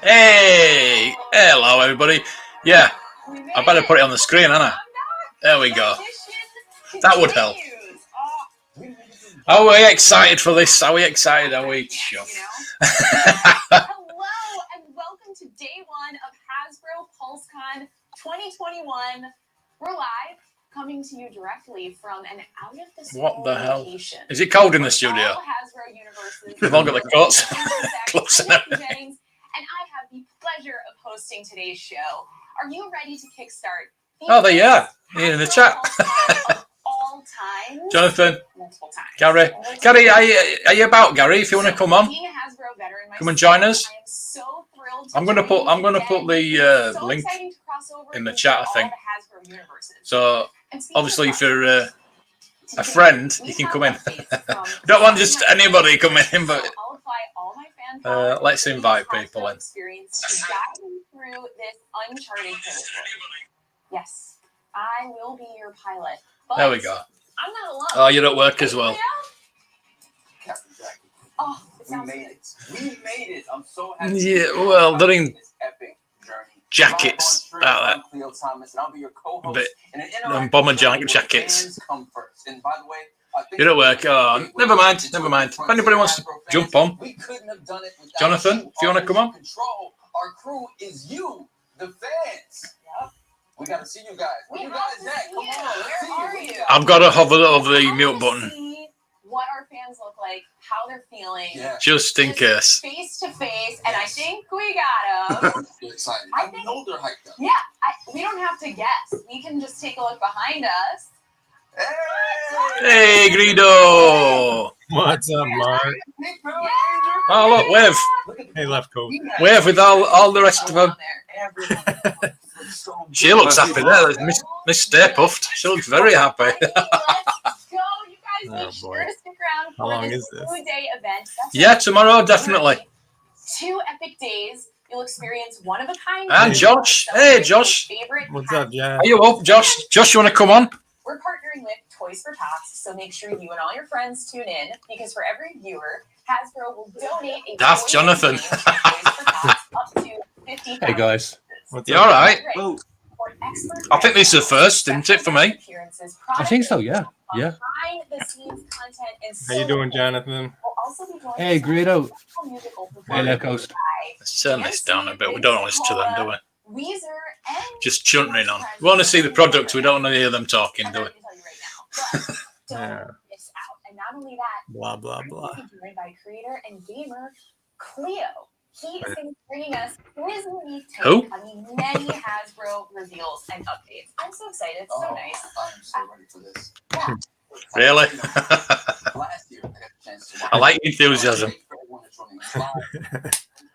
Hey, hello everybody. Yeah, I better put it on the screen, Anna. There we go. That would help. Are we excited for this? Are we excited? Are we? Sure. Hello and welcome to day one of Hasbro PulseCon 2021. We're live, coming to you directly from an out of this What the hell? location. Is it cold in the studio? All Hasbro universes. We've all got the coats close enough. And I have the pleasure of hosting today's show. Are you ready to kickstart? Oh, there you are. You're in the chat. All time. Jonathan, multiple times. Gary, are you about, Gary? If you want to come on, come and join us. I am so thrilled. I'm gonna put the link in the chat, I think. So obviously, if you're a friend, you can come in. Don't want just anybody coming in, but let's invite people in. Yes, I will be your pilot. There we go. I'm not alone. Oh, you're at work as well. Captain Jackie. Oh, we made it. We made it. I'm so happy. Yeah, well, they're in jackets. Like that. Them bomber jackets. You're at work. Oh, never mind. If anybody wants to jump on, Jonathan, if you want to come on. Our crew is you, the fans. We gotta see you guys. Where you guys at? Come on. Where are you? I've got to hover over the mute button. See what our fans look like, how they're feeling. Yeah. Just in case. Face to face, and I think we got them. Excited. I know they're hyped up. Yeah, we don't have to guess. We can just take a look behind us. Hey, Greedo. What's up, Mark? Yeah. Oh, look, wave. Hey, left coat. Wave with all the rest of them. She looks happy there. Miss Stay Puffed. She looks very happy. Let's go. You guys make sure to stick around How for long this is this? 2-day event. Yeah, tomorrow, definitely. 2 epic days. You'll experience one-of-a-kind. And Josh. Hey, Josh. What's up, Jack? Are you up, Josh? Josh, you want to come on? We're partnering with Toys for Tots, so make sure you and all your friends tune in, because for every viewer, Hasbro will donate a Daft Jonathan. Toys for Tots up to $50,000. Hey guys, What's You up? all right? Oh. I think this is the first, isn't it, for me? I think so. Yeah. How you doing, Jonathan? Hey, Greedo. Hey, Left Coast. Let's turn this down a bit. We don't listen to them, do we? Weezer and Just chuntering on. We want to see the products. We don't want to hear them talking, do we? Yeah. Miss out. And not only that, Blah, blah, blah. we're joined by creator and gamer Cleo. He is going to be bringing us his unique take Who? on the many Hasbro reveals and updates. I'm so excited. It's so nice. I'm so ready for this. Yeah. Really? Last year, I got a chance to watch I like enthusiasm. everyone that's running live.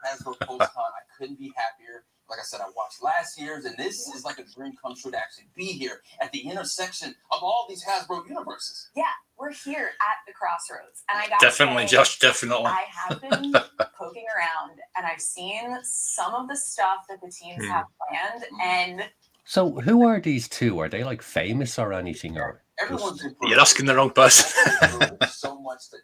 Hasbro PulseCon, I couldn't be happier. Like I said, I watched last year's, and this is like a dream come true to actually be here at the intersection of all these Hasbro universes. Yeah, we're here at the crossroads. And I got Definitely, to say, Josh, definitely. I have been poking around, and I've seen some of the stuff that the teams have planned, and So, who are these two? Are they like famous or anything? Or Everyone's You're asking the wrong person. so much that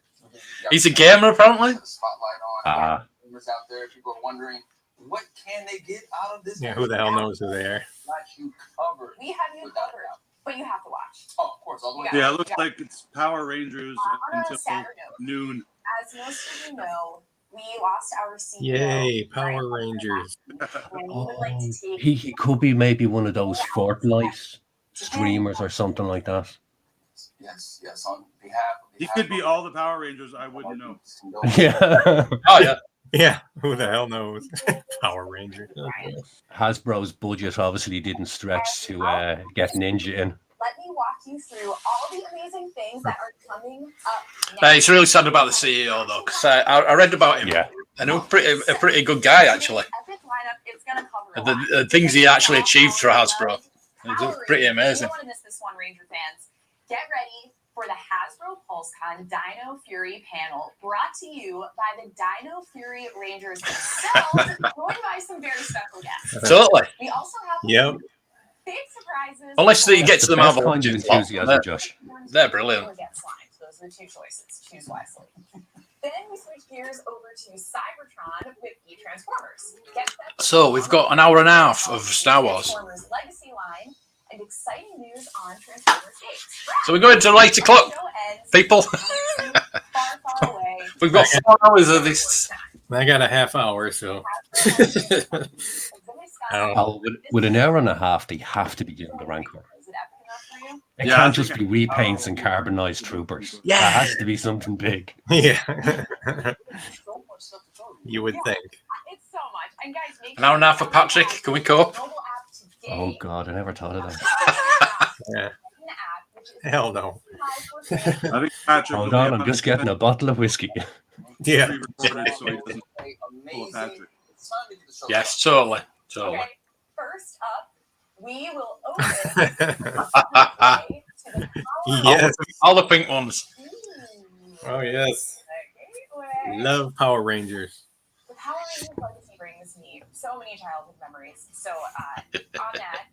He's a gamer, apparently. Spotlight on. Ah. Gamers out there, people are wondering, what can they get out of this? Yeah, who the hell knows who they are? Got you covered. we have you Without a covered. doubt. But you have to watch. Oh, of course, all the way. Yeah. Yeah, it looks like it's Power Rangers On a until sadder note, noon. as most of you know, we lost our CEO. Yay, Brian Power Levin, Rangers. And we would like to take he could be maybe one of those Fortnite streamers or something like that. Yes, on behalf of the He could be Hasbro- all the Power Rangers. I wouldn't know. Yeah. Oh, yeah. Yeah, who the hell knows? Power Rangers. Hasbro's budget obviously didn't stretch to get Ninja in. let me walk you through all the amazing things that are coming up next. It's really sad about the CEO, though, because I read about him. Yeah. And he was a pretty good guy, actually. Epic lineup is gonna cover a lot. The things he actually achieved for Hasbro. It's pretty amazing. You don't want to miss this one, Ranger fans. Get ready for the Hasbro PulseCon Dino Fury panel, brought to you by the Dino Fury Rangers themselves, joined by some very special guests. Totally. We also have Yep. big surprises. Unless you get to The the best Marvel kind of Legends lot. enthusiasm, Josh. They're brilliant. Or get slimed. Those are the two choices. Choose wisely. Then we switch gears over to Cybertron with the Transformers. So we've got an hour and a half of Star Wars. Transformers Legacy line and exciting news on Transformers Days. So we're going to the 8 o'clock, people. Far away. We've got 4 hours of this. I got a half hour, so. Well, with an hour and a half, they have to be doing the Rancor. Is it epic enough for you? It Yeah. can't just be repaints and carbonized troopers. Yeah. It has to be something big. Yeah. You would think. It's so much. And guys, make An hour and a half for Patrick. Can we cope? mobile app today. Oh, God, I never thought of that. Yeah. An app, which is Hell no. I think Patrick. Hold will on, be I'm on just getting a bottle of whiskey. Yeah. pre-recorded so he doesn't pull a Patrick. It's time to get the show Yes, totally. Totally. Okay, first up, we will open today to the power Yes. All the pink ones. Oh, yes. Gateway. Love Power Rangers. The Power Rangers legacy brings me so many childhood memories. So on that,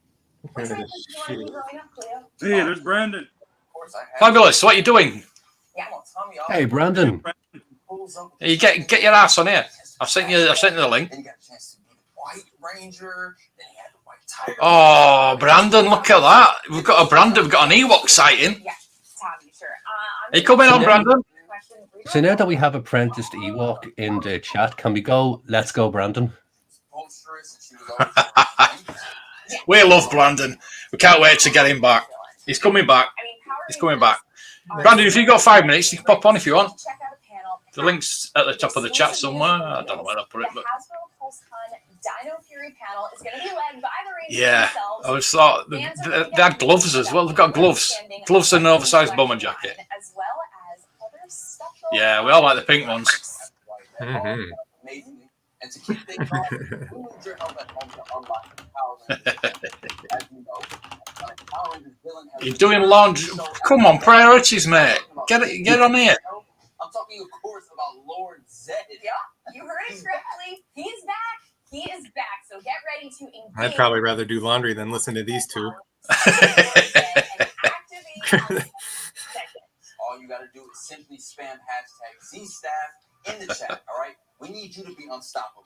what type of you want to be growing up, Cleo? Hey, there's Brandon. Of course, I have. Fabulous. What are you doing? Yeah, Come on, Tommy, all Hey, Brandon. pulls up- You get your ass on here. I've sent you the link. Then you got a chance to be the White Ranger. Then he had the White Tiger. Oh, Brandon, look at that. We've got a Brandon. We've got an Ewok sighting. Yeah, Tommy, sure. Are you coming on, Brandon? So now that we have apprenticed Ewok in the chat, can we go, let's go, Brandon? Boisterous, and she was always We love Brandon. We can't wait to get him back. He's coming back. He's coming back. Brandon, if you've got 5 minutes, you can pop on if you want. Check out a panel. The link's at the top of the chat somewhere. I don't know where I put it, The but Hasbro PulseCon Dino Fury panel is going to be led by the Rangers yeah. themselves. I was thought they had gloves as well. They've got gloves and an oversized bomber jacket. As well as other special Yeah, we all like the pink ones. Mhm. amazing. And to keep things going, we need your help at home to unlock the Power Rangers. As you know, Power Rangers villain has You're doing laundry. Come on, priorities, mate. Get on here. I'm talking, of course, about Lord Zed. Yeah, you heard it correctly. He's back. He is back. So get ready to engage. I'd probably rather do laundry than listen to these two. All you got to do is simply spam hashtag ZStaff in the chat, all right? We need you to be unstoppable.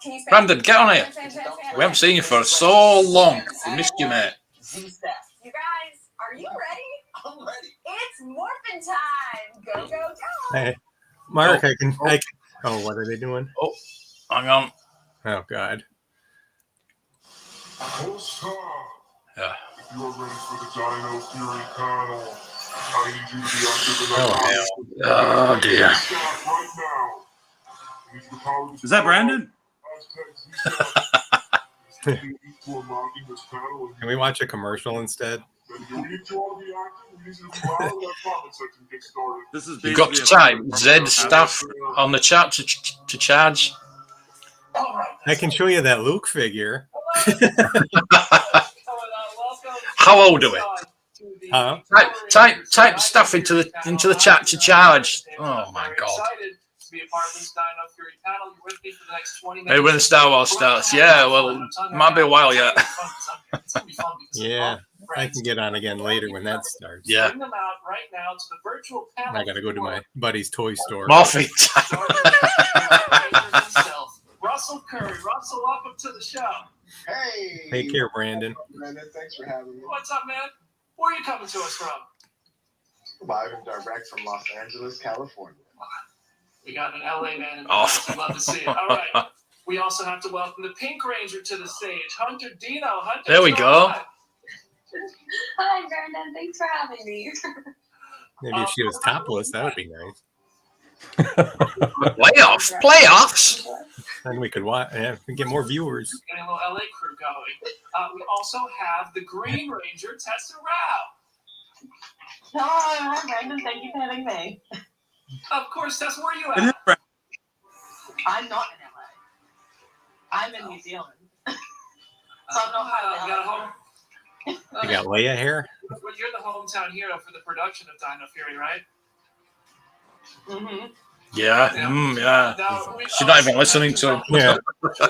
Can you spam? Brandon, get on here. Spam. We haven't seen you for so long. We missed you, mate. ZStaff. You guys, are you ready? I'm ready. It's morphin' time. Go, go, go. Hey, Mark, I can. Oh, what are they doing? Hang on. Oh, God. Yeah. If you are ready for the Dino Fury panel, I need you to be active in Oh, that hell. Oh, dear. staff right now. I need you to power this Is that panel. Brandon? Hashtag ZStaff. For unlocking this panel and Can we watch a commercial instead? then we need you all to be active. We need you to be loud in that comment section to get started. This is You've got to type Z staff on the chat to charge. I can show you that Luke figure. How old are we? Huh? Type stuff into the chat to charge. Oh my god. Maybe when the Star Wars starts. Yeah, well, it might be a while yet. Yeah, I can get on again later when that starts. Yeah. I gotta go to my buddy's toy store. Morphine Russell Curry. Russell, welcome to the show. Hey. Take care, Brandon. Brandon, thanks for having me. What's up, man? Where are you coming to us from? Live and direct from Los Angeles, California. We got an LA man in the Oh. house. I'd love to see it. All right. We also have to welcome the Pink Ranger to the stage, Hunter Dino. Hunter, There we what's go. going on? Hi, Brandon. Thanks for having me. Maybe if she was topless, that would be nice. Playoffs. Then we could watch. Yeah, we get more viewers. Getting a little LA crew going. We also have the Green Ranger, Tessa Rao. Hi, Brandon. Thank you for having me. Of course, Tessa, where are you It is at? Brandon. I'm not in LA. I'm in New Zealand. So I'm not part of You got a LA. home. You got Leia here. Well, you're the hometown hero for the production of Dino Fury, right? Mm-hmm. Yeah. Yeah. Now, we She's not even also listening have to him. Yeah.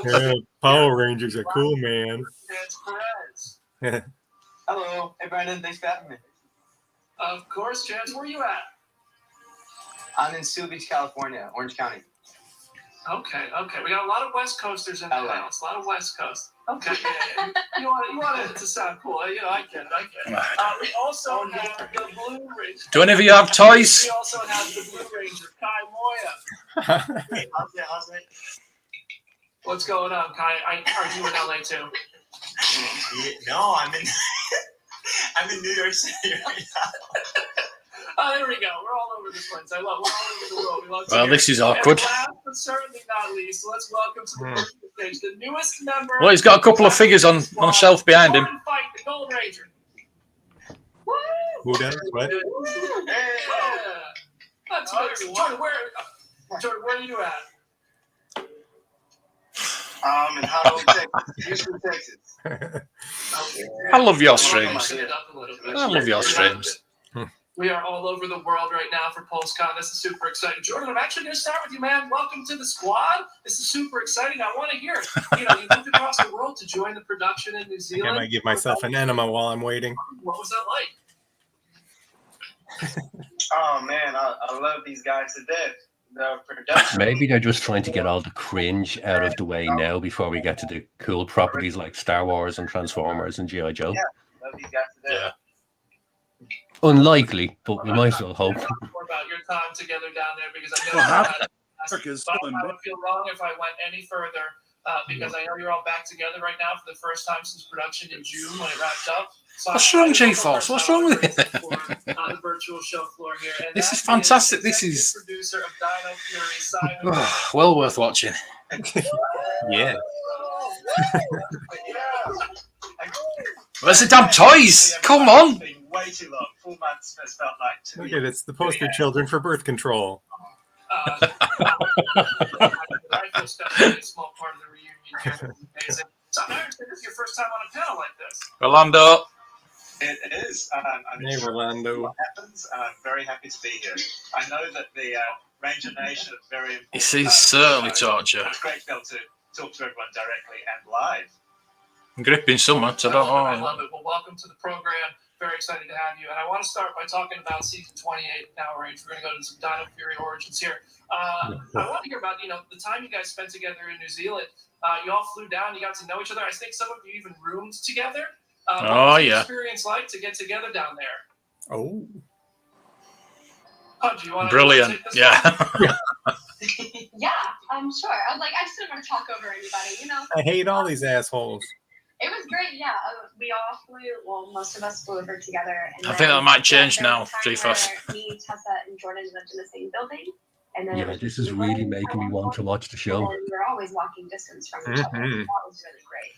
Yeah, Power Rangers are cool, man. Chance Perez. Hello. Hey, Brandon. Thanks for having me. Of course, Chance, where are you at? I'm in Seal Beach, California, Orange County. Okay. We got a lot of West Coasters in the LA. house. A lot of West Coast. Okay. Yeah. You want it to sound cool. You know, I get it. We also have the Blue Ranger. Do any of you have toys? We also have the Blue Ranger, Kai Moya. How's it? What's going on, Kai? Are you in LA too? No, I'm in New York City right now. Oh, there we go. We're all over this place. We're all over the world. We love to Well, hear this is it. awkward. And last but certainly not least, let's welcome to the stage the newest member. Well, he's got a couple of figures on shelf behind him. Jordan Fight, the Gold Ranger. Who does what? Yeah. That's amazing. Jordan, where are you at? In Howell, Texas. Houston, Texas. I love your streams. I love your streams. We are all over the world right now for PulseCon. This is super exciting. Jordan, I'm actually going to start with you, man. Welcome to the squad. This is super exciting. I want to hear it. You moved across the world to join the production in New Zealand. I might give myself an enema while I'm waiting. What was that like? Oh man, I love these guys to death. The production. Maybe they're just trying to get all the cringe out of the way now before we get to the cool properties like Star Wars and Transformers and G.I. Joe. Yeah, love these guys to death. Yeah. Unlikely, but we might as well hope. More about your time together down there because I know Well, I would feel wrong if I went any further because I know you're all back together right now for the first time since production in June when it wrapped up. So What's wrong, G-Force? What's wrong with it? On the virtual show floor here. And This is fantastic. This is producer of Dino Fury, Simon. well worth watching. Yeah. Where's the damn toys? Come on. Way too long. 4 months has felt like 2 Look years. at it. It's the poster children for birth control. I feel special. A small part of the reunion here. It's amazing. So I understand this is your first time on a panel like this. Rolando. It is. I'm Hey, sure Rolando. what happens, and I'm very happy to be here. I know that the Ranger Nation is very important. This is certainly torture. It's great to be able to talk to everyone directly and live. I'm gripping so much. I don't I know. love it. Well, welcome to the program. Very excited to have you. And I want to start by talking about season 28 Now Range. We're going to go to some Dino Fury origins here. I want to hear about, the time you guys spent together in New Zealand. You all flew down. You got to know each other. I think some of you even roomed together. What was the experience like to get together down there? Oh. Oh, do you want Brilliant. To take this Yeah. Yeah, I'm sure. I was like, I just didn't want to talk over anybody, I hate all these assholes. It was great, yeah. We all flew, well, most of us flew over together. And I think that might change now, G G-Force. Me, Tessa, and Jordan lived in the same building. And then Yeah, this is really making me want to watch the show. And we were always walking distance from each other. So that was really great.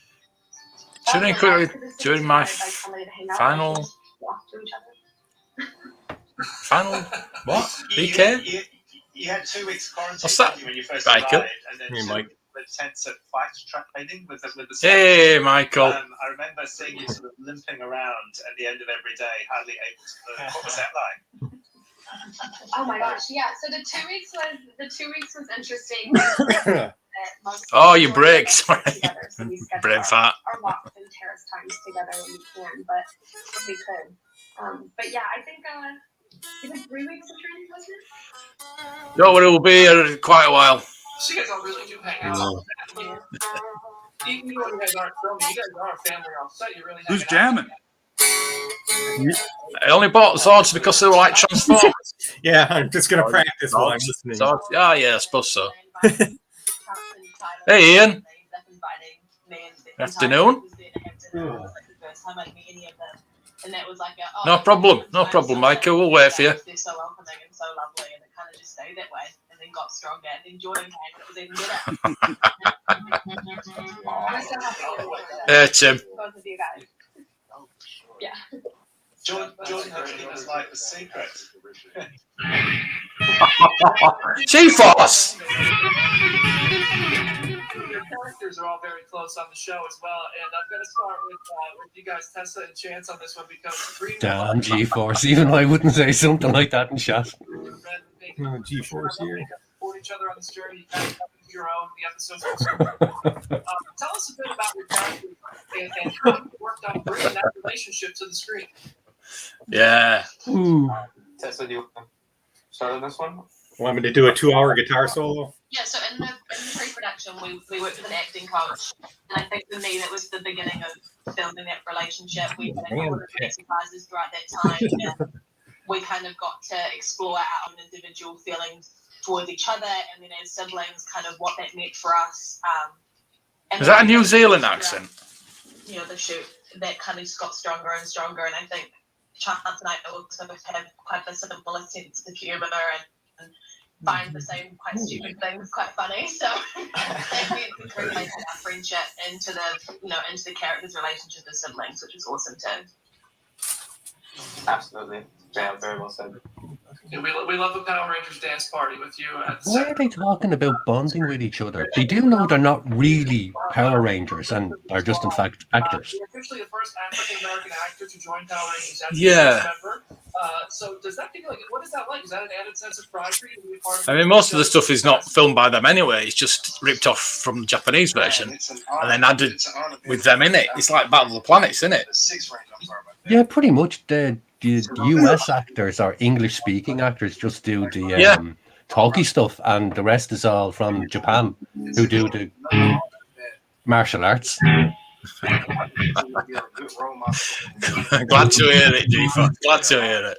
Shouldn't quickly during my final what? BK? You had 2 weeks quarantine. What's that? When you first Michael? arrived, and then Mike. the tense of fight training with the Hey, Michael. I remember seeing you sort of limping around at the end of every day, hardly able to move. What was that like? Oh my gosh, yeah. So the 2 weeks was interesting. Oh, you break. Sorry. So we scheduled Brain fat. our walks and terrace times together when we can, but if we could. But yeah, I think it was 3 weeks of training, wasn't it? Don't worry, we'll be here quite a while. So you guys all really do hang out. Even when you guys aren't filming, you guys are a family on set. You really Who's jamming? I only bought the swords because they were like Transformers. Yeah, I'm just going to practice while I'm listening. Swords. Oh, yeah, I suppose so. Hey, Ian. Afternoon. No problem. No problem, Michael. We'll wait for you. They're so welcoming and so lovely, and it kind of just stayed that way, and then got stronger. And then Jordan came, and it was even better. Tim. Both of you guys. Yeah. Jordan was like the secret. G-Force. Your characters are all very close on the show as well, and I'm going to start with you guys, Tessa and Chance, on this one because Damn G-Force. Even I wouldn't say something like that in chat. G-Force here. Support each other on this journey. You guys have your own. The episodes. Tell us a bit about your characters and how you worked on bringing that relationship to the screen. Yeah. Tessa, do you want to start on this one? Want me to do a 2-hour guitar solo? Yeah, so in the pre-production, we worked with an acting coach, and I think for me that was the beginning of building that relationship. We had a lot of exercises throughout that time, and we kind of got to explore our own individual feelings towards each other, and then as siblings, kind of what that meant for us. Is that a New Zealand accent? You know, the shoot that kind of got stronger and stronger, and I think Chance and I also have quite a similar sense of humour and find the same quite stupid things quite funny. So that we incorporated our friendship into the characters' relationship as siblings, which is awesome too. Absolutely. Yeah, very well said. Yeah, we love the Power Rangers dance party with you. Why are they talking about bonding with each other? They do know they're not really Power Rangers and are just in fact actors. You're officially the first African American actor to join Power Rangers as a member. So does that give you what is that like? Is that an added sense of pride for you to be part of? I mean, most of the stuff is not filmed by them anyway. It's just ripped off from the Japanese version and then added with them in it. It's like Battle of the Planets, isn't it? Yeah, pretty much. The US actors or English speaking actors just do the talky stuff, and the rest is all from Japan, who do the martial arts. Glad to hear it, G-Fox. Glad to hear it.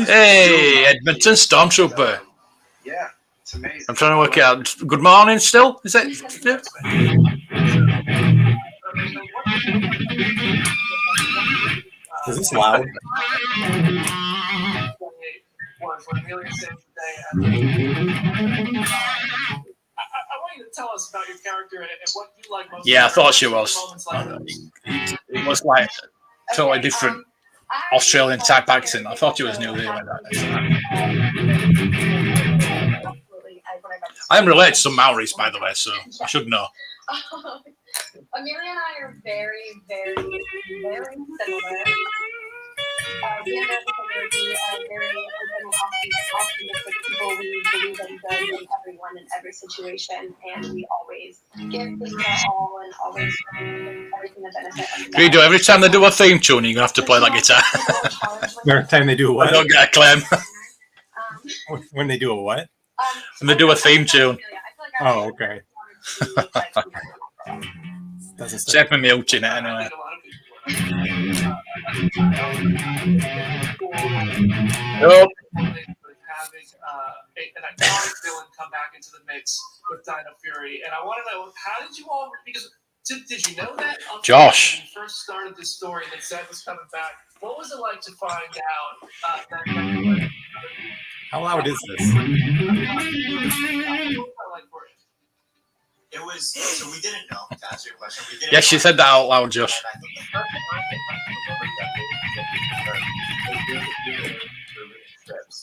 Hey, Edmonton Stormtrooper. Yeah, it's amazing. I'm trying to work out. Good morning still? Is it? Is this loud? Was when Amelia saved the day. I want you to tell us about your character and what you like most. Yeah, I thought she was. It was like totally different Australian type accent. I thought she was New Zealand. I am related to some Maoris, by the way, so I should know. Amelia and I are very, very, very similar. We are very open, optimistic people. We believe in good in everyone in every situation, and we always give people all and always everything the benefit. Can you do every time they do a theme tune, you're gonna have to play that guitar. Every time they do what? I don't get a claim. When they do a what? When they do a theme tune. Oh, okay. Save me muting it anyway. Nope. Having an iconic villain come back into the mix with Dino Fury, and I want to know, how did you all? Because did you know that Josh, when you first started this story that Zed was coming back? What was it like to find out that? How loud is this? It was, so we didn't know, to answer your question. We didn't yes, you said that out loud, Josh.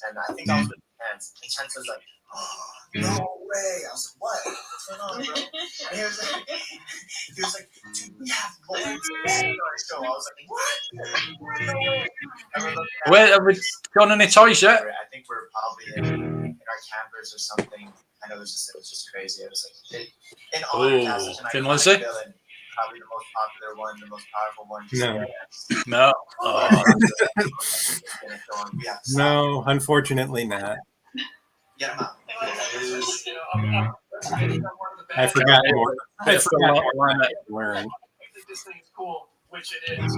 And I think I was with Chance, and Chance was like, oh, no way. I was like, what? What's going on, bro? And he was like, dude, we have Lawrence in our show. I was like, what? No way. Wait, have we got any toys yet? I think we're probably in our campers or something. I know it was just crazy. It was like, in honor to have such an iconic villain, probably the most popular one, the most powerful one. No. No, unfortunately not. Get him out. I forgot more. I forgot more than wearing. I think this thing is cool, which it is.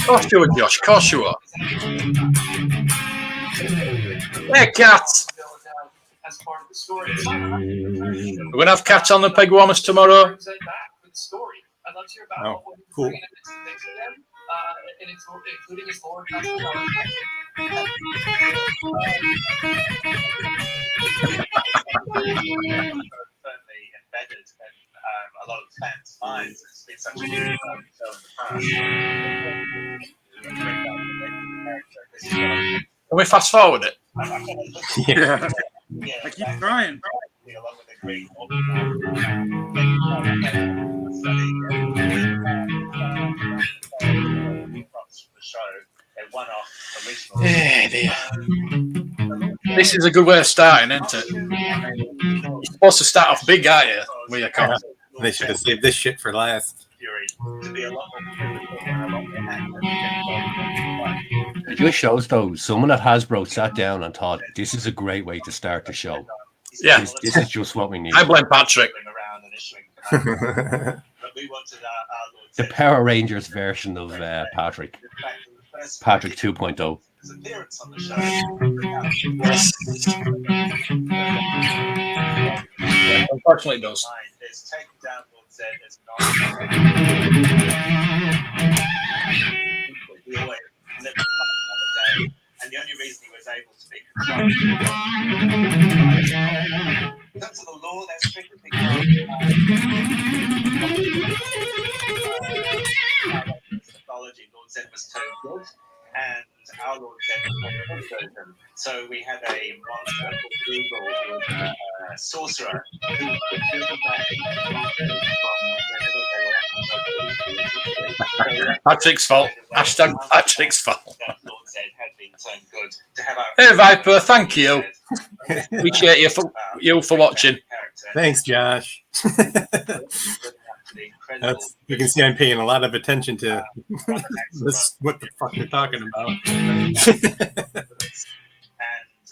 Of course you are, Josh. Of course you are. Hey, cats. As part of the story. We're going to have cats on the peg warmers tomorrow. I'd love to hear about oh, cool. Including his lore. Embedded in a lot of fans' minds. It's been such a huge show in the past. Can we fast forward it? Yeah. I keep trying. This is a good way of starting, isn't it? supposed to start off big, aren't you? With your comment. They should have saved this shit for last. Fury to be a lot more physical and a lot more active. It just shows, though, someone at Hasbro sat down and thought, this is a great way to start the show. Yeah. This is just what we need. I blame Patrick. The Power Rangers version of Patrick. Patrick 2.0. Appearance on the show. Unfortunately, it does. It's taken down Lord Z as not. We always live another day, and the only reason he was able to be in terms of the law, that's strictly because mythology. Lord Z was turned good, and our Lord Z was not chosen. So we had a monster called Google, who was a sorcerer, who was driven back Patrick's fault. Hashtag Patrick's fault. Lord Z had been turned good to have our Hey, Viper, thank you. Appreciate you for watching. Thanks, Josh. You can see I'm paying a lot of attention to this, what the fuck you're talking about.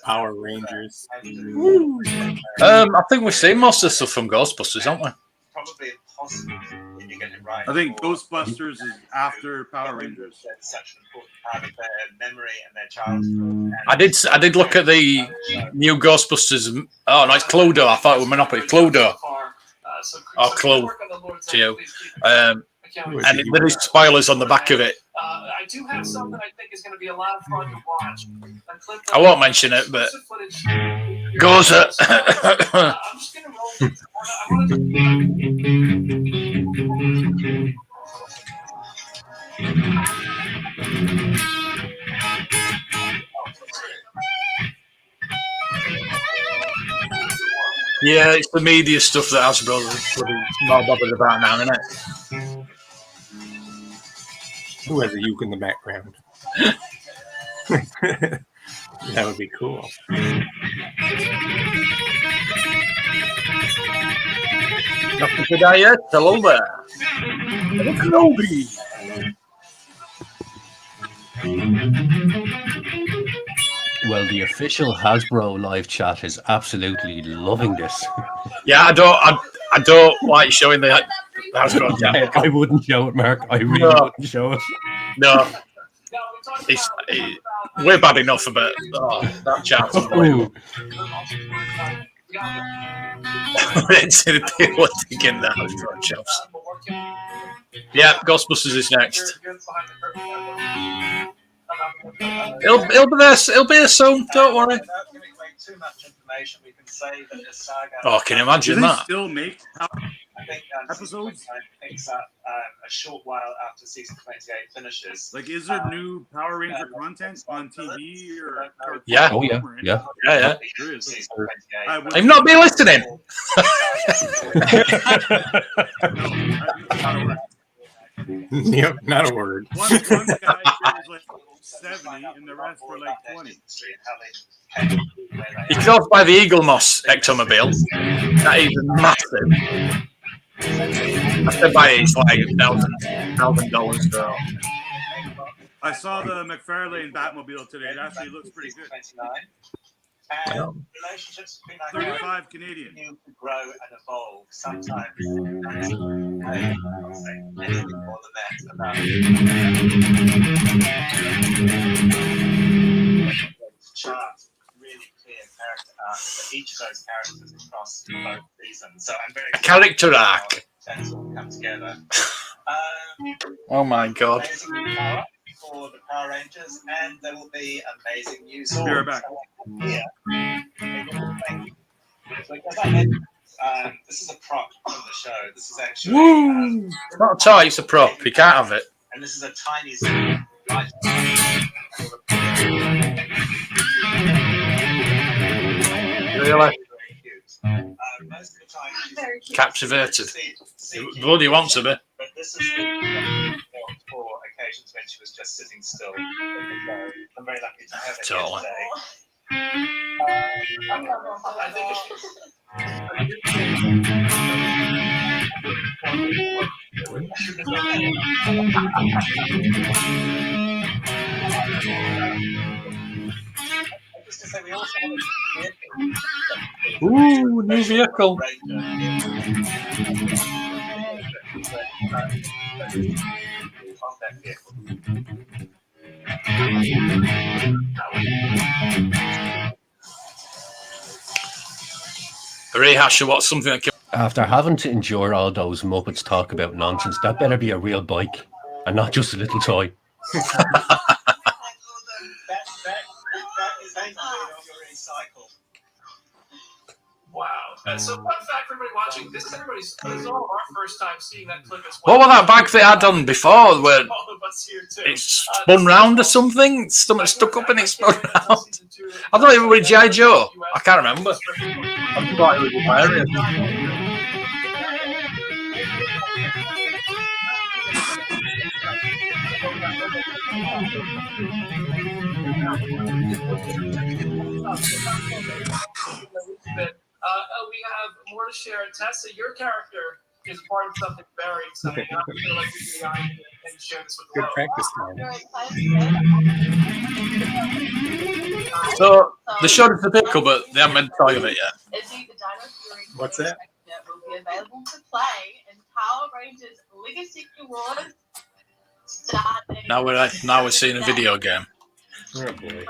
Power Rangers. I think we've seen most of the stuff from Ghostbusters, haven't we? Probably impossible when you get it right. I think Ghostbusters is after Power Rangers. That's such an important part of their memory and their childhood. I did look at the new Ghostbusters. Oh, no, it's Cluedo. I thought it was Monopoly. Cluedo. Or Clue to you. And there is spoilers on the back of it. I do have something I think is going to be a lot of fun to watch. I won't mention it, but goes it. I'm just going to roll this. Yeah, it's the media stuff that Hasbro is more bothered about now, isn't it? Who has a uke in the background? That would be cool. Nothing to die yet. Hello there. Kenobi. Well, the official Hasbro live chat is absolutely loving this. Yeah, I don't like showing the Hasbro chat. I wouldn't show it, Mark. I really wouldn't show it. No. It's we're bad enough about that chat. It's the people thinking that Hasbro chats. Yeah, Ghostbusters is next. It'll be there. It'll be there soon. Don't worry. Without giving away too much information, we can say that the saga. Oh, can you imagine Do they that? still make I think episodes? picks up a short while after season 28 finishes. Like, is there new Power Ranger content on TV or? Yeah. Oh yeah. Yeah. Yeah. There is. I've not been listening. Yep, not a word. One guy here was like 70, and the rest were like 20. You can also buy the Eagle Moss Ectomobile. That is massive. I said buy it, it's like $1,000 though. I saw the McFarlane Batmobile today. It actually looks pretty good. And relationships between our 35 Canadian. continue to grow and evolve. Sometimes anything more than that about chart really clear character arcs for each of those characters across both seasons. So I'm very Character arc. That's all come together. Oh my god. Amazing new power for the Power Rangers, and there will be amazing new swords. Be right back. Yeah. So as I mentioned, this is a prop from the show. This is actually Woo! It's not a toy, it's a prop. You can't have it. and this is a tiny sword. Right? Really? Most of the time, she's Captivated. Bloody wants to be. But this is for occasions when she was just sitting still. I'm very lucky to have it here Totally. today. I think Ooh, new vehicle. A rehash of what something that After having to endure all those Muppets talk about nonsense, that better be a real bike and not just a little toy. wow. So fun fact for everybody watching, this is all of our first time seeing that clip as well. What was that bag they had on before where All of us here too. it spun round or something? Something stuck up and it spun round. I thought it was G.I. Joe. I can't remember. I thought it was hilarious. We have more to share. Tessa, your character is part of something very exciting. I feel like you're behind and share this with the world. So they showed us the vehicle, but they haven't made a toy of it yet. What's that? Will be available to play in Power Rangers Legacy Wars. Now we're seeing a video game. Oh boy.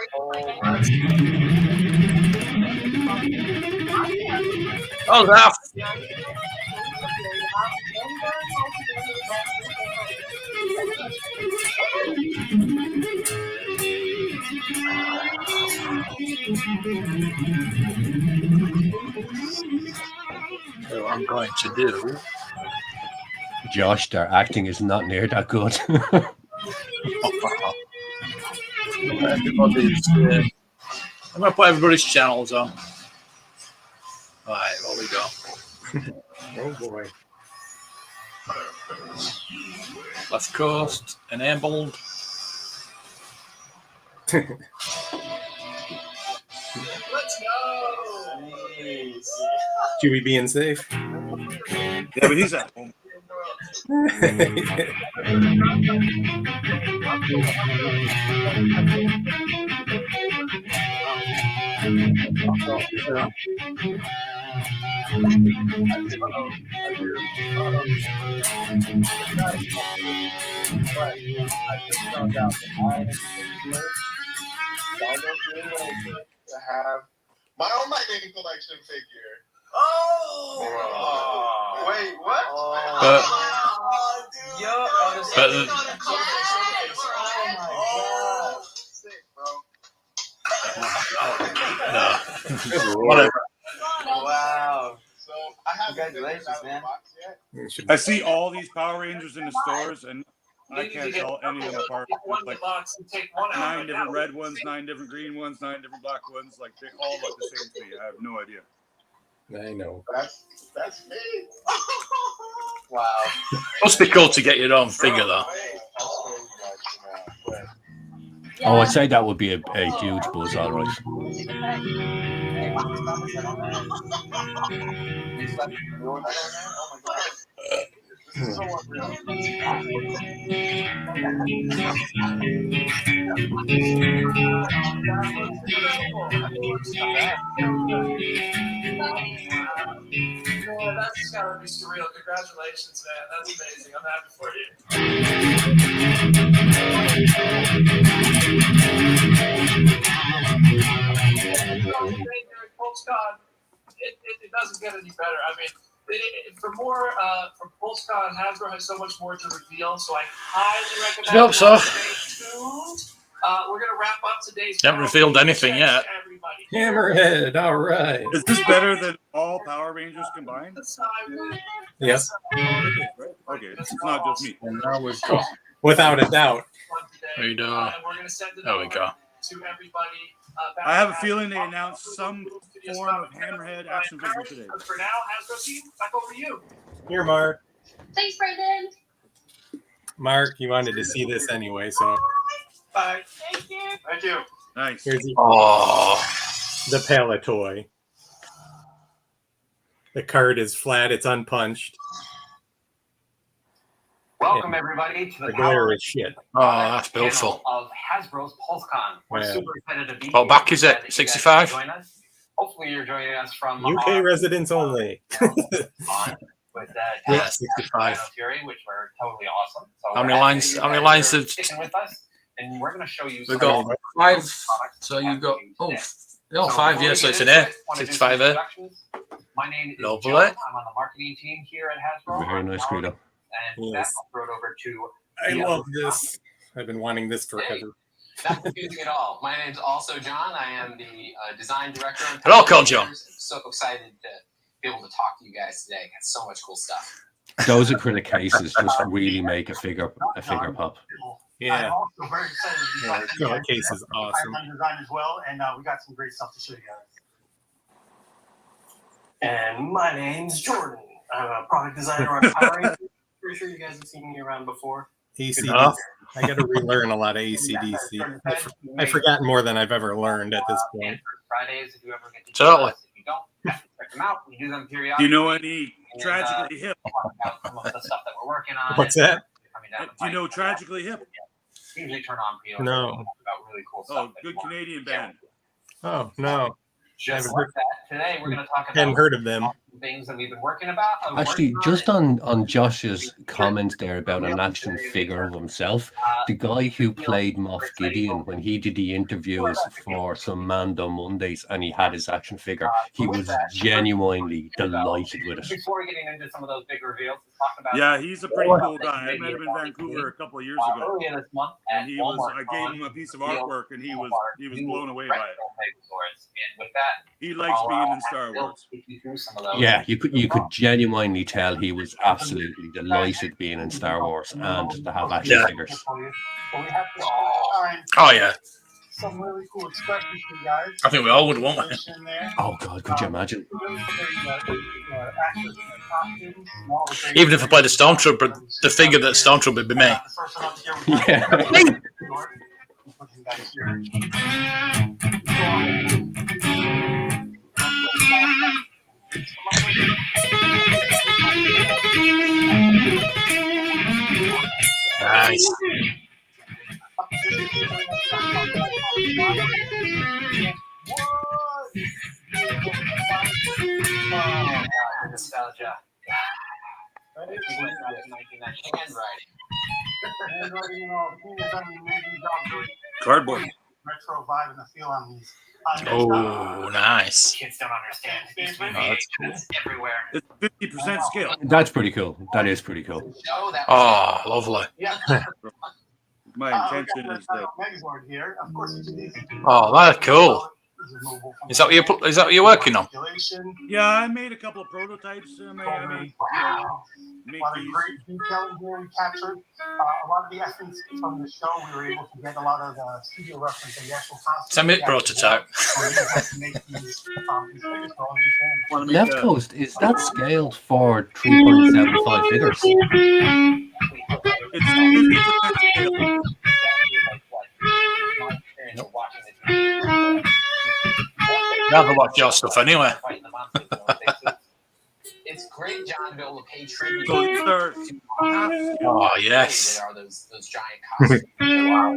Oh, that. So I'm going to do. Josh, their acting is not near that good. Everybody's. I'm going to put everybody's channels on. All right, what we got? Oh boy. Left coast enabled. Let's go. Chewie being safe. Yeah, but he's at home. Have my own Lightning collection figure. Oh! Wait, what? Whatever. Wow. So I haven't Congratulations, man. I see all these Power Rangers in the stores, and I can't tell any of them apart. One Like box and take one out 9 right different now. red ones, 9 different green ones, 9 different black ones. Like they all look the same to me. I have no idea. I know. That's me. Wow. Must be cool to get your own figure, though. Oh, I'd say that would be a huge buzz, all right. Man, that's gotta be surreal. Congratulations, man. That's amazing. I'm happy for you. It doesn't get any better. I mean, for more from PulseCon, Hasbro has so much more to reveal, so I highly recommend. Hope so. Stay tuned. We're gonna wrap up today's. Haven't revealed anything yet. Hammerhead, all right. Is this better than all Power Rangers combined? Yes. Okay, it's not just me. And now we've got. Without a doubt. There you go. There we go. To everybody. I have a feeling they announced some form of Hammerhead action figure today. For now, Hasbro team, back over to you. Here, Mark. Thanks, Brandon. Mark, you wanted to see this anyway, so Bye. Thank you. Thank you. Nice. here's the Oh. the Palatoy. The card is flat. It's unpunched. Welcome everybody to the The glare is shit. Oh, that's beautiful. of Hasbro's PulseCon. We're Yeah. super excited to be What here. back is We're it? glad that you guys 65? can join us. Hopefully you're joining us from UK residents only. with Yeah, 65. Dino Fury, which were totally awesome. So How we're many happy lines? that you How many guys lines are did- sticking with us, and we're going to show you. We've some got of the 5. products So you've got today. 5. before Yeah, we so get it's an into A. it, wanna do some 65 A. introductions. My name is Lovely. John. I'm on the marketing team here at Hasbro. Very nice, Greedo. And with that, Yes. I'll throw it over to. I the love other- this. I've been wanting this forever. Not confusing at all. My name's also John. I am the design director. They're all called John. I'm so excited to be able to talk to you guys today. Got so much cool stuff. Those acrylic cases just really make a figure pop. Yeah. I'm also very excited to be Yeah, talking the to you case guys. is awesome. I'm on design as well, and we got some great stuff to show you guys. And my name's Jordan. I'm a product designer on Power Rangers. Pretty sure you guys have seen me around before. ACDC. Enough. I got to relearn a lot of ACDC. I've forgotten more than I've ever learned at this point. Fridays, if you ever get to Totally. us. If you don't, check them out. We do them Do periodically. you know any And, Tragically Hip? talk about some of the stuff that we're working on. What's that? Coming down the Do you know pipe. Tragically Hip? Usually turn on PO. No. About really cool stuff. Oh, that good you want. Canadian band. Oh, no. Just Haven't like heard- that. Today we're going to talk Hadn't about heard of them. things that we've been working about. Actually, just on Josh's comment there about an action figure of himself, the guy who played Moff Gideon, when he did the interviews for some Mando Mondays and he had his action figure, he was genuinely delighted with it. Before getting into some of those big reveals, let's talk about. Yeah, he's a pretty cool guy. I met him in Vancouver a couple of years ago, Earlier this month, and he was. I gave him a piece of artwork, and he was blown away by it. And with that, He likes being in Star Wars. Yeah, you could genuinely tell he was absolutely delighted being in Star Wars and to have action Yeah. figures. But we have to time Oh, yeah. some really cool expressions for you guys. I think we all would, won't we? In there. Oh God, could you imagine? Even if I played a Stormtrooper, the figure that Stormtrooper would be me. Yeah. Nice. nostalgia. Cardboard. Retro vibe and the feel on these. Oh, nice. Kids don't understand. These Oh, that's cool. movies everywhere. It's 50% scale. That's pretty cool. That is pretty cool. Oh, lovely. My intention is that. Megazord here. Of course, each of these Oh, that's cool. Is that what you're working on? Yeah, I made a couple of prototypes. I made A lot of great detailing here we captured. A lot of the essence from the show, we were able to get a lot of studio reference and the actual costumes. Send me a prototype. Left Coast, is that scaled for 3.75 figures? It's 50% scale. Never watch your stuff anyway. It's great, John, to be able to pay tribute. So these are half scale. Oh, yes. There are those giant costumes. Wow.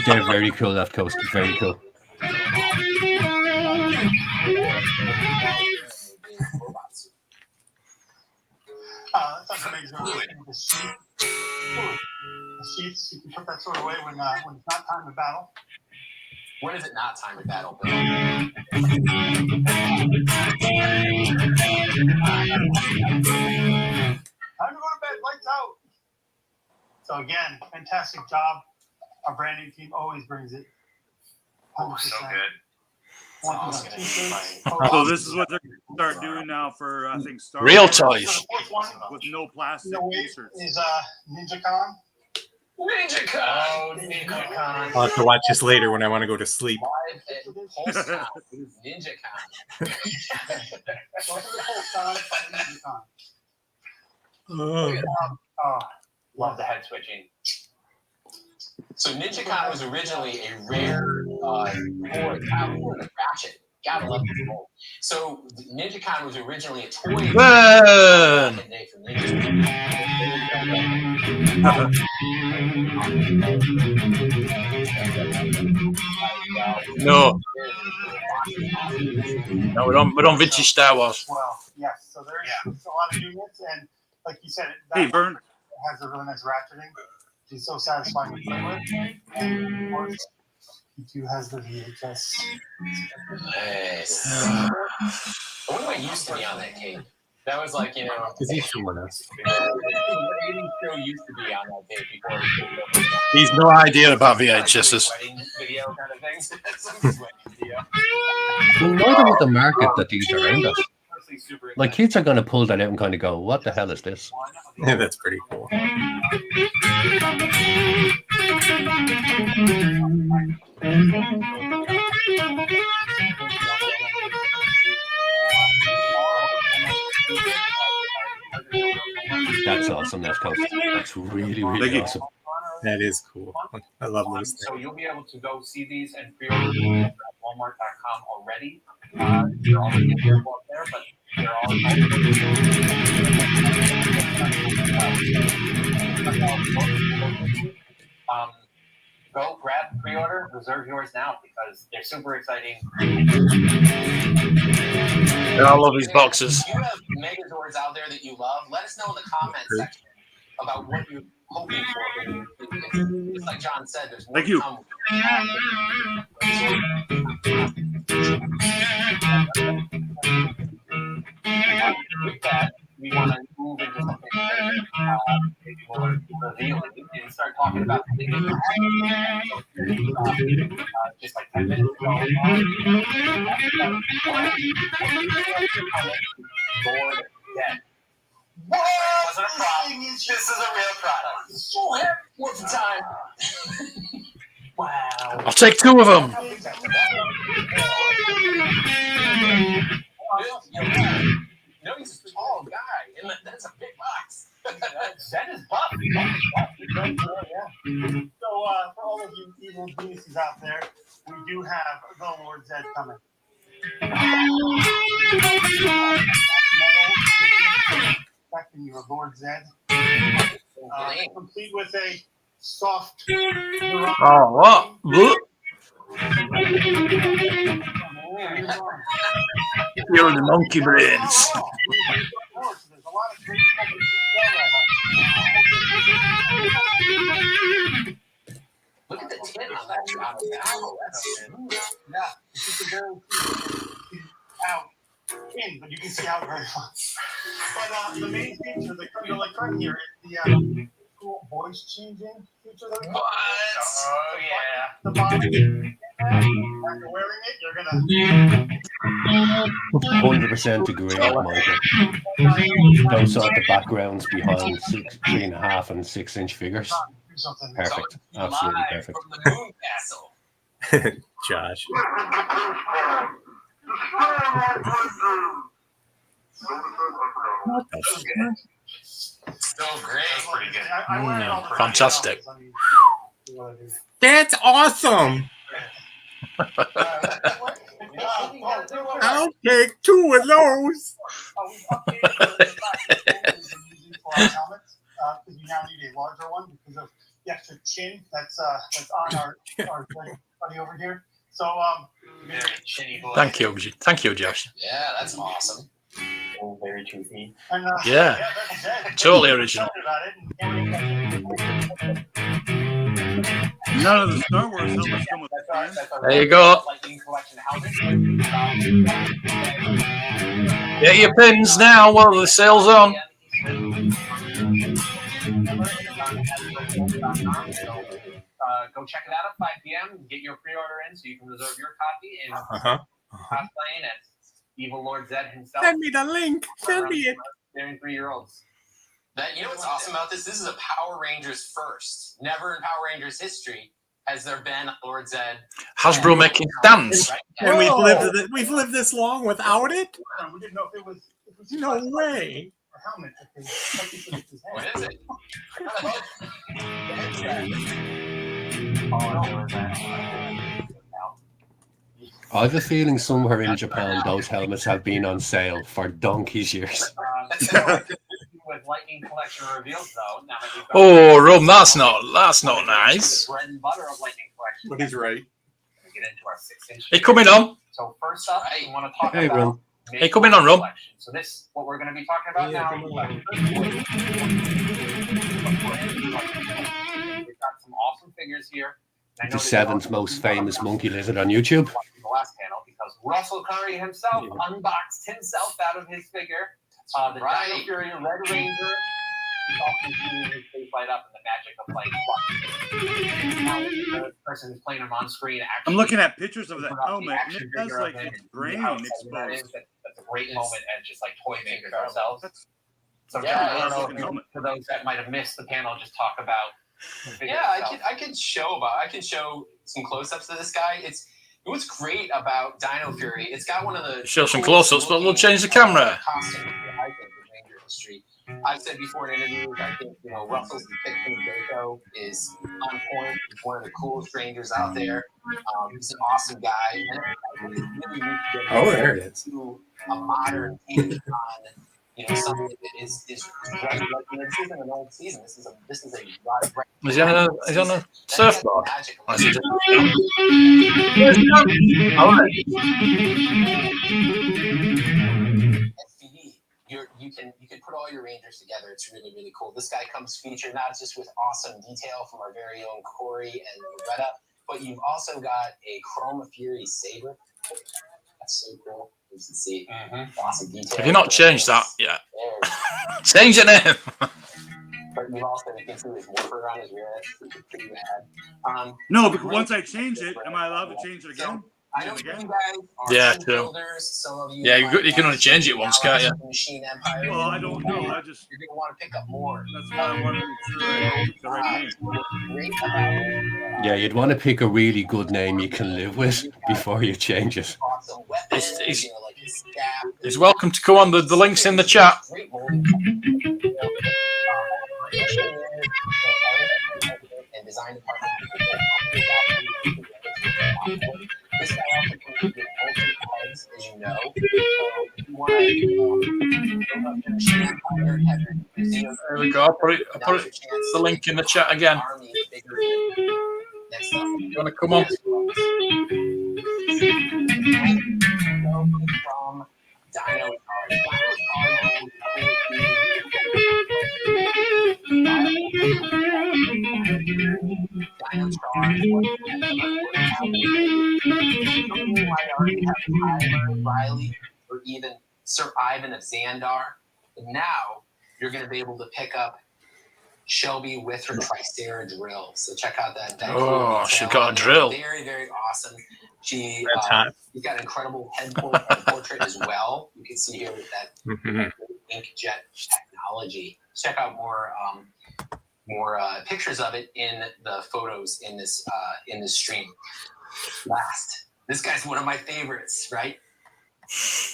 They're very cool, Left Coast. Very cool. That's also makes the sheath. The sheaths, you can put that sort of away when it's not time to battle. When is it not time to battle, Bill? Time to go to bed, lights out. So again, fantastic job. Our branding team always brings it. 100%. Oh, so good. So this is what they're going to start doing now for, I think, Star Real Wars. toys. With no plastic No, t-shirts. is NinjaCon. NinjaCon. Oh, NinjaCon. I'll have to watch this later when I want to go to sleep. Live at PulseCon. NinjaCon. Love the head switching. So NinjaCon was originally a rare board. Ratchet. Gotta love this board. So NinjaCon was originally a toy. Burn! No. No, we're on vintage Star Wars. Well, yes. So there's a lot of units, and like you said, Hey, Vern. has a really nice ratcheting. It's so satisfying to play with. And of course, he too has the VHS. Nice. I wonder what used to be on that tape. That was like, you know. Because he's someone else. Show used to be on that tape before. He's no idea about VHSs. Video kind of things. Well, neither would the market that these are aimed at. Like, kids are going to pull that out and kind of go, what the hell is this? Yeah, that's pretty cool. That's awesome. That's really, really awesome. That is cool. I love those things. So you'll be able to go see these and pre-order them at Walmart.com already. They're already available up there, but they're all go grab, pre-order, reserve yours now because they're super exciting. I love these boxes. If you have Megazords out there that you love, let us know in the comment section about what you're hoping for. It's like John said, there's more to come. With that, we want to move into something maybe more revealing and start talking about the just like 10 minutes ago. Bored dead. What? Wasn't a problem. This is a real product. What's the time? Wow. I'll take 2 of them. No, he's a tall guy, and that's a big box. Zed is buff. So for all of you evil geniuses out there, we do have the Lord Zed coming. Expecting your Lord Zed. Complete with a soft. Oh, what? Look. You're the monkey brains. Look at the tint on that drop. It's a very out in, but you can see out very much. But the main feature, the current here, is the cool voice changing feature that we got. Oh yeah. The body. After wearing it, you're gonna 100% agree, Michael. Those are the backgrounds behind 3.5 and 6-inch figures. Perfect. Absolutely perfect. From the Moon Castle. Josh. What the So great. Pretty good. Fantastic. That's awesome. I'll take 2 of those. Because you now need a larger one because of the extra chin that's on our buddy over here. So very chinny boy. Thank you, Josh. Yeah, that's awesome. Oh, very toothy. And, Yeah, totally original. None of the Star Wars helmets come with fans. There you go. Get your pins now while the sale's on. Go check it out at 5 p.m. Get your pre-order in so you can reserve your copy and cosplaying as Evil Lord Zed himself. Send me the link. Send me it. They're 3-year-olds. That, you know what's awesome about this? This is a Power Rangers first. Never in Power Rangers history has there been a Lord Zed. Hasbro making stands. Right? And we've lived this long without it? We didn't know if it was No way. or helmet. What is it? I have a feeling somewhere in Japan those helmets have been on sale for donkey's years. With Lightning Collection reveals, though, now that we've got Oh, Rum, that's not nice. the bread and butter of Lightning Collection. But he's right. We get into our 6-inch. Hey, coming on. So first up, we want to talk Hey, about. Rum. Hey, coming on, Rum. Collection. So this, what we're going to be talking about now. We've got some awesome figures here. And I know The that 7th most famous monkey lizard on YouTube. the last panel because Russell Curry himself unboxed himself out of his figure. The Dino Fury Red Ranger. All continuing his face light up and the magic of like now the person who's playing him on screen actually. I'm looking at pictures of the put up helmet, and action it has figure like of him its and brain how exciting that exposed. is. That's a great moment as just like toy makers ourselves. So Yeah, John, I don't know that's- if for those that might have missed the panel, just talk about the figure Yeah, itself. I can show some close-ups of this guy. It's what's great about Dino Fury. It's got one of the Show some close-ups, but we'll change the camera. Costumes, I think, in Ranger history. I've said before in interviews, I think Russell's depiction of Draco is on point. He's one of the coolest Rangers out there. He's an awesome guy. And really neat to get There it is. to a modern take on something that is right. This isn't an old season. This is a right. Is he on a surfboard? Or is he just- SPD, you can put all your Rangers together. It's really, really cool. This guy comes featured not just with awesome detail from our very own Corey and Loretta, but you've also got a Chroma Fury Saber. That's so cool. You can see awesome detail. Have you not changed that yet? Change your name. But you can see his morpher on his wrist. It's pretty bad. No, but once I change it, am I allowed to change it again? I know you guys are Yeah, team true. builders. Some of you Yeah, might you can only change it once, can't you? Machine Empire. Well, I don't know. I just You're gonna want to pick up more. that's why I want to make sure I pick the right name. Great about Yeah, you'd want to pick a really good name you can live with before you change it. awesome weapons. He's Like his staff. He's welcome to come on. The link's in the chat. Great molding. And design department. This guy also can give you multi heads, as you know. So if you want to build up your machine empire, have your museum. There we go. I'll put the link in the chat again. Army bigger than next up. You want to come on? From Dino Cars. Dino Cars. You might already have Tyler, Riley, or even Sir Ivan of Xandar. But now you're going to be able to pick up Shelby with her Tricera drill. So check out that. Oh, she got a drill. Very, very awesome. She's That's hot. got an incredible head portrait as well. You can see here with that inkjet technology. Check out more pictures of it in the photos in this stream. Last, this guy's one of my favorites, right?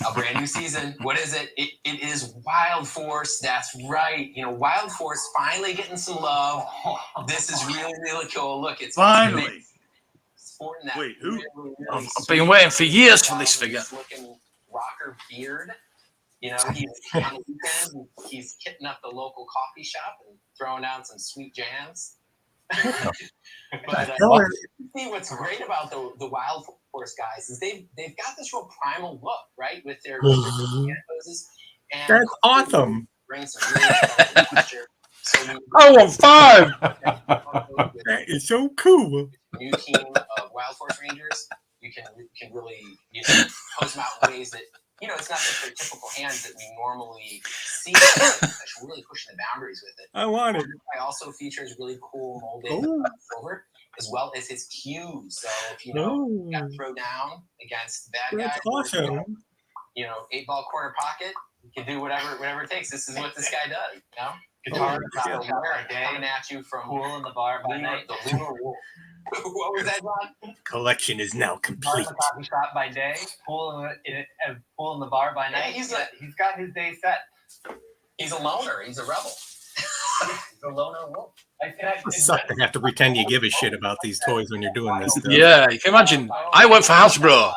A brand new season. What is it? It is Wild Force. That's right. Wild Force finally getting some love. This is really, really cool. Look, it's Finally. sporting that. Wait, who? Really, really I've been waiting for years for this figure. looking rocker beard. He's on the weekends. He's hitting up the local coffee shop and throwing down some sweet jams. But see what's great about the Wild Force guys is they've got this real primal look, right? With their poses. And That's awesome. bring some really texture. So I want 5. That is so cool. new team of Wild Force Rangers, you can really pose them out in ways that it's not just their typical hands that we normally see. It's really pushing the boundaries with it. I want it. I also features really cool molded silver, as well as his cues. So if you got to throw down against the bad That's guys, awesome. 8-ball corner pocket, You can do whatever it takes. This is what this guy does. You know, guitar coming at you from pool in the bar by night. The lunar wolf. What was that, John? Collection is now complete. Coffee shop by day, pool in the bar by night. Yeah, he's got his day set. He's a loner. He's a rebel. He's a loner wolf. It sucks to have to pretend you give a shit about these toys when you're doing this stuff. Yeah, you can imagine. I work for Hasbro.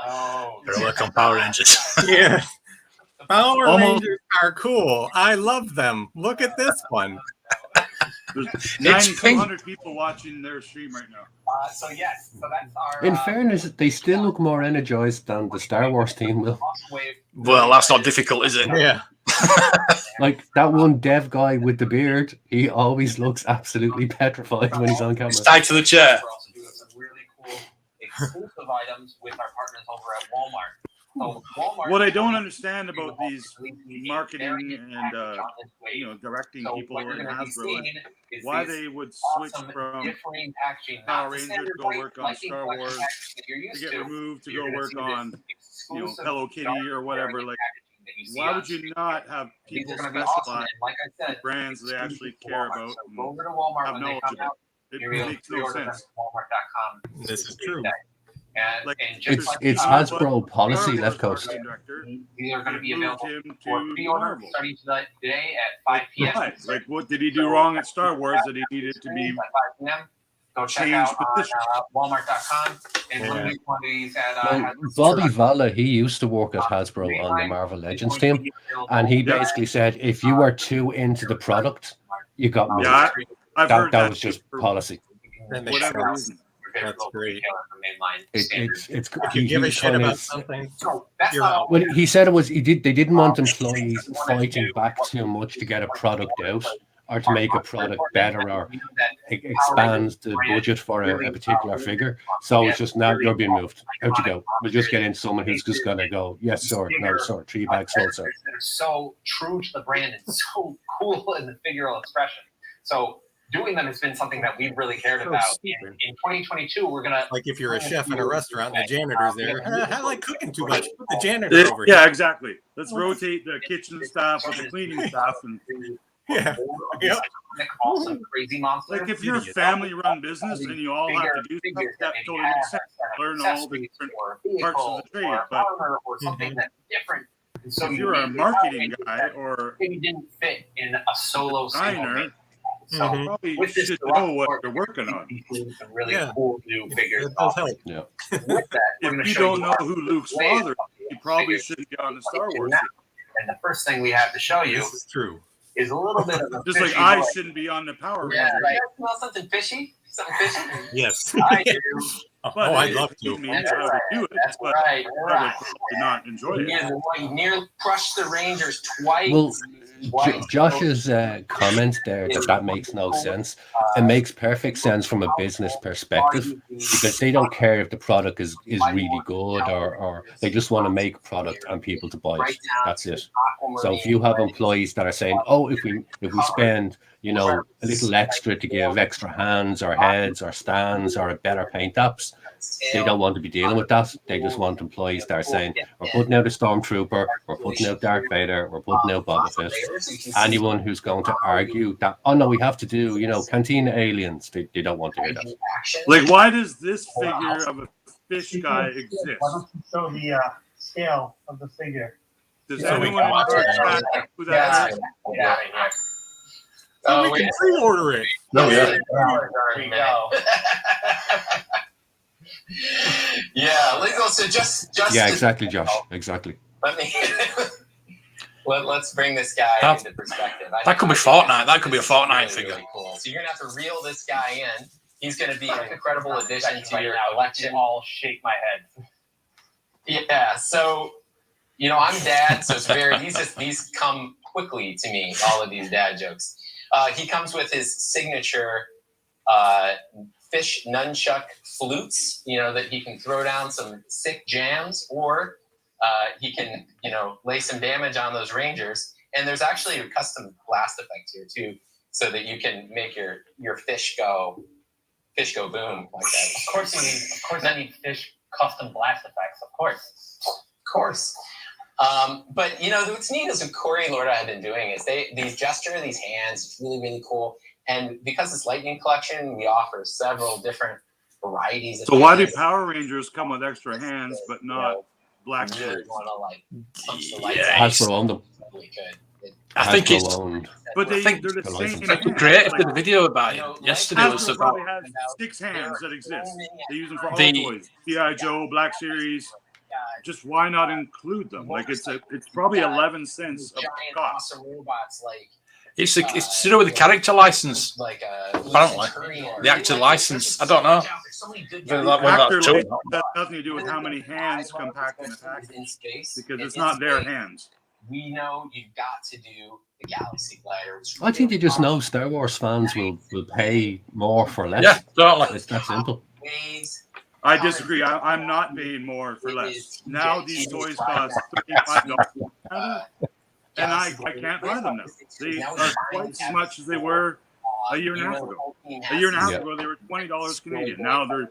But I work on Power Rangers. Yeah. Power Rangers are cool. I love them. Look at this one. There's It's 9,200 people watching their stream right now. So that's our. In fairness, they still look more energized than the Star Wars team will. Well, that's not difficult, is it? Yeah. Like that one dev guy with the beard, he always looks absolutely petrified when he's on camera. It's tied to the chair. We're also doing some really cool exclusive items with our partners over at Walmart. So Walmart. What I don't understand about these marketing and directing people in Hasbro is why they would switch from Power Rangers to go work on Star Wars, to get removed to go work on Hello Kitty or whatever. Like, why would you not have people specialize in brands they actually care about and have knowledge about? It makes no sense. Walmart.com. This is true. And It's Hasbro policy, Left Coast. These are going to be available for pre-order starting today at 5 p.m. Right. Like, what did he do wrong at Star Wars that he needed to be Go check changed out position? Walmart.com and limited quantities at Bobby Valla, he used to work at Hasbro on the Marvel Legends team, and he basically said if you were too into the product, you got moved. Yeah, I've heard that was just policy. That makes sense. That's great. It's If you give a shit about something, you're out. Well, he said it was they didn't want employees fighting back too much to get a product out or to make a product better or expands the budget for a particular figure. So it's just now you're being moved. Out you go. We'll just get in someone who's just gonna go, yes, sir, no, sir, 3 bags sold, sir. They're so true to the brand and so cool in the figural expression. So doing them has been something that we've really cared about. In 2022, we're gonna like if you're a chef in a restaurant and the janitor's there. I like cooking too much. Put the janitor over here. Yeah, exactly. Let's rotate the kitchen staff with the cleaning staff and yeah. Yep. Awesome, crazy monster. Like if you're a family-run business and you all have to do stuff, that totally makes sense. Learn all the different parts of the trade. But or something that's different. So if you're a marketing guy or maybe didn't fit in a solo designer, so you probably with this should know what you're working on. Some really cool new figures. It does help. Yeah. With that, If you don't know who Luke's father is, you probably shouldn't be on the Star Wars team. And the first thing we have to show you This is true. is a little bit of a Just like fishy I voice. shouldn't be on the Power Yeah, Rangers. right. You guys smell something fishy? Something fishy? Yes. I do. But Oh, I'd if love you to. me, That's I would right. do it. That's But right. I would probably not enjoy He it. is the one who nearly crushed the Rangers twice. Well, Twice. Josh's comment there that makes no sense. It makes perfect sense from a business perspective because they don't care if the product is really good or they just want to make a product and people to buy it. That's it. So if you have employees that are saying, oh, if we spend a little extra to give extra hands or heads or stands or better paint apps, they don't want to be dealing with that. They just want employees that are saying, we're putting out a Stormtrooper, we're putting out Darth Vader, we're putting out Boba Fett. Anyone who's going to argue that, oh no, we have to do, Cantina aliens, they don't want to hear that. Like, why does this figure of a fish guy exist? Why don't you show the scale of the figure? Does So we anyone can watch know it. who that is? So we can pre-order it. No, yeah. There we go. Yeah, legal. So just Yeah, exactly, Josh. Exactly. let me let's bring this guy into perspective. That could be Fortnite. That could be a Fortnite figure. Really cool. So you're gonna have to reel this guy in. He's gonna be an incredible addition to your Let collection. you all shake my head. Yeah. So I'm dad, so it's very these come quickly to me. All of these dad jokes. He comes with his signature fish nunchuck flutes, that he can throw down some sick jams, or he can, lay some damage on those Rangers. And there's actually a custom blast effect here too, so that you can make your fish go boom like that. Of course, I need fish custom blast effects. Of course. But you know, what's neat is what Corey and Lorda have been doing is these hands, it's really, really cool. And because it's Lightning Collection, we offer several different varieties of So why do hands. Power Rangers come with extra hands but not Black Series? Hasbro owned them. I think Hasbro it's. owned. But they're the the same license. I hands. created Like, a video about it yesterday. It was Hasbro about probably has 6 hands that exist. They use them for all The- toys. G.I. Joe, Black Series. Just why not include them? Like it's probably 11 cents of cost. it's to do with the character license. Apparently, the actor license. I don't know. Actor license has nothing to do with how many hands come packed in a package because it's not their hands. We know you've got to do the Galaxy Glider. I think they just know Star Wars fans will pay more for less. Yeah, totally. It's that simple. I disagree. I'm not paying more for less. Now these toys cost $35, and I can't buy them now. They are twice as much as they were a year and a half ago. A year and a half ago, they were $20 Canadian. Now they're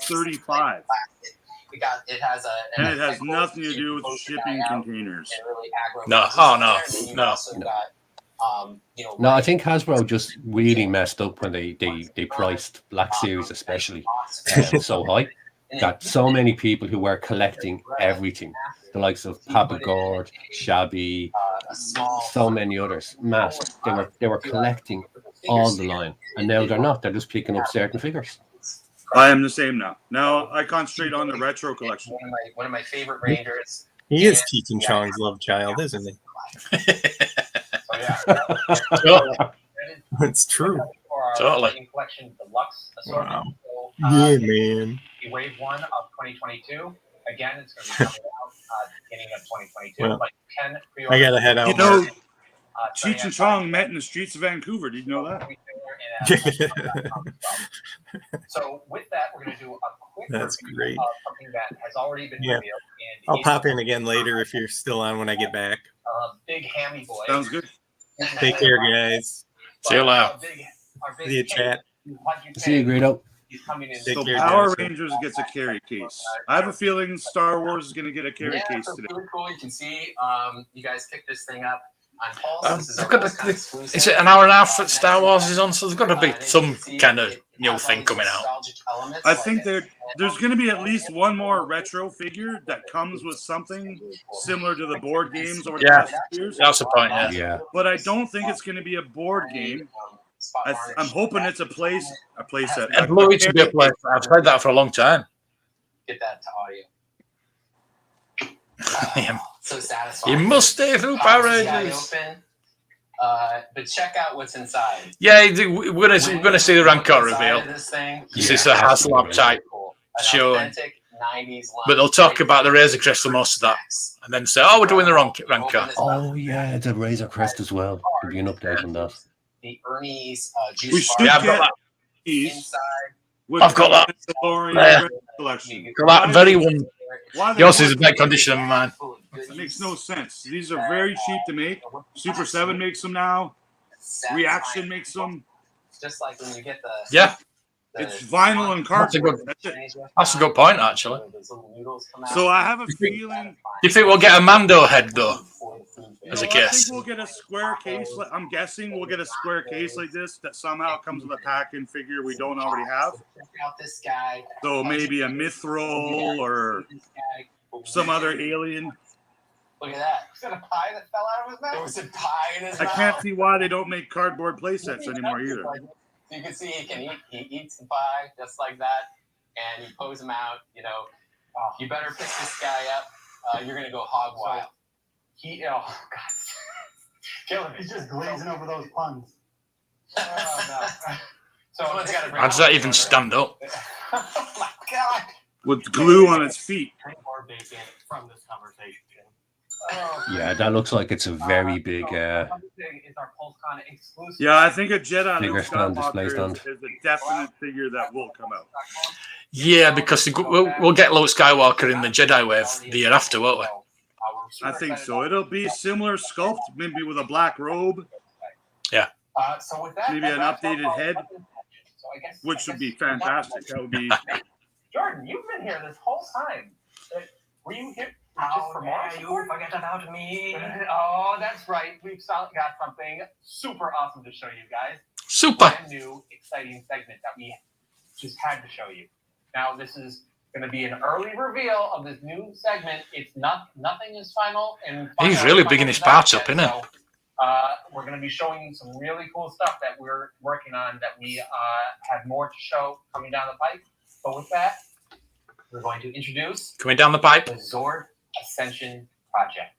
$35. It has and it has nothing to do with shipping containers. No, no. No, I think Hasbro just really messed up when they priced Black Series especially so high. Got so many people who were collecting everything. The likes of Papa Gord, Shabby, so many others. Mass. They were collecting all the line. And now they're not. They're just picking up certain figures. I am the same now. Now I concentrate on the retro collection. One of my favorite Rangers. He is Cheech and Chong's love child, isn't he? It's true. Totally. Collection deluxe assortment. Wow. So, Yeah, man. The wave 1 of 2022. Again, it's going to be coming out beginning of 2022. Well, but you can I gotta head out. You know, Cheech and Chong met in the streets of Vancouver. Did you know that? So with that, we're going to do a quick That's review great. of something that has already been Yeah. revealed. I'll pop in again later if you're still on when I get back. Big Hammy Boy. Sounds good. Take care, guys. See you later. See you, chat. See you, Greedo. So Power Rangers gets a carry case. I have a feeling Star Wars is going to get a carry case so today. really cool. You can see you guys picked this thing up on Pulse. Is it an hour and a half that Star Wars is on? So there's got to be some kind of new thing coming out. I think there's going to be at least one more retro figure that comes with something similar to the board games over the Yeah, past years. that's the point. Yeah. But I don't think it's going to be a board game. I'm hoping it's a playset. And Bluey should be a place. I've heard that for a long time. Get that to audio. Yeah. So satisfying. You must stay through Power Pops the guy Rangers. open, but check out what's inside. Yeah, we're gonna see the Rancor reveal. This thing, This is a Haslam type show, authentic 90s but they'll talk about the Razor Crest for most of that, and then say, "Oh, we're doing the Rancor." Oh yeah, the Razor Crest as well. There'll be an update on that. The Ernie's We juice should bar. Yeah, I've got get that. these. Inside. I've got that. DeLorean collection. Got that very one. Why they Yours is want in better condition than mine. It makes no sense. These are very cheap to make. Super 7 makes them now. Reaction makes them. Just like when you get the Yeah, It's vinyl and cardboard. That's it. that's a good point, actually. So I have a feeling. Do you think we'll get a Mando head though, as a I guess? think we'll get a square case. I'm guessing we'll get a square case like this that somehow comes with a pack-in figure we don't already have. Check out this guy. So maybe a Mithril or some other alien. Look at that. Was that a pie that fell out of his There mouth? was a pie in his I mouth. can't see why they don't make cardboard playsets anymore either. You can see he can eat. He eats the pie just like that, and you pose him out. You know, you better pick this guy up. You're gonna go hog wild. Oh God, killing me. He's just glazing over those puns. Oh no. So Someone's got to bring. How does that even stand up? Oh my God. With glue on its feet. Or bacon from this conversation. Oh. Yeah, that looks like it's a very big. Another thing is our PulseCon exclusive. Yeah, I think a Jedi Figure Luke stand, display Skywalker stand. is a definite figure that will come out. Yeah, because we'll get Luke Skywalker in the Jedi wave the year after, won't we? I think so. It'll be similar sculpt, maybe with a black robe, Yeah. So with that, maybe an updated head, So I guess, which would be fantastic. That would be. Jordan, you've been here this whole time. Were you here just How for more dare you support? forget about me? Oh, that's right. We've got something super awesome to show you guys. Super. Brand new, exciting segment that we just had to show you. Now, this is going to be an early reveal of this new segment. It's nothing is final. And He's really bigging his parts up, isn't he? So, we're going to be showing you some really cool stuff that we're working on that we have more to show coming down the pipe. But with that, we're going to introduce Coming down the pipe. the Zord Ascension Project.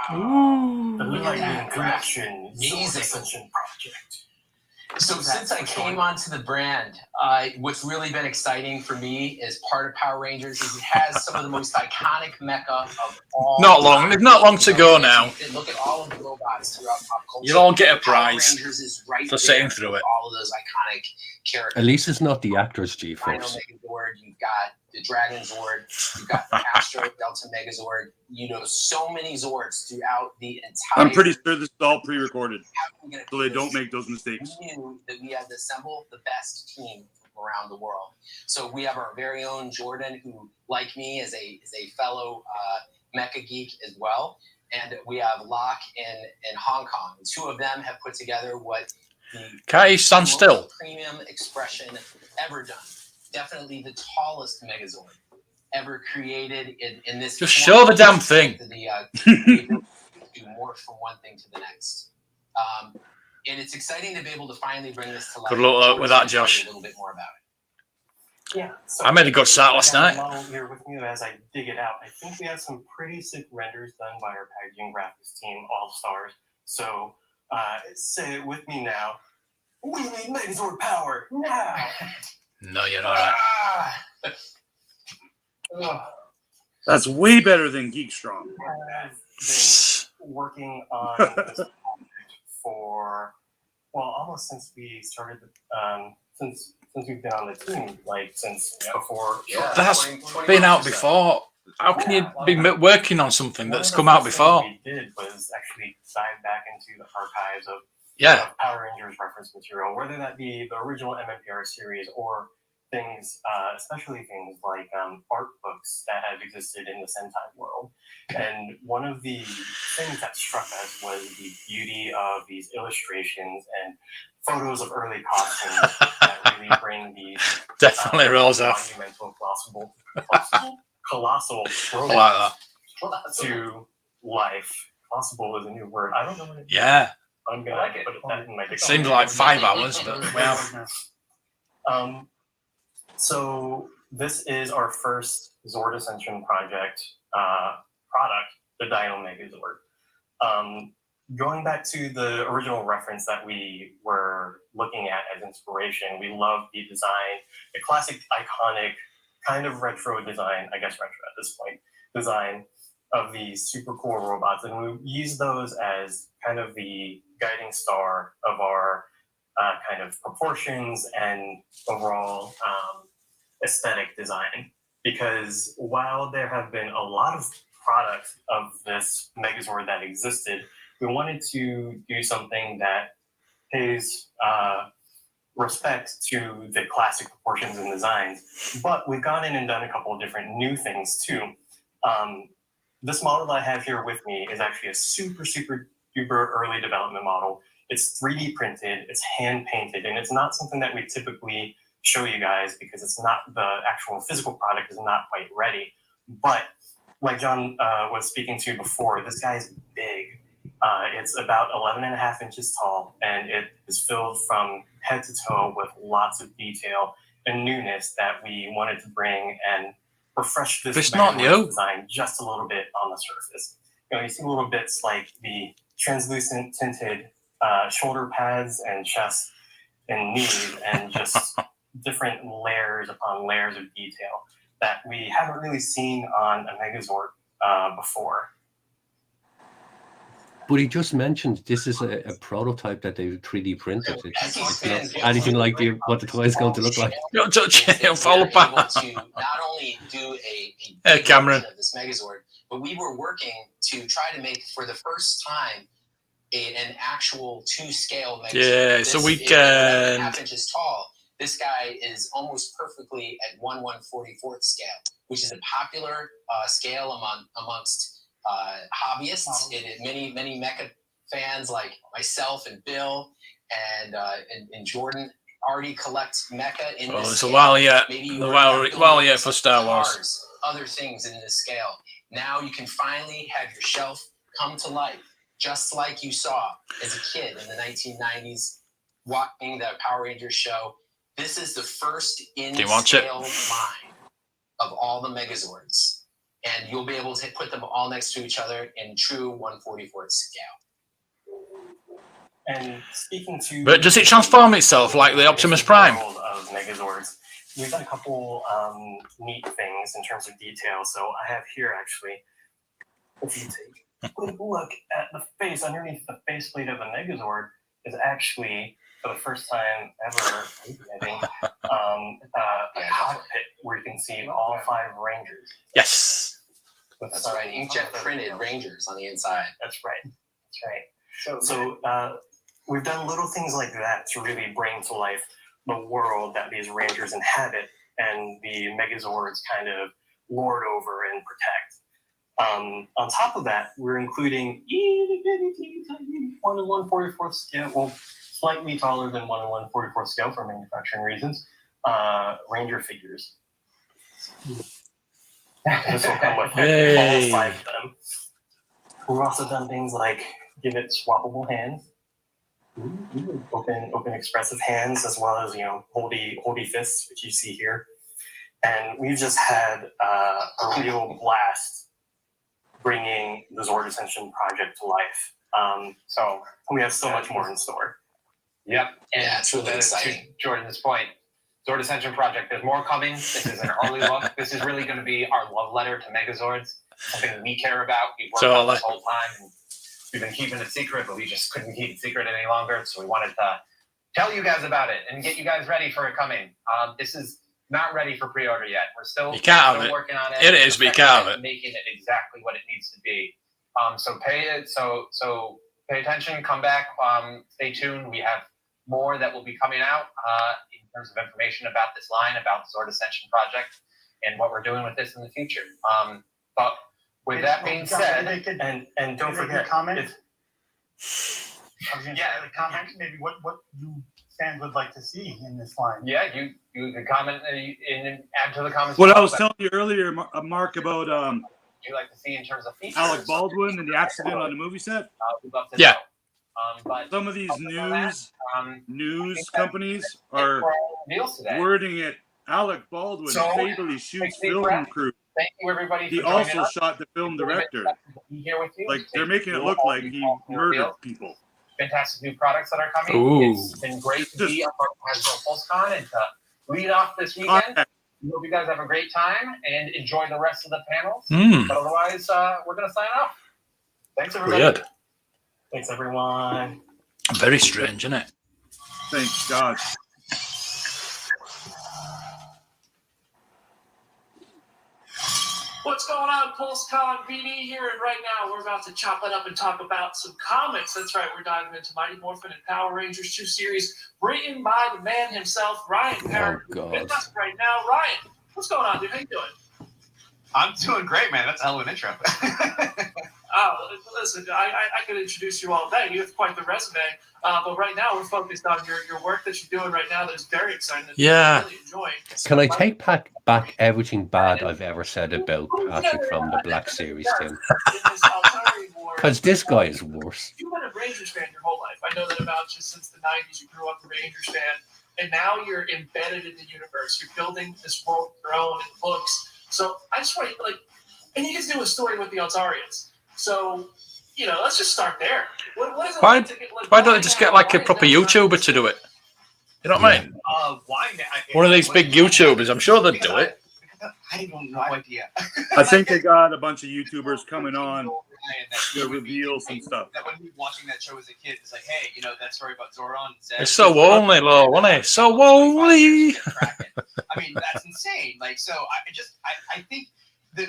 The Lightning Collection Amazing. Ascension Project. So since I came onto the brand, what's really been exciting for me as part of Power Rangers is it has some of the most iconic mecha of all. Not long to go now. Look at all of the robots throughout pop culture. You'll all get a Power prize Rangers is right for sitting there through with it. all of those iconic characters. At least it's not the actors, G, Dino folks. Megazord, you've got the Dragon Zord, you've got the Astro Delta Megazord. You know, so many Zords throughout the entire. I'm pretty sure this is all pre-recorded, so they don't make those mistakes. We knew that we had to assemble the best team from around the world. So we have our very own Jordan, who, like me, is a fellow mecha geek as well. And we have Locke in Hong Kong. The two of them have put together what the Can't he stand still? most premium expression ever done. Definitely the tallest Megazord ever created in this. Just show the damn thing. The ability to morph from one thing to the next. And it's exciting to be able to finally bring this to life. Good luck with that, Josh. A little bit more about it. Yeah. So I made a good start last night. Model here with me as I dig it out. I think we have some pretty sick renders done by our packaging graphics team, All Stars. So say it with me now. We need Megazord power now. No, you're all right. That's way better than Geek Strong. I've been working on this project for almost since we started. Since we've been on the team, like since before. Yeah, That's been out before. How can you be working on something that's come out before? What we did was actually dive back into the archives of Power Rangers reference material, whether that be the original MMPR series or things, especially things like art books that have existed in the Sentai world. And one of the things that struck us was the beauty of these illustrations and photos of early costumes that really bring these Definitely rolls off. monumental, colossal I like that. to life. Possible is a new word. I don't know what it is. Yeah. I'm gonna put that in my dictionary. Seems like 5 hours, but we have. So this is our first Zord Ascension project product, the Dino Megazord. Going back to the original reference that we were looking at as inspiration, we love the design, the classic, iconic, kind of retro design, I guess retro at this point, design of these super cool robots. And we use those as kind of the guiding star of our kind of proportions and overall aesthetic design. Because while there have been a lot of products of this Megazord that existed, we wanted to do something that pays respect to the classic proportions and designs. But we've gone in and done a couple of different new things too. This model that I have here with me is actually a super duper early development model. It's 3D printed, it's hand painted, and it's not something that we typically show you guys because it's not, the actual physical product is not quite ready. But like John was speaking to before, this guy is big. It's about 11.5 inches tall, and it is filled from head to toe with lots of detail and newness that we wanted to bring and refresh this design just a little bit on the surface. You know, you see little bits like the translucent tinted shoulder pads and chest and knees, and just different layers upon layers of detail that we haven't really seen on a Megazord before. But he just mentioned this is a prototype that they 3D printed. It's not anything like what the toy is going to look like. Don't touch it, it'll fall apart. To not only do a Cameron of this Megazord, but we were working to try to make for the first time an actual 2-scale Megazord. Yeah, it's a weekend. 11.5 inches tall, This guy is almost perfectly at 1/144th scale, which is a popular scale amongst hobbyists. Many mecha fans like myself and Bill and Jordan already collect mecha in this it's scale. a while yet. Maybe A while yet for Star Wars. Cars, other things in this scale. Now you can finally have your shelf come to life, just like you saw as a kid in the 1990s, watching the Power Rangers show. This is the first in-scale line of all the Megazords, and you'll be able to put them all next to each other in true 1/44th scale. And speaking to, But does it transform itself like the Optimus Prime? Of Megazords, we've done a couple neat things in terms of detail. So I have here actually, if you take a quick look at the face underneath the faceplate of a Megazord, is actually for the first time ever, I think, a cockpit where you can see all 5 Rangers. Yes, that's right. Inkjet printed Rangers on the inside. That's right. That's right. So we've done little things like that to really bring to life the world that these Rangers inhabit and the Megazords kind of lord over and protect. On top of that, we're including 1/144th scale, well, slightly taller than 1/144th scale for manufacturing reasons, Ranger figures. This will come with all 5 of them. We've also done things like give it swappable hands, open expressive hands, as well as holdy fists, which you see here. And we've just had a real blast bringing the Zord Ascension project to life. So we have so much more in store. Yep. And yeah, it's really exciting. To Jordan's point, Zord Ascension project, there's more coming. This is an early look. This is really going to be our love letter to Megazords, something we care about. We've worked on this whole time. And we've been keeping it secret, but we just couldn't keep it secret any longer. So we wanted to tell you guys about it and get you guys ready for it coming. This is not ready for pre-order yet. We're still working on it. It is, but you can't have it. Making it exactly what it needs to be. So pay attention. Come back. Stay tuned. We have more that will be coming out in terms of information about this line, about the Zord Ascension project, and what we're doing with this in the future. But with that being said, and don't forget, comment. I was going to say, comment maybe what you fans would like to see in this line. Yeah, you could comment and add to the comments. What I was telling you earlier, Mark, about you like to see in terms of features. Alec Baldwin and the accident on the movie set. We'd love to know. But some of these news companies are wording it. Alec Baldwin fatally shoots film crew. Thank you, everybody. He also shot the film director. Like they're making it look like he murdered people. Fantastic new products that are coming. Ooh. It's been great to be up at Hasbro PulseCon and to lead off this weekend. We hope you guys have a great time and enjoy the rest of the panels. But otherwise, we're going to sign off. Thanks, everybody. Weird. Thanks, everyone. Very strange, isn't it? Thank God. What's going on, PulseCon BD here, and right now we're about to chop it up and talk about some comics. That's right, we're diving into Mighty Morphin and Power Rangers 2 series, written by the man himself, Ryan Parrott. With us right now, Ryan, what's going on, dude? How you doing? I'm doing great, man. That's a hell of an intro. Oh, listen, I could introduce you all day. You have quite the resume. But right now, we're focused on your work that you're doing right now that is very exciting. That Yeah. Really enjoying. Can I take back everything bad I've ever said about Patrick from the Black Series team? Because this guy is worse. You've been a Rangers fan your whole life. I know that about you since the 90s. You grew up a Rangers fan. And now you're embedded in the universe. You're building this world of your own in books. So I just want to, and you get to do a story with the Altarians. So, let's just start there. What is it Why like to get, don't they just get like a proper YouTuber to do it? You know what I mean? Why? One of these big YouTubers. I'm sure they'd do it. I have no idea. I think they got a bunch of YouTubers coming on to reveal some stuff. That when we were watching that show as a kid, it's like, hey, that story about Zoran. It's so lonely, Lord, wasn't it? So lonely. I mean, that's insane. I think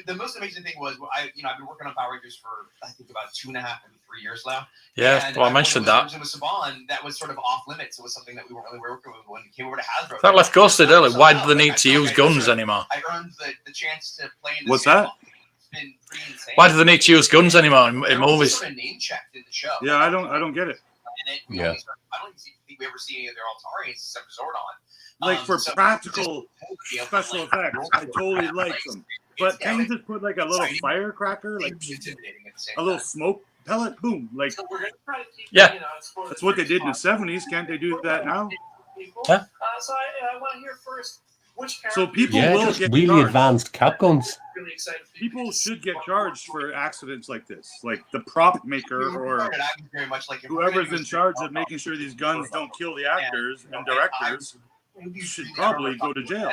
the most amazing thing was I've been working on Power Rangers for I think about 2.5, maybe 3 years now. Yeah, and well, I mentioned that. With Saban, that was sort of off limits. It was something that we weren't really working with when it came over to Hasbro. That left ghosted early. Why do they need to use guns anymore? I earned the chance to play in the What's that? It's been pretty insane. Why do they need to use guns anymore in movies? Sort of name checked in the show. Yeah, I don't get it. Yeah. I don't think we ever see any of their Altarians except Zordon. Like for practical special effects, I totally like them. But can you just put like a little firecracker, like a little smoke pellet, boom, like yeah, that's what they did in the 70s. Can't they do that now? Huh? So I want to hear first which character. So people Yeah, will just get really charged. advanced cap guns. Really excited for you. People should get charged for accidents like this, like the prop maker or very much like whoever's in charge of making sure these guns don't kill the actors and directors should probably go to jail.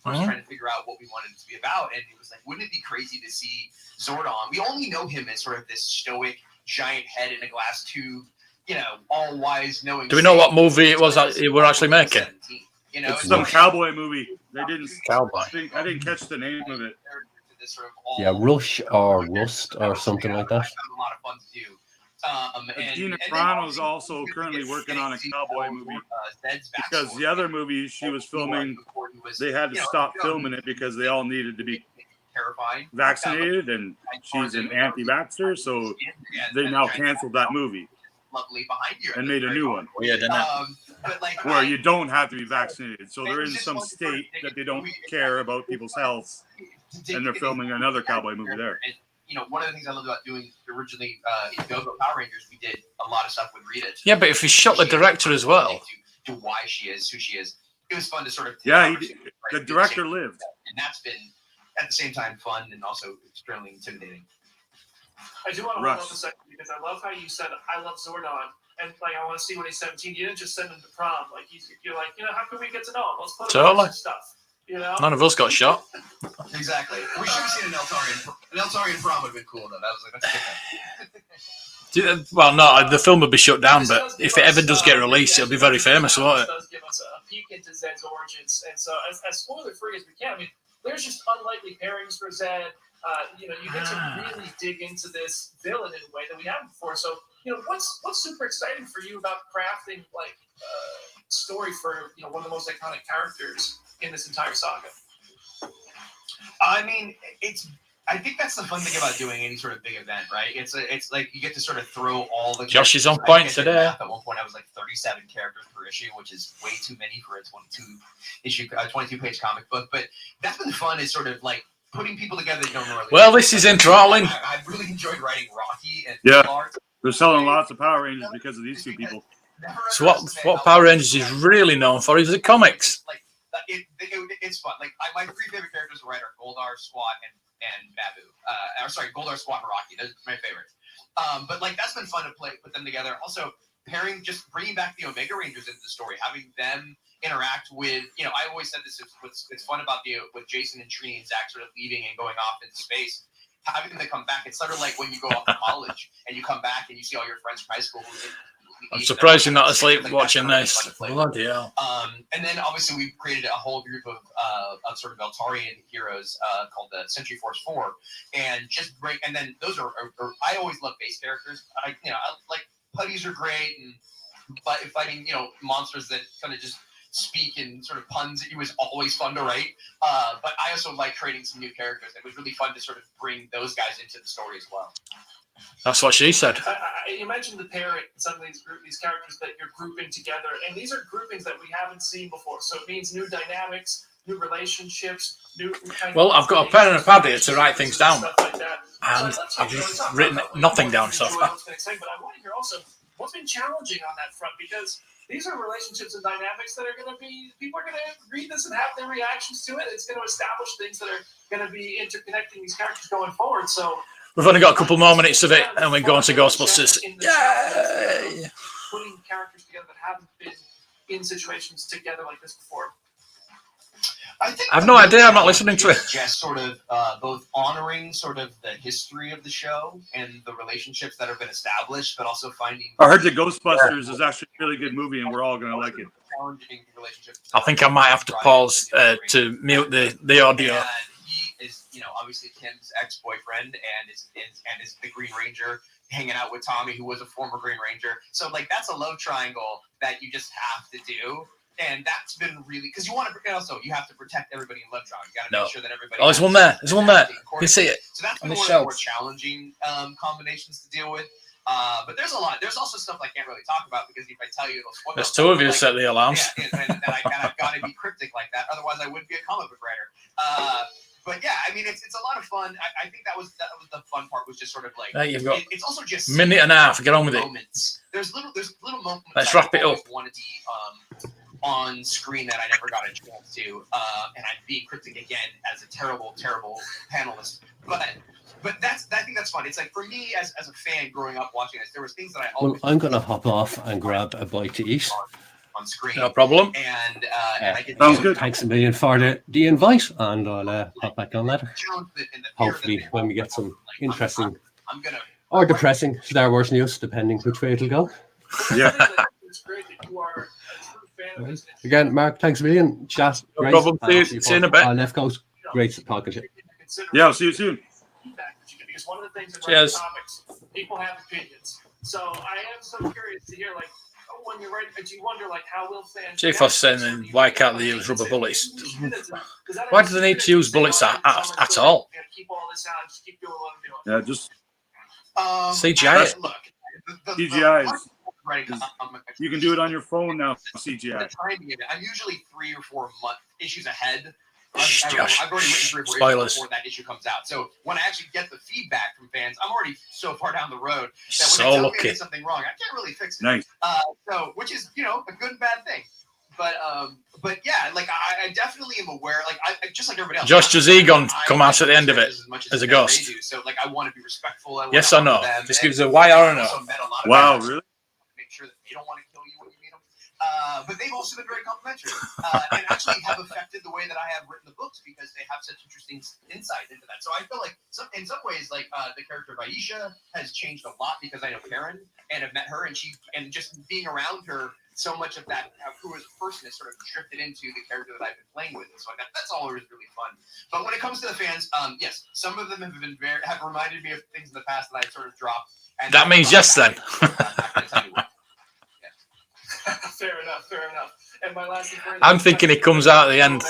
Trying to figure out what we wanted it to be about, and it was like, wouldn't it be crazy to see Zordon? We only know him as sort of this stoic giant head in a glass tube, all wise, knowing. Do we know what movie it was that we're actually making? It's some cowboy movie. They didn't. Cowboy. I didn't catch the name of it. Yeah, Rush or Rust or something like that. A lot of fun to do. Gina Carano is also currently working on a cowboy movie because the other movie she was filming, they had to stop filming it because they all needed to be vaccinated, and she's an anti-vaxxer, so they now canceled that movie and made a new one. Weird, isn't it? Where you don't have to be vaccinated. So they're in some state that they don't care about people's health, and they're filming another cowboy movie there. One of the things I loved about doing originally in Go-Go Power Rangers, we did a lot of stuff with Rita. Yeah, but if you shot the director as well. To why she is who she is. It was fun to sort of. Yeah, the director lived. And that's been, at the same time, fun and also extremely intimidating. I do want to hold up a second because I love how you said, I love Zordon. And like, I want to see when he's 17. You didn't just send him to prom. Like, you're like, how can we get to know him? Let's put him Totally. on some stuff. None of us got shot. Exactly. We should have seen an Eltarian. An Eltarian prom would have been cool, though. That was like, that's Well, no, the film would be shut down, but if it ever does get released, it'll be very famous, won't it? It does give us a peek into Zed's origins. And so, as spoiler-free as we can, I mean, there's just unlikely pairings for Zed. You get to really dig into this villain in a way that we haven't before. So, what's super exciting for you about crafting like story for one of the most iconic characters in this entire saga? I mean, I think that's the fun thing about doing any sort of big event, right? It's like you get to sort of throw all the. Josh is on point today. At one point, I was like 37 characters per issue, which is way too many for a 22-page comic book. But that's been fun. Is sort of like putting people together that you don't really. Well, this is enthralling. I really enjoyed writing Rocky and Yeah, they're selling lots of Power Rangers because of these two people. So what Power Rangers is really known for is the comics. It's fun. Like my three favorite characters to write are Goldar, Squat, and Babu. Goldar, Squat, and Rocky. Those are my favorites. But like that's been fun to put them together. Also just bringing back the Omega Rangers into the story, having them interact with. I always said this. It's fun about with Jason and Trini and Zach sort of leaving and going off into space. Having them come back, it's sort of like when you go off to college and you come back and you see all your friends from high school. I'm surprised you're not asleep watching this. Bloody hell. And then obviously we've created a whole group of sort of Eltarian heroes called the Century Force 4, and and then those are I always love base characters. I like putties are great, but fighting monsters that kind of just speak in sort of puns. It was always fun to write. But I also like creating some new characters. It was really fun to sort of bring those guys into the story as well. That's what she said. You mentioned the parent, some of these characters that you're grouping together, and these are groupings that we haven't seen before. So it means new dynamics, new relationships, new. Well, I've got a pen and a pad here to write things down, and I've just written nothing down so far. But I want to hear also what's been challenging on that front, because these are relationships and dynamics that are going to be, people are going to read this and have their reactions to it. It's going to establish things that are going to be interconnecting these characters going forward. So. We've only got a couple more minutes of it, and we're going to Ghostbusters. Yay! Putting characters together that haven't been in situations together like this before. I have no idea. I'm not listening to it. Just sort of both honoring sort of the history of the show and the relationships that have been established, but also finding. I heard that Ghostbusters is actually a really good movie, and we're all going to like it. I think I might have to pause to mute the audio. And he is, obviously Kim's ex-boyfriend, and is the Green Ranger hanging out with Tommy, who was a former Green Ranger. So like that's a love triangle that you just have to do. And that's been really, because you want to, also you have to protect everybody in Love Triangle. You got to make sure that everybody. Oh, there's one there. There's one there. You can see it. So that's on been the one of the more shelf. challenging combinations to deal with. But there's a lot. There's also stuff I can't really talk about because if I tell you, it'll spoil. There's two of you set the alarms. Yeah, and I've got to be cryptic like that. Otherwise, I wouldn't be a comic book writer. But yeah, I mean, it's a lot of fun. I think that was the fun part, was just sort of like You've got it's also just minute and a half. Get on with it. Moments. There's little moments. Let's wrap it up. Want to be on screen that I never got a chance to, and I'm being cryptic again as a terrible panelist. But I think that's fun. It's like for me as a fan growing up watching this, there was things that I Well, always I'm going to hop off and grab a bite to eat. on screen. No problem. And I did Sounds good. Thanks a million for the invite, and I'll hop back on later. Hopefully, when we get some interesting or depressing Star Wars news, depending which way it'll go. Yeah. It's great that you are a true fan of this. Again, Mark, thanks a million. Chat. No problem. See you in a bit. Left Coast. Great talking to you. Yeah, I'll see you soon. Feedback that you get, because one of the things in Cheers. writing comics, people have opinions. So I am so curious to hear, like, when you're writing, do you wonder, like, how will fans? Chief was saying, why can't they use rubber bullets? Why do they need to use bullets at all? Keep all this out. Just keep doing what I'm doing. Yeah, just CGI it. Look, CGI is. You can do it on your phone now. CGI. I'm usually 3 or 4 issues ahead. Josh. I've already written 3 or 4 Spoilers. issues before that issue comes out. So when I actually get the feedback from fans, I'm already so far down the road that when So they tell me I lucky. did something wrong, I can't really fix it. Nice. So which is a good and bad thing. But yeah, like I definitely am aware. Like I just like everybody else. Josh, does Egon come out at the end of it as a ghost? They do. So like I want to be respectful. Yes or no? Just give us a why or a no. Wow, really? Make sure that they don't want to kill you when you meet them. But they've also been very complimentary and actually have affected the way that I have written the books because they have such interesting insight into that. So I feel like in some ways, like the character of Aisha has changed a lot because I know Karen and have met her, and just being around her, so much of that who as a person has sort of drifted into the character that I've been playing with. And so that's always really fun. But when it comes to the fans, yes, some of them have been have reminded me of things in the past that I sort of dropped. And That means yes then. Fair enough. And my last I'm thinking he comes out at the end,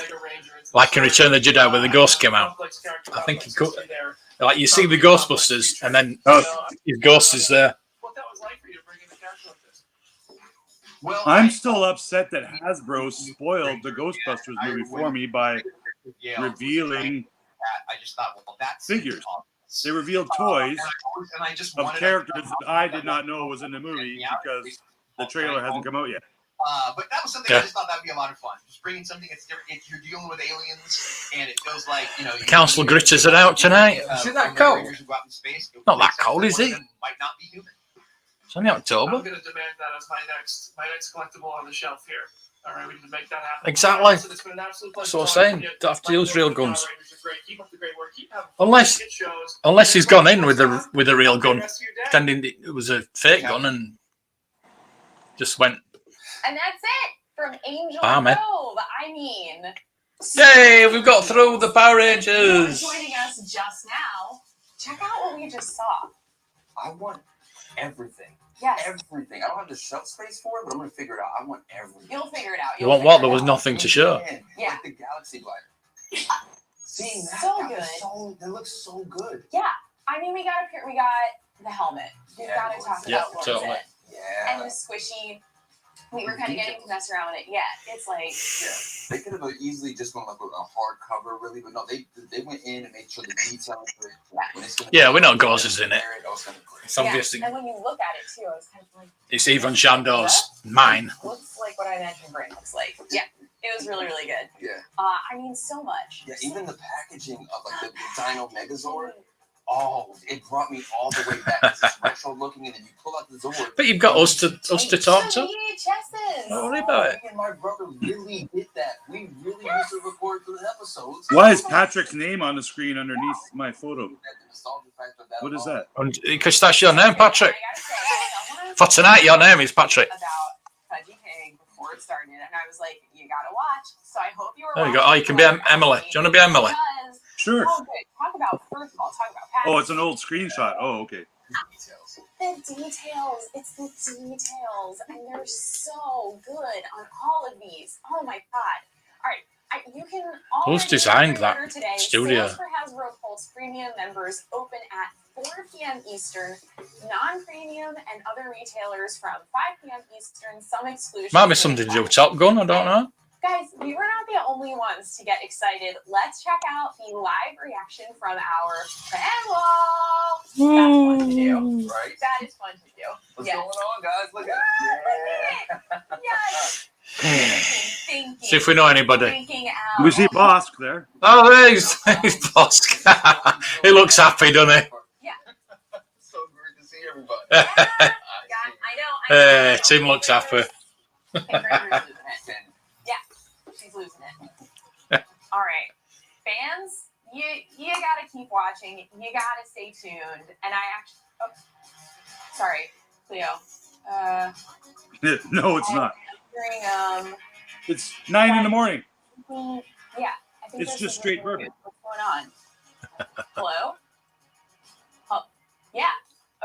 like in Return of the Jedi, where the ghost came out. I think he could. Like you see the Ghostbusters, and then his ghost is there. What that was like for you to bring in a character like this? Well, I'm still upset that Hasbro spoiled the Ghostbusters movie for me by revealing I just thought, well, that's figures. They revealed toys and I just of wanted characters that I did not know was in the movie because the trailer hasn't come out yet. But that was something I just thought that would be a lot of fun. Just bringing something that's different. If you're dealing with aliens, and it feels like The Council Gritters are out tonight. Is it that cold? Not that cold, is it? Might not be human. It's only October. I'm going to demand that as my next collectible on the shelf here. All right, we need to make that happen. Exactly. It's been an absolute pleasure. That's what I'm saying. Don't have to use real guns. Keep up the great work. Keep having fun. Unless Get shows. he's gone in with a real gun, pretending it was a fake gun, and just went. And that's it from Angel Bam, eh? Grove. I mean, Yay! We've got through the Power if you're Rangers. joining us just now, check out what we just saw. I want everything. Yes. Everything. I don't have the shelf space for it, but I'm going to figure it out. I want everything. You'll figure it out. You want what? There was nothing to show. Yeah. Like the Galaxy Glider. Seeing that, So that good. that looks so good. Yeah. I mean, we got the helmet. We've Yeah, got to talk yeah, about what's totally. it. Yeah. And the squishy. We were kind of getting to mess around with it. Yeah. It's like. Yeah. They could have easily just gone like with a hardcover, really, but no, they went in and made sure the details were. Yeah, we know Gauze is in it. It's Yeah. obvious. And when you look at it too, I was kind of like. It's even Shandor's mine. Looks like what I imagine Brain looks like. Yeah. It was really, really good. Yeah. I mean, so much. Yeah, even the packaging of like the Dino Megazord. Oh, it brought me all the way back. It's retro looking, and then you pull out the Zord. But you've got us to talk to. VHSs. Don't worry about it. Me and my brother really did that. We really used to record the episodes. Why is Patrick's name on the screen underneath my photo? What is that? Because that's your name, Patrick. For tonight, your name is Patrick. About Fudgy Pig before it started, and I was like, "You gotta watch." So I hope you were. There you go. Oh, you can be Emily. Do you want to be Emily? Because, Sure. oh, good. Talk about about, first of all, talk about Oh, it's an old screenshot. Oh, okay. the details. It's the details, and they're so good on all of these. Oh my god! All right, you can Who's designed that pre-order today. studio? Sales for Hasbro Pulse Premium members open at 4 p.m. Eastern. Non-premium and other retailers from 5 p.m. Eastern. Some exclusions. Might be something to do with Top Gun. I don't know. Guys, we were not the only ones to get excited. Let's check out the live reaction from our panel. That's fun to do. Right? That is fun to do. What's going on, guys? Look at it. Yes. Thinking. See if we know anybody. Thinking out. We see Bosk there. Oh, there's Bosk. He looks happy, doesn't he? Yeah. So great to see everybody. I know. Tim looks happy. Yeah, she's losing it. All right, fans, you gotta keep watching. You gotta stay tuned. And I actually, sorry, Cleo. No, it's not. During It's 9 in the morning. yeah, I think It's just straight bourbon. What's going on? Hello. Oh, yeah.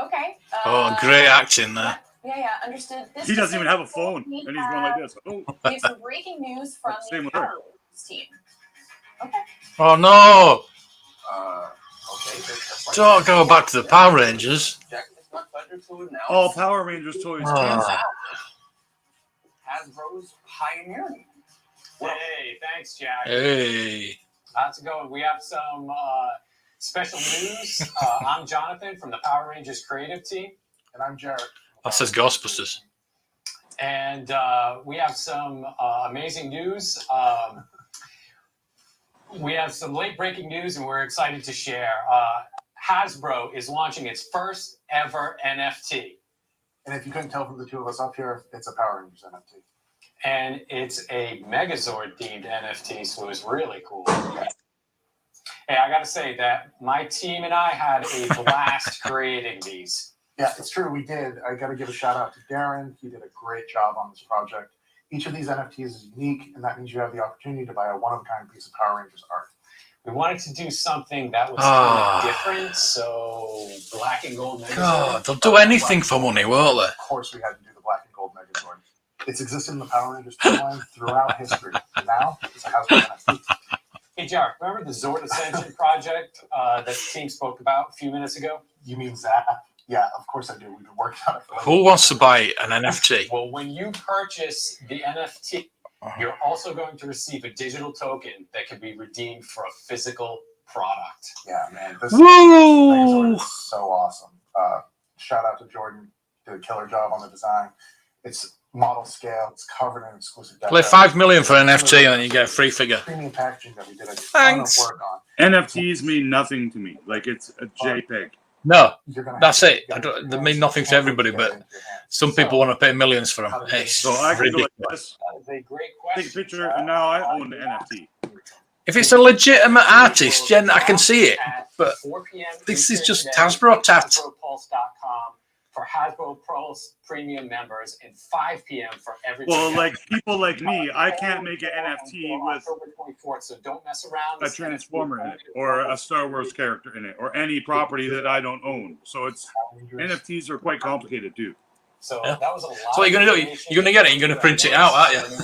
Okay. Oh, great action there. Yeah, understood. He doesn't even have a phone, and he's going like this. Oh. We have some breaking news from Same the with her. Power Rangers team. Okay. Oh no! Okay. Don't go back to the Power Rangers. All Power Rangers toys canceled. Hasbro's pioneering. Hey, thanks, Jack. Hey. How's it going? We have some special news. I'm Jonathan from the Power Rangers creative team. And I'm Jared. That says Ghostbusters. And we have some amazing news. We have some late breaking news, and we're excited to share. Hasbro is launching its first ever NFT. And if you couldn't tell from the two of us up here, it's a Power Rangers NFT. And it's a Megazord themed NFT, so it was really cool. Hey, I got to say that my team and I had a blast creating these. Yeah, it's true. We did. I got to give a shout out to Darren. He did a great job on this project. Each of these NFTs is unique, and that means you have the opportunity to buy a one-of-a-kind piece of Power Rangers art. We wanted to do something that was kind of different, so black and gold Megazord. God, they'll do anything for money, won't they? Of course, we had to do the black and gold Megazord. It's existed in the Power Rangers timeline throughout history. And now it's a Hasbro NFT. Hey, Jar, remember the Zord Ascension project that the team spoke about a few minutes ago? You mean Zap? Yeah, of course I do. We've been working on it for Who wants to buy an NFT? Well, when you purchase the NFT, you're also going to receive a digital token that can be redeemed for a physical product. Yeah, man. This Woo! Megazord is so awesome. Shout out to Jordan. Did a killer job on the design. It's model scale. It's covered in exclusive Play $5 million for an NFT and then you get a free figure. Premium packaging that we did a ton Thanks. of work on. NFTs mean nothing to me. Like it's a JPEG. No, that's it. They mean nothing to everybody, but some people want to pay millions for them. Hey, So I can go like ridiculous. this, That is a great question. take a picture, and now I own the NFT. If it's a legitimate artist, Jen, I can see it. But 4 p.m. this is Eastern just today Hasbro at tat. HasbroPulse.com for Hasbro Pulse Premium members and 5 p.m. for everybody Well, else. like people like me, I can't make an NFT with October 24th, so don't mess around. a Transformer in it, or a Star Wars character in it, or any property that I don't own. So it's NFTs are quite complicated too. So Yeah. that was a lot. So what you're going to do, you're going to get it, you're going to print it out, aren't you?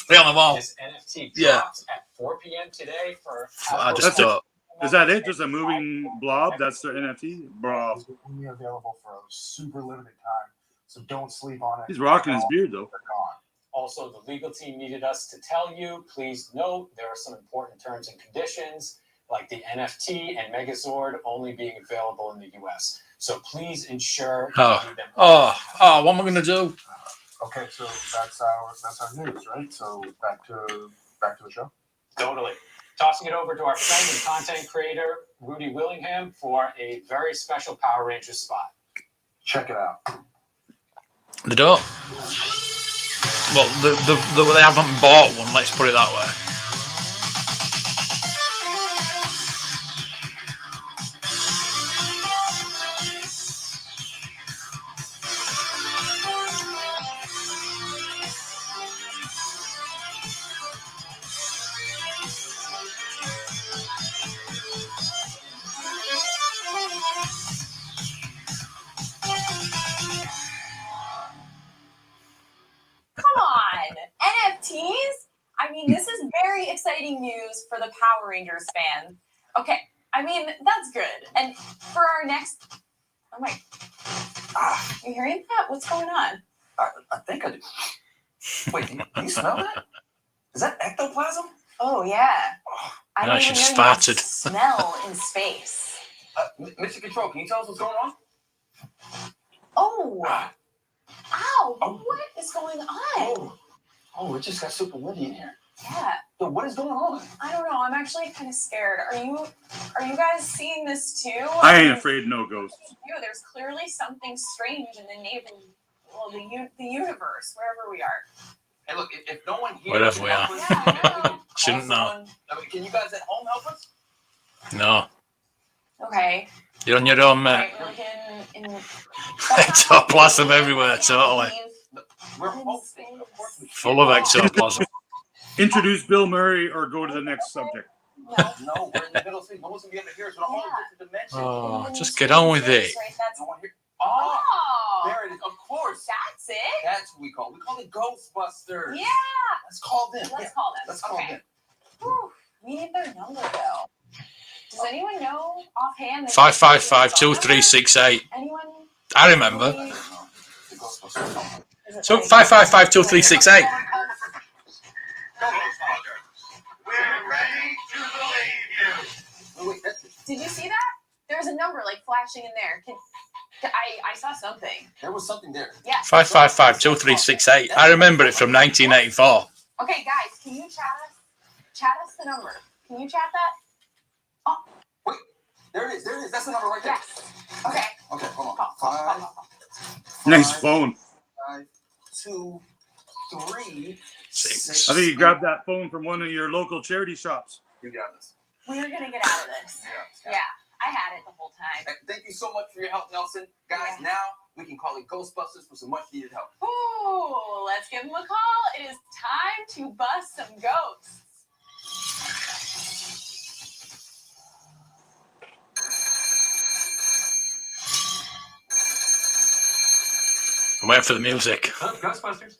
Put it on the wall. This NFT Yeah. drops at 4 p.m. today for I Hasbro just That's it. don't. Is that it? Just a moving blob? That's the NFT? Blob. It's only available for a super limited time, so don't sleep on it. He's rocking his beard though. They're gone. Also, the legal team needed us to tell you, please note there are some important terms and conditions, like the NFT and Megazord only being available in the US. So please ensure you Oh, read them. what am I going to do? Okay, so that's our news, right? So back to the show. Totally. Tossing it over to our friend and content creator, Rudy Willingham, for a very special Power Rangers spot. Check it out. They don't. Well, they haven't bought one, let's put it that way. exciting news for the Power Rangers fans. Okay, I mean, that's good. And for our next... Oh my... You hearing that? What's going on? I think I do. Wait, do you smell that? Is that ectoplasm? Oh, yeah. I No, didn't she even just know you could farted. smell in space. Mission Control, can you tell us what's going on? Oh! Ow! What is going on? Oh, it just got super windy in here. Yeah. Yo, what is going on? I don't know. I'm actually kind of scared. Are you guys seeing this too? I ain't afraid of no ghosts. There's clearly something strange in the the universe, wherever we are. Hey, look, if no one here... Wherever we are. Shouldn't know. Can you guys at home help us? No. Okay. You're on your own, mate. We're looking in... Ectoplasm everywhere, totally. We're Full of ectoplasm. Introduce Bill Murray or go to the next subject. No, we're in the middle thing. No one's going to be able to hear us. We're all in different dimensions. Oh, just get on with it. Oh, there it is. Of course. That's it. That's what we call it. We call it Ghostbusters. Yeah. Let's call them. Let's call them. Let's call them. Whew. We need their number, though. Does anyone know offhand? 555-2368. Anyone? I remember. So 555-2368. We're ready to believe you. Did you see that? There's a number like flashing in there. I saw something. There was something there. Yeah. 555-2368. I remember it from 1984. Okay, guys, can you chat us? Chat us the number. Can you chat that? Oh. Wait, there it is. There it is. That's the number right there. Yes. Okay. Okay, hold on. Nice phone. 5, 2, 3, 6. I think you grabbed that phone from one of your local charity shops. You got this. We're gonna get out of this. Yeah. I had it the whole time. Thank you so much for your help, Nelson. Guys, now we can call it Ghostbusters for some much needed help. Ooh, let's give them a call. It is time to bust some ghosts. I'm waiting for the music. Ghostbusters.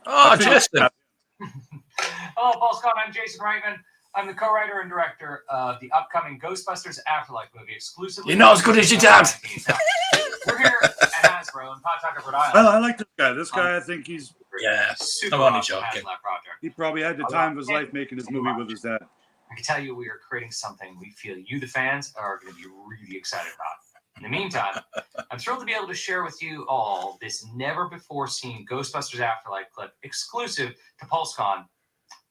Oh, Jason. Hello, Paul Scott. I'm Jason Reitman. I'm the co-writer and director of the upcoming Ghostbusters Afterlife movie, exclusively. You're not as good as your dad. We're here at Hasbro in Pawtucket, Rhode Island. I like this guy. This guy, I think he's... Yeah, super I'm only awesome joking. Hasbro project. He probably had the time of his life making this movie with his dad. I can tell you we are creating something we feel you, the fans, are going to be really excited about. In the meantime, I'm thrilled to be able to share with you all this never-before-seen Ghostbusters Afterlife clip exclusive to PulseCon.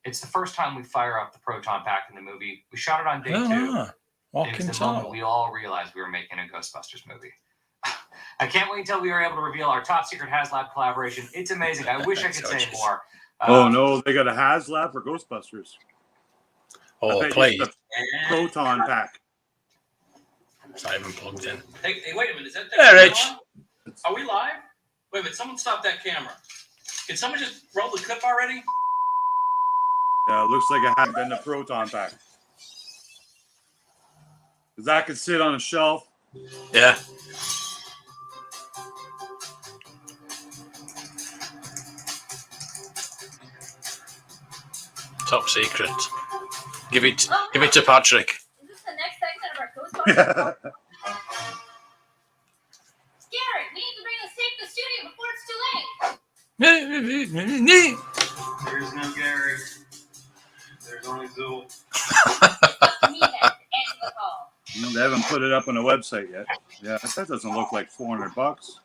It's the first time we fire up the proton pack in the movie. We shot it on day 2. It Walking was the moment tall. we all realized we were making a Ghostbusters movie. I can't wait until we are able to reveal our top secret HasLab collaboration. It's amazing. I wish I could say more. Oh, no. They got a HasLab for Ghostbusters. Oh, please. Proton pack. It's not even plugged in. Hey, wait a minute. Is that Yeah, Rich. Are we live? Wait a minute. Someone stop that camera. Can someone just roll the clip already? Yeah, it looks like it hadn't been a proton pack. Because that could sit on a shelf. Yeah. Top secret. Give it to Patrick. Is this the next segment of our Ghostbusters? Garrett, we need to bring the safe to the studio before it's too late. There's no Gary. There's only Zool. Me then, answer the call. No, they haven't put it up on the website yet. Yeah, that doesn't look like $400.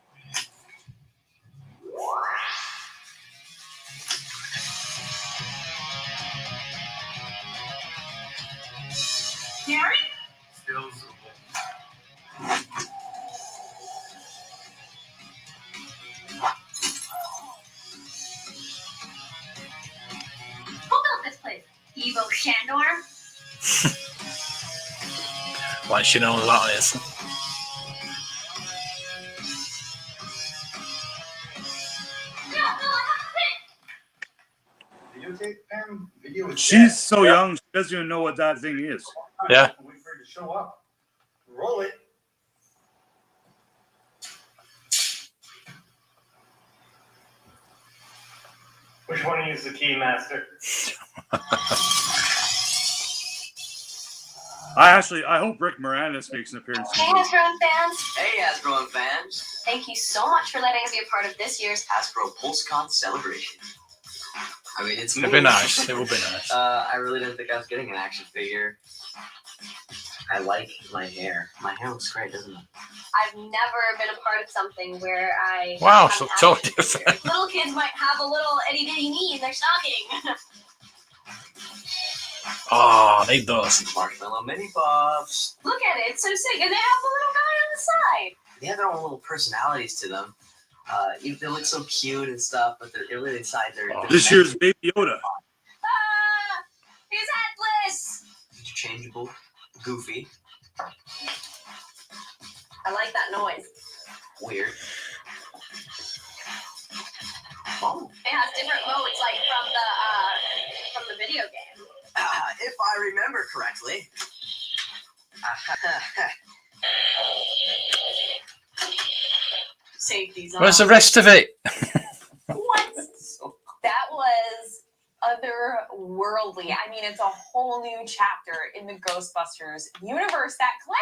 Gary? Still Zool. Who built this place? Evo Shandor? Like she knows that is. Videotape, Pam? Video is She's so young, she doesn't even know what that thing is. Yeah. Wait for it to show up. Roll it. Which one is the key master? I hope Rick Moranis makes an appearance. Hey, Hasbro fans. Hey, Hasbro fans. Thank you so much for letting us be a part of this year's Hasbro PulseCon celebration. I mean, it's It'd be nice. It would be nice. I really didn't think I was getting an action figure. I like my hair. My hair looks great, doesn't it? I've never been a part of something where I. Wow, have so an totally action figure. different. Little kids might have a little itty bitty knee in their stocking. Oh, I need those. Marshmallow mini pops. Look at it, it's so sick, and they have a little guy on the side. They have their own little personalities to them. They look so cute and stuff, but they're really inside. They're This year's Baby Yoda. He's headless. interchangeable, goofy, I like that noise. weird. It has different modes, like from the video game. If I remember correctly. Safety's on. Where's the rest of it? What? That was otherworldly. I mean, it's a whole new chapter in the Ghostbusters universe. That clip.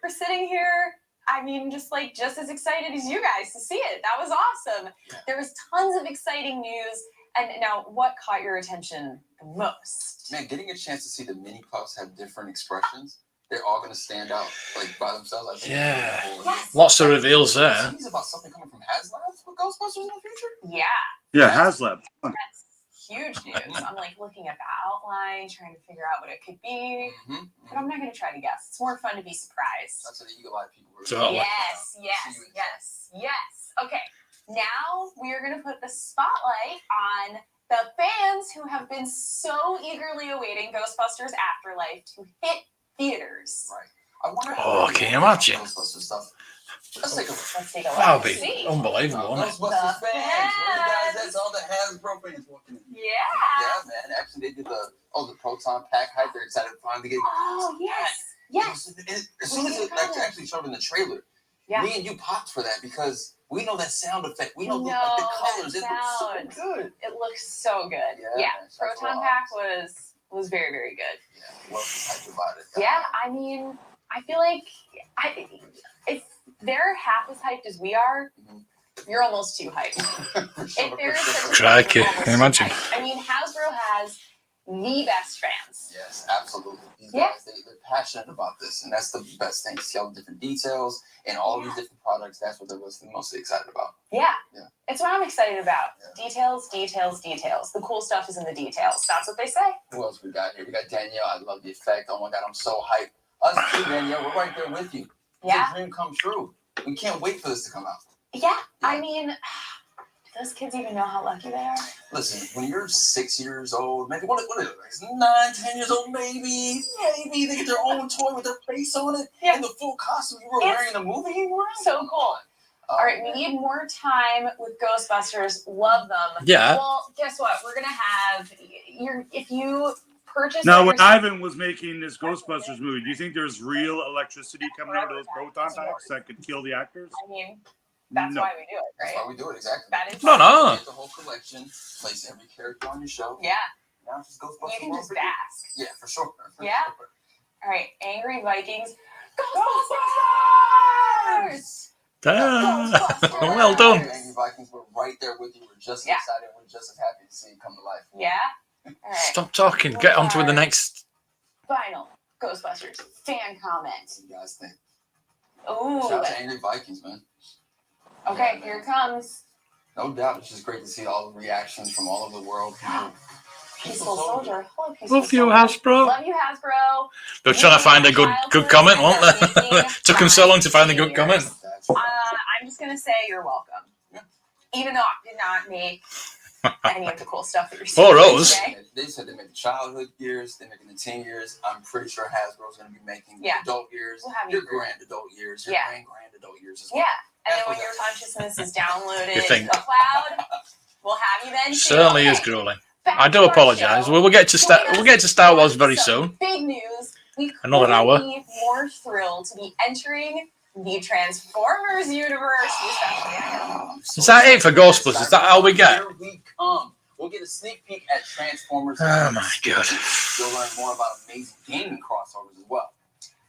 We're sitting here. I mean, just as excited as you guys to see it. That was awesome. There was tons of exciting news. And now, what caught your attention the most? Man, getting a chance to see the mini puffs have different expressions. They're all going to stand out by themselves. I think Yeah. Lots of reveals there. It's about something coming from Hasbro with Ghostbusters in the future. Yeah. Yeah, HasLab. That's huge news. I'm looking at the outline, trying to figure out what it could be. But I'm not going to try to guess. It's more fun to be surprised. That's what the eagle-eyed people were. Totally. Yes. Okay. Now we are going to put the spotlight on the fans who have been so eagerly awaiting Ghostbusters Afterlife to hit theaters. Right. I wonder Oh, can you imagine? Ghostbusters stuff. Let's take a look. That would be unbelievable, wouldn't it? Ghostbusters fans. Guys, that's all the Hasbro fans walking in. Yeah, man. Actually, they did the proton pack hype. They're excited to finally get. Oh, yes. As soon as it actually showed in the trailer, me and you popped for that because we know that sound effect. We know the colors. It looks so good. It looks so good. Yeah, Proton Pack was very, very good. Yeah, love hyped about it. Yeah, I mean, I feel like if they're half as hyped as we are, you're almost too hyped. If there's such a Crikey, thing, can you imagine? I mean, Hasbro has the best fans. Yes, absolutely. These guys, they're passionate about this, and that's the best thing. To see all the different details and all these different products. That's what they're mostly excited about. Yeah. It's what I'm excited about. Details. The cool stuff is in the details. That's what they say. Who else we got here? We got Danielle. I love the effect. Oh my God, I'm so hyped. Us too, Danielle. We're right there with you. Yeah. It's a dream come true. We can't wait for this to come out. Yeah. I mean, do those kids even know how lucky they are? Listen, when you're 6 years old, maybe what are they, 9, 10 years old, maybe they get their own toy with their face on it and the full costume you were wearing in the movie you were in. So cool. All right, we need more time with Ghostbusters. Love them. Yeah. Well, guess what? We're gonna have if you purchase. Now, when Ivan was making this Ghostbusters movie, do you think there's real electricity coming out of those proton packs that could kill the actors? I mean, that's why we do it, right? That's why we do it, exactly. That is No. Get the whole collection, place every character on your show. Yeah. Now it's just Ghostbusters. You can just ask. Yeah, for sure. Yeah. All right, Angry Vikings. Ghostbusters! Well done. Angry Vikings, we're right there with you. We're just as excited. We're just as happy to see it come to life. Yeah. All right. Stop talking. Get on to the next. Final Ghostbusters fan comment. What do you guys think? Ooh. Shout out to Angry Vikings, man. Okay, here it comes. No doubt. It's just great to see all the reactions from all over the world. Peaceful Soldier. Hello, Peaceful Love you, Soldier. Hasbro. Love you, Hasbro. They're trying to find a good comment, weren't they? Took them so long to find a good comment. I'm just gonna say you're welcome. Even though I did not make any of the cool stuff that you're seeing. Poor us. They said they make the childhood years, they're making the teen years. I'm pretty sure Hasbro's going to be making the adult years, We'll have your you. grand adult years, your grand adult years as well. Yeah, and then when your consciousness is downloaded You think? to the cloud, we'll have you then. Certainly is grueling. I do apologise. We'll get to Star Wars very soon. Big news. We Another hour. couldn't be more thrilled to be entering the Transformers universe. Is that it for Ghostbusters? Is that all we get? Here we come. We'll get a sneak peek at Transformers. Oh my god. You'll learn more about amazing gaming crossovers as well.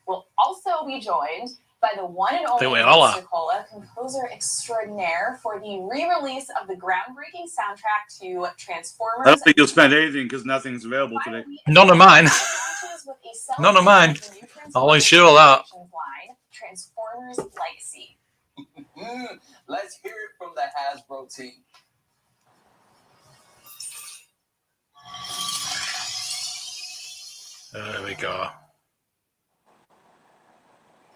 We'll also be joined by the one and only Mr. Cola, composer extraordinaire, for the re-release of the groundbreaking soundtrack to Transformers. I don't think you'll spend anything because nothing's available today. None of mine. None of mine. I'll ensure that. Transformers Legacy. Let's hear it from the Hasbro team. There we go.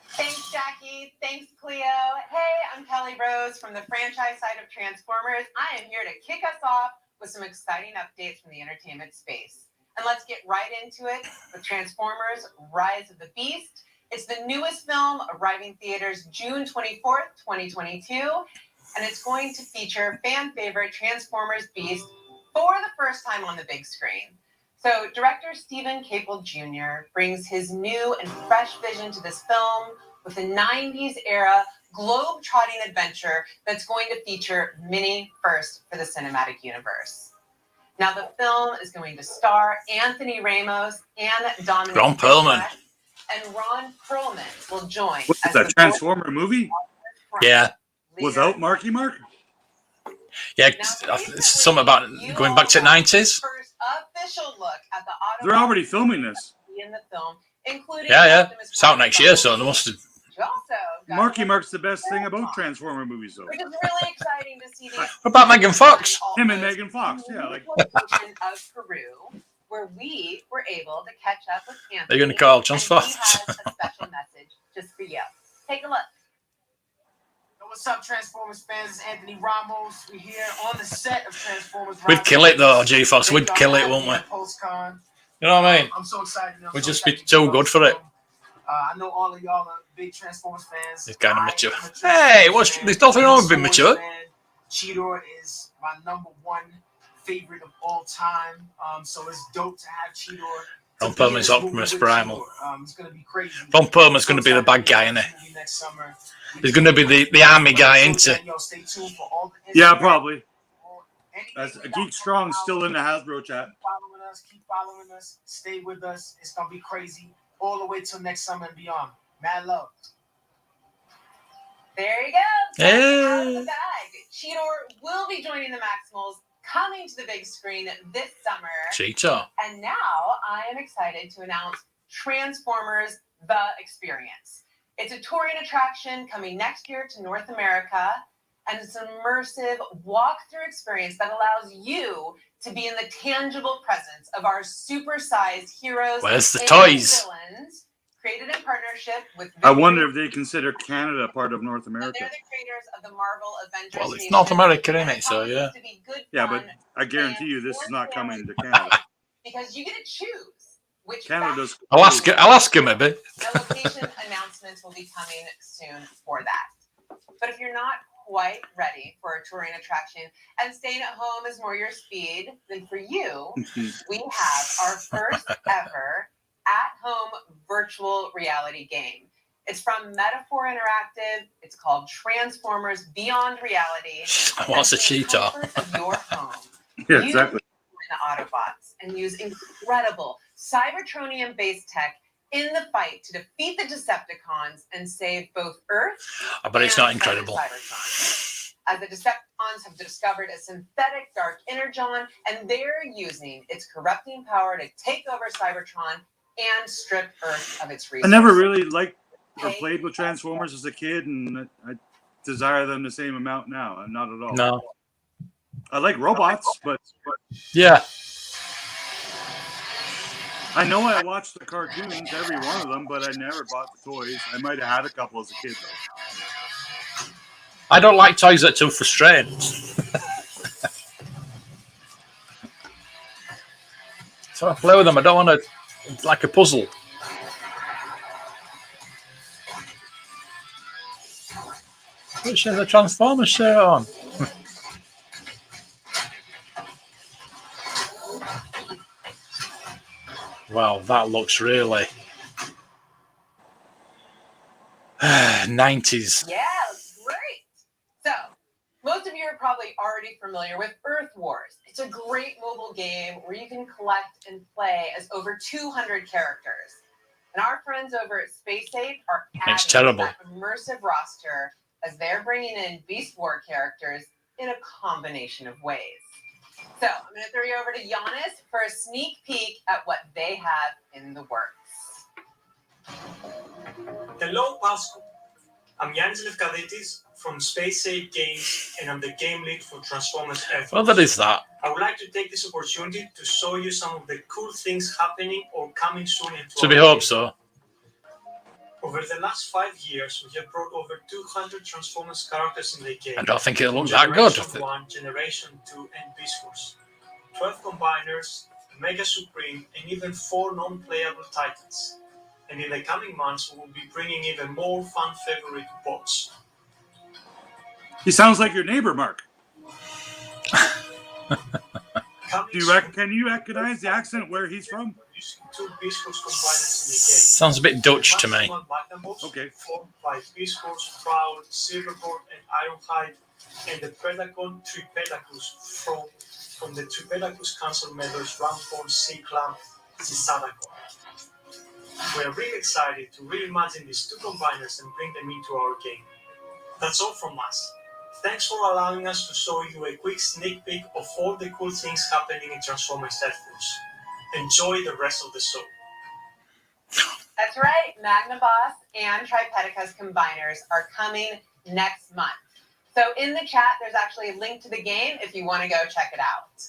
Thanks, Jackie. Thanks, Cleo. Hey, I'm Kelly Rose from the franchise side of Transformers. I am here to kick us off with some exciting updates from the entertainment space. And let's get right into it with Transformers Rise of the Beast. It's the newest film, arriving theaters June 24th, 2022. And it's going to feature fan favorite Transformers Beast for the first time on the big screen. So director Stephen Caple Jr. brings his new and fresh vision to this film with a 90s era globe-trotting adventure that's going to feature many firsts for the cinematic universe. Now the film is going to star Anthony Ramos and Dominic Ron Perlman. And Ron Perlman will join. What's that, a Transformer movie? Yeah. Without Marky Mark? Yeah, it's something about going back to the 90s. Official look at the They're already filming this. in the film, including Yeah. It's out next year, so they must have. Marky Mark's the best thing about Transformer movies, though. Which is really exciting to see these. What about Megan Fox? Him and Megan Fox, yeah. Like location of Peru, where we were able to catch up with Anthony. They're going to call Transformers. And he has a special message just for you. Take a look. What's up, Transformers fans? It's Anthony Ramos. We're here on the set of Transformers. We'd kill it though, G-Fox. We'd kill it, won't we? Postcon. You know what I mean? I'm so excited. We'd just be too good for it. I know all of y'all are big Transformers fans. It's kind of mature. Hey, there's nothing wrong with being mature. Cheetor is my #1 favorite of all time. So it's dope to have Cheetor. Ron Perlman's Optimus Primal. It's gonna be crazy. Ron Perlman's going to be the bad guy, isn't he? Next summer. He's going to be the army guy, isn't he? Stay tuned for all the yeah, probably. That's a Geek Strong still in the Hasbro chat. Keep following us, stay with us. It's gonna be crazy all the way till next summer and beyond. Mad love. There you go. Out of the bag. Cheetor will be joining the Maximals, coming to the big screen this summer. Cheetor. And now I am excited to announce Transformers: The Experience. It's a touring attraction coming next year to North America, and it's an immersive walkthrough experience that allows you to be in the tangible presence of our supersized heroes. Where's the and toys? Villains, created in partnership with. I wonder if they consider Canada part of North America. They're the creators of the Marvel Avengers. Well, it's North America, isn't it? So yeah. Yeah, but I guarantee you this is not coming to Canada. Because you get to choose which. Canada's. Alaska, maybe. The location announcements will be coming soon for that. But if you're not quite ready for a touring attraction and staying at home is more your speed, then for you, we have our first ever at-home virtual reality game. It's from Metaphor Interactive. It's called Transformers Beyond Reality. What's a cheetah? Your home. Yeah, exactly. The Autobots and use incredible Cybertronium-based tech in the fight to defeat the Decepticons and save both Earth. But it's not incredible. As the Decepticons have discovered a synthetic dark energon, and they're using its corrupting power to take over Cybertron and strip Earth of its I resources. never really liked or played with Transformers as a kid, and I desire them the same amount now. Not at all. No. I like robots, but yeah. I know I watched the cartoons, every one of them, but I never bought the toys. I might have had a couple as a kid, though. I don't like toys that are too frustrating. So I play with them. I don't want to. It's like a puzzle. Which is the Transformers shirt on? Wow, that looks really 90s. Yeah, great. So, most Most of you are probably already familiar with Earth Wars. It's a great mobile game where you can collect and play as over 200 characters. And our friends over at Space Ape are It's adding terrible. that immersive roster as they're bringing in Beast War characters in a combination of ways. So I'm going to throw you over to Giannis for a sneak peek at what they have in the works. Hello, Pasco. I'm Yanis Lefkaditis from Space Ape Games, and I'm the game lead for Transformers Earth. Well, that is that. I would like to take this opportunity to show you some of the cool things happening or coming soon into So we our hope game. so. Over the last 5 years, we have brought over 200 Transformers characters in the game. I don't think it'll look that good. Generation 1, Generation 2, and Beast Wars. 12 combiners, Mega Supreme, and even 4 non-playable titans. And in the coming months, we will be bringing even more fan favorite bots. He sounds like your neighbor, Mark. Can you recognize the accent where he's from? Two Beast Wars combiners in the game. Sounds a bit Dutch to me. Okay. Formed by Beast Wars, Proud, Silverboard, and Ironhide, and the Predacon Tripedacus from the Tripedacus Council members Ramphorn, Sea-Clamp, Zisadacon. We're really excited to reimagine these 2 combiners and bring them into our game. That's all from us. Thanks for allowing us to show you a quick sneak peek of all the cool things happening in Transformers Earth Wars. Enjoy the rest of the show. That's right, Magnaboss and Tripedacus combiners are coming next month. So in the chat, there's actually a link to the game if you want to go check it out.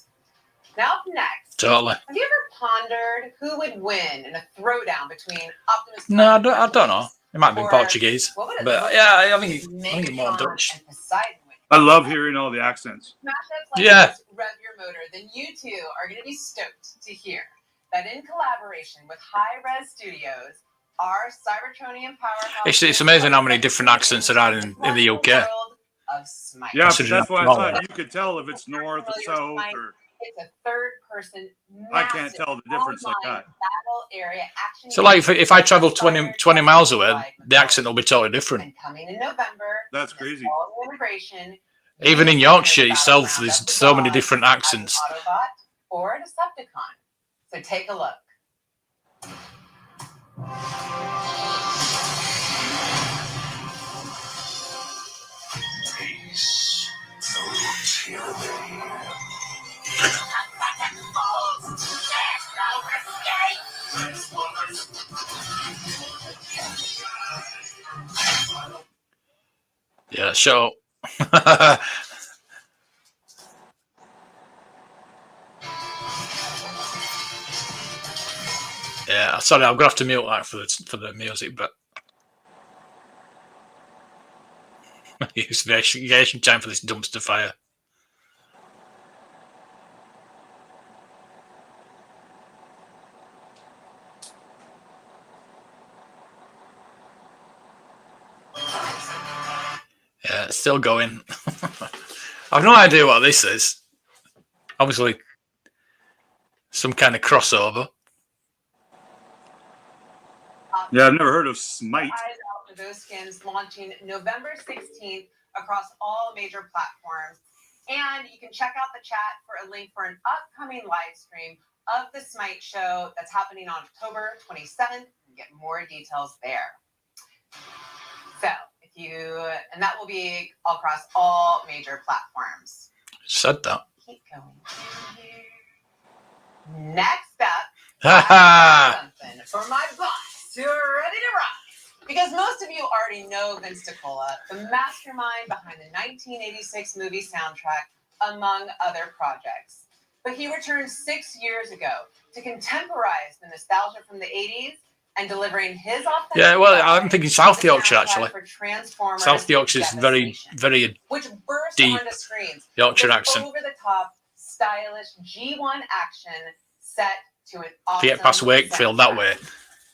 Now up next, Totally. have you ever pondered who would win in a throwdown between Optimus Prime No, and I don't know. It might be Or Portuguese. what would it But look yeah, like I think it's more Dutch. and Poseidon win? I love hearing all the accents. Matchups like Yeah. this rev your motor, then you two are going to be stoked to hear that in collaboration with High Res Studios, our Cybertronian powerhouse. It's amazing how many different accents there are in the UK. Of Smite. Yeah, Considering that's why I how thought small. you could tell if it's north or south or. It's a third-person. I can't tell the difference like that. Battle area action. So, like, if I travel 20 miles away, the accent will be totally different. Coming in November. That's crazy. All immigration. Even in Yorkshire itself, there's so many different accents. Autobot or a Decepticon. So take a look. Peace through tyranny. Yeah, sure. Yeah, sorry, I'm gonna have to mute that for the music, but it's investigation time for this dumpster fire. Yeah, it's still going. I've no idea what this is. Obviously, some kind of crossover. Yeah, I've never heard of Smite. Eyes out for those skins launching November 16th across all major platforms. And you can check out the chat for a link for an upcoming live stream of the Smite show that's happening on October 27th. You get more details there. So, and that will be across all major platforms. Said that. Keep going. Next up, something for my boss who are ready to rock. Because most of you already know Vince DiCola, the mastermind behind the 1986 movie soundtrack, among other projects. But he returned 6 years ago to contemporize the nostalgia from the 80s and delivering his authentic. Yeah, well, I'm thinking South Yorkshire actually. for Transformers South Yorkshire is very, very which burst deep onto screens Yorkshire with accent. over-the-top, stylish G1 action set to an awesome. If you get past Wakefield that way,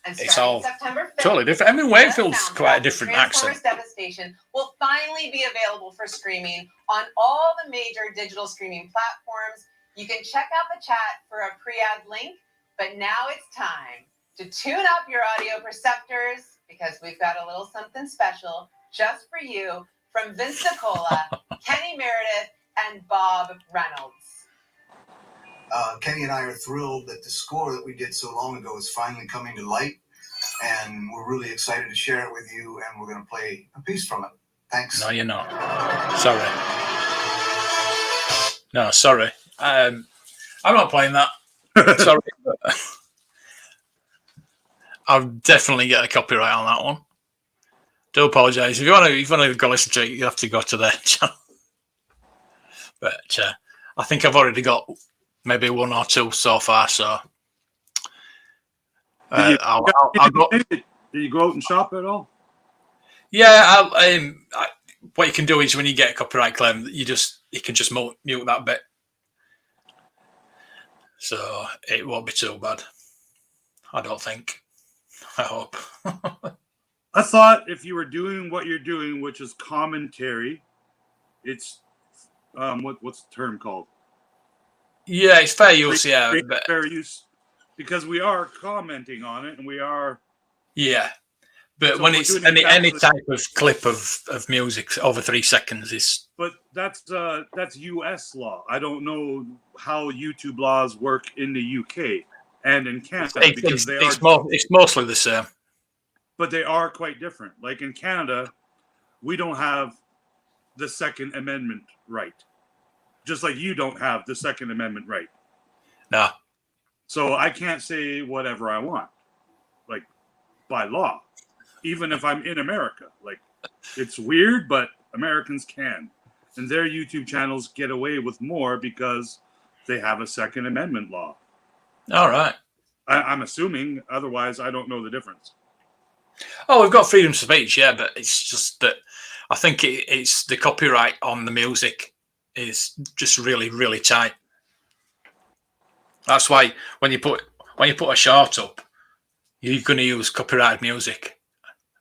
And it's starting all September 5th, totally different. I mean, Wakefield's the quite a soundtrack different to accent. Transformers Devastation will finally be available for streaming on all the major digital streaming platforms. You can check out the chat for a pre-ad link, but now it's time to tune up your audio perceptors because we've got a little something special just for you from Vince Nicola, Kenny Meredith, and Bob Reynolds. Kenny and I are thrilled that the score that we did so long ago is finally coming to light, and we're really excited to share it with you, and we're going to play a piece from it. Thanks. No, you're not. Sorry. No, sorry. I'm not playing that. Sorry. I'll definitely get a copyright on that one. Do apologise. If you want to go listen to it, you have to go to their channel. But I think I've already got maybe one or two so far. So I'll go. Did you go out and shop at all? Yeah. What you can do is when you get a copyright claim, you can just mute that bit, so it won't be too bad. I don't think. I hope. I thought if you were doing what you're doing, which is commentary, it's what's the term called? Yeah, it's fair use. Fair use, because we are commenting on it, and we are. Yeah, but so when it's any type of clip of music over 3 seconds is. But that's U.S. law. I don't know how YouTube laws work in the UK and in Canada because it's mostly the same. But they are quite different. Like in Canada, we don't have the Second Amendment right. Just like you don't have the Second Amendment right. No. So I can't say whatever I want, like by law, even if I'm in America. Like it's weird, but Americans can. And their YouTube channels get away with more because they have a Second Amendment law. All right. I'm assuming. Otherwise, I don't know the difference. Oh, we've got freedom of speech, yeah, but it's just that I think it's the copyright on the music is just really, really tight. That's why when you put a short up, you're going to use copyrighted music,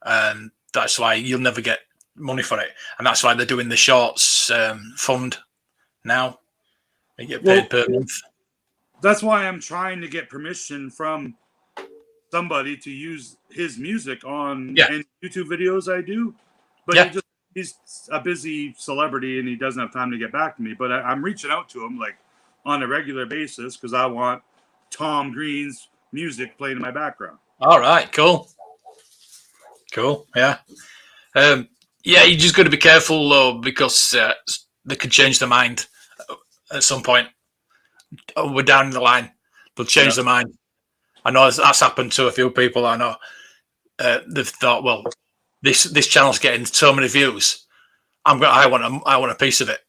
and that's why you'll never get money for it. And that's why they're doing the shorts fund now. They get paid per month. That's why I'm trying to get permission from somebody to use his music on any YouTube videos I do, but he's a busy celebrity and he doesn't have time to get back to me. But I'm reaching out to him like on a regular basis because I want Tom Green's music playing in my background. All right, cool, yeah, you just got to be careful though because they could change their mind at some point. We're down the line; they'll change their mind. I know that's happened to a few people I know. They've thought, well, this channel's getting so many views. I want a piece of it.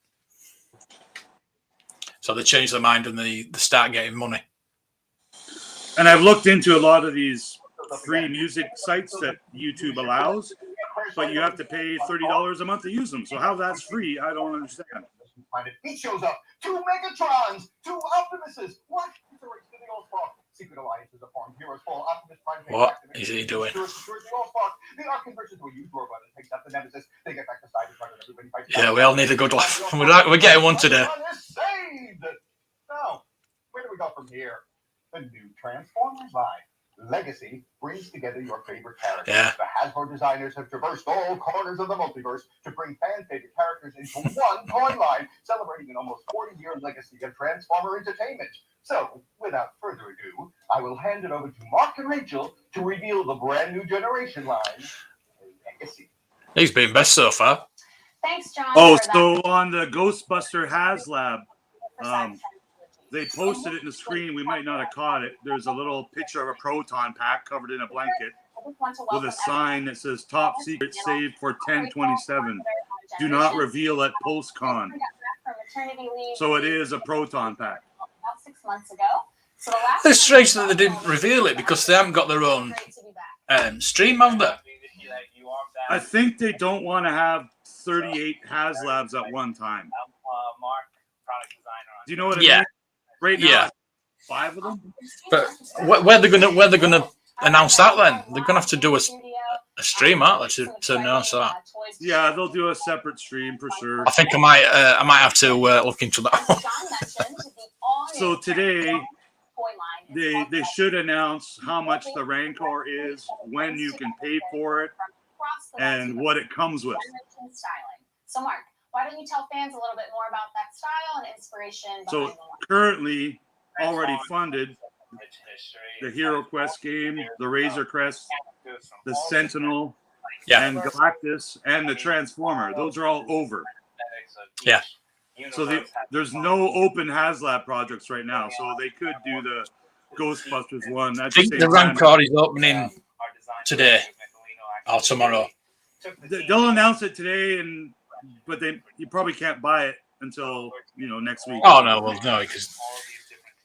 So they change their mind and they start getting money. And I've looked into a lot of these free music sites that YouTube allows, but you have to pay $30 a month to use them. So how that's free, I don't understand. He shows up. 2 Megatrons, 2 Optimuses. What? Secret alliances are formed. Heroes fall. Optimus Prime. What is he doing? The Ark conversions will use Doorbell and takes out the Nemesis. They get back to side in front of everybody. Yeah, we all need a good laugh. We're getting one today. Now, where do we go from here? The new Transformers line. Legacy brings together your favorite characters. Yeah. The Hasbro designers have traversed all corners of the multiverse to bring fan favorite characters into one toy line, celebrating an almost 40-year legacy of Transformer entertainment. So, without further ado, I will hand it over to Mark and Rachel to reveal the brand new generation line, Legacy. He's been best so far. Thanks, John. Oh, so on the Ghostbuster HasLab, they posted it in the screen. We might not have caught it. There's a little picture of a proton pack covered in a blanket with a sign that says "Top Secret Saved for 10/27. Do not reveal at PostCon." So it is a proton pack. About 6 months ago. It's strange that they didn't reveal it because they haven't got their own stream, have they? I think they don't want to have 38 HasLabs at one time. Do you know what I mean? Right now, 5 of them. But where they're gonna announce that then? They're gonna have to do a stream, aren't they, to announce that? Yeah, they'll do a separate stream for sure. I think I might have to look into that. So today, they should announce how much the Rancor is, when you can pay for it, and what it comes with. So Mark, why don't you tell fans a little bit more about that style and inspiration behind So the line? currently already funded the Hero Quest game, the Razor Crest, the Sentinel, and Galactus, and the Transformer. Those are all over. Yeah. So there's no open HasLab projects right now, so they could do the Ghostbusters one. I think the Rancor is opening today or tomorrow. They'll announce it today, but you probably can't buy it until next week. Oh no, well no, because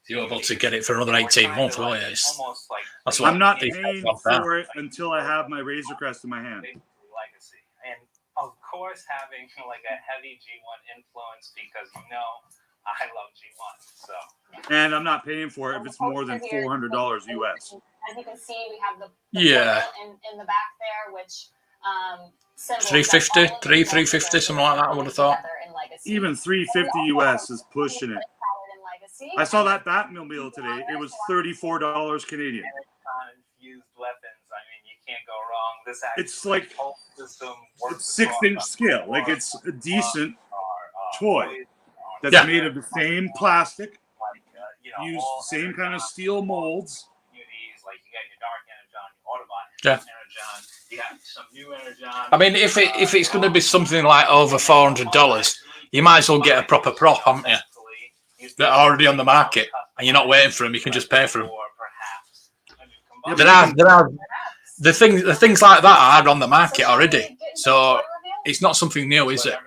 you're able to get it for another 18 months, will you? That's what I'm not paying for it until I have my Razor Crest in my hand. And of course, having like a heavy G1 influence because I love G1. So. And I'm not paying for it if it's more than $400 US. As you can see, we have the Yeah. in the back there, which 350, 350, something like that. I would have thought. Even 350 US is pushing it. I saw that Batmobile today. It was $34 Canadian. Used weapons. I mean, you can't go wrong. This It's like it's 6-inch scale. Like it's a decent toy that's made of the same plastic. Use the same kind of steel molds. Like you got your Dark Energon, Autobot, Yeah. Energon. You got some new Energon. I mean, if it's going to be something like over $400, you might as well get a proper prop, haven't you? That are already on the market, and you're not waiting for them. You can just pay for them. Yeah, there are the things like that are on the market already, so it's not something new, is it?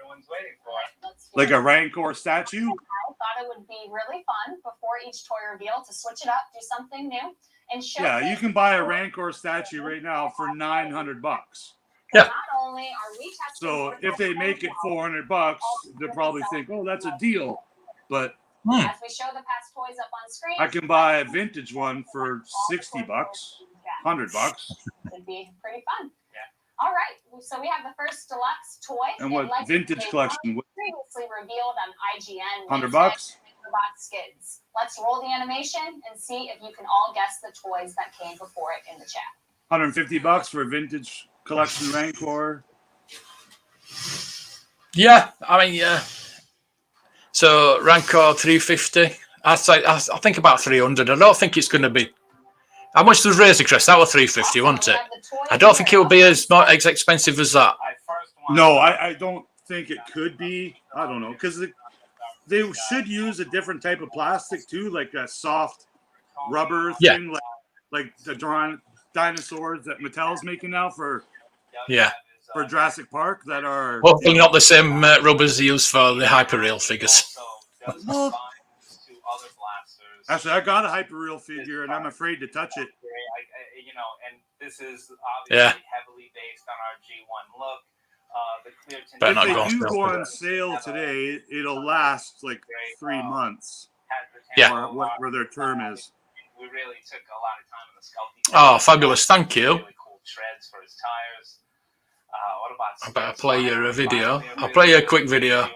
Like a Rancor statue. I thought it would be really fun before each toy reveal to switch it up, do something new, and show. Yeah, you can buy a Rancor statue right now for $900. Yeah. Not only are we testing So if they make it $400, they'll probably think, "Oh, that's a deal." But as we show the past toys up on screen, I can buy a vintage one for $60, $100. It'd be pretty fun. Yeah. All right. So we have the first deluxe toy. And what vintage collection? Previously revealed on IGN. $100. Box Skids. Let's roll the animation and see if you can all guess the toys that came before it in the chat. $150 for a vintage collection Rancor. Yeah, I mean, yeah. So Rancor 350. I think about 300. I don't think it's going to be. How much was Razor Crest? That was 350, wasn't it? I don't think it will be as expensive as that. No, I don't think it could be. I don't know, because they should use a different type of plastic too, like a soft rubber thing, like the dinosaurs that Mattel's making now for Jurassic Park that are hopefully not the same rubbers used for the Hyperreal figures. Well, actually, I got a Hyperreal figure and I'm afraid to touch it. And this is obviously heavily based on our G1 look. If they do go on sale today, it'll last like 3 months. Yeah. Or whatever their term is. We really took a lot of time in the sculpting. Oh, fabulous! Thank you. Really cool treads for his tires. I better play you a video. I'll play you a quick video.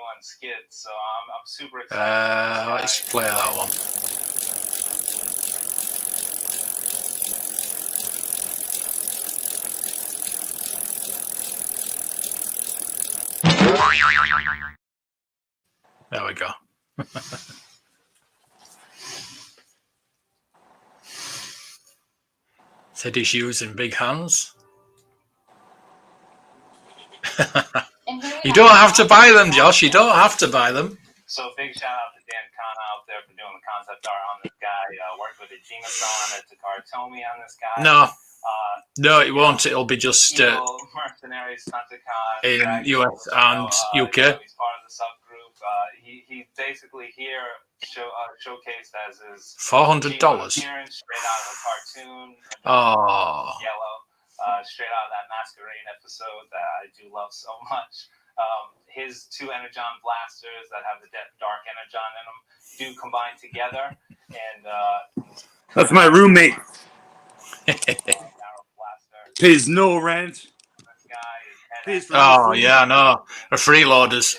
So I'm super excited. Let's play that one. There we go. Said he's using big hands. You don't have to buy them, Josh. You don't have to buy them. So big shout out to Dan Kana out there for doing the concept art on this guy. Worked with Ijima-san at Takara-Tomy on this guy. No, it won't. It'll be just Mercenaries, in US and UK. He's part of the subgroup. He's basically here showcased as his $400. straight out of a cartoon. Oh. Yellow, straight out of that Masquerade episode that I do love so much. His 2 Energon blasters that have the Dark Energon in them do combine together, and that's my roommate. Pays no rent. Pays for yeah, no. They're freeloaders.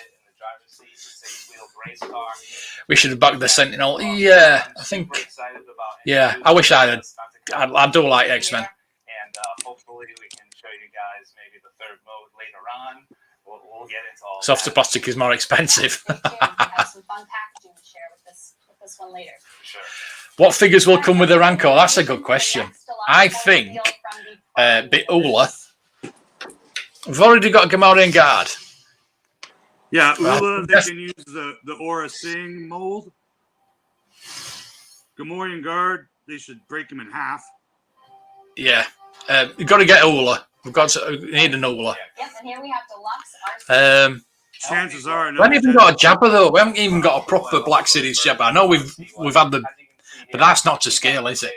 We should have backed the Sentinel. Yeah, I think. Yeah, I wish I had. I do like X-Men. And hopefully we can show you guys maybe the 3rd mode later on, we'll get into all Softer plastic is more expensive. We have some fun packaging to share with this one later. Sure. What figures will come with the Rancor? That's a good question. I think Ula. We've already got a Gamorrean guard. Yeah, Well, Ula, they can use the Aura Sing mold. Gamorrean guard, they should break him in half. Yeah, you've got to get Ula. We need an Ula. Yep, and here we have Deluxe. Chances are, we haven't even got a Jabba though. We haven't even got a proper Black Series Jabba. I know we've had the, but that's not to scale, is it?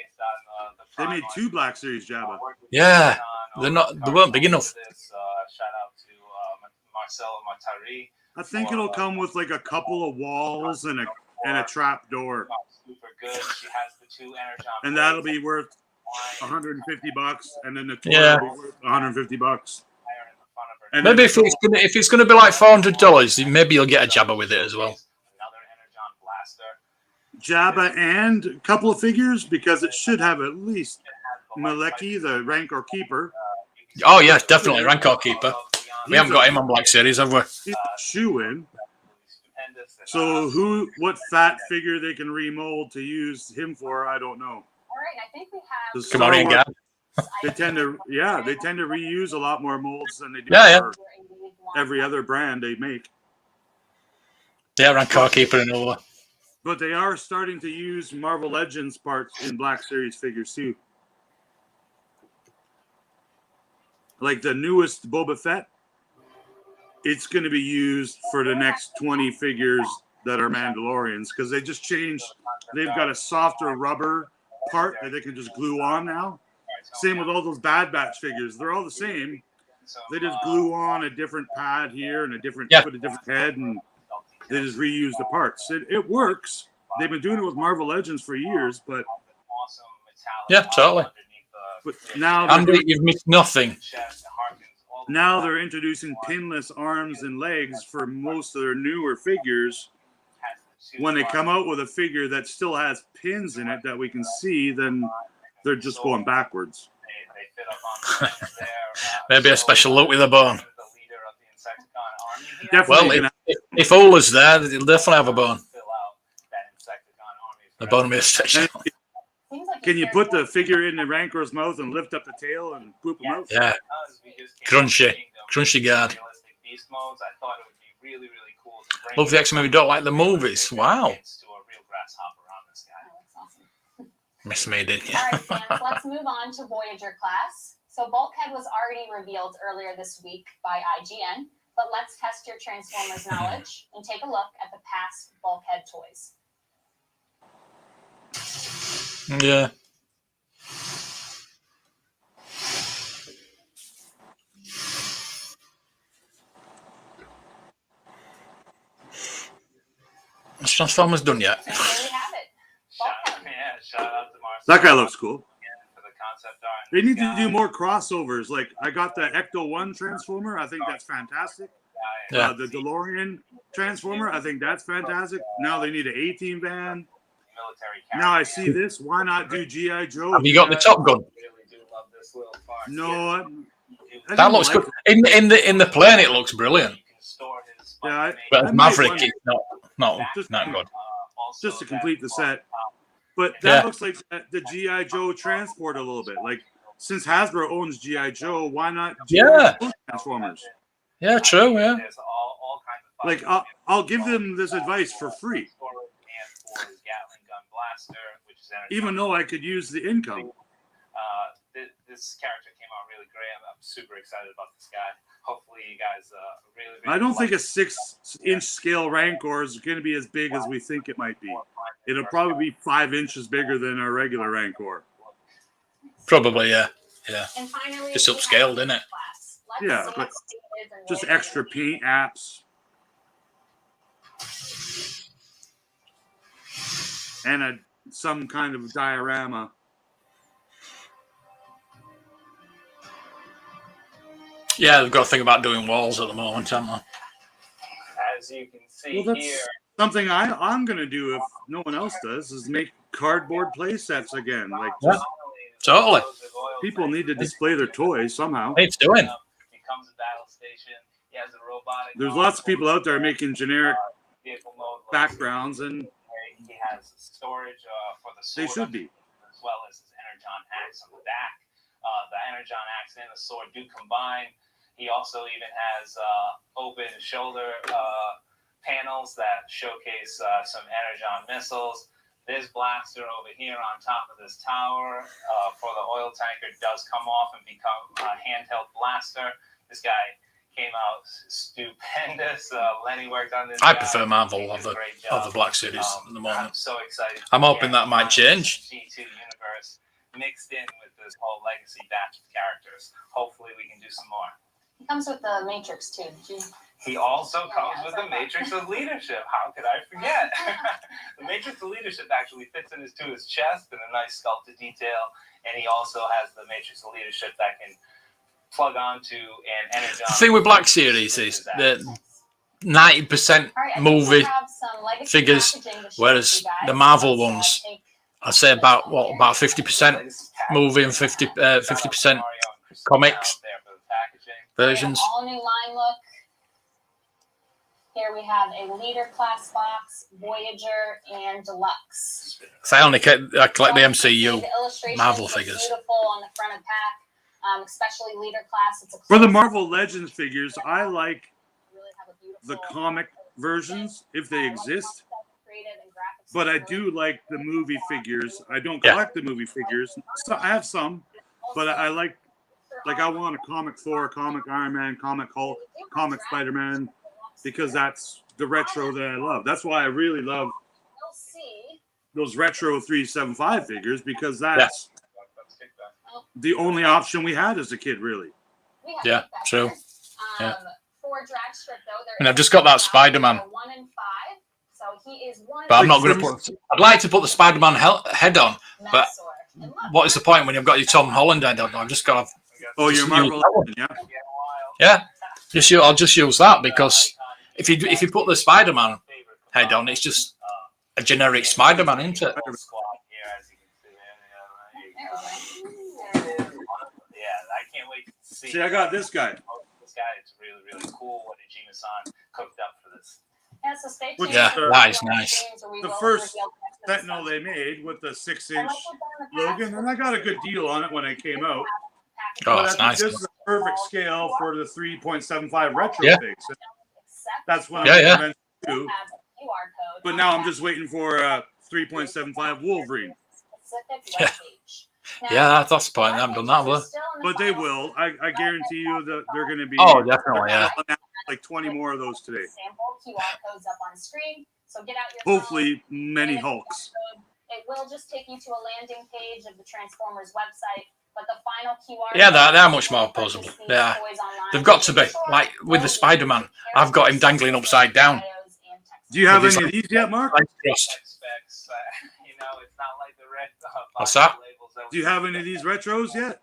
They made 2 Black Series Jabba. Yeah, they weren't big enough. Shout out to Marcel and Matari. I think it'll come with like a couple of walls and a trap door. Super good. She has the 2 Energon. And that'll be worth $150, and then the toy Yeah. will be worth $150. And Maybe then if it's gonna be like $400, maybe you'll get a Jabba with it as well. Jabba and a couple of figures, because it should have at least Maleki, the Rancor Keeper. Oh yeah, definitely Rancor Keeper. We haven't got him on Black Series, have we? He's a shoe-in. So what fat figure they can remold to use him for, I don't know. All right, I think we have. Gamorrean guard. They tend to reuse a lot more molds than they do for every other brand they make. Yeah, Rancor Keeper and Ula. But they are starting to use Marvel Legends parts in Black Series figures too. Like the newest Boba Fett, it's going to be used for the next 20 figures that are Mandalorians, because they just changed. They've got a softer rubber part that they can just glue on now. Same with all those Bad Batch figures. They're all the same. They just glue on a different pad here and put a different head, and they just reuse the parts. It works. They've been doing it with Marvel Legends for years, but yeah, totally. But now Andy, you've missed nothing. Now they're introducing pinless arms and legs for most of their newer figures. When they come out with a figure that still has pins in it that we can see, then they're just going backwards. Maybe a special look with a bone. Definitely. Well, if Ola's there, they'll definitely have a bone. A bone with a special. Can you put the figure in the Rancor's mouth and lift up the tail and poop him out? Yeah. Crunchy guard. Love the X-Men, we don't like the movies. Wow. Miss me, didn't you? All right, fans, let's move on to Voyager class. So Bulkhead was already revealed earlier this week by IGN, but let's test your Transformers knowledge and take a look at the past Bulkhead toys. Yeah. Is Transformers done yet? And there we have it. Shout out to Marcel. That guy looks cool. For the concept art. They need to do more crossovers. Like, I got the Ecto 1 Transformer. I think that's fantastic. Yeah. The DeLorean Transformer. I think that's fantastic. Now they need an A-Team van. Now I see this. Why not do G.I. Joe? Have you got the Top Gun? No. That looks good. In the plane, it looks brilliant. Yeah, But Maverick is not good. Just to complete the set. But that looks like the G.I. Joe transport a little bit. Like, since Hasbro owns G.I. Joe, why not G.I. Joe Transformers? Yeah, true, yeah. Like, I'll give them this advice for free. Even though I could use the income. This character came out really great. I'm super excited about this guy. Hopefully you guys really I don't think a 6-inch scale Rancor is going to be as big as we think it might be. It'll probably be 5 inches bigger than our regular Rancor. Probably, yeah. Yeah. And finally, just upscaled, isn't it? Yeah, but just extra paint apps. And some kind of diorama. Yeah, they've got to think about doing walls at the moment, haven't they? As you can see Well, that's here. something I'm going to do if no one else does, is make cardboard play sets again. Like, Yeah, totally. People need to display their toys somehow. It's doing. Becomes a battle station. He has a robotic. There's lots of people out there making generic vehicle mode backgrounds, and he has storage for the they sword, should be. as well as his energon axe on the back. The energon axe and the sword do combine. He also even has open shoulder panels that showcase some energon missiles. This blaster over here on top of this tower for the oil tanker does come off and become a handheld blaster. This guy came out stupendous. Lenny worked on this. I prefer Marvel of the Black Series at the moment. I'm so excited. I'm hoping that might change. G2 universe mixed in with this whole legacy batch of characters. Hopefully, we can do some more. He comes with the Matrix too. He also comes with the Matrix of Leadership. How could I forget? The Matrix of Leadership actually fits to his chest in a nice sculpted detail, and he also has the Matrix of Leadership that can plug onto an energon. The thing with Black Series is that 90% movie figures, whereas the Marvel ones, I'd say about 50% movie and 50% comics versions. All new line look. Here we have a leader class box, Voyager, and Deluxe. So I collect the MCU The illustrations Marvel look figures. beautiful on the front of pack, especially leader class. It's a For the Marvel Legends figures, I like the comic versions if they exist. But I do like the movie figures. I don't collect the movie figures. So I have some, but I like I want a comic Thor, comic Iron Man, comic Hulk, comic Spider-Man, because that's the retro that I love. That's why I really love those retro 375 figures, because that's the only option we had as a kid, really. Yeah, true. Yeah. For drag strip though, And I've just got that Spider-Man. 1 and 5. So he is one. But I'm not going to put. I'd like to put the Spider-Man head on, but what is the point when you've got your Tom Holland head on? I've just got to. Oh, your Marvel, yeah. Yeah, I'll just use that, because if you put the Spider-Man head on, it's just a generic Spider-Man, isn't it? See, I got this guy. This guy is really, really cool. What Ijima-san cooked up for this. Yeah, so stay tuned. That is nice. The first Sentinel they made with the 6-inch Logan, and I got a good deal on it when it came out. Oh, that's nice. This is a perfect scale for the 3.75 retro thing. So that's what Yeah, I'm meant to do. But now I'm just waiting for a 3.75 Wolverine. Yeah, that's the point. I haven't done that, will I? But they will. I guarantee you that they're going to be. Oh, definitely, yeah. Like 20 more of those today. Sample QR codes up on screen. So get out your Hopefully, many Hulks. It will just take you to a landing page of the Transformers website, but the final QR. Yeah, they're much more posable. Yeah, they've got to be. Like with the Spider-Man, I've got him dangling upside down. Do you have any of these yet, Mark? What's that? Do you have any of these retros yet?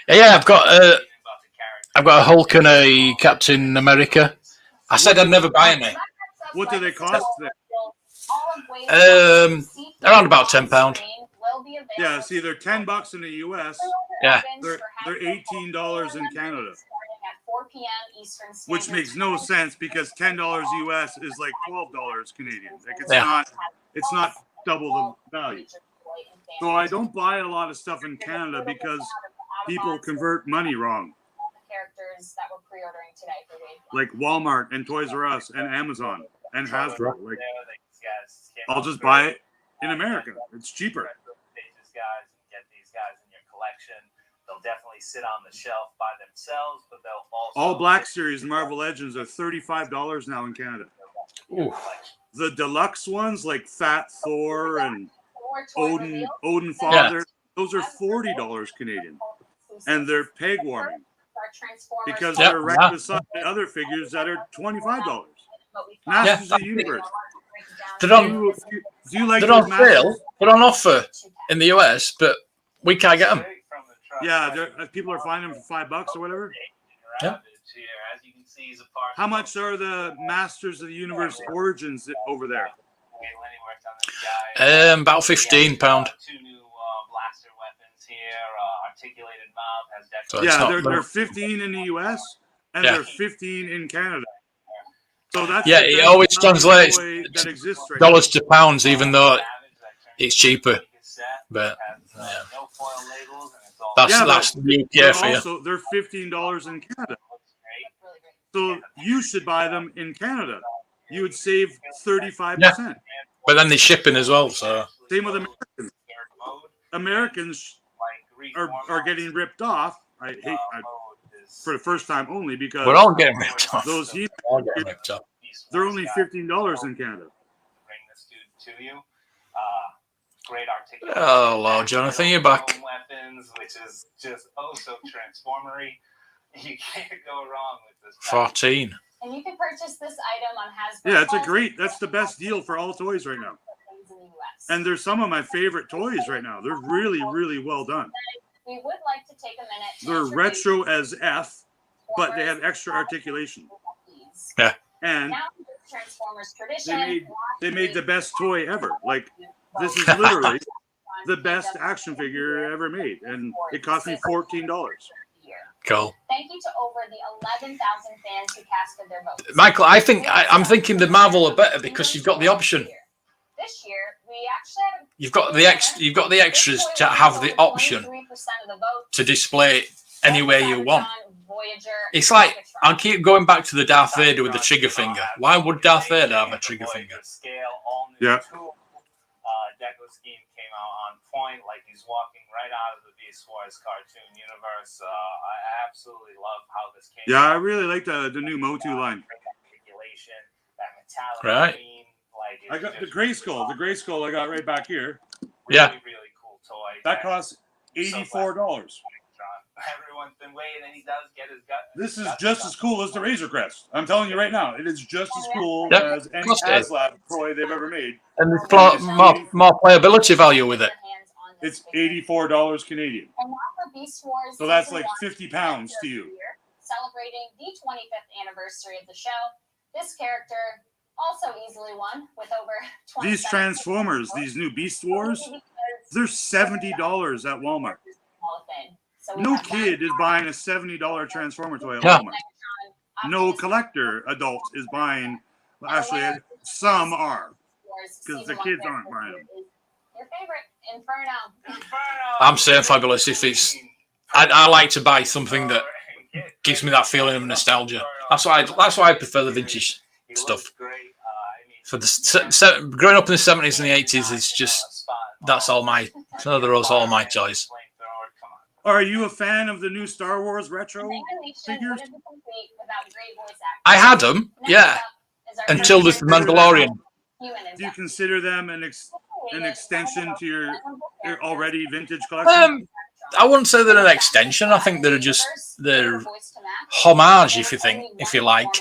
Yeah, I've got a Hulk and a Captain America. I said I'd never buy any. What do they cost? Around about £10. Yeah, see, they're $10 in the US. Yeah, they're $18 in Canada. Which makes no sense, because $10 US is like $12 Canadian. Like it's not double the value. So I don't buy a lot of stuff in Canada because people convert money wrong. Characters that we're pre-ordering today for Wave 1. Like Walmart and Toys R Us and Amazon and Hasbro. Like, I'll just buy it in America. It's cheaper. Get these guys in your collection. They'll definitely sit on the shelf by themselves, but they'll also. All Black Series Marvel Legends are $35 now in Canada. Ooh. The deluxe ones, like Fat Thor and Odin Father, those are $40 Canadian, and they're peg warming because they're right beside the other figures that are $25. Masters of the Universe. They're on. Do you like they're those on Masters? sale. They're on offer in the US, but we can't get them. Yeah, people are finding them for $5 or whatever. Yeah. How much are the Masters of the Universe Origins over there? About £15. Two new blaster weapons here. Articulated Mob has Yeah, they're 15 in the US, and Yeah. they're 15 in Canada. So that's Yeah, the it best always value translates toy that exists right dollars to pounds, even though it's cheaper. But that's the UK for you. they're $15 in Canada. So you should buy them in Canada. You would save 35%. Yeah. But then they're shipping as well. So same with Americans. Americans are getting ripped off. For the first time only because we're all getting ripped off. Those all getting ripped off. They're only $15 in Canada. Bring this dude to you. Great articulation. Oh Lord, Jonathan, you're back. Weapons, which is just so transformery. You can't go wrong with this. 14. And you can purchase this item on Hasbro. Yeah, that's the best deal for all toys right now. And there's some of my favorite toys right now. They're really, really well done. We would like to take a minute. They're retro as F, but they have extra articulation. Yeah. And Transformers tradition. they made the best toy ever. Like, this is literally the best action figure ever made, and it cost me $14. Cool. Thank you to over the 11,000 fans who casted their votes. Michael, I'm thinking the Marvel are better because you've got the option. This year, we actually You've got the extras to have the option to display it anywhere you want. It's like I'll keep going back to the Darth Vader with the trigger finger. Why would Darth Vader have a trigger finger? Yeah. Deco scheme came out on point, like he's walking right out of the Beast Wars cartoon universe. I absolutely love how this came. Yeah, I really like the new Motu line. Right. I got the Gray Skull. The Gray Skull I got right back here. Yeah. Really cool toy. That costs $84. Everyone's been waiting, and he does get his gut. This is just as cool as the Razor Crest. I'm telling you right now, it is just as cool Yep, as any of course it is. HasLab toy they've ever made. And there's more playability value with it. It's $84 Canadian. And now for Beast Wars. So that's Season like 1 50 pounds to you. Celebrating the 25th anniversary of the show. This character also easily won with over 20. These Transformers, these new Beast Wars, they're $70 at Walmart. No kid is buying a $70 Transformer toy at Walmart. No collector adult is buying. Actually, some are, because the kids aren't buying them. Your favorite, Inferno. I'm saying fabulous if it's. I like to buy something that gives me that feeling of nostalgia. That's why I prefer the vintage stuff. For the growing up in the 70s and the 80s, it's just that's all my. So they're all my toys. Are you a fan of the new Star Wars retro figures? I had them, yeah, until this Mandalorian. Do you consider them an extension to your already vintage collection? I wouldn't say they're an extension. I think they're homage, if you like,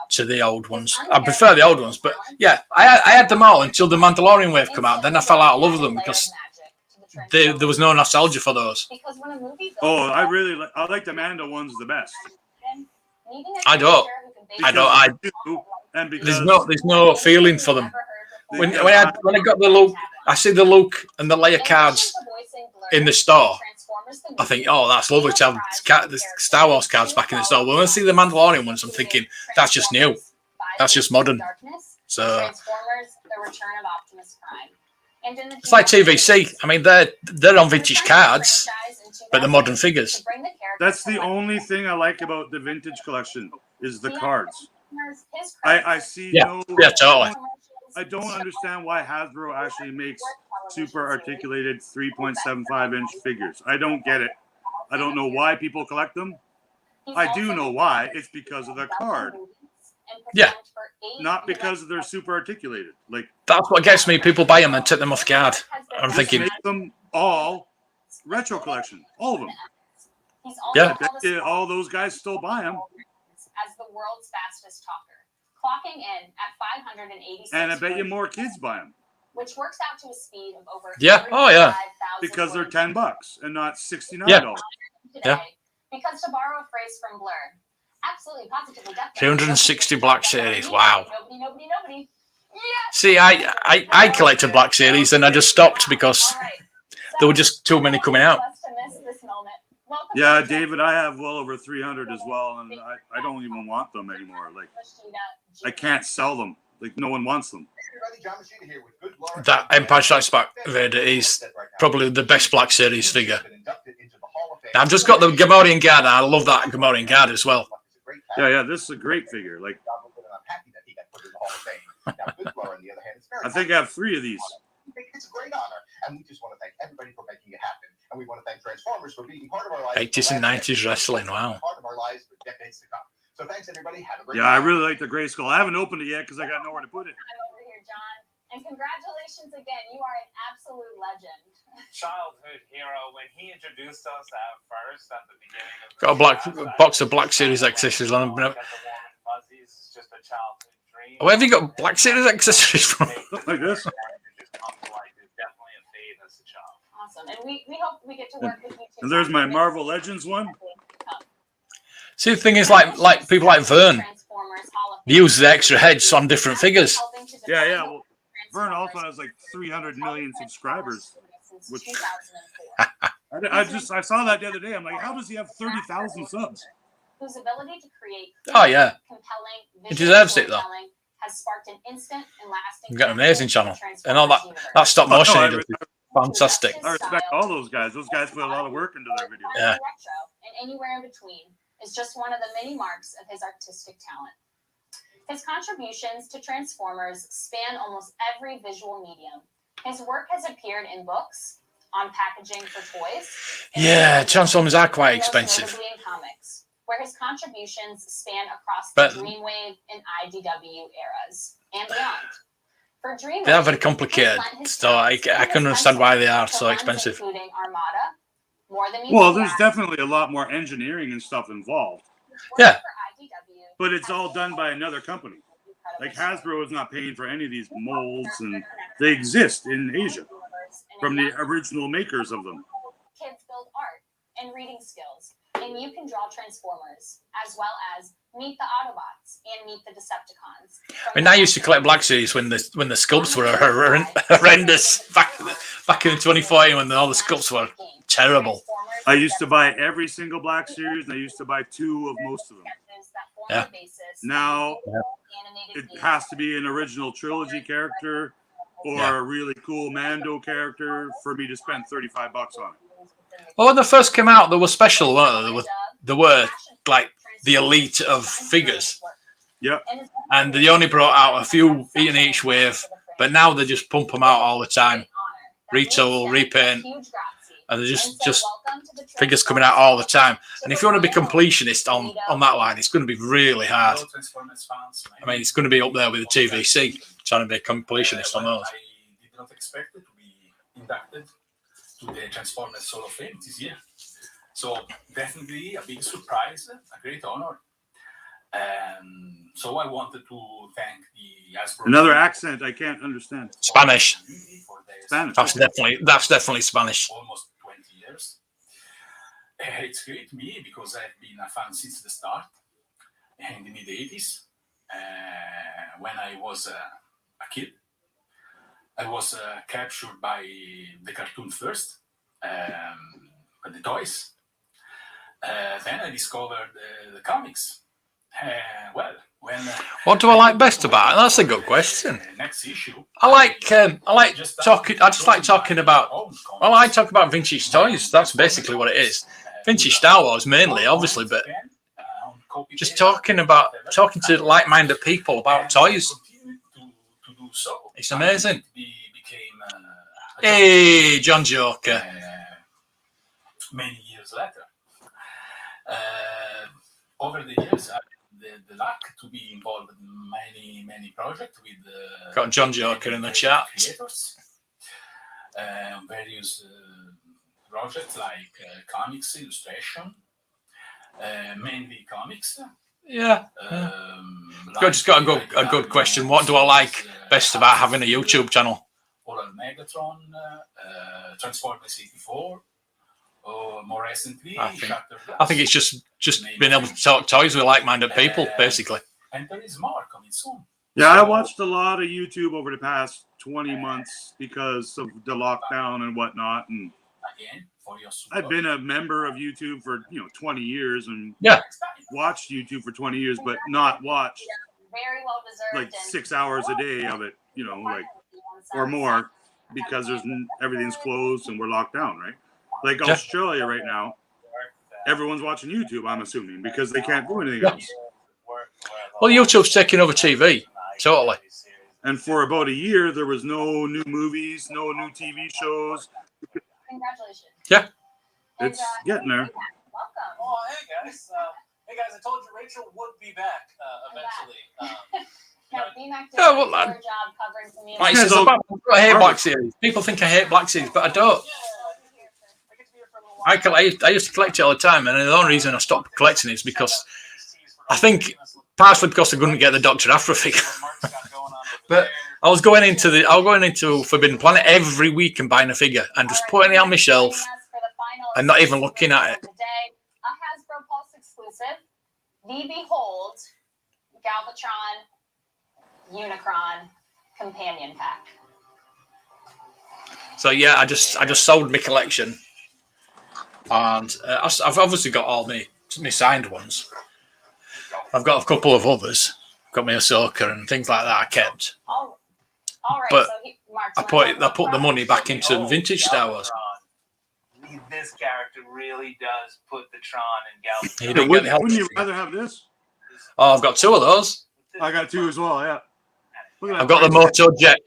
to the old ones. I prefer the old ones, but yeah, I had them all until the Mandalorian wave came out. Then I fell out of love with them because there was no nostalgia for those. Oh, I like the Mando ones the best. I don't. And there's no feeling for them. When I got the look, I see the look and the layer cards in the store. I think, oh, that's lovely to have the Star Wars cards back in the store. But when I see the Mandalorian ones, I'm thinking that's just new. That's just modern. So it's like TVC. I mean, they're on vintage cards, but they're modern figures. That's the only thing I like about the vintage collection is the cards. I see totally. I don't understand why Hasbro actually makes super articulated 3.75-inch figures. I don't get it. I don't know why people collect them. I do know why. It's because of the card. Yeah. Not because they're super articulated. Like that's what gets me. People buy them and take them off guard. I'm thinking make them all retro collection. All of them. Yeah. I bet all those guys still buy them. As the world's fastest talker, clocking in at 586. And I bet you more kids buy them. Which works out to a speed of over. Yeah. Oh yeah. Because they're $10 and not $69. Yeah. Yeah. Because to borrow a phrase from Blur, absolutely, positively, definitely. 260 Black Series. Wow. Nobody. Yeah. See, I collected Black Series and I just stopped because there were just too many coming out. Yeah, David, I have well over 300 as well, and I don't even want them anymore. Like, I can't sell them. Like, no one wants them. That Empire Strikes Back Vader is probably the best Black Series figure. I've just got the Gamorrean Guard. I love that Gamorrean Guard as well. Yeah, this is a great figure. Like, I think I have 3 of these. It's a great honor, and we just want to thank everybody for making it happen. And we want to thank Transformers for being part of our lives. 80s and 90s wrestling, wow. Part of our lives for decades to come. So thanks, everybody. Have a great Yeah, I really like the Grayskull. I haven't opened it yet because I got nowhere to put it. I'm over here, John. And congratulations again. You are an absolute legend. Childhood hero. When he introduced us at first at the beginning of Got a box of Black Series accessories on them. Fuzzies, just a childhood dream. Where have you got Black Series accessories from? Like this. Awesome. And we hope we get to work with you too. And there's my Marvel Legends one. See, the thing is, like people like Vern use the extra heads on different figures. Yeah. Well, Vern also has like 300 million subscribers. Which I saw that the other day. I'm like, how does he have 30,000 subs? Whose ability to create Oh yeah, compelling, he deserves it though. has sparked an instant and lasting. You've got an amazing channel, and all that stop motion he does is fantastic. I respect all those guys. Those guys put a lot of work into their videos. Yeah. Retro and anywhere in between is just one of the many marks of his artistic talent. His contributions to Transformers span almost every visual medium. His work has appeared in books, on packaging for toys. Yeah, Transformers are quite expensive. Notably in comics, where his contributions span across But the Dreamwave and IDW eras and beyond. For Dreamwave, they are very complicated, so I can understand why they are so expensive. Including Armada, More Than Meets Well, the there's Eye, definitely a lot more engineering and stuff involved. Yeah. But it's all done by another company. Like Hasbro is not paying for any of these molds, and they exist in Asia from the original makers of them. Kids build art and reading skills, and you can draw Transformers, as well as meet the Autobots and meet the Decepticons. I mean, I used to collect Black Series when the sculpts were horrendous back in 2014 when all the sculpts were terrible. I used to buy every single Black Series, and I used to buy 2 of most of them. Yeah. Now it has to be an original trilogy character or a really cool Mando character for me to spend $35 on it. Well, when they first came out, they were special, weren't they? They were like the elite of figures. Yep. And they only brought out a few in each wave, but now they just pump them out all the time. Retool, repaint, and they're just figures coming out all the time. And if you want to be completionist on that line, it's going to be really hard. I mean, it's going to be up there with the TVC, trying to be a completionist on those. I did not expect it to be inducted to the Transformers Hall of Fame this year. So definitely a big surprise, a great honor. So I wanted to thank the Hasbro. Another accent I can't understand. Spanish. Spanish. That's definitely Spanish. Almost 20 years. It's great to me because I've been a fan since the start in the mid 80s. When I was a kid, I was captured by the cartoon first, by the toys. Then I discovered the comics. What do I like best about it? That's a good question. Next issue. I just like talking about. Well, I talk about vintage toys. That's basically what it is. Vintage Star Wars mainly, obviously, but just talking to like-minded people about toys. It's amazing. Hey, John Joker. Many years later, over the years, I had the luck to be involved in many projects with Got John Joker in the chat. Creators, various projects like comics, illustration, mainly comics. Yeah. Just got a good question. What do I like best about having a YouTube channel? Oral Megatron, Transformers 84, or more recently, I think it's just being able to talk toys with like-minded people, basically. And there is more coming soon. Yeah, I watched a lot of YouTube over the past 20 months because of the lockdown and whatnot. And for your support. I've been a member of YouTube for 20 years and watched YouTube for 20 years, but not watched Very well deserved. like 6 hours a day of it, like or more, because everything's closed and we're locked down, right? Like Australia right now, everyone's watching YouTube, I'm assuming, because they can't do anything else. Well, YouTube's taking over TV, totally. And for about a year, there was no new movies, no new TV shows. Congratulations. Yeah. It's getting there. Oh, hey guys. Hey guys, I told you Rachel would be back eventually. No, BMAC did Yeah, a well, stellar job covering for me. Like I said, I hate Black Series. People think I hate Black Series, but I don't. I used to collect it all the time, and the only reason I stopped collecting it is because I think partially because I couldn't get the Dr. Afro figure. But I was going into Forbidden Planet every week and buying a figure and just putting it on my shelf and not even looking at it. A Hasbro Pulse exclusive, the Behold Galvatron Unicron companion pack. So yeah, I just sold my collection, and I've obviously got all my signed ones. I've got a couple of others. Got my Ahsoka and things like that I kept. All right. But so I put the money back into vintage Star Wars. This character really does put the Tron and Galvatron. You don't get the help. Wouldn't you rather have this? Oh, I've got two of those. I got two as well, yeah. Look at that I've got the price Moto Jet.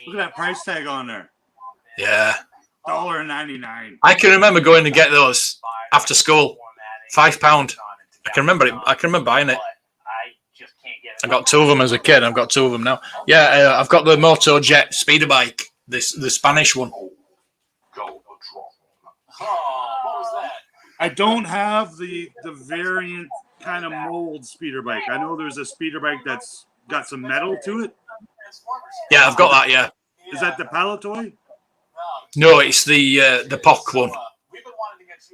Look at that price tag on there. Yeah. $1.99. I can remember going to get those after school. £5. I can remember it. I can remember buying it. I got two of them as a kid. I've got two of them now. Yeah, I've got the Moto Jet speeder bike, the Spanish one. I don't have the variant kind of mold speeder bike. I know there's a speeder bike that's got some metal to it. Yeah, I've got that. Yeah. Is that the Palatoy? No, it's the POC one.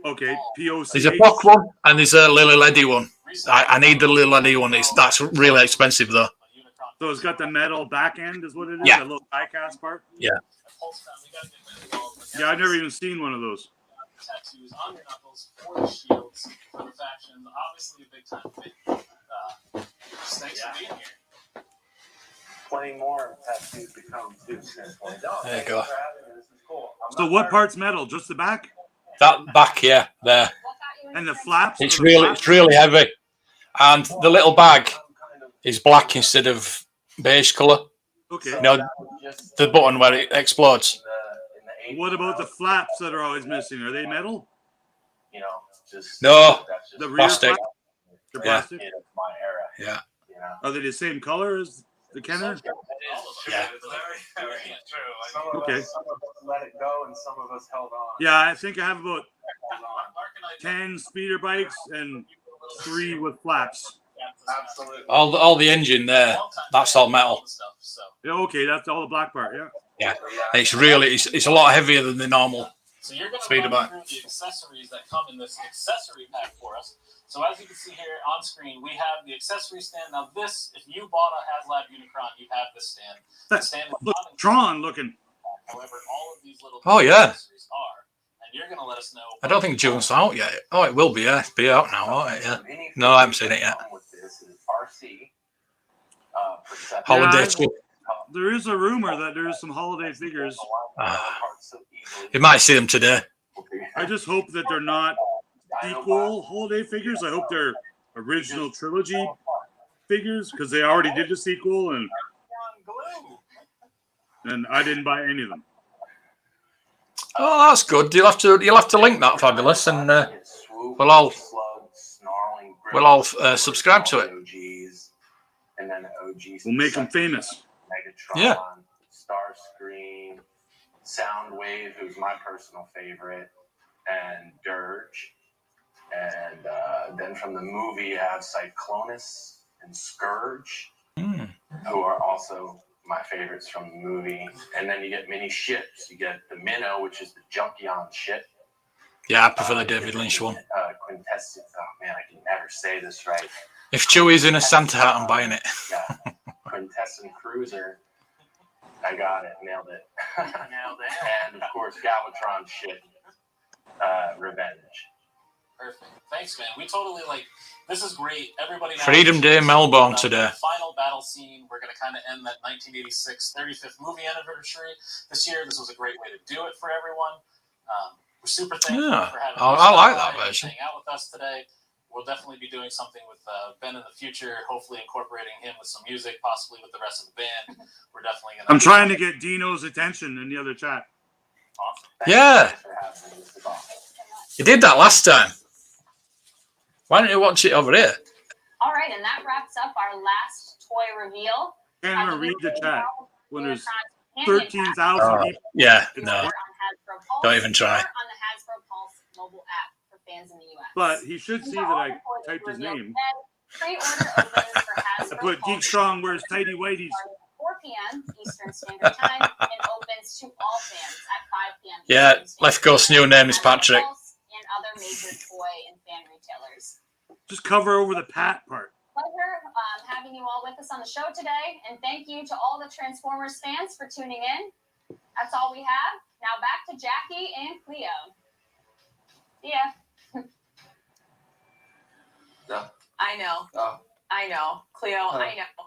Okay, POC. There's a POC one and there's a Lily Ledy one. I need the Lily Ledy one. That's really expensive though. So it's got the metal back end, is what it is. Yeah. That little die cast part. Yeah. Yeah, I've never even seen one of those. Tattoos on your knuckles for the shields for the faction. Obviously, a big time fit. Thanks for being here. Plenty more tattoos to come too. There you go. So what part's metal? Just the back? That back, yeah, there. And the flaps? It's really heavy, and the little bag is black instead of beige color. Okay. You know, the button where it explodes. What about the flaps that are always missing? Are they metal? No, The rear plastic. flap? They're Yeah. plastic? Yeah. Are they the same color as the Kenner? Yeah. Okay. Some of us let it go, and some of us held on. Yeah, I think I have about 10 speeder bikes and 3 with flaps. Absolutely. All the engine there, that's all metal. Yeah, okay, that's all the black part, yeah. Yeah, it's a lot heavier than the normal So you're going to speeder run bike. through the accessories that come in this accessory pack for us. So as you can see here on screen, we have the accessory stand. Now this, if you bought a HasLab Unicron, you have this stand. The stand is Look, not Tron looking. however, all of these little Oh, yeah. accessories are. And you're going to let us know. I don't think June's out yet. Oh, it will be. Yeah, it'll be out now, won't it? Yeah. No, I haven't seen it yet. Holiday. Yeah, there is a rumor that there's some holiday figures. You might see them today. I just hope that they're not equal holiday figures. I hope they're original trilogy figures because they already did the sequel and I didn't buy any of them. Oh, that's good. You'll have to link that, Fabulous, and we'll all subscribe to it. And then OG. We'll make them famous. Megatron, Yeah. Starscream, Soundwave, who's my personal favorite, and Dirge. And then from the movie, you have Cyclonus and Scourge, who are also my favorites from the movie. And then you get mini ships. You get the Minnow, which is the Junkion ship. Yeah, I prefer the David Lynch one. Quintessence. Oh man, I can never say this right. If Chewie's in a Santa hat, I'm buying it. Yeah. Quintessence Cruiser. I got it. Nailed it. Nailed it. And of course, Galvatron ship. revenge. Perfect. Thanks, man. We totally this is great. Everybody now Freedom Day, Melbourne today. Final battle scene. We're going to kind of end that 1986 35th movie anniversary this year. This was a great way to do it for everyone. We're super thankful for having I like that version. hang out with us today. We'll definitely be doing something with Ben in the future, hopefully incorporating him with some music, possibly with the rest of the band. We're definitely going to... I'm trying to get Dino's attention in the other chat. Awesome. Yeah. You did that last time. Why don't you watch it over here? All right, and that wraps up our last toy reveal. Can't even read the chat when there's 13,000 people. Yeah, no. Don't even try. On the Hasbro Pulse mobile app for fans in the US. But he should see that I typed his name. Pre-order opens for Hasbro I put Geek Strong wears tighty whities. 4 p.m. Eastern Standard Time and opens to all fans at 5 p.m. Yeah, Left Coast new name is Patrick. And other major toy and fan retailers. Just cover over the Pat part. Pleasure having you all with us on the show today, and thank you to all the Transformers fans for tuning in. That's all we have. Now back to Jackie and Cleo. See ya. No. I know. Oh. I know. Cleo, I know.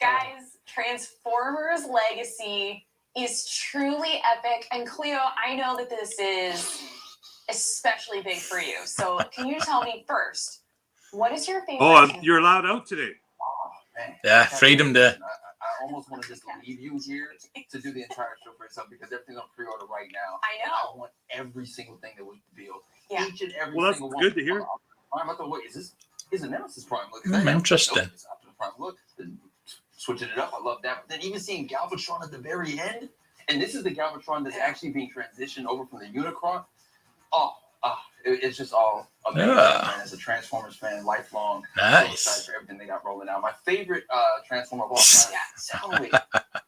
Guys, Transformers Legacy is truly epic. And Cleo, I know that this is especially big for you. So can you tell me first, what is your favorite? Oh, you're allowed out today. Oh, man. Yeah, Freedom Day. I almost want to just leave you here to do the entire show for yourself because everything's on pre-order right now. I know. I want every single thing that was revealed. Yeah. Each and every Well, that's single one. good to hear. I thought, wait, is a Nemesis Prime look? Interesting. Nope, it's Optimus Prime look. Then switching it up, I love that. But then even seeing Galvatron at the very end, and this is the Galvatron that's actually being transitioned over from the Unicron. It's just all amazing, man. As a Transformers fan, lifelong. Nice. So excited for everything they got rolling out. My favorite Transformer of all time, Soundwave.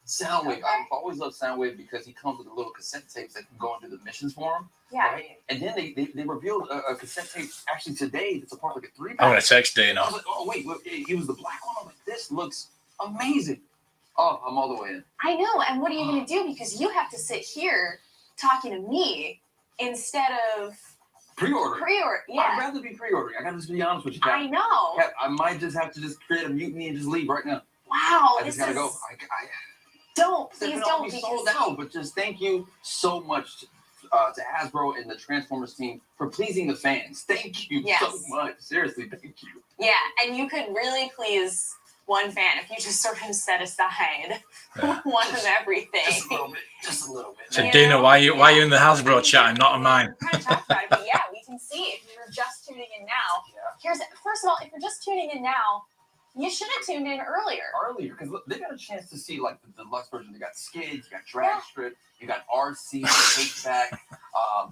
Soundwave. I've always loved Soundwave because he comes with the little cassette tapes that can go into the missions for him. Yeah. Right? And then they revealed a cassette tape actually today that's a part of like a 3-pack. I'm going to text Dino. I was like, oh, wait, he was the black one? I'm like, this looks amazing. Oh, I'm all the way in. I know. And what are you going to do? Because you have to sit here talking to me instead of pre-ordering. Yeah. I'd rather be pre-ordering. I got to just be honest with you, Kat. I know. Kat, I might just have to just create a mutiny and just leave right now. Wow. I just got to go. Please don't. Be sold out, but just thank you so much to Hasbro and the Transformers team for pleasing the fans. Thank you so much. Seriously, thank you. Yeah, and you could really please one fan if you just sort of set aside one of everything. Just a little bit. So Dino, why are you in the Hasbro chat and not on mine? We're kind of talked about it, but yeah, we can see if you're just tuning in now. First of all, if you're just tuning in now, you should have tuned in earlier. Because they got a chance to see like the deluxe version. They got skids, you got drag strip, you got RC, take back,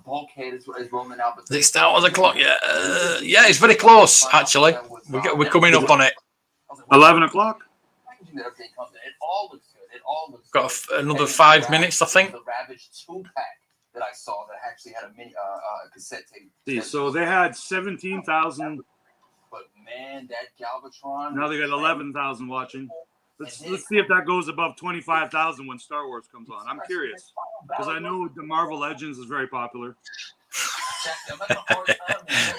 bulkhead is rolling out. Does it start at the clock yet? Yeah, it's very close actually. We're coming up on it. 11 o'clock. It all looks good. It all looks Got another 5 minutes, I think. The Ravage 2-pack that I saw that actually had a mini cassette tape. See, so they had 17,000. But man, that Galvatron. Now they got 11,000 watching. Let's see if that goes above 25,000 when Star Wars comes on. I'm curious because I know the Marvel Legends is very popular.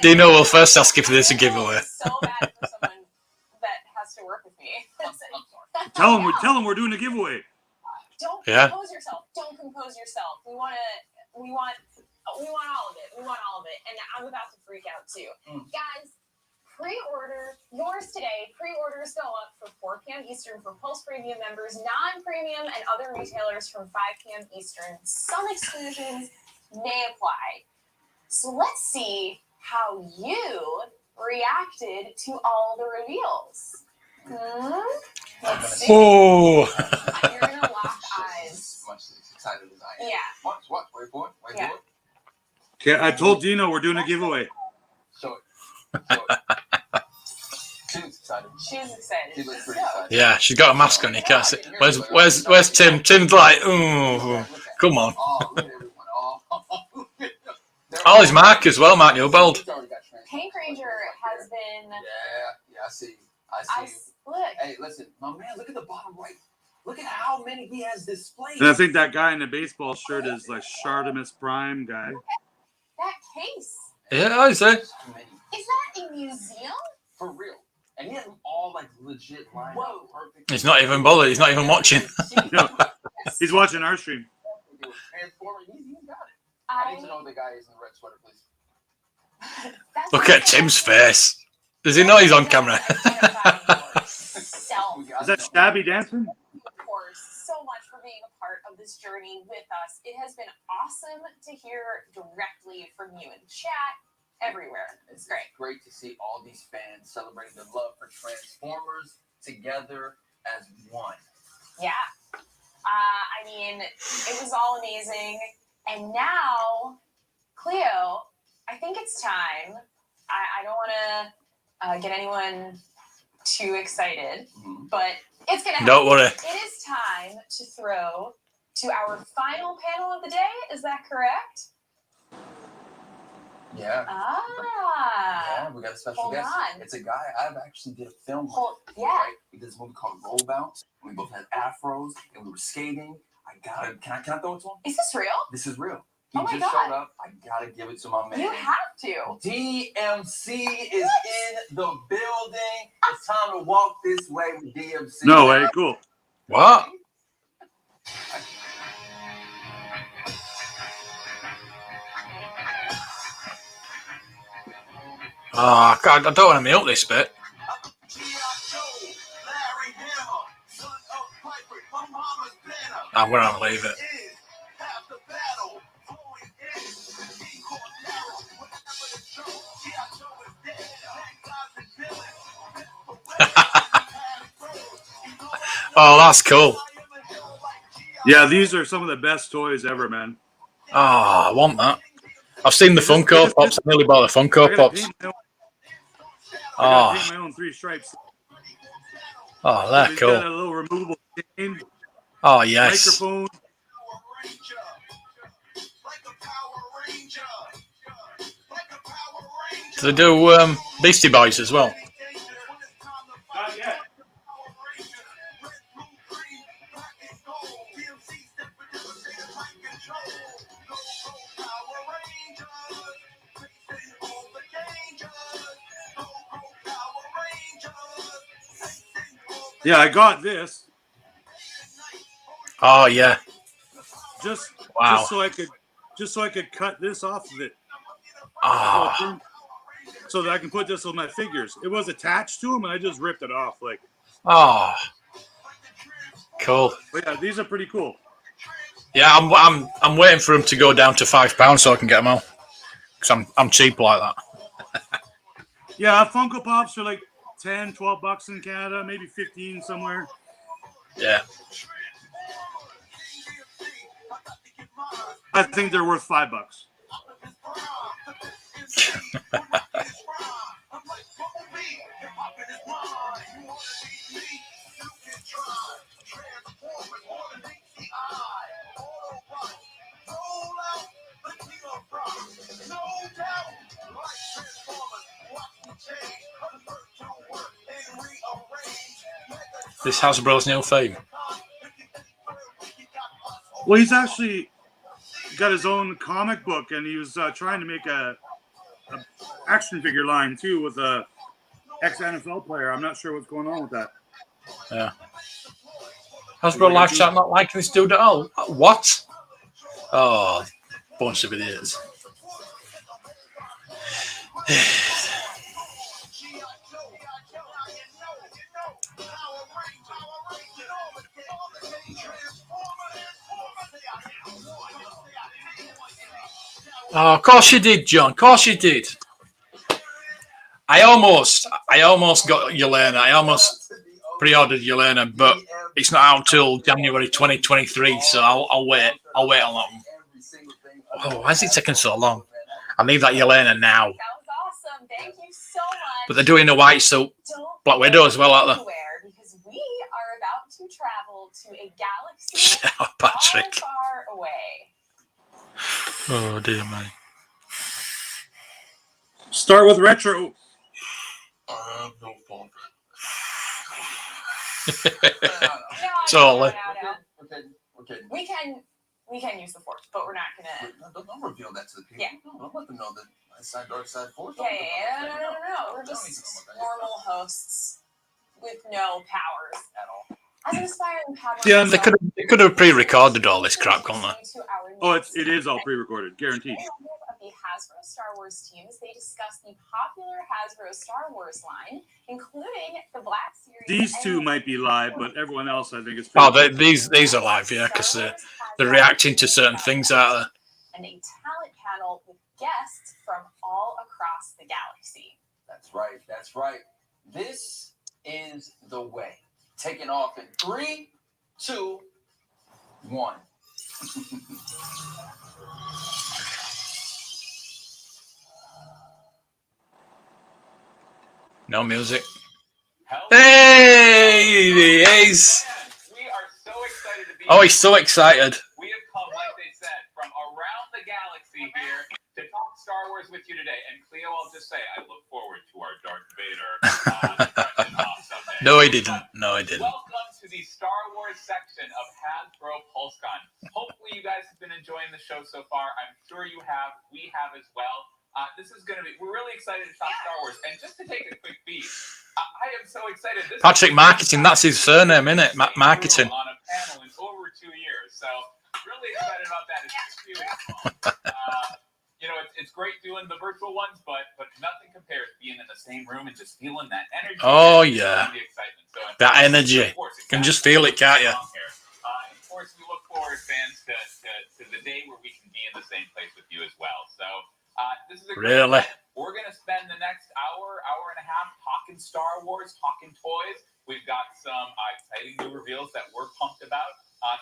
Dino will first ask if there's a giveaway. So bad for someone that has to work with me. Tell them we're doing a giveaway. Don't compose yourself. Don't compose yourself. We want all of it. We want all of it. And I'm about to freak out too. Guys, pre-order yours today. Pre-orders go up for 4 p.m. Eastern for Pulse Premium members, non-premium and other retailers from 5 p.m. Eastern. Some exclusions may apply. So let's see how you reacted to all the reveals. Let's see. Oh. You're gonna lock eyes. Much as excited as I am. Yeah. What? Wait for it. Wait for it. Okay, I told Dino we're doing a giveaway. Show it. She's excited. She's excited. She looks pretty excited. Yeah, she's got a mask on. You can't see. Where's Tim? Tim's like, ooh, come on. Oh, there's Mark as well, Mark Newbold. Pink Ranger has been. Yeah, I see. Look. Hey, listen, my man, look at the bottom right. Look at how many he has displayed. And I think that guy in the baseball shirt is like Shartimus Prime guy. That case. Yeah, I say. Is that a museum? For real. And he had them all like legit lined up perfect. He's not even bothered. He's not even watching. No, he's watching our stream. He's got it. I need to know who the guy is in the red sweater, please. Look at Tim's face. Does he know he's on camera? Is that Stabby dancing? Of course, so much for being a part of this journey with us. It has been awesome to hear directly from you in chat, everywhere. It's great. Great to see all these fans celebrating their love for Transformers together as one. Yeah. I mean, it was all amazing. And now, Cleo, I think it's time. I don't want to get anyone too excited, but it's going to happen. Don't worry. It is time to throw to our final panel of the day. Is that correct? Yeah. Ah. Yeah, we got a special Hold guest. on. It's a guy I've actually did a film with. Yeah. Right? We did this movie called Roll Bounce. We both had afros and we were skating. Can I throw it to him? Is this real? This is real. He Oh my just God. showed up. I gotta give it to my man. You have to. DMC is in the building. It's time to walk this way with DMC. No way, cool. What? Oh, God, I don't want to milk this bit. I'm going to leave it. Oh, that's cool. Yeah, these are some of the best toys ever, man. Oh, I want that. I've seen the Funko Pops. I nearly bought the Funko Pops. I paint my own 3 stripes. Oh, they're He's cool. got a little removable chain. Oh, yes. Microphone. Do they do Beastie Boys as well? Yeah, I got this. Oh, yeah. Just Wow. just so I could cut this off of it. Oh. So that I can put this on my figures. It was attached to them, and I just ripped it off. Like, Oh. Cool. but yeah, these are pretty cool. Yeah, I'm waiting for them to go down to £5 so I can get them all. Because I'm cheap like that. Yeah, Funko Pops are like 10, 12 bucks in Canada, maybe 15 somewhere. Yeah. I think they're worth $5. This Hasbro's new theme. Well, he's actually got his own comic book, and he was trying to make a action figure line too with a ex-NFL player. I'm not sure what's going on with that. Yeah. Hasbro Live Chat not liking this dude at all. What? Oh, bunch of idiots. Oh, of course you did, John. Of course you did. I almost got Yelena. I almost pre-ordered Yelena, but it's not out till January 2023. So I'll wait. I'll wait on that one. Oh, why is it taking so long? I need that Yelena now. That was awesome. Thank you so much. But they're doing a white suit, Black Widow as well, aren't they? Because we are about to travel to a galaxy Shout out, Patrick. far away. Oh dear me. Start with retro. No phone. So No. We can use the force. but we're not gonna. Don't reveal that to the people. Yeah. Don't let them know that light side, dark side force. Yeah. No. We're just normal hosts with no powers at all. As an aspiring Padawan, Yeah, they could have pre-recorded all this crap, couldn't they? Oh, it is all pre-recorded, guaranteed. Of the Hasbro Star Wars teams, they discussed the popular Hasbro Star Wars line, including the Black Series. These two might be live, but everyone else, I think, is. Oh, these are live, yeah, because they're reacting to certain things out there. And a talent panel with guests from all across the galaxy. That's right. That's right. This is the way. Taking off in 3, 2, 1. No music. Hey, he is. We are so excited to be Oh, he's so excited. We have come, like they said, from around the galaxy here to talk Star Wars with you today. And Cleo, I'll just say, I look forward to our Darth Vader. No, he didn't. No, he didn't. Welcome to the Star Wars section of Hasbro PulseCon. Hopefully you guys have been enjoying the show so far. I'm sure you have. We have as well. This is going to be, we're really excited to talk Star Wars. And just to take a quick beat, I am so excited. Patrick Marketing, that's his surname, isn't it? Marketing. On a panel in over 2 years. So really excited about that. It's just really you know, it's great doing the virtual ones, but nothing compares to being in the same room and just feeling that energy. Oh, yeah. The excitement. So, That energy. Can just feel it, can't you? And of course, we look forward, fans, to the day where we can be in the same place with you as well. So this is a great Really? event. We're going to spend the next hour and a half talking Star Wars, talking toys. We've got some exciting new reveals that we're pumped about.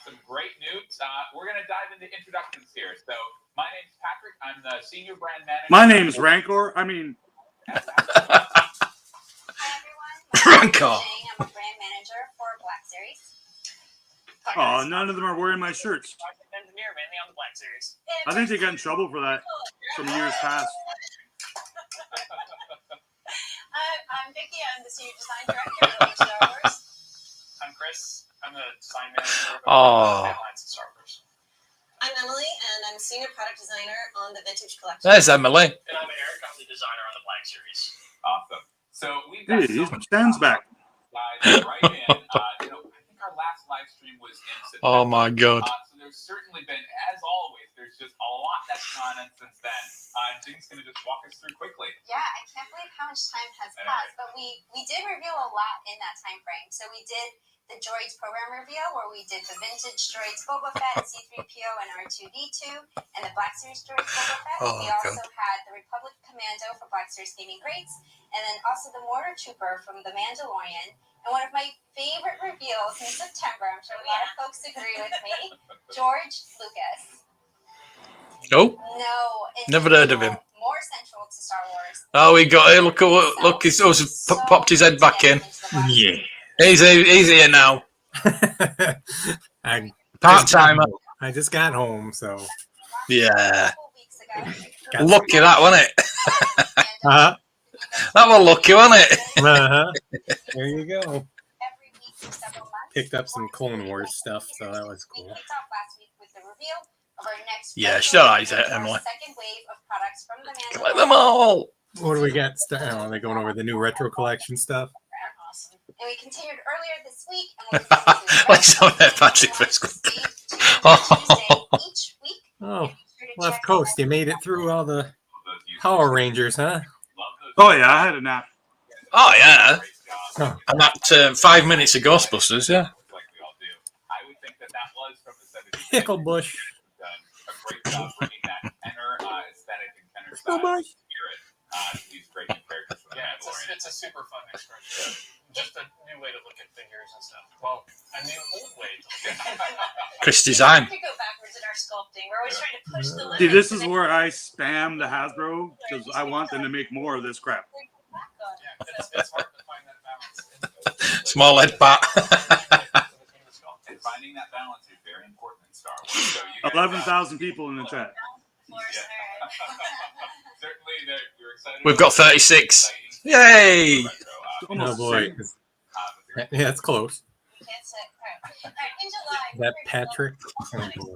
Some great news. We're going to dive into introductions here. So my name's Patrick. I'm the senior brand manager. My name's Rancor. I mean, Rancor. I'm a brand manager for Black Series. oh, none of them are wearing my shirts. Engineer mainly on the Black Series. I think they got in trouble for that some years past. I'm Vicky. I'm the senior design director of Star Wars. I'm Chris. I'm the design manager Oh. of Star Wars. I'm Emily, and I'm senior product designer on the Vintage Collection. There's Emily. And I'm Eric. I'm the designer on the Black Series. Awesome. So we've Hey, got he stands back. guys right in. You know, I think our last live stream was in September. Oh, my God. So there's certainly been, as always, there's just a lot that's gone on since then. Jing's going to just walk us through quickly. Yeah, I can't believe how much time has passed, but we did reveal a lot in that time frame. So we did the Droids program reveal, where we did the vintage Droids Boba Fett, C-3PO, and R2-D2, and the Black Series Droids Boba Fett. Oh, we also had the Republic Commando for Black Series Gaming Crates, and then also the Mortar Trooper from The Mandalorian. And one of my favorite reveals in September, I'm sure a lot of folks agree with me, George Lucas. Oh, No, never heard of him. more central to Star Wars. Oh, he got it. Look, he's also popped his head back in. Yeah. He's here now. Part timer. I just got home, so. Yeah. Lucky that, wasn't it? Uh-huh. That was lucky, wasn't it? Uh-huh. There you go. Picked up some Clone Wars stuff, so that was cool. Yeah, she's alright, Emily. Second wave of products from the Mandalorian. Collect them all. What do we got? Oh, are they going over the new retro collection stuff? And we continued earlier this week, and we'll Let's have that Patrick first. Oh, Left Coast, you made it through all the Power Rangers, huh? Oh, yeah, I had a nap. Oh, yeah. Oh. And that 5 minutes of Ghostbusters, yeah. Pickle Bush. Pickle Bush. Yeah, it's a super fun expression. Just a new way to look at figures and stuff. Well, a new old way to look at Chris Design. We go backwards in our sculpting. We're always trying to push the limits. See, this is where I spam the Hasbro because I want them to make more of this crap. it's hard to find that balance. Small head pat. And finding that balance is very important in Star Wars. So you guys, 11,000 people in the chat. certainly, we're excited. We've got 36. Yay! Oh boy. Yeah, it's close. That Patrick.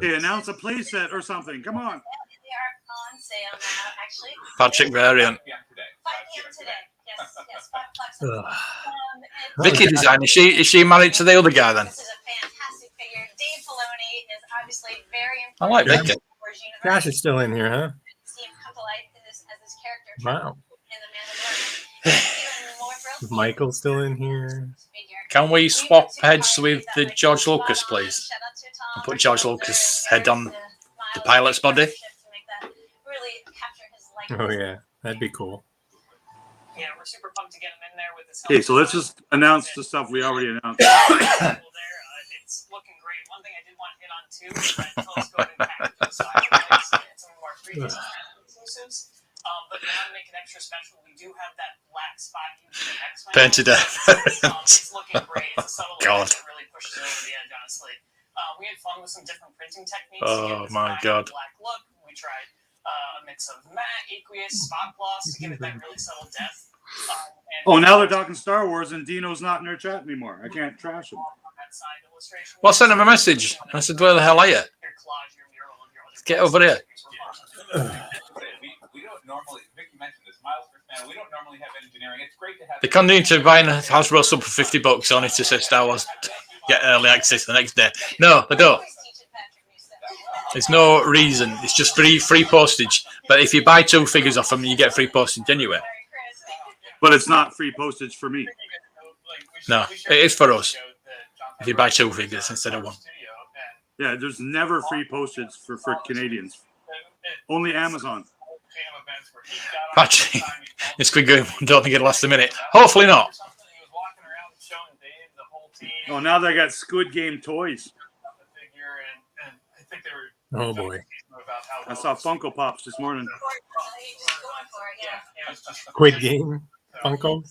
Hey, announce a play set or something. Come on. They are on sale now, actually. Patrick variant. 5 p.m. today. Yes, $5. Vicky design. Is she married to the other guy then? This is a fantastic figure. Dave Filoni is obviously very I like important. Vicky. Josh is still in here, huh? See him come to life in this, as this character. Wow. In The Mandalorian. Even more thrilled. Michael's still in here. Can we swap heads with the George Lucas, please? And put George Lucas' head on the pilot's body. Oh yeah, that'd be cool. Yeah, we're super pumped to get him in there with this. Okay, so let's just announce the stuff we already announced. It's looking great. One thing I did want to hit on too is that telescope and packaging side and some more previous exclusives. But now to make it extra special, we do have that black spot used in X-Men. Painted out. It's looking great. It's a subtle God. that really pushes it over the edge, honestly. We had fun with some different printing techniques. Oh my God. Black look. We tried a mix of matte, aqueous, spot gloss to give it that really subtle depth. Oh, now they're talking Star Wars and Dino's not in their chat anymore. I can't trash him. Well, I sent him a message. I said, where the hell are you? Get over here. We don't normally, Vicky mentioned this, Miles First Man, we don't normally have engineering. It's great to have. They continue to buy a Hasbro sub for $50 on it to say Star Wars. Get early access the next day. No, they don't. There's no reason. It's just free postage. But if you buy 2 figures off them, you get free postage anyway. But it's not free postage for me. No, it is for us. If you buy 2 figures instead of 1. Yeah, there's never free postage for Canadians. Only Amazon. Patrick, it's quick going. Don't think it'll last a minute. Hopefully not. Oh, now they got Squid Game toys. Oh boy. I saw Funko Pops this morning. Squid Game Funko.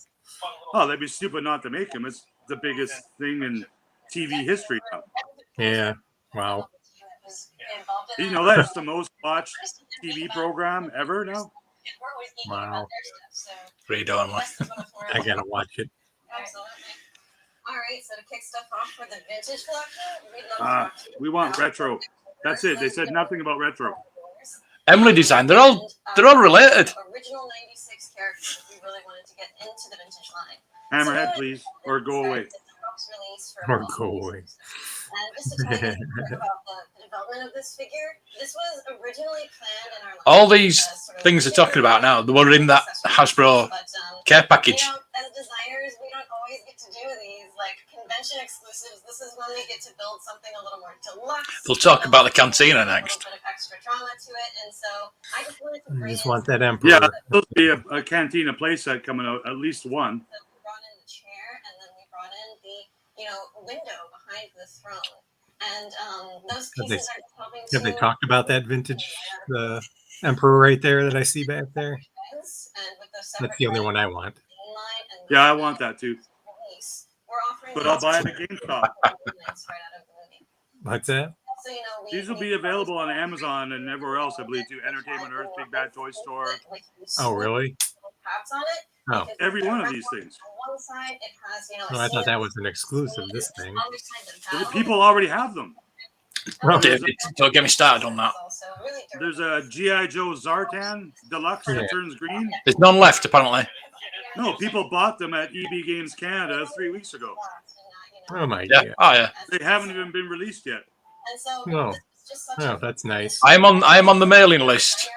Oh, they'd be stupid not to make them. It's the biggest thing in TV history now. Yeah. Wow. You know that's the most watched TV program ever now. Wow. Read on. I gotta watch it. Absolutely. All right, so to kick stuff off for the vintage collection, We want retro. That's it. They said nothing about retro. Emily design. They're all related. original 96 characters if we really wanted to get into the vintage line. Hammerhead, please, or go away. Or go away. And just to tell you about the development of this figure, this was originally planned in our All these things they're talking about now, they were in that Hasbro care package. You know, as designers, we don't always get to do these like convention exclusives. This is when we get to build something a little more deluxe. They'll talk about the cantina next. A little bit of extra drama to it, and so I just wanted to I bring just in want that Emperor. Yeah, there's supposed to be a Cantina playset coming out, at least one. We brought in the chair, and then we brought in the window behind the throne, and those pieces are helping to. Have they talked about that vintage Emperor right there that I see back there? That's the only one I want. Yeah, I want that too. We're offering But I'll buy it at GameStop. What's that? So, These will be available on Amazon and everywhere else, I believe, too. Entertainment Earth, Big Bad Toy Store. Oh, really? Tabs on it. Oh. Every one of these things. On one side, it has, Oh, I thought that was an exclusive, this thing. Well, the people already have them. Oh, David, don't get me started on that. There's a G.I. Joe Zartan Deluxe that turns green. There's none left, apparently. No, people bought them at EB Games Canada 3 weeks ago. Oh, my Yeah. God. Oh, yeah. They haven't even been released yet. No. Oh, that's nice. I am on the mailing list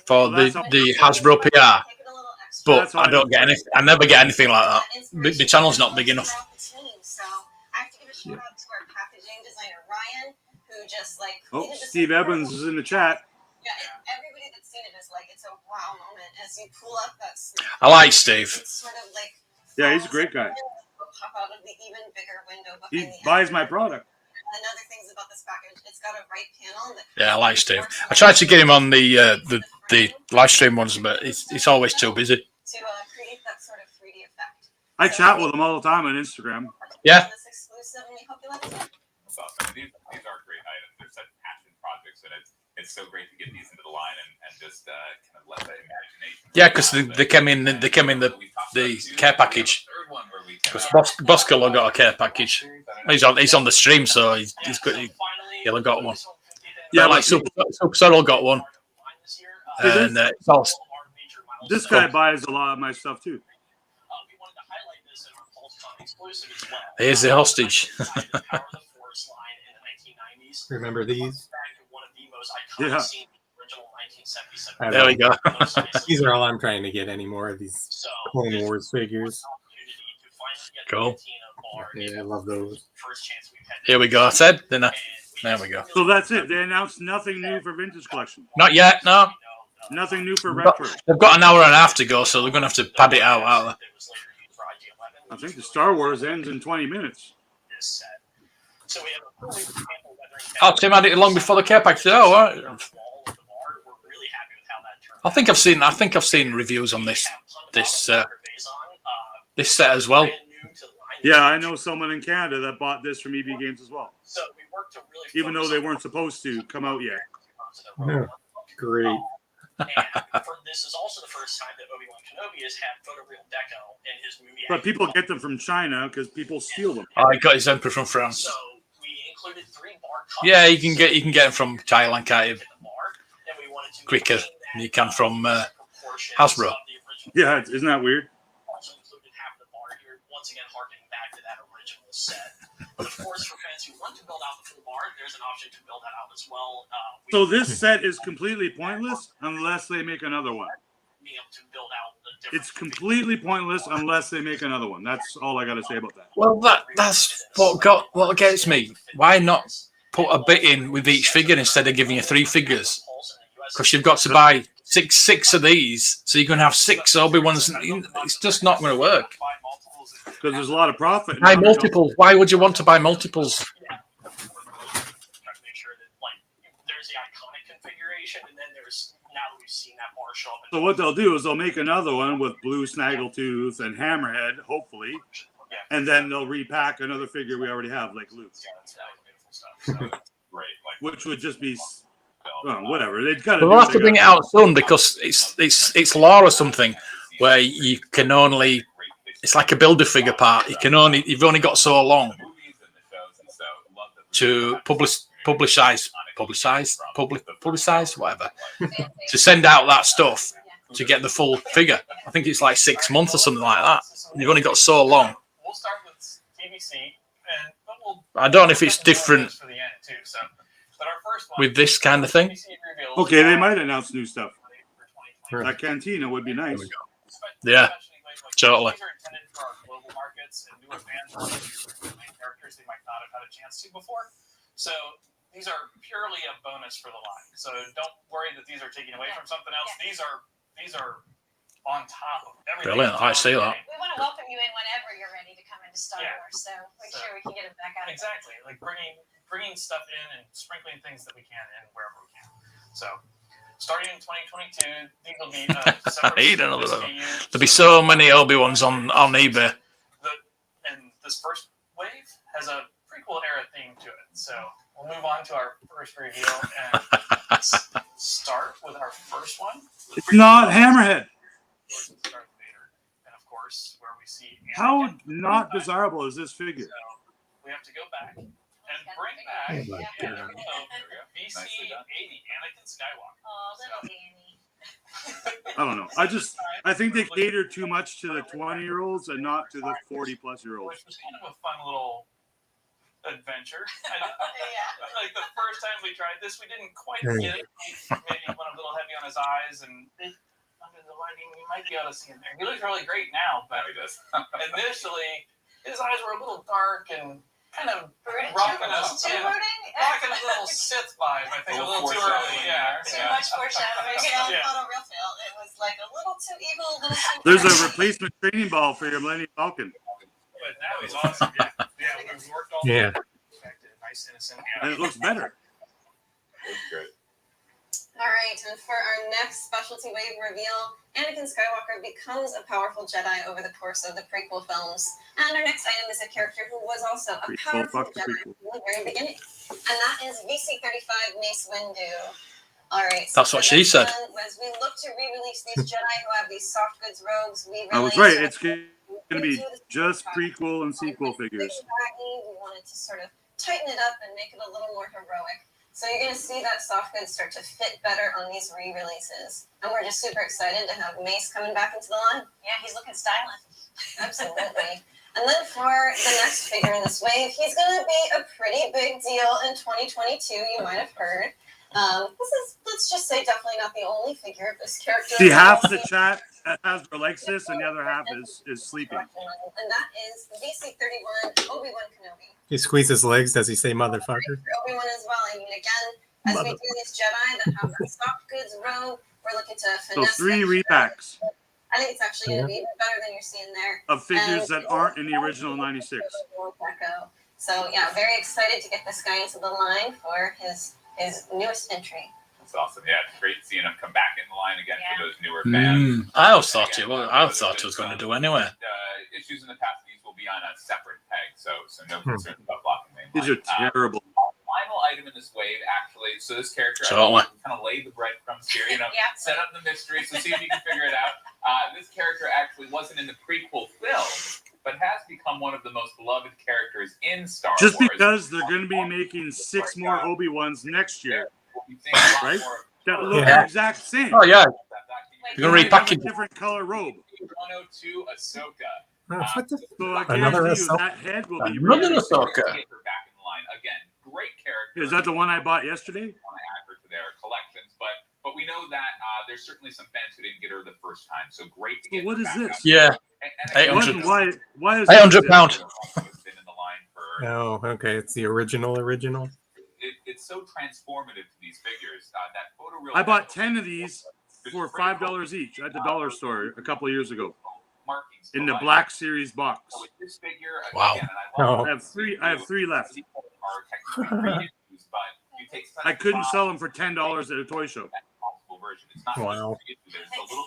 for the Hasbro PR, but I don't get any. I never get anything like that. The channel's not big enough. So I have to give a shout out to our packaging designer Ryan, who just Oh, Steve Evans is in the chat. Yeah, everybody that's seen it is like it's a wow moment as you pull up that sleeve. I like Steve. It's sort of like Yeah, he's a great guy. pop out of the even bigger window He behind the buys my product. Another things about this package, it's got a right panel that Yeah, I like Steve. I tried to get him on the live stream ones, but it's always too busy. to create that sort of 3D effect. I chat with him all the time on Instagram. Yeah. This exclusive, and we hope you like it. That's awesome. These are great items. They're such passion projects, and it's so great to get these into the line and just kind of let that imagination. Yeah, because they came in the care package. Because Bosco got a care package. He's on the stream, so he'll got one. Yeah, like Super Sorrel got one. And it's all, this guy buys a lot of my stuff too. Here's the hostage. Remember these? Yeah. There we go. These are all I'm trying to get any more of these Clone Wars figures. Cool. Yeah, I love those. Here we go. I said, didn't I? There we go. So that's it. They announced nothing new for Vintage Collection. Not yet, no. Nothing new for Retro. They've got an hour and a half to go, so they're going to have to pad it out, aren't they? I think the Star Wars ends in 20 minutes. Oh, Tim had it long before the care package. Oh, all right. I think I've seen reviews on this set as well. Yeah, I know someone in Canada that bought this from EB Games as well. Even though they weren't supposed to come out yet. Yeah, great. This is also the first time that Obi-Wan Kenobi has had photoreal deco in his movie. But people get them from China because people steal them. Oh, he got his Emperor from France. So we included 3 bar Yeah, you can get them from Thailand, can't you? Quicker than you can from Hasbro. Yeah, isn't that weird? Also included half the bar here, once again harkening back to that original set. But of course, for fans who want to build out the full bar, there's an option to build that out as well. So this set is completely pointless unless they make another one. Being able to build out the different It's completely pointless unless they make another one. That's all I got to say about that. Well, that's what gets me. Why not put a bit in with each figure instead of giving you 3 figures? Because you've got to buy six of these, so you're going to have 6 Obi-Wans. It's just not going to work. Because there's a lot of profit. Buy multiples. Why would you want to buy multiples? and then there's now that we've seen that bar show up. So what they'll do is they'll make another one with Blue Snaggletooth and Hammerhead, hopefully, and then they'll repack another figure we already have, like Luke. Which would just be whatever. They've got to. We'll have to bring it out soon because it's law or something where you can only. It's like a builder figure part. You've only got so long to publicize, whatever, to send out that stuff to get the full figure. I think it's like 6 months or something like that. You've only got so long. We'll start with TBC, but I don't know if it's different with this kind of thing. Okay, they might announce new stuff. That Cantina would be nice. Yeah, totally. Characters they might not have had a chance to before. So these are purely a bonus for the line. So don't worry that these are taken away from something else. These are on top of everything. Brilliant. I see that. We want to welcome you in whenever you're ready to come into Star Wars. So make sure we can get it back out. Exactly. Like bringing stuff in and sprinkling things that we can in wherever we can. So starting in 2022, these will be There'll be so many Obi-Wans on eBay. And this first wave has a prequel era theme to it. So we'll move on to our first reveal and start with our first one. It's not Hammerhead. And of course, where we see How not desirable is this figure? So we have to go back and bring back BC-80 Anakin Skywalker. Oh, little Annie. I don't know. I think they cater too much to the 20-year-olds and not to the 40-plus-year-olds. Which was kind of a fun little adventure. Like the first time we tried this, we didn't quite get it. Maybe went a little heavy on his eyes, and under the lighting, you might be able to see him there. He looks really great now, but initially, his eyes were a little dark and kind of rocking a little Sith vibe. I think a little too early. Yeah. Too much foreshadowing. Yeah. Photoreal fail. It was like a little too evil, a little too. There's a replacement training ball for your Millennium Falcon. But now he's awesome. Yeah, we've worked all Yeah. Nice, innocent. And it looks better. Great. All right, and for our next specialty wave reveal, Anakin Skywalker becomes a powerful Jedi over the course of the prequel films. And our next item is a character who was also a powerful Jedi from the very beginning. And that is VC-35 Mace Windu. All right. So That's what she said. As we look to re-release these Jedi who have these soft goods robes, we I was really right. It's going to be just prequel and sequel figures. We wanted to sort of tighten it up and make it a little more heroic. So you're going to see that soft goods start to fit better on these re-releases. And we're just super excited to have Mace coming back into the line. Yeah, he's looking stylish. Absolutely. And then for the next figure in this wave, he's going to be a pretty big deal in 2022, you might have heard. This is, let's just say, definitely not the only figure of this character. See, half of the chat at Hasbro likes this, and the other half is sleeping. And that is VC31 Obi-Wan Kenobi. He squeezes legs. Does he say motherfucker? For Obi-Wan as well. I mean, again, as we do these Jedi that have that soft goods robe, we're looking to So finesse. 3 repacks I think it's actually going to be even better than you're seeing there. of figures that aren't in the original 96. So yeah, very excited to get this guy into the line for his newest entry. That's awesome. Yeah, it's great seeing him come back in the line again for those newer fans. I always thought it was going to do anyway. Issues in the past, these will be on a separate peg, so no concern about blocking main These are terrible. Final item in this wave, actually. So this character Totally. kind of laid the breadcrumbs here, set up the mystery. So see if you can figure it out. This character actually wasn't in the prequel film, but has become one of the most beloved characters in Star Just Wars. because they're going to be making 6 more Obi-Wans next year, right? That look Yeah. the exact same. Oh yeah. They You're going to might have repackage a different color robe. 102 Ahsoka. What the? So I Another guarantee you Ahsoka? that head will be Another really- Ahsoka. Get her back in the line again. Great character. Is that the one I bought yesterday? Want to add her to their collections, but we know that there's certainly some fans who didn't get her the first time. So great to get. What her is back this? up. Yeah. And 800. Why is £800. Been in the line for Oh, okay. It's the original. it's so transformative to these figures. That photoreal. I bought 10 of these for $5 each at the dollar store a couple of years ago markings in the Black Series box. So with this figure, Wow. again, and I love I have three left. these are technically reissues, but you take such I couldn't pride sell them for $10 at a toy show. in that possible version. It's not Wow. just reissue, there's a little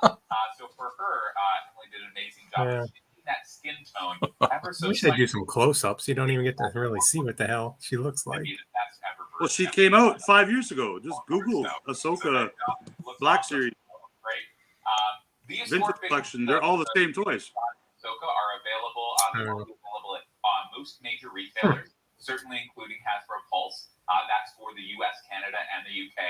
detail. So for her, Emily did an amazing job. Yeah. Keeping that skin tone ever so I wish they'd do slightly. some close-ups. You don't even get to really see what the hell she looks like. Maybe that's ever Well, she came out 5 years ago. Just Google Ahsoka Black Series Great. These vintage four figures collection. They're all the same toys. Ahsoka are available. They're available at most major retailers, certainly including Hasbro Pulse. That's for the U.S., Canada, and the U.K.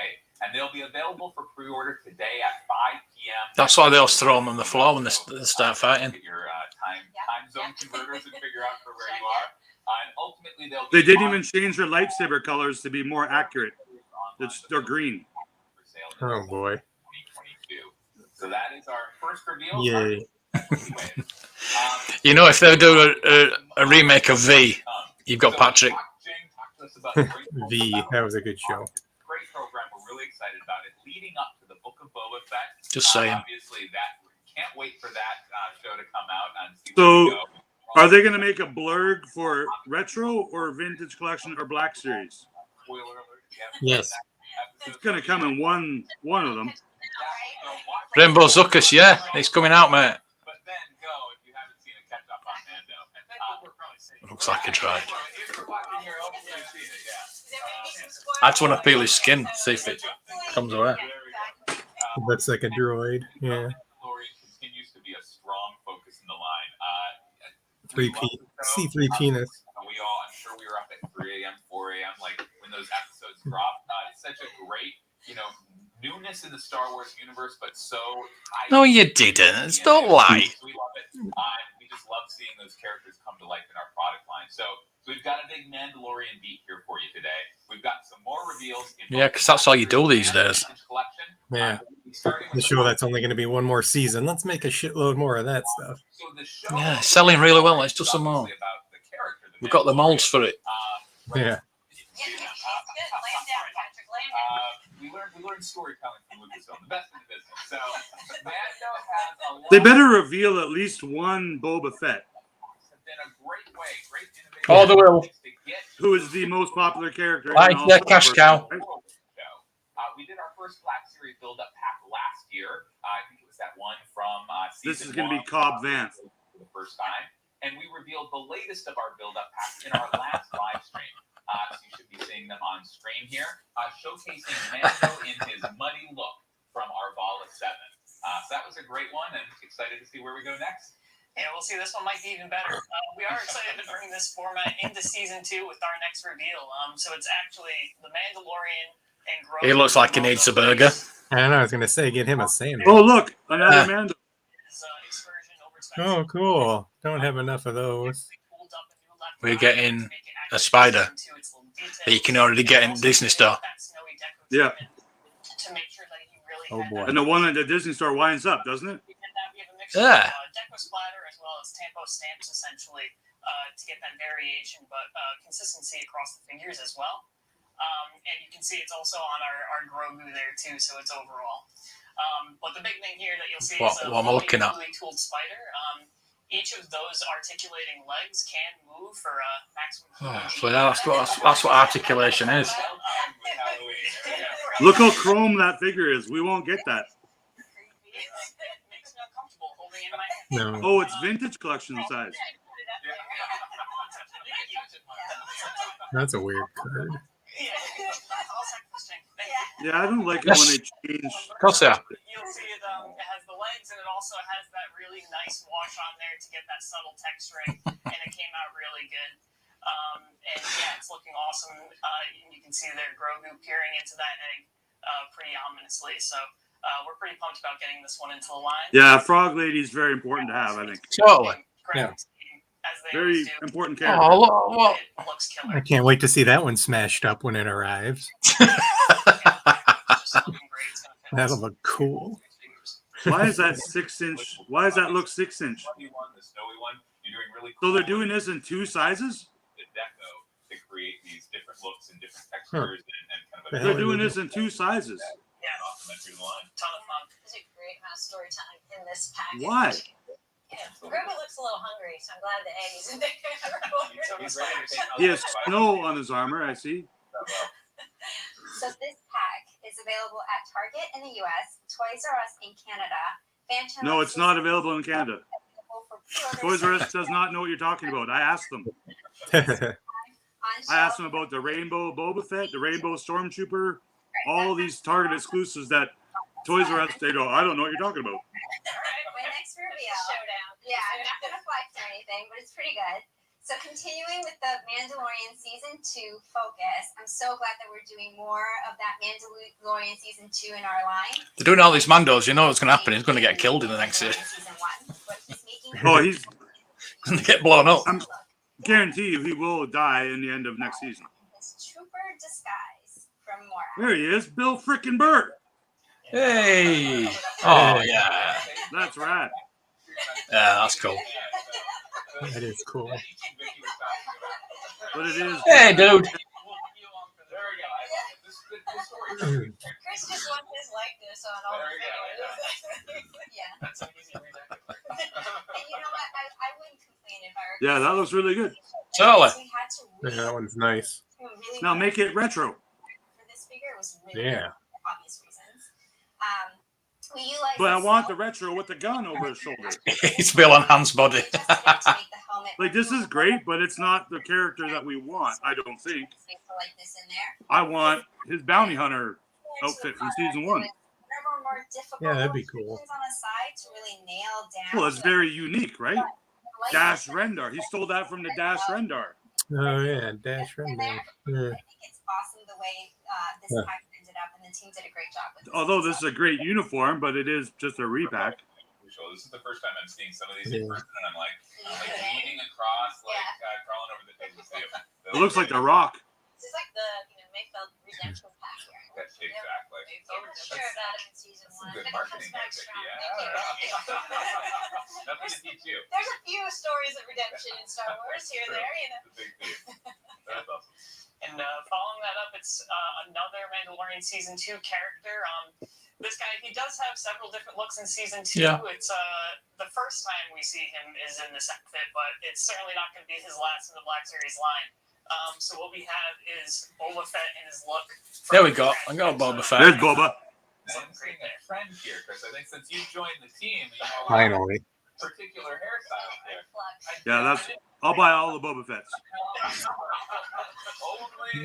And they'll be available for pre-order today at 5 p.m. That's why they always throw them on the floor when they start fighting. Get your time zone converters and figure out for where you are. And ultimately, they'll They be didn't on even change their lightsaber colors to be more accurate. They're green. for sale in Oh boy. 2022. So that is our first reveal. Yay. You know, if they do a remake of V, you've got Patrick. V. That was a good show. Great program. We're really excited about it. Leading up to the Book of Boba Fett. Just saying. Obviously, that can't wait for that show to come out and see So, where we go. are they going to make a blurg for retro or vintage collection or Black Series? Spoiler alert. Yes. It's going to come in one of them. Rainbow Zuckus, yeah, it's coming out, mate. But then go if you haven't seen it. Catch up on Mando. Looks like it's right. If you're watching here, hopefully you've seen it. Yeah. I just want to peel his skin, see if it comes away. It looks like a droid. Yeah. Mandalorian continues to be a strong focus in the line. 3P. C3 penis. We all, I'm sure we were up at 3 a.m., 4 a.m. Like when those episodes dropped. It's such a great, newness in the Star Wars universe, but so. No, you didn't. Don't lie. We love it. We just love seeing those characters come to life in our product line. So we've got a big Mandalorian beat here for you today. We've got some more reveals. Yeah, because that's all you do these days. Collection. Yeah. The show that's only going to be one more season. Let's make a shitload more of that stuff. So the show Yeah, it's selling really well. Let's do some more. about the character. We've got the molds for it. Yeah. We learned storytelling from Lucasfilm, the best in the business. So Mando has a lot. They better reveal at least one Boba Fett. Been a great way, great innovation. Oh, they will. Who is the most popular character? in Right, all yeah, Star cash Wars, cow. right? We did our first Black Series build-up pack last year. I think it was that one from This season is going to be 1, Cobb Vanth. for the first time, and we revealed the latest of our build-up packs in our last live stream. So you should be seeing them on screen here, showcasing Mando in his muddy look from our Vala 7. So that was a great one, and excited to see where we go next. Yeah, we'll see. This one might be even better. We are excited to bring this format into season 2 with our next reveal. So it's actually the Mandalorian and Grogu. He looks like he needs a burger. I know. I was gonna say, get him a sandwich. Oh, look, another Mando. Oh, cool. Don't have enough of those. We're getting a spider that you can already get in Disney Store. Yeah. Oh boy. And the one at the Disney Store winds up, doesn't it? Yeah. Deco splatter as well as Tampo stamps essentially to get that variation, but consistency across the figures as well. And you can see it's also on our Grogu there too, so it's overall. But the big thing here that you'll see is a What am I looking at? fully tooled spider. Each of those articulating legs can move for a maximum. So that's what articulation is. Look how chrome that figure is. We won't get that. No. Oh, it's vintage collection size. That's a weird card. Yeah, I don't like it when they change. Of course, yeah. You'll see it has the legs, and it also has that really nice wash on there to get that subtle texturing, and it came out really good. And yeah, it's looking awesome. You can see there Grogu peering into that egg pretty ominously. So we're pretty pumped about getting this one into the line. Yeah, Frog Lady is very important to have, I think. Totally. Yeah. Very important character. Oh, I can't wait to see that one smashed up when it arrives. That'll look cool. Why is that 6-inch? Why does that look 6-inch? So they're doing this in 2 sizes? The deco to create these different looks and different textures and kind of. They're doing this in 2 sizes. Yeah, ton of fun. There's a great amount of story time in this package. Why? Yeah. Grogu looks a little hungry, so I'm glad the egg is in there. He has snow on his armor, I see. So this pack is available at Target in the U.S., Toys R Us in Canada. No, it's not available in Canada. Toys R Us does not know what you're talking about. I asked them. I asked them about the Rainbow Boba Fett, the Rainbow Stormtrooper, all these Target exclusives that Toys R Us, they go, I don't know what you're talking about. My next reveal. Showdown. Yeah, I'm not going to flex or anything, but it's pretty good. So continuing with the Mandalorian Season 2 focus, I'm so glad that we're doing more of that Mandalorian Season 2 in our line. They're doing all these Mandos. You know what's going to happen. He's going to get killed in the next season. Oh, he's going to get blown up. I'm guarantee you he will die in the end of next season. This Trooper disguise from Mora. There he is, Bill frickin' Burr. Hey. Oh, yeah. That's rad. Yeah, that's cool. That is cool. But it is. Hey, dude. Chris just wants his likeness on all the videos. Yeah. And you know what? I wouldn't complain if I were. Yeah, that looks really good. Totally. We had to Yeah, that one's nice. really Now make it retro. for this figure. It was really Yeah. for obvious reasons. We utilized But I this want the retro with the gun over his shoulder. It's Bill on Han's body. to make the helmet. Like, this is great, but it's not the character that we want, I don't think. Like this in there. I want his bounty hunter outfit from season 1. There were more difficult Yeah, that'd be cool. things on the side to really nail down. Well, it's very unique, right? Like Dash Rendar. He stole that from the Dash Rendar. Oh yeah, Dash Rendar. Yeah. I think it's awesome the way this Yeah. pack ended up, and the team did a great job with this. Although this is a great uniform, but it is just a repack. This is the first time I'm seeing some of these Yeah. in person, and I'm like leaning across, like crawling over the table to see them. It looks like The Rock. This is like the Mayfeld redemption pack here. That's exactly. They were sure about it in season Some 1. good but it marketing comes back there, strong. Vicky, yeah. Nothing to teach you. There's a few stories of redemption in Star Wars here and there, you know. It's a big theme. That's awesome. And following that up, it's another Mandalorian Season 2 character. This guy, he does have several different looks in Season 2. Yeah. It's the first time we see him is in this outfit, but it's certainly not going to be his last in the Black Series line. So what we have is Boba Fett in his look. There we go. I got Boba Fett. There's Boba. I'm seeing a trend here, Chris. I think since you joined the team, you know, Finally. particular hairstyle there. Yeah, that's. I'll buy all the Boba Fetts.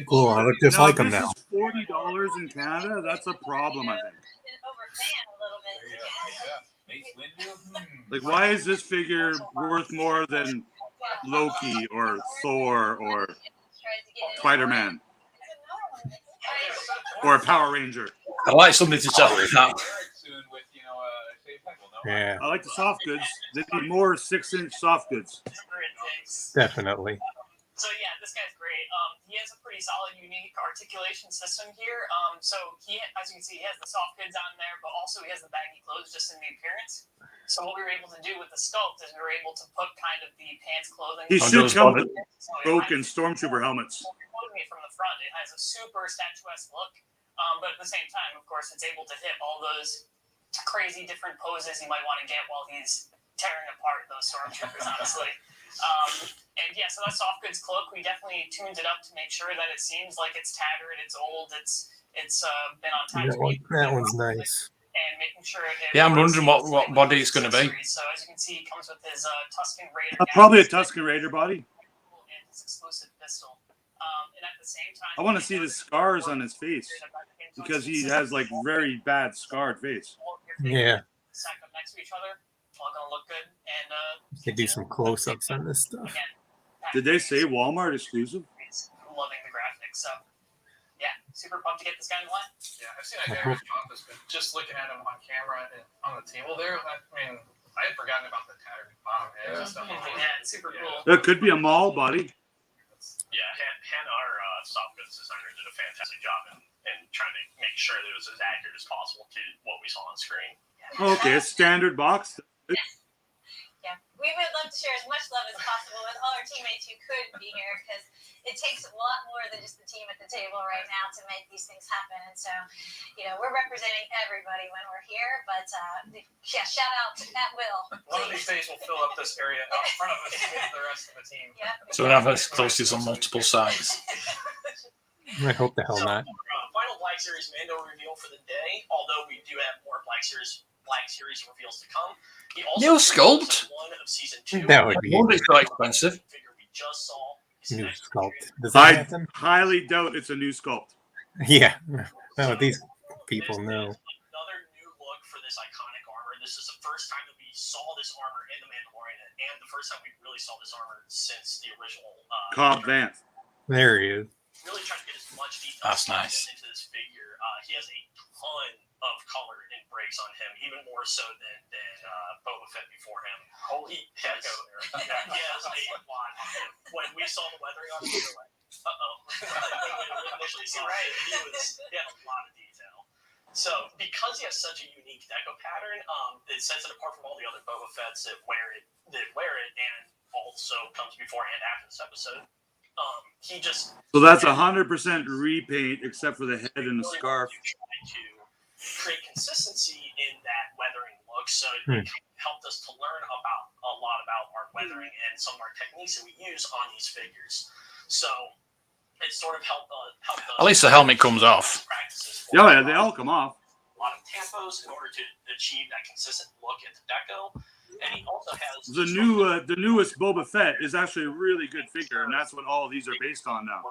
Cool. I look just Now, like if him this now. is $40 in Canada. That's a problem, I think. Like, why is this figure worth more than Loki or Thor or Spider-Man or a Power Ranger? I like somebody to tell me that. Yeah, I like the soft goods. They need more 6-inch soft goods. definitely. So yeah, this guy's great. He has a pretty solid, unique articulation system here. So he, as you can see, he has the soft goods on there, but also he has the baggy clothes just in the appearance. So what we were able to do with the sculpt is we were able to put kind of the pants clothing. He should come with broken stormtrooper helmets. From the front, it has a super statuesque look, but at the same time, of course, it's able to hit all those crazy different poses you might want to get while he's tearing apart those stormtroopers, honestly. And yeah, so that soft goods cloak, we definitely tuned it up to make sure that it seems like it's tattered, it's old, it's been on time. That one's nice. And making sure Yeah, I'm wondering what body it's going to be. So as you can see, it comes with his Tusken Raider. Probably a Tusken Raider body. And his exclusive pistol. And at the same time, I want to see the scars on his face because he has like very bad scarred face. Yeah, Stacked up next to each other, all gonna look good. And they do some close-ups on this stuff. Did they say Walmart exclusive? Loving the graphics. So yeah, super pumped to get this guy in the line. Yeah, I've seen that guy in his office, but just looking at him on camera and on the table there, I mean, I had forgotten about the tattered bottom edge and stuff. Yeah, it's super cool. That could be a mall body. Yeah, our soft goods designer did a fantastic job in trying to make sure that it was as accurate as possible to what we saw on screen. Okay, a standard box. Yeah, we would love to share as much love as possible with all our teammates who could be here, because it takes a lot more than just the team at the table right now to make these things happen. And so, we're representing everybody when we're here. But yeah, shout out to Matt Will. One of these days we'll fill up this area out in front of us with the rest of the team. Yeah. So we'll have exclusives on multiple sites. I hope the hell not. Final Black Series Mando reveal for the day, although we do have more Black Series reveals to come. He also New sculpt? one of season 2. That would be It's so expensive. Figure we just saw. new sculpt. Does that I happen? highly doubt it's a new sculpt. Yeah, no, these people know. Another new look for this iconic armor. This is the first time that we saw this armor in The Mandalorian, and the first time we really saw this armor since the original. Cobb Vanth. There he is. Really trying to get as much detail That's nice. into this figure. He has a ton of color and breaks on him, even more so than Boba Fett before him. Holy Deco there. Yeah, he has a lot on him. When we saw the weathering on him, we were like, uh-oh. When we initially saw it, he had a lot of detail. So, because he has such a unique deco pattern, it sets it apart from all the other Boba Fetts that wear it, and also comes before and after this episode. He just... So that's 100% repaint except for the head and the scarf. To create consistency in that weathering look, so it helped us to learn a lot about our weathering and some of our techniques that we use on these figures. So it sort of helped us. At least the helmet comes off. Yeah, they all come off. A lot of tampos in order to achieve that consistent look at the deco. And he also has The newest Boba Fett is actually a really good figure, and that's what all of these are based on now.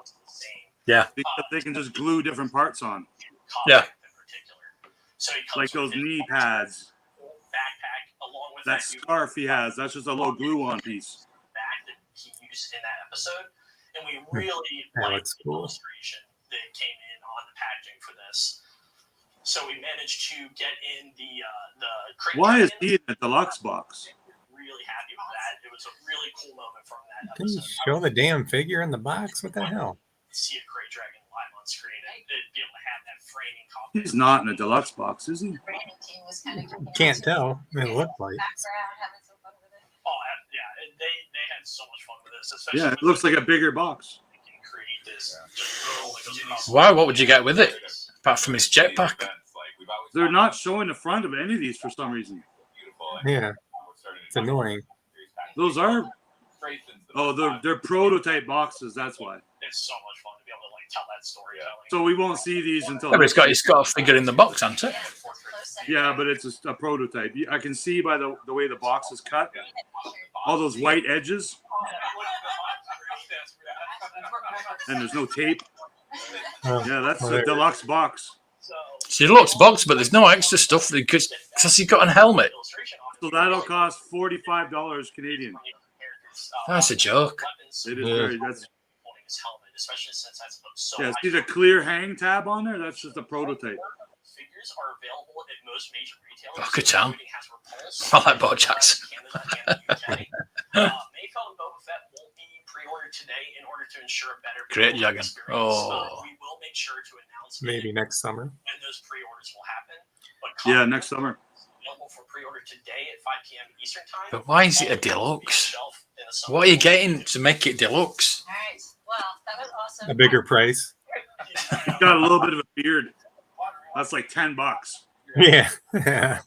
Yeah. Because they can just glue different parts on. Yeah. So he Like those knee pads. Backpack along with That scarf he has, that's just a little glue-on piece. back that he used in that episode, and we really That liked looks the cool. illustration that came in on the packaging for this. So we managed to get in the crate. Why is dragon. he in the deluxe box? Really happy with that. It was a really cool moment from that Can you episode. show the damn figure in the box? What the hell? See a crate dragon live on screen and be able to have that framing copy. He's not in a deluxe box, is he? Branding team was kind of Can't tell. It looked like. background, having some fun with it. Oh yeah, they had so much fun with this. Especially Yeah, it looks like a bigger box. create this just Why? What would you get with it? Apart from his jetpack. They're not showing the front of any of these for some reason. Yeah, it's annoying. Those are... Oh, they're prototype boxes, that's why. It's so much fun to be able to tell that storytelling. So we won't see these until... Yeah, but it's got a figure in the box, hasn't it? Yeah, but it's a prototype. I can see by the way the box is cut. All those white edges. And there's no tape. Yeah, that's a deluxe box. See, it looks boxed, but there's no extra stuff because he's got a helmet. So that'll cost $45 Canadian. That's a joke. It is very. That's his helmet, especially since that's so yeah. high. See the clear hang tab on there? That's just a prototype. Figures are available at most major retailers. Bo-Katan. including Hasbro Pulse, I like Bojack's. Canada and the UK. Mayfeld and Boba Fett will be pre-ordered today in order to ensure a better Great pre-order Jagan. experience. Oh. We will make sure to announce Maybe next summer. when those pre-orders will happen. But Yeah, next summer. available for pre-order today at 5 p.m. Eastern time. But why is it a deluxe? What are you getting to make it deluxe? All right. Well, that was awesome. A bigger price. Got a little bit of a beard. That's like $10. Yeah. That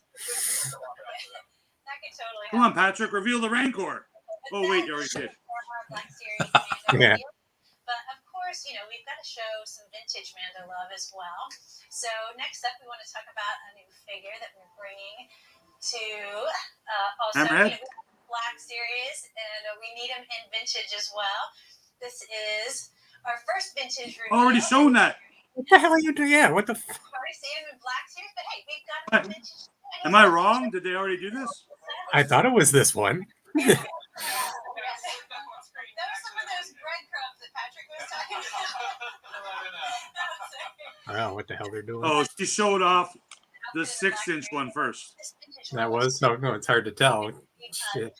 could totally Come on, Patrick, reveal the Rancor. Oh wait, you already did. Black Series Mando Yeah. review. But of course, you know, we've got to show some vintage Mando love as well. So next up, we want to talk about a new figure that we're bringing to also Hammerhead? you know, Black Series, and we need him in vintage as well. This is our first vintage review. Already shown that. What the hell are you doing? Yeah, what the? We've already seen him in Black Series, but hey, we've got him in vintage. Am I wrong? Did they already do this? I thought it was this one. Those are some of those breadcrumbs that Patrick was talking about. I don't know what the hell they're doing. Oh, she showed off the 6-inch one first. That was no, it's hard to tell. Shit.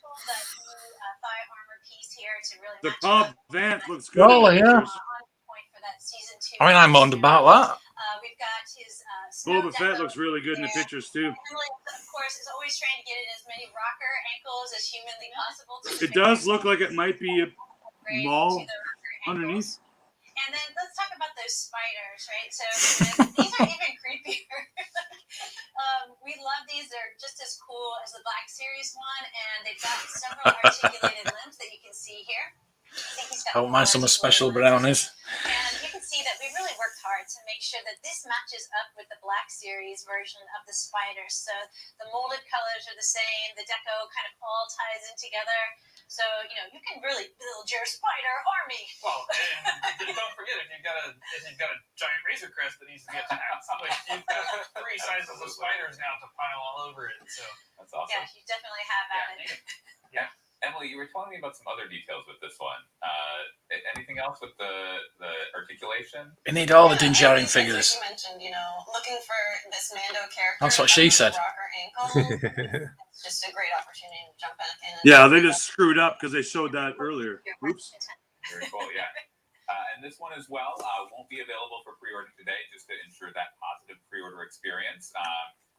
The Cobb Vance looks good. Oh, in the yeah. pictures. I mean, I'm on about that. We've got his Boba Fett looks really good in the pictures too. of course, is always trying to get in as many rocker ankles as humanly possible. It does look like it might be a mall underneath. And then let's talk about those spiders, right? So these are even creepier. We love these. They're just as cool as the Black Series one, and they've got several articulated limbs that you can see here. I think he's got I don't mind some special brownies. and you can see that we really worked hard to make sure that this matches up with the Black Series version of the spider. So the molded colors are the same. The deco kind of all ties in together. So, you know, you can really build your spider army. Well, and don't forget, if you've got a giant Razor Crest that needs to be attacked, like you've got 3 sizes of spiders now to pile all over it. So That's awesome. Yeah, you definitely have added. Yeah. Emily, you were telling me about some other details with this one. Anything else with the articulation? We need all the Din Djarin figures. You mentioned, you know, looking for this Mando character. That's what she said. Rocker ankle. It's just a great opportunity to jump back in. Yeah, they just screwed up because they showed that earlier. Oops. Very cool, yeah. And this one as well won't be available for pre-order today, just to ensure that positive pre-order experience.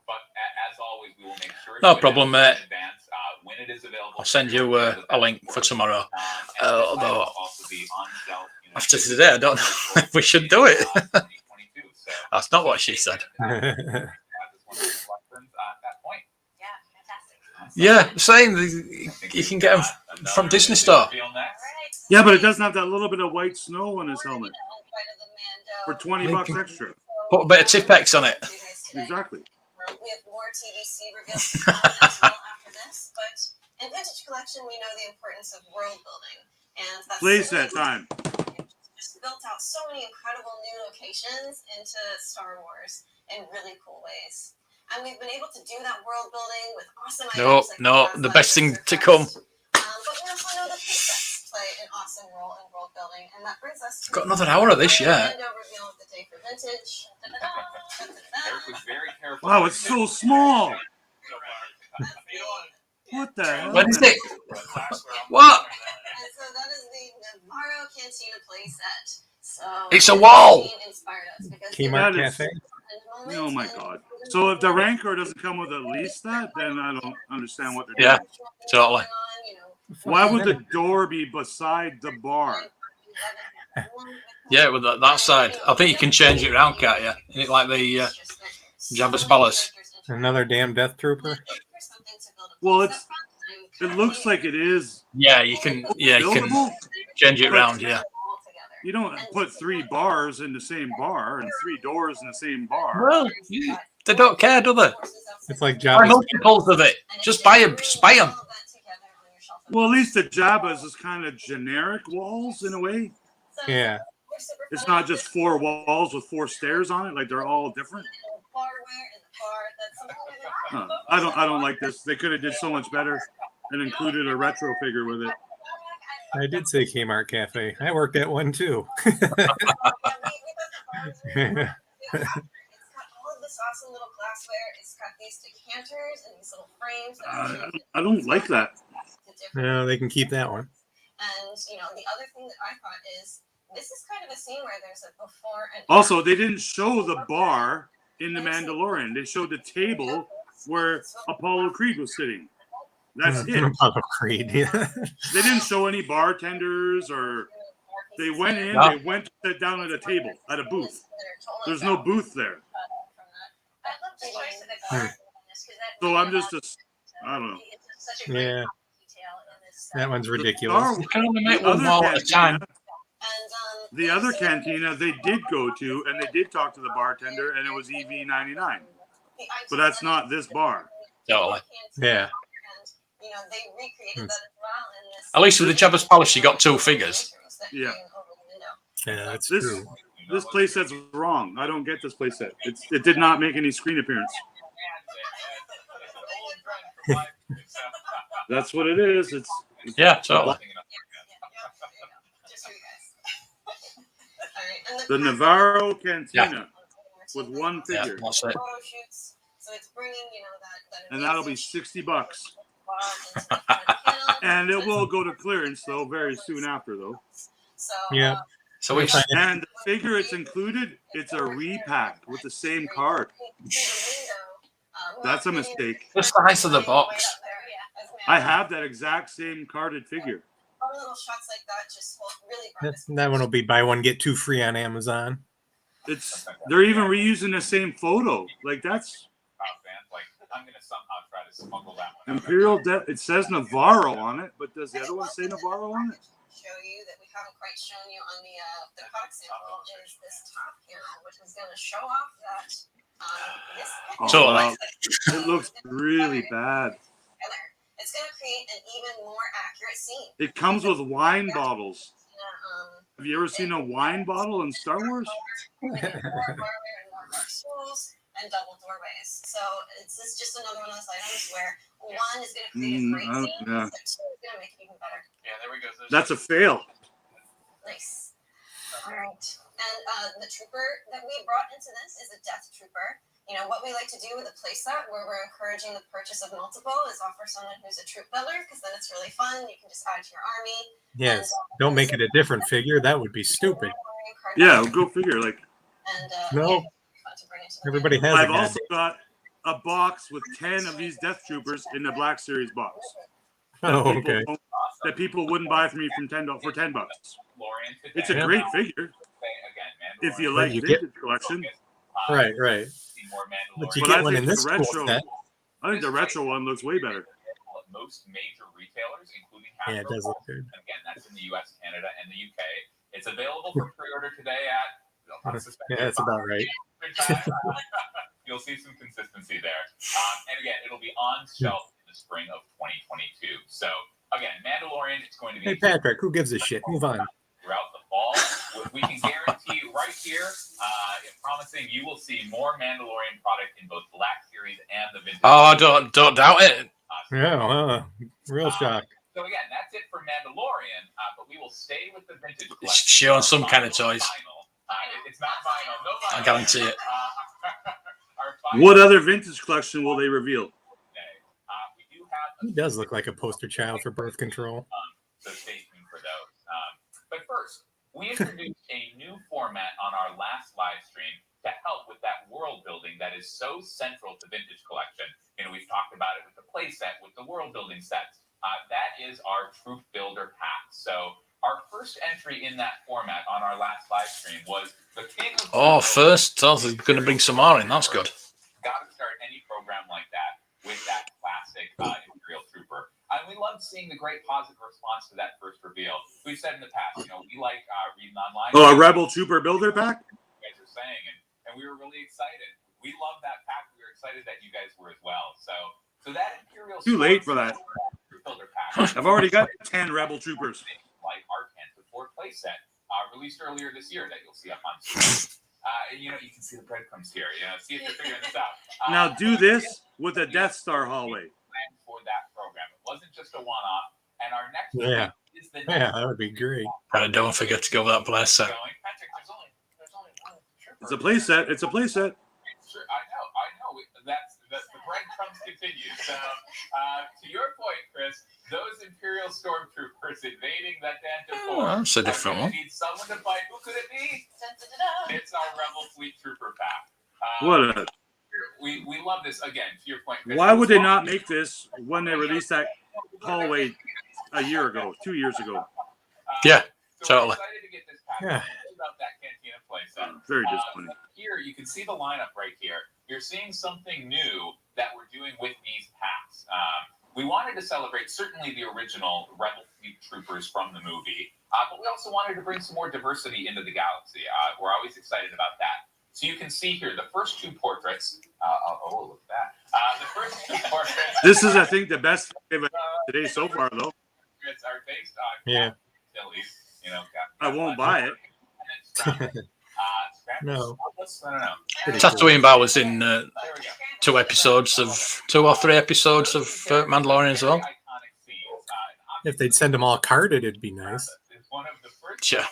But as always, we will make sure. No problem, mate. In advance, when it is available. I'll send you a link for tomorrow. Although Also be on shelf, after today, I don't know if we should do it. That's not what she said. Yeah, same. You can get them from Disney Store. Yeah, but it doesn't have that little bit of white snow on his helmet. For $20 extra. Put a bit of Tipex on it. Exactly. We have more TVC reveals to come as well after this, but in Vintage Collection, we know the importance of world building, and that's Playset time. just built out so many incredible new locations into Star Wars in really cool ways. And we've been able to do that world building with awesome items. No, the best thing to come. But we also know that playset play an awesome role in world building, and that brings us to Got another hour of this, yeah. Mando reveal of the day for Vintage. Wow, it's so small. What the hell? What is it? What? And so that is the Navarro Cantina playset. So It's a wall. inspired us because Kmart That is- Cafe. Oh my god. So if the Rancor doesn't come with at least that, then I don't understand what they're Yeah, doing. totally. Why would the door be beside the bar? Yeah, with that side. I think you can change it around, can't you? Isn't it like the Jabba's Palace? Another damn Death Trooper. Well, it looks like it is. Yeah, you can. Yeah, you can buildable, change it but around. Yeah. You don't put 3 bars in the same bar and 3 doors in the same bar. Well, they don't care, do they? It's like Buy Jabba's. multiples of it. Just buy them. Buy them. Well, at least the Jabba's is kind of generic walls in a way. Yeah. It's not just 4 walls with 4 stairs on it. Like they're all different. I don't like this. They could have did so much better and included a retro figure with it. I did say Kmart Cafe. I worked at one too. All of this awesome little glassware. It's got these decanters and these little frames. I don't like that. No, they can keep that one. And you know, the other thing that I thought is this is kind of a scene where there's a before and Also, they didn't show the bar in The Mandalorian. They showed the table where Apollo Creed was sitting. That's it. Apollo Creed. Yeah. They didn't show any bartenders or. They went in. No. They went to sit down at a table at a booth. There's no booth there. So I'm just. I don't know. Yeah. That one's ridiculous. You can only make one wall at a time. The other cantina they did go to, and they did talk to the bartender, and it was EV99. But that's not this bar. Totally. Yeah. you know, they recreated that as well in this. At least with the Jabba's Palace, you got two figures. Yeah. Yeah, that's this, true. This playset's wrong. I don't get this playset. It did not make any screen appearance. That's what it is. It's yeah, totally. The Navarro Cantina with one figure. Yeah, that's it. And that'll be $60. And it will go to clearance though very soon after though. Yeah. So we and the figure it's included, it's a repack with the same card. That's a mistake. The size of the box. I have that exact same carded figure. That one will be buy one get two free on Amazon. They're even reusing the same photo. Like that's I'm gonna somehow try to smuggle that one. Imperial Death. It says Navarro on it, but does the other one say Navarro on it? Show you that we haven't quite shown you on the product sample is this top here, which is going to show off that this Oh, wow. It looks really bad. it's going to create an even more accurate scene. It comes with wine bottles. Have you ever seen a wine bottle in Star Wars? And double doorways. So it's just another one of those items where one is going to create a great scene, yeah. but two is going to make it even better. Yeah, there we go. That's a fail. Nice. All right. And the trooper that we brought into this is a death trooper. You know, what we like to do with a playset where we're encouraging the purchase of multiple is offer someone who's a troop builder, because then it's really fun. You can just add to your army. Yes. Don't make it a different figure. That would be stupid. Yeah, go figure. Like no. Everybody has I've also got a box with 10 of these Death Troopers in the Black Series box. Oh, okay. That people wouldn't buy for me for $10. It's a great figure. If you like vintage collection. Right. But you get one in this retro. set. I think the retro one looks way better. Most major retailers, including Yeah, it does look good. And again, that's in the U.S., Canada, and the U.K. It's available for pre-order today at. Yeah, that's about right. You'll see some consistency there. And again, it'll be on shelf in the spring of 2022. So again, Mandalorian, it's going to be. Hey, Patrick, who gives a shit? Move on. Throughout the fall, we can guarantee you right here, promising you will see more Mandalorian product in both Black Series and the vintage. Oh, don't doubt it. Yeah, real shock. So again, that's it for Mandalorian, but we will stay with the vintage collection. It's showing some kind of toys. It's not vinyl. No vinyl. I guarantee it. What other vintage collection will they reveal? He does look like a poster child for birth control. So stay tuned for those. But first, we introduced a new format on our last live stream to help with that world building that is so central to vintage collection. You know, we've talked about it with the play set, with the world building sets. That is our Troop Builder Pack. So our first entry in that format on our last live stream was the King of First, I was going to bring some more in. That's good. Got to start any program like that with that classic Imperial Trooper. And we loved seeing the great positive response to that first reveal. We've said in the past, you know, we like reading online. Oh, a Rebel Trooper Builder Pack? You guys are saying, and we were really excited. We love that pack. We were excited that you guys were as well. So that Imperial. Too late for that. Builder Pack. I've already got 10 Rebel Troopers. Like our 10 to 4 playset released earlier this year that you'll see up on screen. You know, you can see the breadcrumbs here. You know, see if you're figuring this out. Now do this with a Death Star hallway. Planned for that program. It wasn't just a one-off. And our next Yeah. is the Yeah, that would be great. And don't forget to go with that play set. Patrick, there's only one trooper. It's a play set. It's a play set. Sure, I know. That's the breadcrumbs continue. So, to your point, Chris, those Imperial stormtroopers invading that Danto Oh, that's a different one. Need someone to fight. Who could it be? It's our Rebel Fleet Trooper pack. What a. We love this again. To your point, Chris, Why would they not make this when they released that hallway a year ago, 2 years ago? Yeah, totally. Yeah. Very disappointing. Here you can see the lineup right here. You're seeing something new that we're doing with these packs. We wanted to celebrate certainly the original Rebel Fleet Troopers from the movie, but we also wanted to bring some more diversity into the galaxy. We're always excited about that. So you can see here the first two portraits. Oh, look at that. The first two portraits. This is, I think, the best today so far, though. Are based on Yeah. Achilles, you know. I won't buy it. No. Tatooine Bar was in 2 or 3 episodes of Mandalorian as well. If they'd send them all carded, it'd be nice. Yeah.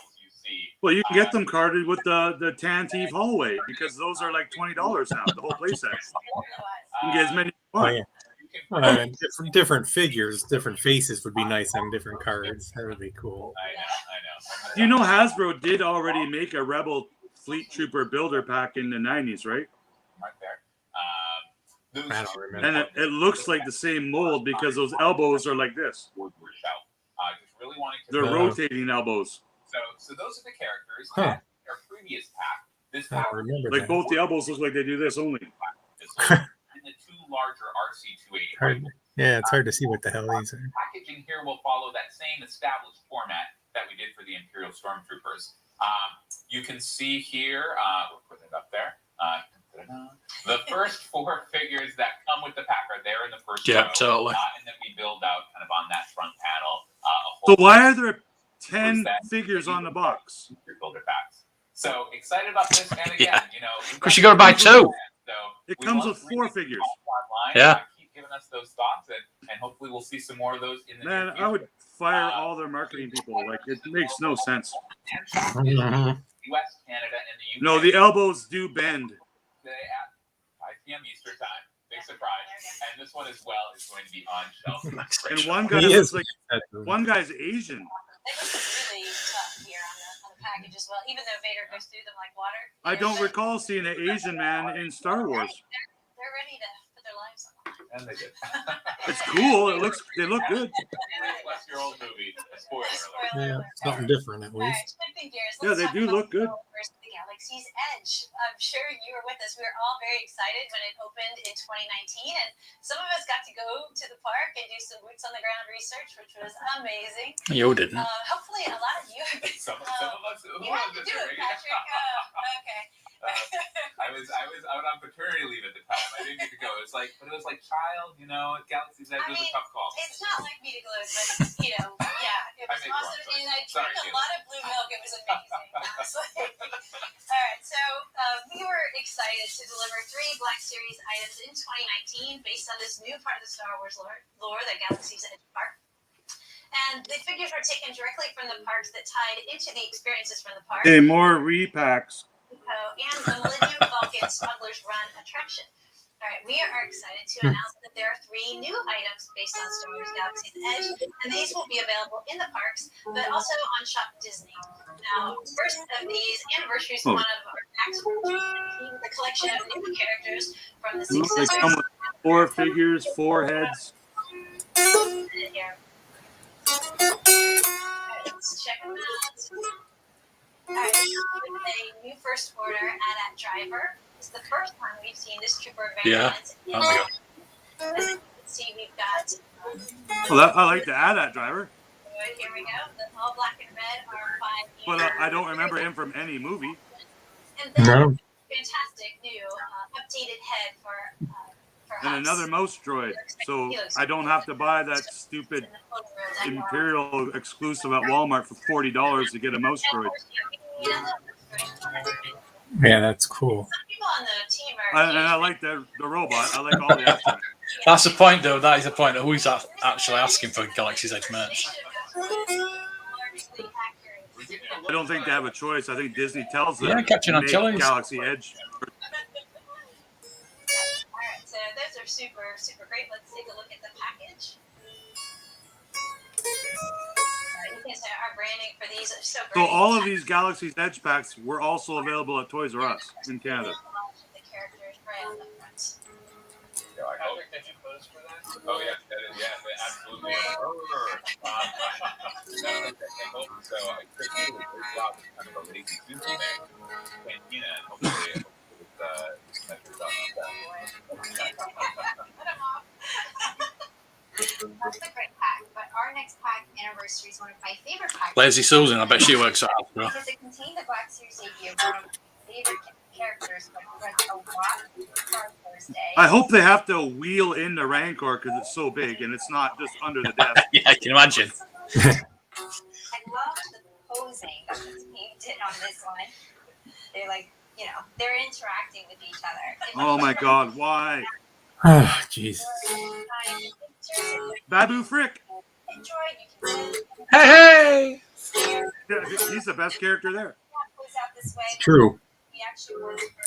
Well, you can get them carded with the Tantive hallway because those are like $20 now. The whole playset. You can get as many as you want. Oh, yeah. Different figures, different faces would be nice on different cards. That would be cool. I know. Do you know Hasbro did already make a Rebel Fleet Trooper builder pack in the 90s, right? Right there. I don't remember. And it looks like the same mold because those elbows are like this. Just really wanting to They're rotating elbows. So those are the characters. Huh. And our previous pack. This I pack don't remember Like that. both the elbows look like they do this only. and the two larger RC-280. Hard, yeah, it's hard to see what the hell these are. Packaging here will follow that same established format that we did for the Imperial Stormtroopers. You can see here, we'll put it up there. The first 4 figures that come with the pack are there in the first row. Totally. And then we build out kind of on that front panel. So why are there 10 figures on the box? Builder packs. So excited about this, and again, you know, Because you got to buy 2. So it comes with 4 figures. Online. Yeah. Keep giving us those thoughts, and hopefully we'll see some more of those in the Man, near future. I would fire all their marketing people. Like, it makes no sense. U.S., Canada, and the UK. No, the elbows do bend. Today at 5 p.m. Eastern time. Big surprise. And this one as well is going to be on shelf. And one guy He looks is. like one guy's Asian. It looks really tough here on the package as well, even though Vader goes through them like water. I don't recall seeing an Asian man in Star Wars. They're ready to put their lives on the line. And they did. It's cool. They look good. Plus-year-old movie. Spoiler alert. Yeah, something different at All right, least. shifting gears. Yeah, Let's they talk do about look good. Star Wars: The Galaxy's Edge. I'm sure you were with us. We were all very excited when it opened in 2019, and some of us got to go to the park and do some boots on the ground research, which was amazing. You didn't. Hopefully, a lot of you have been. Some of us. You had to do it, Patrick. Okay. I was out on paternity leave at the time. I didn't get to go. It was like child, you know, Galaxy's Edge was a tough call. It's not like me to gloat, but you know, yeah, it was awesome. And I drank a lot of blue milk. It was amazing. All right, so we were excited to deliver 3 Black Series items in 2019 based on this new part of the Star Wars lore, the Galaxy's Edge part. And the figures were taken directly from the parks that tied into the experiences from the park. Hey, more repacks. And the Millennium Falcon Smuggler's Run attraction. All right, we are excited to announce that there are 3 new items based on Star Wars Galaxy's Edge, and these will be available in the parks, but also on Shop Disney. Now, first of these anniversaries, one of our packs will contain the collection of new characters from the Six They Sisters. come with 4 figures, 4 heads. Here. Let's check them out. All right, with a new first order at Driver. It's the first time we've seen this trooper variant. Yeah. Let's see, we've got. Well, I like the AT-AT driver, Here we go. The all black and red are 5. but I don't remember him from any movie. And then No. fantastic new updated head for And another mouse droid, so I don't have to buy that stupid Imperial exclusive at Walmart for $40 to get a mouse droid. Yeah, that's cool. People on the team are. And I like the robot. I like all the aspects. That's the point, though. That is the point. Who's actually asking for Galaxy's Edge merch? I don't think they have a choice. I think Disney tells them Yeah, Captain to make Antilles. Galaxy Edge. Alright, so those are super, super great. Let's take a look at the package. You can say our branding for these are so So great. all of these Galaxy's Edge packs were also available at Toys R Us in Canada. The characters right on the front. Patrick, did you pose for that? Oh yeah, absolutely. So I could do a great job of kind of a lazy Susan there. Cantina, and hopefully it measures up. That's a great pack. But our next pack anniversary is one of my favorite packs. Lazy Susan, I bet she works at Hasbro. Because it contained the Black Series debut of one of my favorite characters, but we went a lot for Thursday. I hope they have to wheel in the Rancor because it's so big and it's not just under the desk. Yeah, I can imagine. I love the posing that the team did on this one. They're like, they're interacting with each other. Oh my God, why? Oh, jeez. Babu Frick. Hey! Yeah, he's the best character there. True.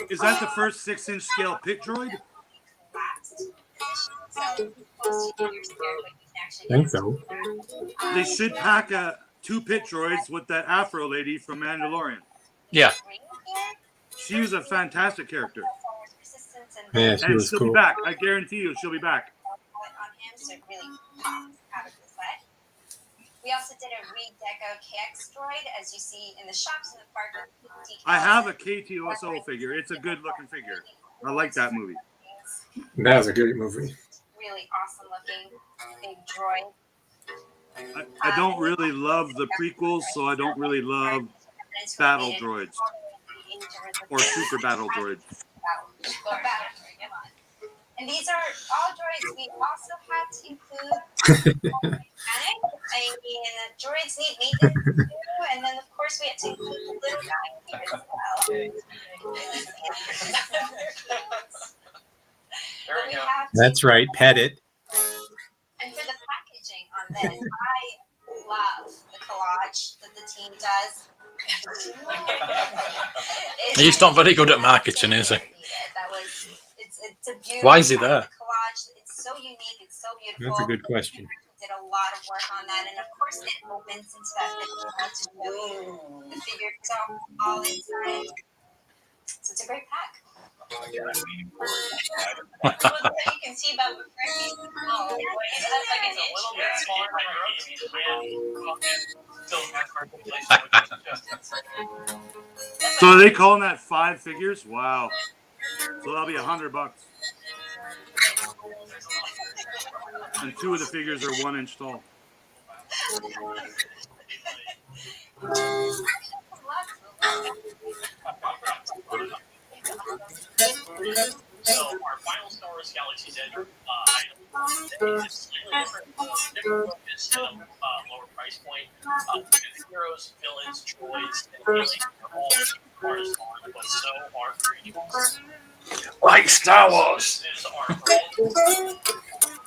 Is that the first 6-inch scale pit droid? I think so. They should pack 2 pit droids with that Afro lady from Mandalorian. Yeah. She was a fantastic character. Yeah, she and was she'll cool. be back. I guarantee you she'll be back. We also did a Redeco KX droid, as you see in the shops in the park. I have a KTOSO figure. It's a good looking figure. I like that movie. That was a good movie. Really awesome looking big droid. I don't really love the prequels, so I don't really love battle droids or super battle droids. And these are all droids we also had to include. I mean, the droids need maintenance too, and then of course we had to include the little guy here as well. That's right. Pet it. And for the packaging on this, I love the collage that the team does. He's not very good at marketing, is he? It's a beautiful Why is he there? collage. It's so unique. It's so beautiful. That's a good question. Did a lot of work on that, and of course it opens into that the figures all inside. So it's a great pack. You can see about the it's like an inch. So are they calling that 5 figures? Wow. So that'll be $100. And 2 of the figures are 1 inch tall. So our final Star Wars Galaxy's Edge item is slightly different focus at a lower price point. Heroes, villains, droids, and healing are all artists on, but so are creatures. Like Star Wars.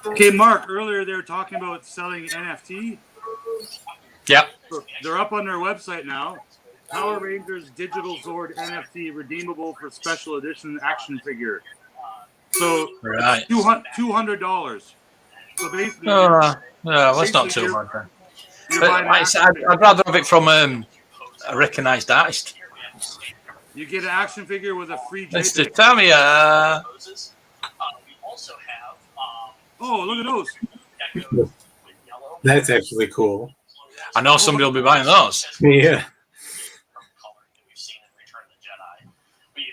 Okay, Mark, earlier they were talking about selling NFT. Yep. They're up on their website now. Power Rangers Digital Zord NFT redeemable for special edition action figure. So right. $200. So basically, yeah, that's not too bad. But I'd rather have it from a recognised artist. You get an action figure with a free Mr. JPEG. Tamiya. Oh, look at those. That's actually cool. I know somebody will be buying those. Yeah.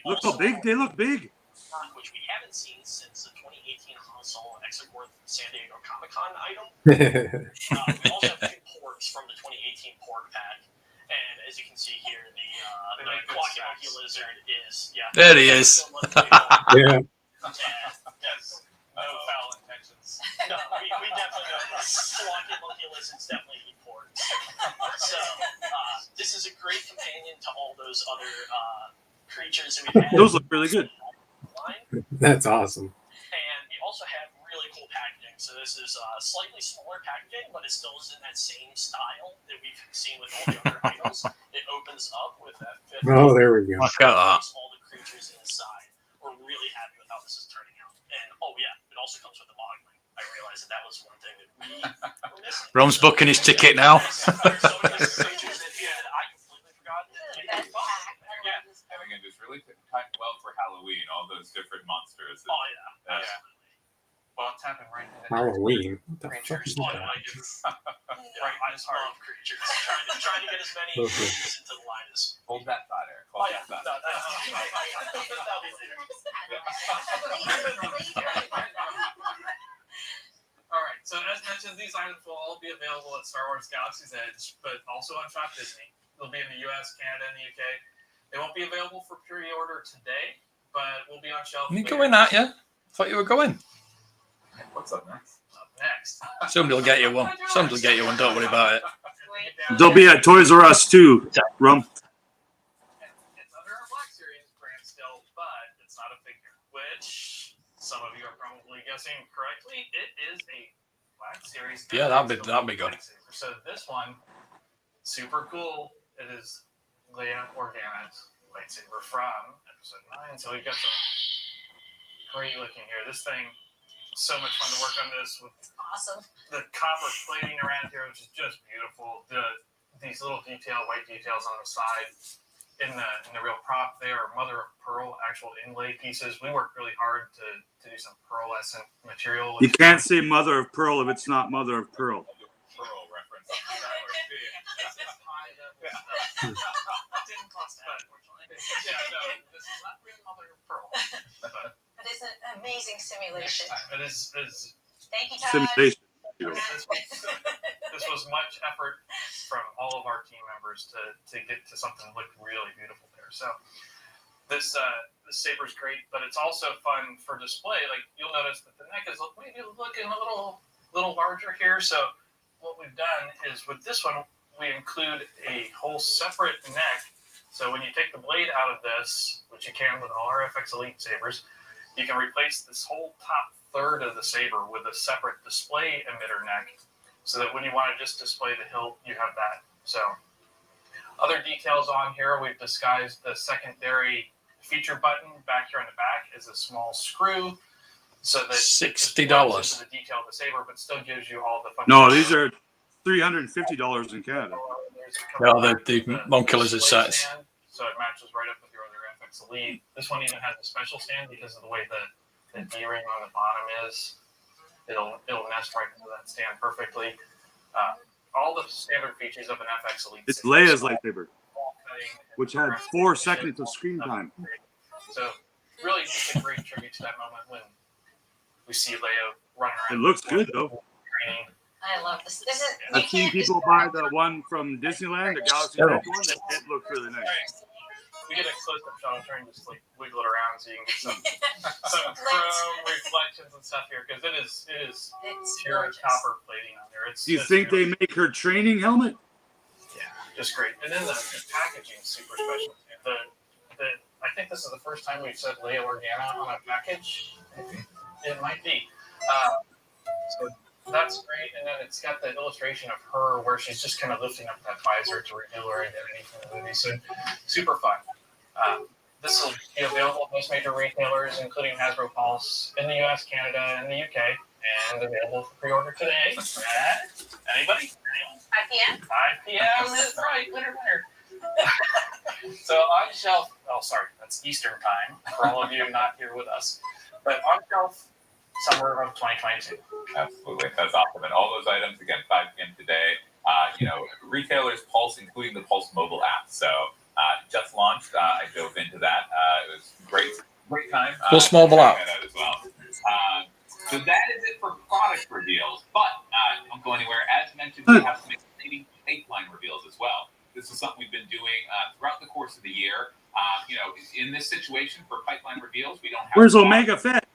Look how big they look. Big. Which we haven't seen since the 2018 Han Solo Executive San Diego Comic-Con item. We also have 2 porgs from the 2018 porg pack, and as you can see here, the Quacky Lizard is There he is. Yeah. Yes. No foul intentions. No, we definitely know this. Quacky Lizard's definitely eat porgs. So this is a great companion to all those other creatures that we've had. Those look really good. That's awesome. And we also have really cool packaging. So this is slightly smaller packaging, but it still is in that same style that we've seen with all the other items. It opens up with that fifth. Oh, there we go. Look at that. All the creatures inside. We're really happy with how this is turning out. And oh yeah, it also comes with the modeling. I realized that was one thing that we were missing. Rome's booking his ticket now. So many creatures that I completely forgot that you could buy. Yeah, and again, just really timed well for Halloween. All those different monsters. Oh yeah, absolutely. Well, it's happened right now. Halloween. What the fuck Creatures. is that? Right, I just love creatures. Trying to get as many creatures into the line as. Hold that thought, Eric. Oh yeah, that'll be later. All right. So as mentioned, these items will all be available at Star Wars Galaxy's Edge, but also on Shop Disney. They'll be in the U.S., Canada, and the UK. They won't be available for pre-order today, but will be on shelf. You going at you? Thought you were going. What's up next? Up next. Somebody will get you one. Somebody will get you one. Don't worry about it. They'll be at Toys R Us too. Rum. It's under our Black Series brand still, but it's not a figure, which some of you are probably guessing correctly. It is a Black Series. Yeah, that'd be good. So this one, super cool. It is Leia Organa's lightsaber from Episode 9. So we've got some great looking here. This thing, so much fun to work on this with Awesome. the copper plating around here, which is just beautiful. These little white details on the side. In the real prop, they are mother of pearl actual inlay pieces. We worked really hard to do some pearlescent material. You can't say mother of pearl if it's not mother of pearl. Pearl reference. Didn't cost that, unfortunately. Yeah, no, this is not real mother of pearl. But It is an amazing simulation. it is. Thank you, Todd. Simulation. This was much effort from all of our team members to get to something that looked really beautiful there. So this saber is great, but it's also fun for display. Like you'll notice that the neck is maybe looking a little larger here. So what we've done is with this one, we include a whole separate neck. So when you take the blade out of this, which you can with all our FX Elite sabers, you can replace this whole top third of the saber with a separate display emitter neck, so that when you want to just display the hilt, you have that. So other details on here, we've disguised the secondary feature button back here on the back is a small screw, so that $60. the detail of the saber, but still gives you all the No, these are $350 in Canada. Well, the Monkey Lizard sets. Stand, so it matches right up with your other FX Elite. This one even has a special stand because of the way the D-ring on the bottom is. It'll nest right into that stand perfectly. All the standard features of an FX Elite. It's Leia's lightsaber, which had 4 seconds of screen time. So really just a great tribute to that moment when we see Leia running It around. looks good though. I love this. This is. I've seen people buy the one from Disneyland, the Galaxy Edge one. It looked really nice. We get a close-up shot. I'm trying to just like wiggle it around so you can get some chrome reflections and stuff here because it is pure copper plating on there. Do you think they make her training helmet? Yeah, just great. And then the packaging is super special. I think this is the first time we've said Leia Organa on a package. It might be. So that's great. And then it's got the illustration of her where she's just kind of lifting up that visor to reveal her identity from the movie. So super fun. This will be available at most major retailers, including Hasbro Pulse in the US, Canada, and the UK, and available for pre-order today. Anybody? Anyone? 5 p.m. 5 p.m. That's right. Winner. So on shelf. Oh, sorry. That's Eastern time for all of you not here with us. But on shelf, summer of 2022. Absolutely. That's awesome. And all those items, again, 5 p.m. today. Retailers Pulse, including the Pulse mobile app. So just launched. I dove into that. It was great time. Pulse mobile app. As well. So that is it for product reveals. But don't go anywhere. As mentioned, we have some exciting pipeline reveals as well. This is something we've been doing throughout the course of the year. In this situation for pipeline reveals, we don't have. Where's Omega Fett?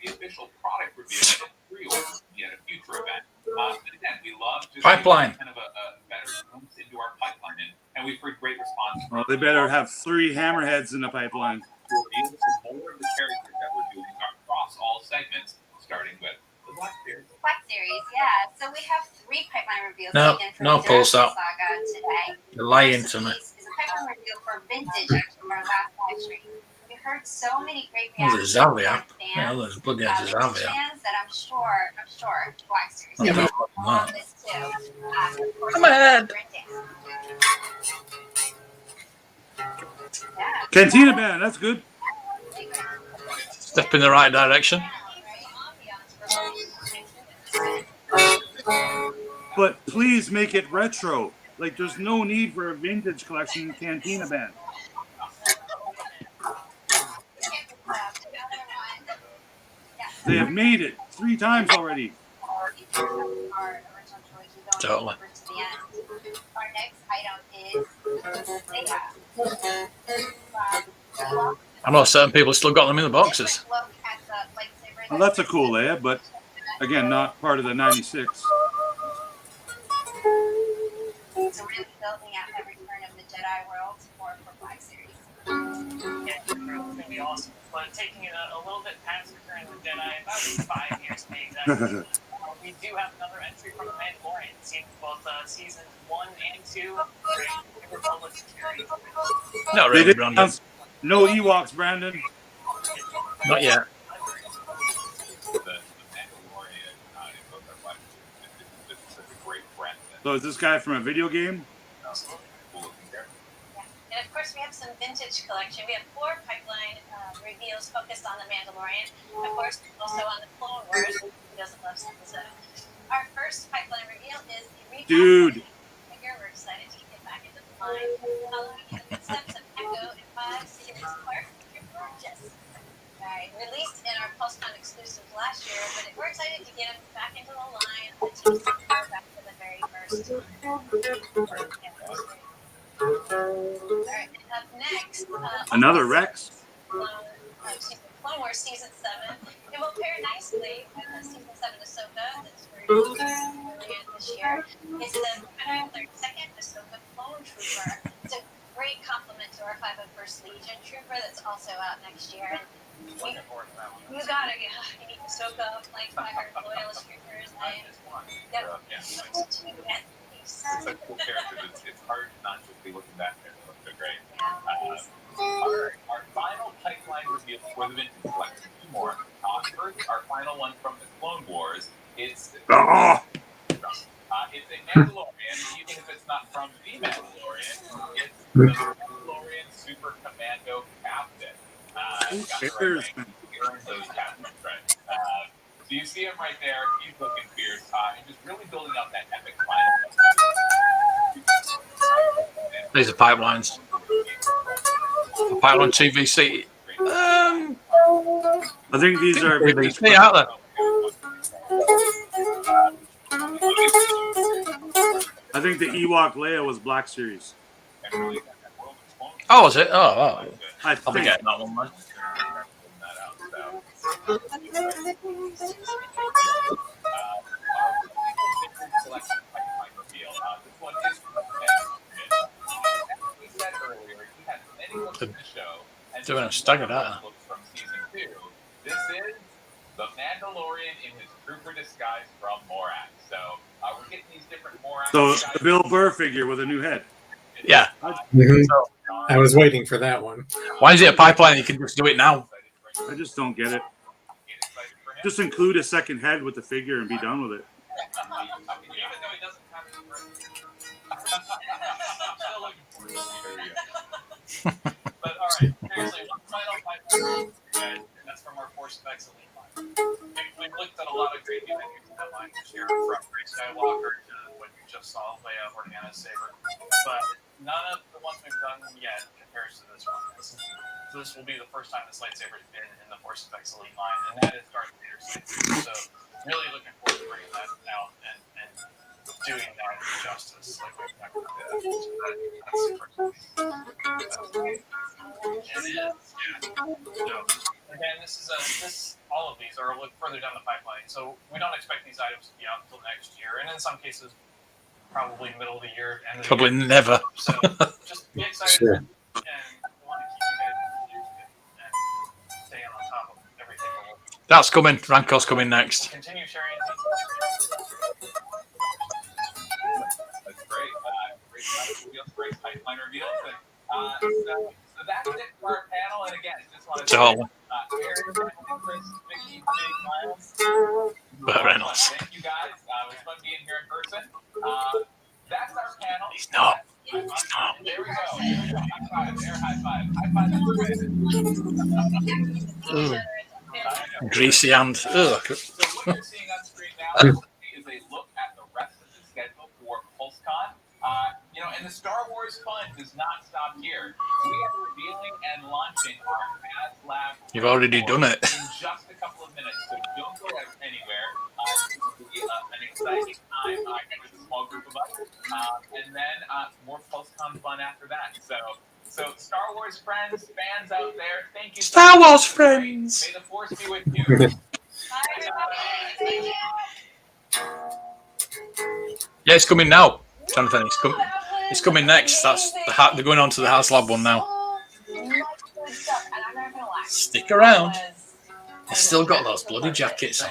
The official product reveal and pre-order at a future event. But again, we love just Pipeline. kind of a better glimpse into our pipeline. and we've heard great response. Well, they better have 3 hammerheads in the pipeline. We'll reveal some more of the characters that we're doing across all segments, starting with the Black Series. Black Series, yeah. So we have 3 pipeline reveals No, again for no the pulse out. Saga today. You're lying First to me. piece is a pipeline reveal for Vintage from our last live stream. We heard so many great Oh, reactions there's from Zavia. fans, Yeah, there's bloody Vintage Zavia. fans that I'm sure Black Series Oh, they no, will love this too. Of course, Come ahead. Yeah. Cantina band, that's good. Step in the right direction. But please make it retro. Like, there's no need for a vintage collection in Cantina band. They have made it 3 times already. Totally. Our next item is I know certain people still got them in the boxes. look at the lightsaber. Well, that's a cool layer, but again, not part of the 96. So really building out the return of the Jedi world for Black Series. Yeah, it's going to be awesome. But taking it a little bit past Return of the Jedi, about 5 years to be exact, we do have another entry from The Mandalorian. Both season 1 and 2. Not They really, did Brandon. announce no Ewoks, Brandon. Not yet. The Mandalorian in both our Black Series. This is such a great friend. So is this guy from a video game? And of course, we have some vintage collection. We have 4 pipeline reveals focused on The Mandalorian. Of course, also on the Clone Wars. Who doesn't love some? Our first pipeline reveal is the Dude. figure. We're excited to get back into the line. Following in the footsteps of Echo and 5 Series Clark, you're gorgeous. Right. Released in our PulseCon exclusives last year, but we're excited to get him back into the line. The team's back to the very first. Alright, and up next, Another Rex? Clone Wars Season 7. It will pair nicely with Season 7 Ahsoka that's released earlier this year. It's the 132nd Ahsoka Clone Trooper. It's a great compliment to our 501st Legion Trooper that's also out next year. And you gotta get you need Ahsoka flanked by her loyalist troopers. It's such cool characters. It's hard not to be looking back there. They're great. Our final pipeline reveal for the vintage collection. 2 more. First, our final one from the Clone Wars. It's it's a Mandalorian, even if it's not from the Mandalorian. It's the Mandalorian Super Commando Captain. Earned those captain stripes. So you see him right there. He's looking fierce, and just really building up that epic final. These are pipelines. The pipeline TVC. I think these are TVC out there. I think the Ewok Leia was Black Series. Oh, was it? Oh. I'll be getting that one, man. Selection pipeline reveal. This one is from as we said earlier, he had many looks in the show. And Doing a staggered out. looks from season 2. This is the Mandalorian in his trooper disguise from Morak. So we're getting these different Morak. So the Bill Burr figure with a new head. Yeah. I was waiting for that one. Why is it a pipeline? You can just do it now. I just don't get it. Just include a second head with the figure and be done with it. Even though he doesn't have it. Still looking for it. But all right, seriously, one final pipeline, and that's from our Force Specs Elite line. We've looked at a lot of great new figures in that line this year, from Rey Skywalker to what you just saw, Leia Organa Saber. But none of the ones we've done yet compares to this one. This will be the first time this lightsaber's been in the Force Effects Elite line, and that is Darth Vader's lightsaber. So really looking forward to bringing that out and doing that justice like we've never done. That's super cool. It is, yeah. So again, all of these are a little further down the pipeline. So we don't expect these items to be out until next year, and in some cases, probably middle of the year. End of the Probably year. never. So just be excited Sure. and want to keep you guys and staying on top of everything. That's coming. Ranco's coming next. We'll continue sharing. That's great. Great product reveals, great pipeline reveals. So that's it for our panel. And again, just want to say, Totally. Aaron, Chris, Vicky, Big Miles. Burt Reynolds. Thank you guys. It was fun being here in person. That's our panel. He's not. There we go. High five. Air high five. High five. Greasy hand. Ugh. So what you're seeing on screen now is a look at the rest of the schedule for PulseCon. And the Star Wars fun does not stop here. We are revealing and launching our HasLab. You've already done it. In just a couple of minutes, so don't go anywhere. It will be an exciting time with a small group of us, and then more PulseCon fun after that. So Star Wars friends, fans out there, thank you. Star Wars friends. May the Force be with you. Yeah, it's coming now. Jonathan, it's coming next. That's they're going on to the HasLab one now. Stick around. They've still got those bloody jackets on.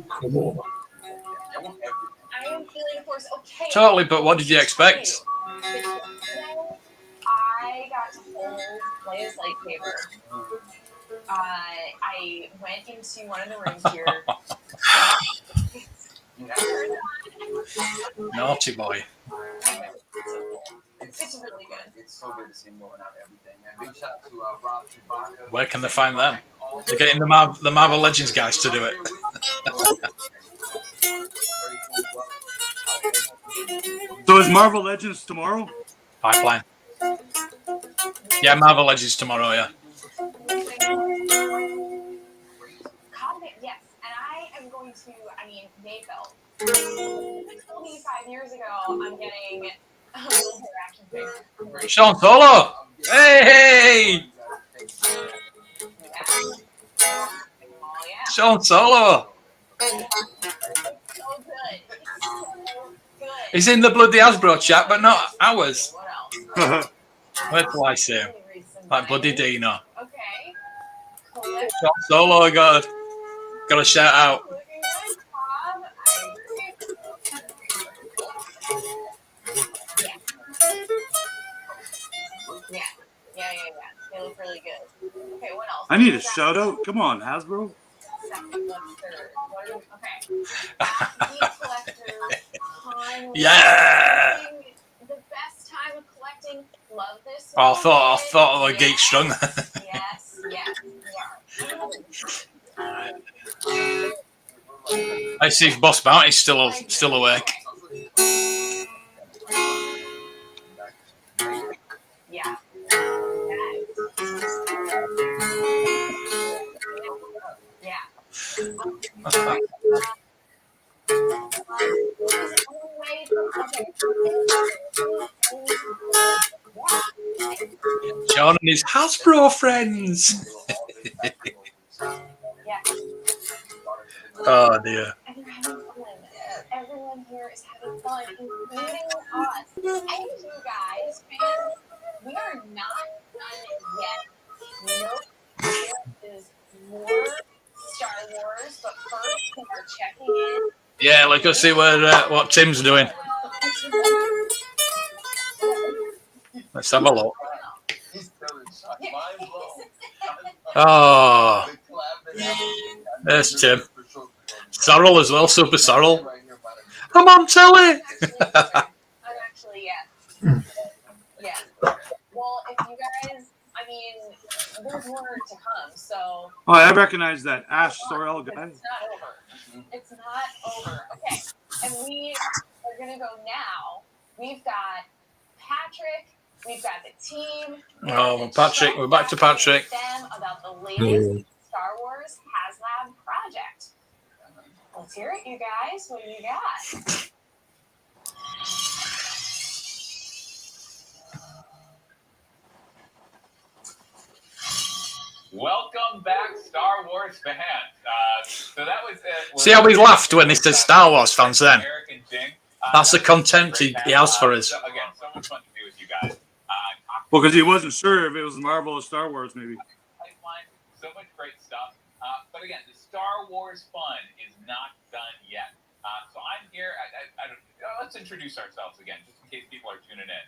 Cool. I am feeling, of course, okay. Totally, but what did you expect? I got to play as lightsaber. I went into one of the rooms here. Naughty boy. It's really good. It's so good to see him rolling out everything. And big shout out to Rob Chewbacca. Where can they find them? They're getting the Marvel Legends guys to do it. So is Marvel Legends tomorrow? Pipeline. Yeah, Marvel Legends tomorrow, yeah. Yes, and I am going to, Mayfeld. They told me 5 years ago I'm getting a little action figure. Sean Solo! Hey! Sean Solo! He's in the bloody Hasbro chat, but not ours. What do I say? Like bloody Dino. Sean Solo got a shout out. Yeah. They look really good. Okay, what else? I need a shout out. Come on, Hasbro. Yeah. The best time of collecting. Love this. Oh, I thought of a geek strong. Yes. I see if Boss Bounty's still awake. Yeah. John and his Hasbro friends. Oh dear. And they're having fun. Everyone here is having fun, including us. And you guys, fans, we are not done yet. Nope. There is more Star Wars, but first we are checking in. Yeah, let's see what Tim's doing. Let's have a look. Oh, there's Tim. Sorrel as well, Super Sorrel. I'm on telly. I'm actually, yeah. Well, if you guys, there's more to come, so. Oh, I recognize that Ash Sorrel guy. It's not over. It's not over. Okay, and we are going to go now. We've got Patrick. We've got the team. Oh, Patrick. We're back to Patrick. Them about the latest Star Wars HasLab project. Let's hear it, you guys. What do you got? Welcome back, Star Wars fans. So that was it. See how we laughed when he said Star Wars fans then? That's the content he has for us. So again, so much fun to be with you guys. Well, because he wasn't sure if it was Marvel or Star Wars, maybe. Pipeline, so much great stuff. But again, the Star Wars fun is not done yet. So I'm here. Let's introduce ourselves again, just in case people are tuning in.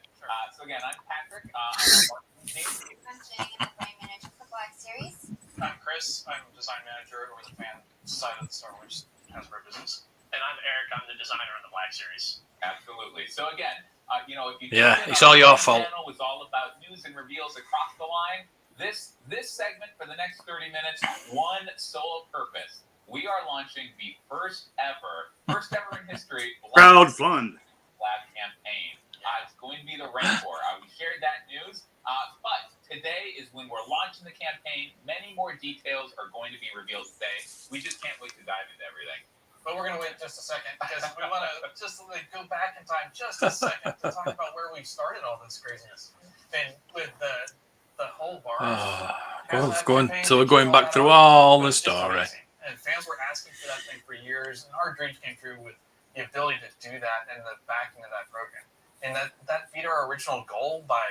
So again, I'm Patrick. I'm on our marketing team. I'm Jane, the brand manager for Black Series. I'm Chris. I'm design manager over the fan side of the Star Wars Hasbro business. And I'm Eric. I'm the designer on the Black Series. Absolutely. So again, if you It's all your fault. Channel was all about news and reveals across the line. This segment for the next 30 minutes, one sole purpose. We are launching the first ever in history Crowdfund Lab campaign. It's going to be the Rancor. We shared that news, but today is when we're launching the campaign. Many more details are going to be revealed today. We just can't wait to dive into everything. But we're going to wait just a second because we want to just go back in time just a second to talk about where we started all this craziness. And with the whole bar. So we're going back through all the story. And fans were asking for that thing for years, and our dreams came true with the ability to do that and the backing of that program. And that beat our original goal by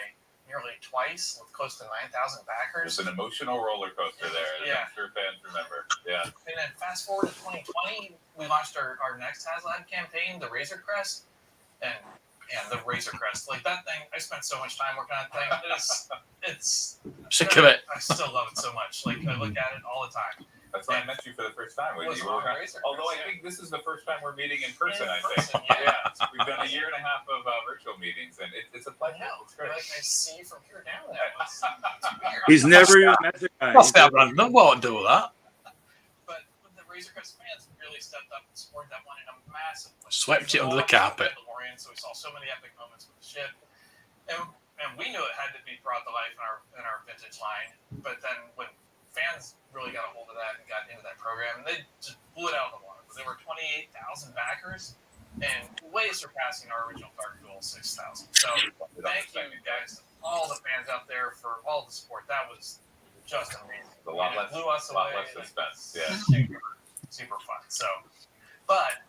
nearly twice, with close to 9,000 backers. It's an emotional roller coaster there, as I'm sure fans remember. Yeah. And then fast forward to 2020, we launched our next HasLab campaign, the Razor Crest. And the Razor Crest, like that thing, I spent so much time working on that thing. It's sick of it. I still love it so much. Like I look at it all the time. That's when I met you for the first time. Although I think this is the first time we're meeting in person, I think. Yeah. We've done a year and a half of virtual meetings, and it's a pleasure. It's great. Like I see you from here down there. It's weird. He's never even met the guy. That's not random. Won't do that. But with the Razor Crest fans really stepped up and supported that one in a massive way. Swept it under the carpet. So we saw so many epic moments with the ship. And we knew it had to be brought to life in our vintage line. But then when fans really got a hold of that and got into that program, and they just blew it out of the water. There were 28,000 backers, and way surpassing our original target goal of 6,000. So thank you guys, all the fans out there, for all the support. That was just amazing. A lot less suspense. Yeah. Super fun. So, but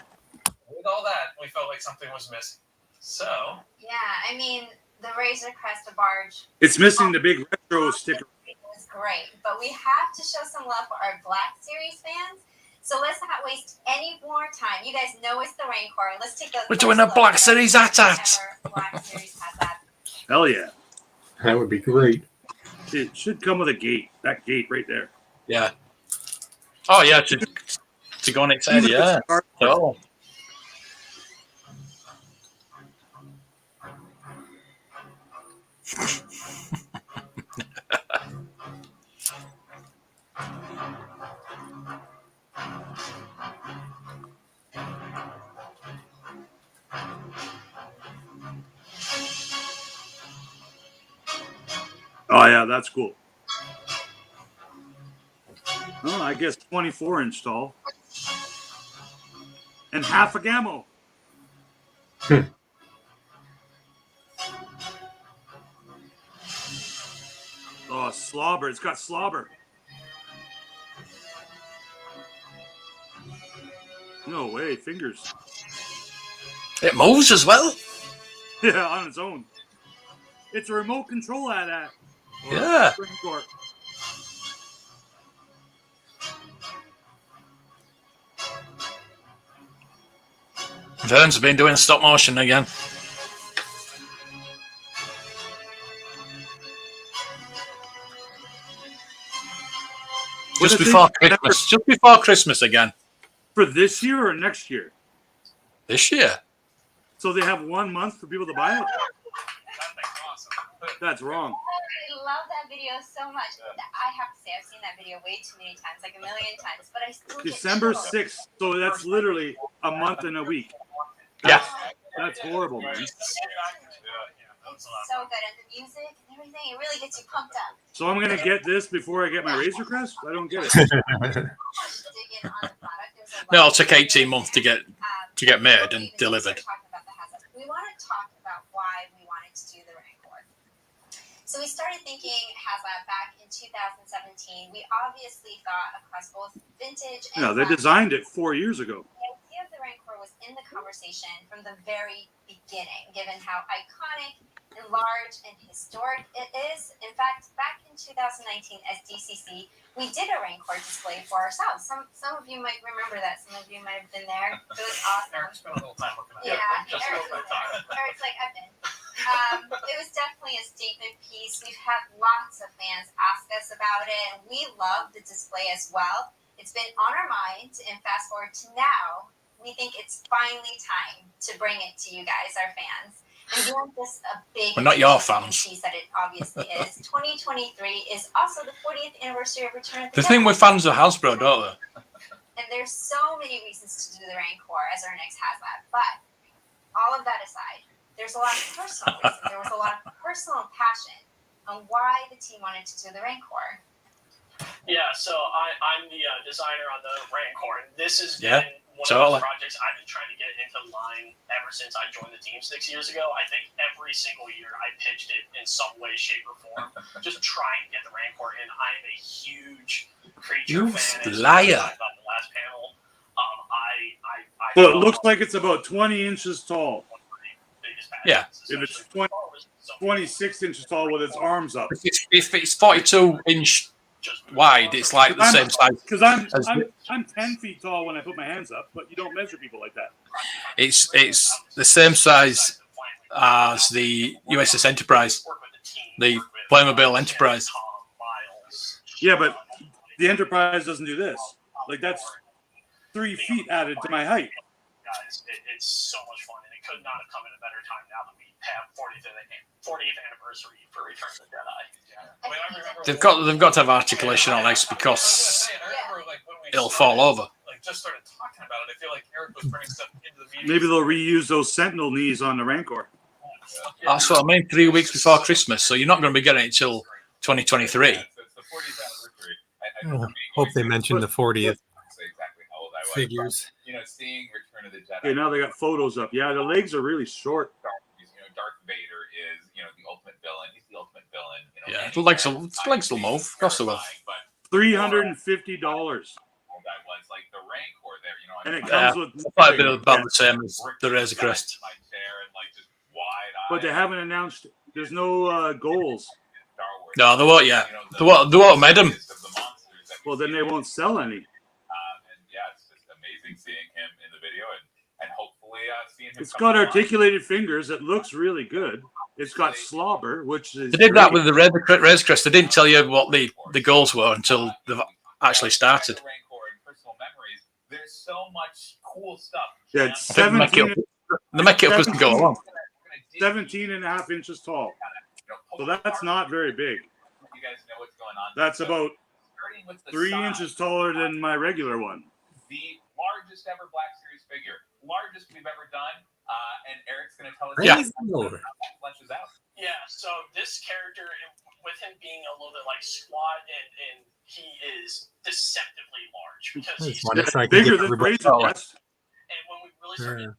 with all that, we felt like something was missing. So yeah, I mean, the Razor Crest, the barge. It's missing the big retro sticker. It was great, but we have to show some love for our Black Series fans. So let's not waste any more time. You guys know it's the Rancor. Let's take We're doing a Black Series AT-AT. Black Series HasLab. Hell yeah. That would be great. It should come with a gate. That gate right there. Yeah. Oh yeah, to go on its head. Yeah. Oh. Oh yeah, that's cool. Oh, I guess 24-inch tall. And half a gammo. Oh, slobber. It's got slobber. No way. Fingers. It moves as well. Yeah, on its own. It's a remote control at that. Yeah. Vern's been doing stop motion again. Just before Christmas. Just before Christmas again. For this year or next year? This year. So they have 1 month for people to buy it? That's wrong. I love that video so much. I have to say, I've seen that video way too many times, like a million times, but I still get December chills. 6th. So that's literally a month and a week. Yeah. That's horrible, man. So good, and the music and everything, it really gets you pumped up. So I'm going to get this before I get my Razor Crest? I don't get it. No, it'll take 18 months to get made and delivered. We want to talk about why we wanted to do the Rancor. So we started thinking HasLab back in 2017. We obviously thought across both vintage and Yeah, they designed it 4 years ago. The idea of the Rancor was in the conversation from the very beginning, given how iconic and large and historic it is. In fact, back in 2019 as DCC, we did a Rancor display for ourselves. Some of you might remember that. Some of you might have been there. It was awesome. Eric spent a little time looking at it. Yeah, Just a little bit of time. Eric's like, I've been. It was definitely a statement piece. We've had lots of fans ask us about it, and we love the display as well. It's been on our mind, and fast forward to now, we think it's finally time to bring it to you guys, our fans. And doing this a big We're not your fans. piece that it obviously is. 2023 is also the 40th anniversary of Return of the They think we're fans of Hasbro, don't they? And there's so many reasons to do the Rancor as our next HasLab. But all of that aside, there's a lot of personal reasons. There was a lot of personal passion on why the team wanted to do the Rancor. Yeah, so I'm the designer on the Rancor, and this has Yeah, been one totally. of those projects I've been trying to get into line ever since I joined the team 6 years ago. I think every single year I pitched it in some way, shape, or form, just trying to get the Rancor in. I am a huge creature You fan. as liar. I talked about the last panel. Well, it looks like it's about 20 inches tall. Yeah. If it's 26 inches tall with its arms up. If it's 42-inch wide, it's like the same size. Because I'm 10 feet tall when I put my hands up, but you don't measure people like that. It's the same size as the USS Enterprise, the Playmobil Enterprise. Yeah, but the Enterprise doesn't do this. Like, that's 3 feet added to my height. Guys, it's so much fun, and it could not have come at a better time now that we have 40th anniversary for Return of the Jedi. I mean, I remember They've got to have articulation on legs because it'll fall over. Like, just started talking about it. I feel like Eric was bringing stuff into the meeting. Maybe they'll reuse those Sentinel knees on the Rancor. That's what I mean. 3 weeks before Christmas, so you're not going to be getting it till 2023. Oh, hope they mention the 40th exactly how old I was. figures. You know, seeing Return of the Jedi. Okay, now they got photos up. Yeah, the legs are really short. Darth Vader is, the ultimate villain. He's the ultimate villain. Yeah, the legs will move. Of course they will. $350. Like the Rancor there, And it comes with it's quite a bit about the same as the Razor Crest. But they haven't announced. There's no goals. No, they won't yet. They won't made them. Well, then they won't sell any. And yeah, it's just amazing seeing him in the video and hopefully seeing him. It's got articulated fingers. It looks really good. It's got slobber, which is. They did that with the Razor Crest. They didn't tell you what the goals were until they've actually started. There's so much cool stuff. Yeah, it's 17. They make it up as they go along. 17.5 inches tall. So that's not very big. You guys know what's going on. That's about 3 inches taller than my regular one. The largest ever Black Series figure, largest we've ever done. And Eric's going to tell us Yeah. how that fleshes out. Yeah, so this character, with him being a little bit like squat, and he is deceptively large because he's bigger than Razor Crest. And when we really started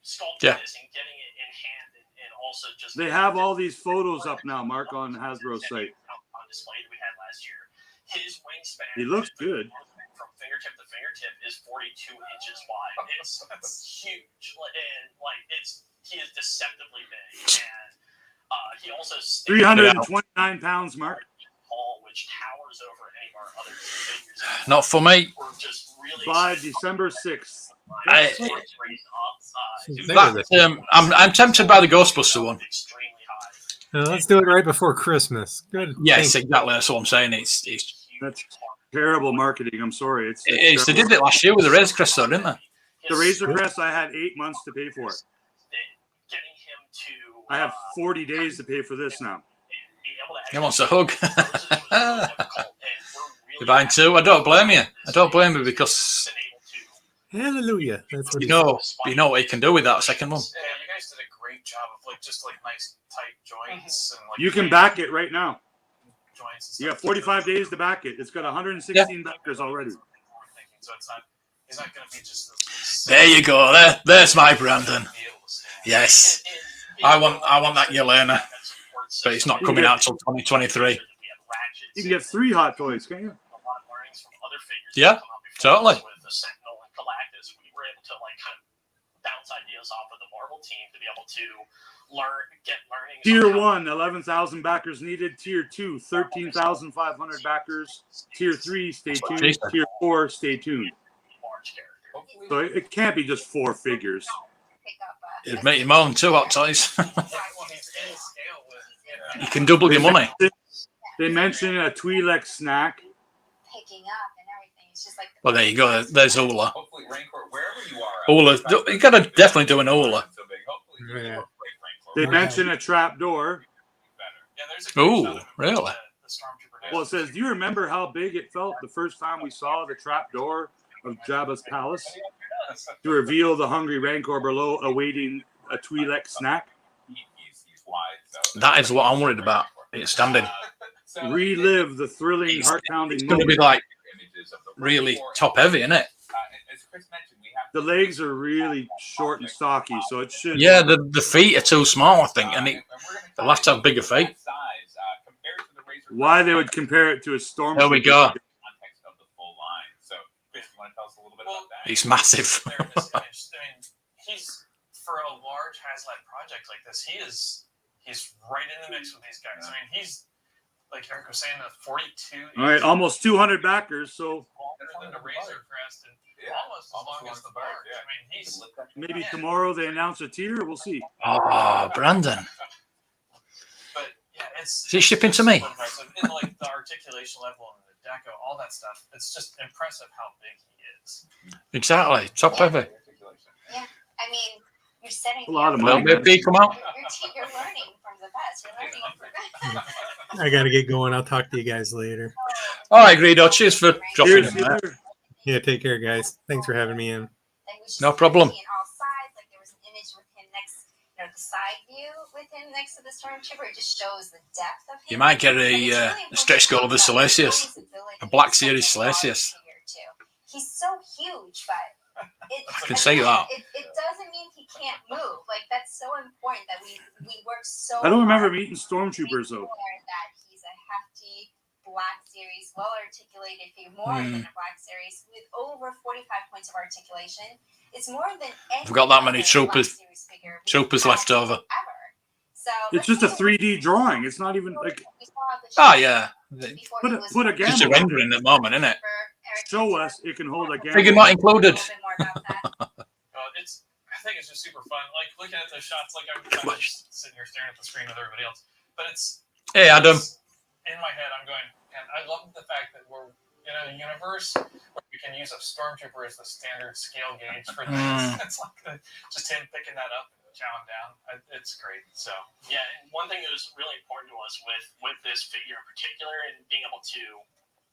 sculpting Yeah. this and getting it in hand, and also just They have all these photos up now, Mark, on Hasbro's site. on display that we had last year, his wingspan He looks good. from fingertip to fingertip is 42 inches wide. It's huge, and he is deceptively big, and he also 329 pounds, Mark. tall, which towers over any of our other figures. Not for me. We're just really By December 6th. I'm tempted by the Ghostbuster one. Let's do it right before Christmas. Good. Yes, exactly. That's what I'm saying. It's That's terrible marketing. I'm sorry. it is. They did it last year with the Razor Crest, though, didn't they? The Razor Crest, I had 8 months to pay for it. I have 40 days to pay for this now. He wants a hug. You're buying two. I don't blame you. I don't blame you because Hallelujah. That's what you know what you can do with that second one. Yeah, you guys did a great job of just nice tight joints and You can back it right now. joints. You got 45 days to back it. It's got 116 backers already. So it's not going to be just. There you go. There's my Brandon. Yes, I want that Yelena. but it's not coming out till 2023. You can get 3 Hot Toys, can't you? Yeah, totally. With the Sentinel and Galactus, we were able to like kind of bounce ideas off of the Marvel team to be able to get learnings. Tier 1, 11,000 backers needed. Tier 2, 13,500 backers. Tier 3, stay tuned. Tier 4, stay tuned. So it can't be just 4 figures. It'd make your more than 2 Hot Toys. You can double your money. They mentioned a Twi'lek snack. Picking up and everything. It's just like Well, there you go. There's Ola. Hopefully, Rancor, wherever you are. Ola. You got to definitely do an Ola. Yeah. They mentioned a trap door. Oh, really? Well, it says, do you remember how big it felt the first time we saw the trap door of Jabba's palace to reveal the hungry Rancor below awaiting a Twi'lek snack? That is what I'm worried about. It's standing. Relive the thrilling, heart-pounding It's going to be like really top heavy, isn't it? The legs are really short and stocky, so it should. Yeah, the feet are too small, I think, and they'll have to have bigger feet. Why they would compare it to a stormtrooper? There we go. It's massive. I mean, he's for a large HasLab project like this. He's right in the mix with these guys. I mean, he's like Eric was saying, 42. All right, almost 200 backers, so Longer than the Razor Crest and almost as long as the Barge. I mean, he's maybe tomorrow they announce a tier. We'll see. Oh, Brandon. But yeah, it's Is it shipping to me? in like the articulation level and the deco, all that stuff. It's just impressive how big he is. Exactly. Top heavy. Yeah, I mean, you're setting A lot of A little money. bit big come out. You're learning from the best. You're learning from I gotta get going. I'll talk to you guys later. All right, Greedo. Cheers for dropping Cheers, in there. Yeah, take care, guys. Thanks for having me in. No problem. all sides. Like there was an image with him next, the side view with him next to the stormtrooper. It just shows the depth of him. You might get a stretch goal of the Salacious, a Black Series Salacious. He's so huge, but I can say that. It doesn't mean he can't move. Like that's so important that we work so. I don't remember hard meeting stormtroopers though. that he's a hefty Black Series, well articulated figure, more than a Black Series with over 45 points of articulation. It's more than any We've got that many other troopers Black Series figure we've left had over. ever. So It's just a 3D drawing. It's not even like. we saw the Oh, yeah. Put a Just a gamma. rendering at the moment, isn't it? Show us it can hold a gamma. Figure not included. I think it's just super fun. Like looking at those shots, like I'm kind of just sitting here staring at the screen with everybody else. But it's Hey, Adam. in my head. I'm going, and I love the fact that we're in a universe where we can use a stormtrooper as the standard scale gauge for this. It's like just him picking that up and chowing down. It's great. So Yeah, and one thing that was really important to us with this figure in particular, and being able to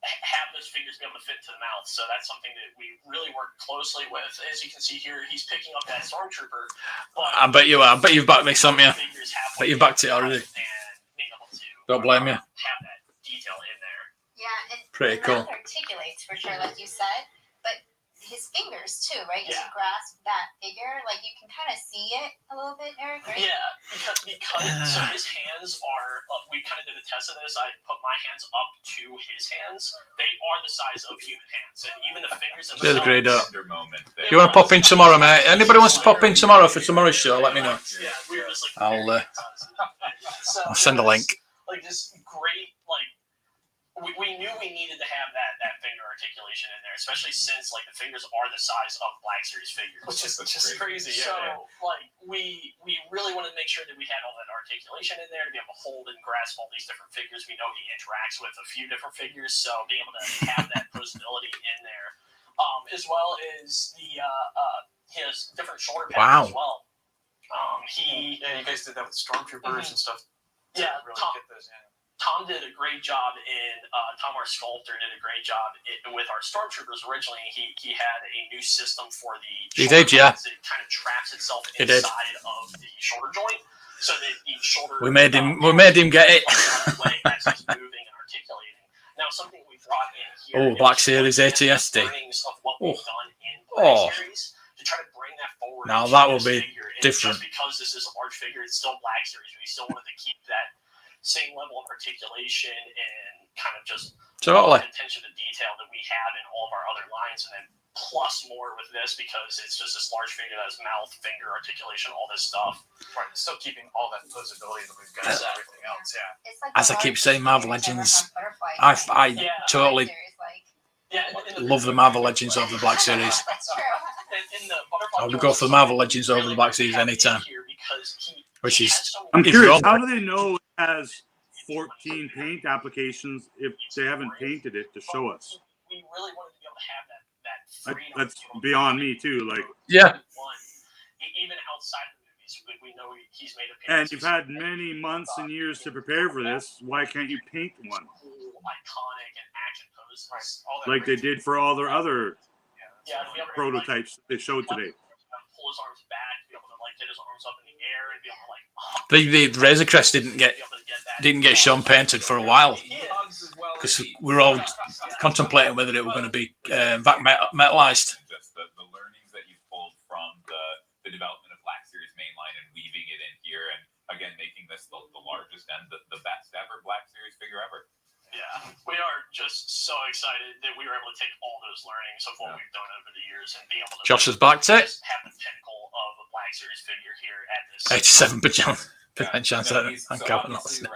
have those figures be able to fit into the mouth. So that's something that we really work closely with. As you can see here, he's picking up that stormtrooper. But I bet you are. I bet you've backed me some, yeah. figures Bet you've backed it already. and being able to Don't blame you. have that detail in there. Yeah, and Pretty the cool. mouth articulates for sure, like you said, but his fingers too, right? As Yeah. you grasp that figure, like you can kind of see it a little bit, Eric, right? Yeah, because so his hands are. We kind of did a test of this. I put my hands up to his hands. They are the size of human hands, and even the fingers There's themselves. a great up. You want to pop in tomorrow, mate? Anybody wants to pop in tomorrow for tomorrow's show? Let me know. Yeah, we were just like. I'll send a link. Like just great, like we knew we needed to have that finger articulation in there, especially since like the fingers are the size of Black Series figures, which is just crazy. So Yeah. like we really wanted to make sure that we had all that articulation in there to be able to hold and grasp all these different figures. We know he interacts with a few different figures, so being able to have that personality in there, as well as the his different shoulder pads as well. You guys did that with stormtroopers and stuff. Yeah, really Tom, get those in. Tom did a great job Tom, our sculptor, did a great job with our stormtroopers. Originally, he had a new system for the He did, yeah. pads that kind of traps itself He did. inside of the shoulder joint, so that each shoulder. We made him get it. leg as he's moving and articulating. Now, something we brought in here. Oh, Black Series ATSD. Learnings of what we've done in Oh. Black Series to try to bring that forward. Now into that will this be figure. And different. Just because this is a large figure, it's still Black Series. We still wanted to keep that same level of articulation and kind of just Totally. attention to detail that we have in all of our other lines, and then plus more with this because it's just this large figure that has mouth, finger, articulation, all this stuff. Right, still keeping all that posability that we've got and everything else. Yeah. It's like As I keep saying, Marvel Legends, I totally love the Marvel Legends over the Black Series. That's true. I would go for the Marvel Legends over the Black Series anytime. Which is, I'm if curious, you're- how do they know it has 14 paint applications if they haven't painted it to show us? We really wanted to be able to have that freedom. That's beyond me too. Like, yeah. Even outside of the movies, we know he's made and appearances. you've had many months and years to prepare for this. Why can't you paint one Iconic and action poses. like they did for all their other Yeah, to be able to, prototypes they showed today? pull his arms back, be able to get his arms up in the air, and be able to The Razor Crest didn't get shown painted for a while because we were all contemplating whether it were going to be metalized. Just the learnings that you've pulled from the development of Black Series mainline and weaving it in here, and again making this the largest and the best ever Black Series figure ever. Yeah, we are just so excited that we were able to take all those learnings of what we've done over the years and be able to Josh is back to it. have the pinnacle of a Black Series figure here at this 87% chance that I'm counting that.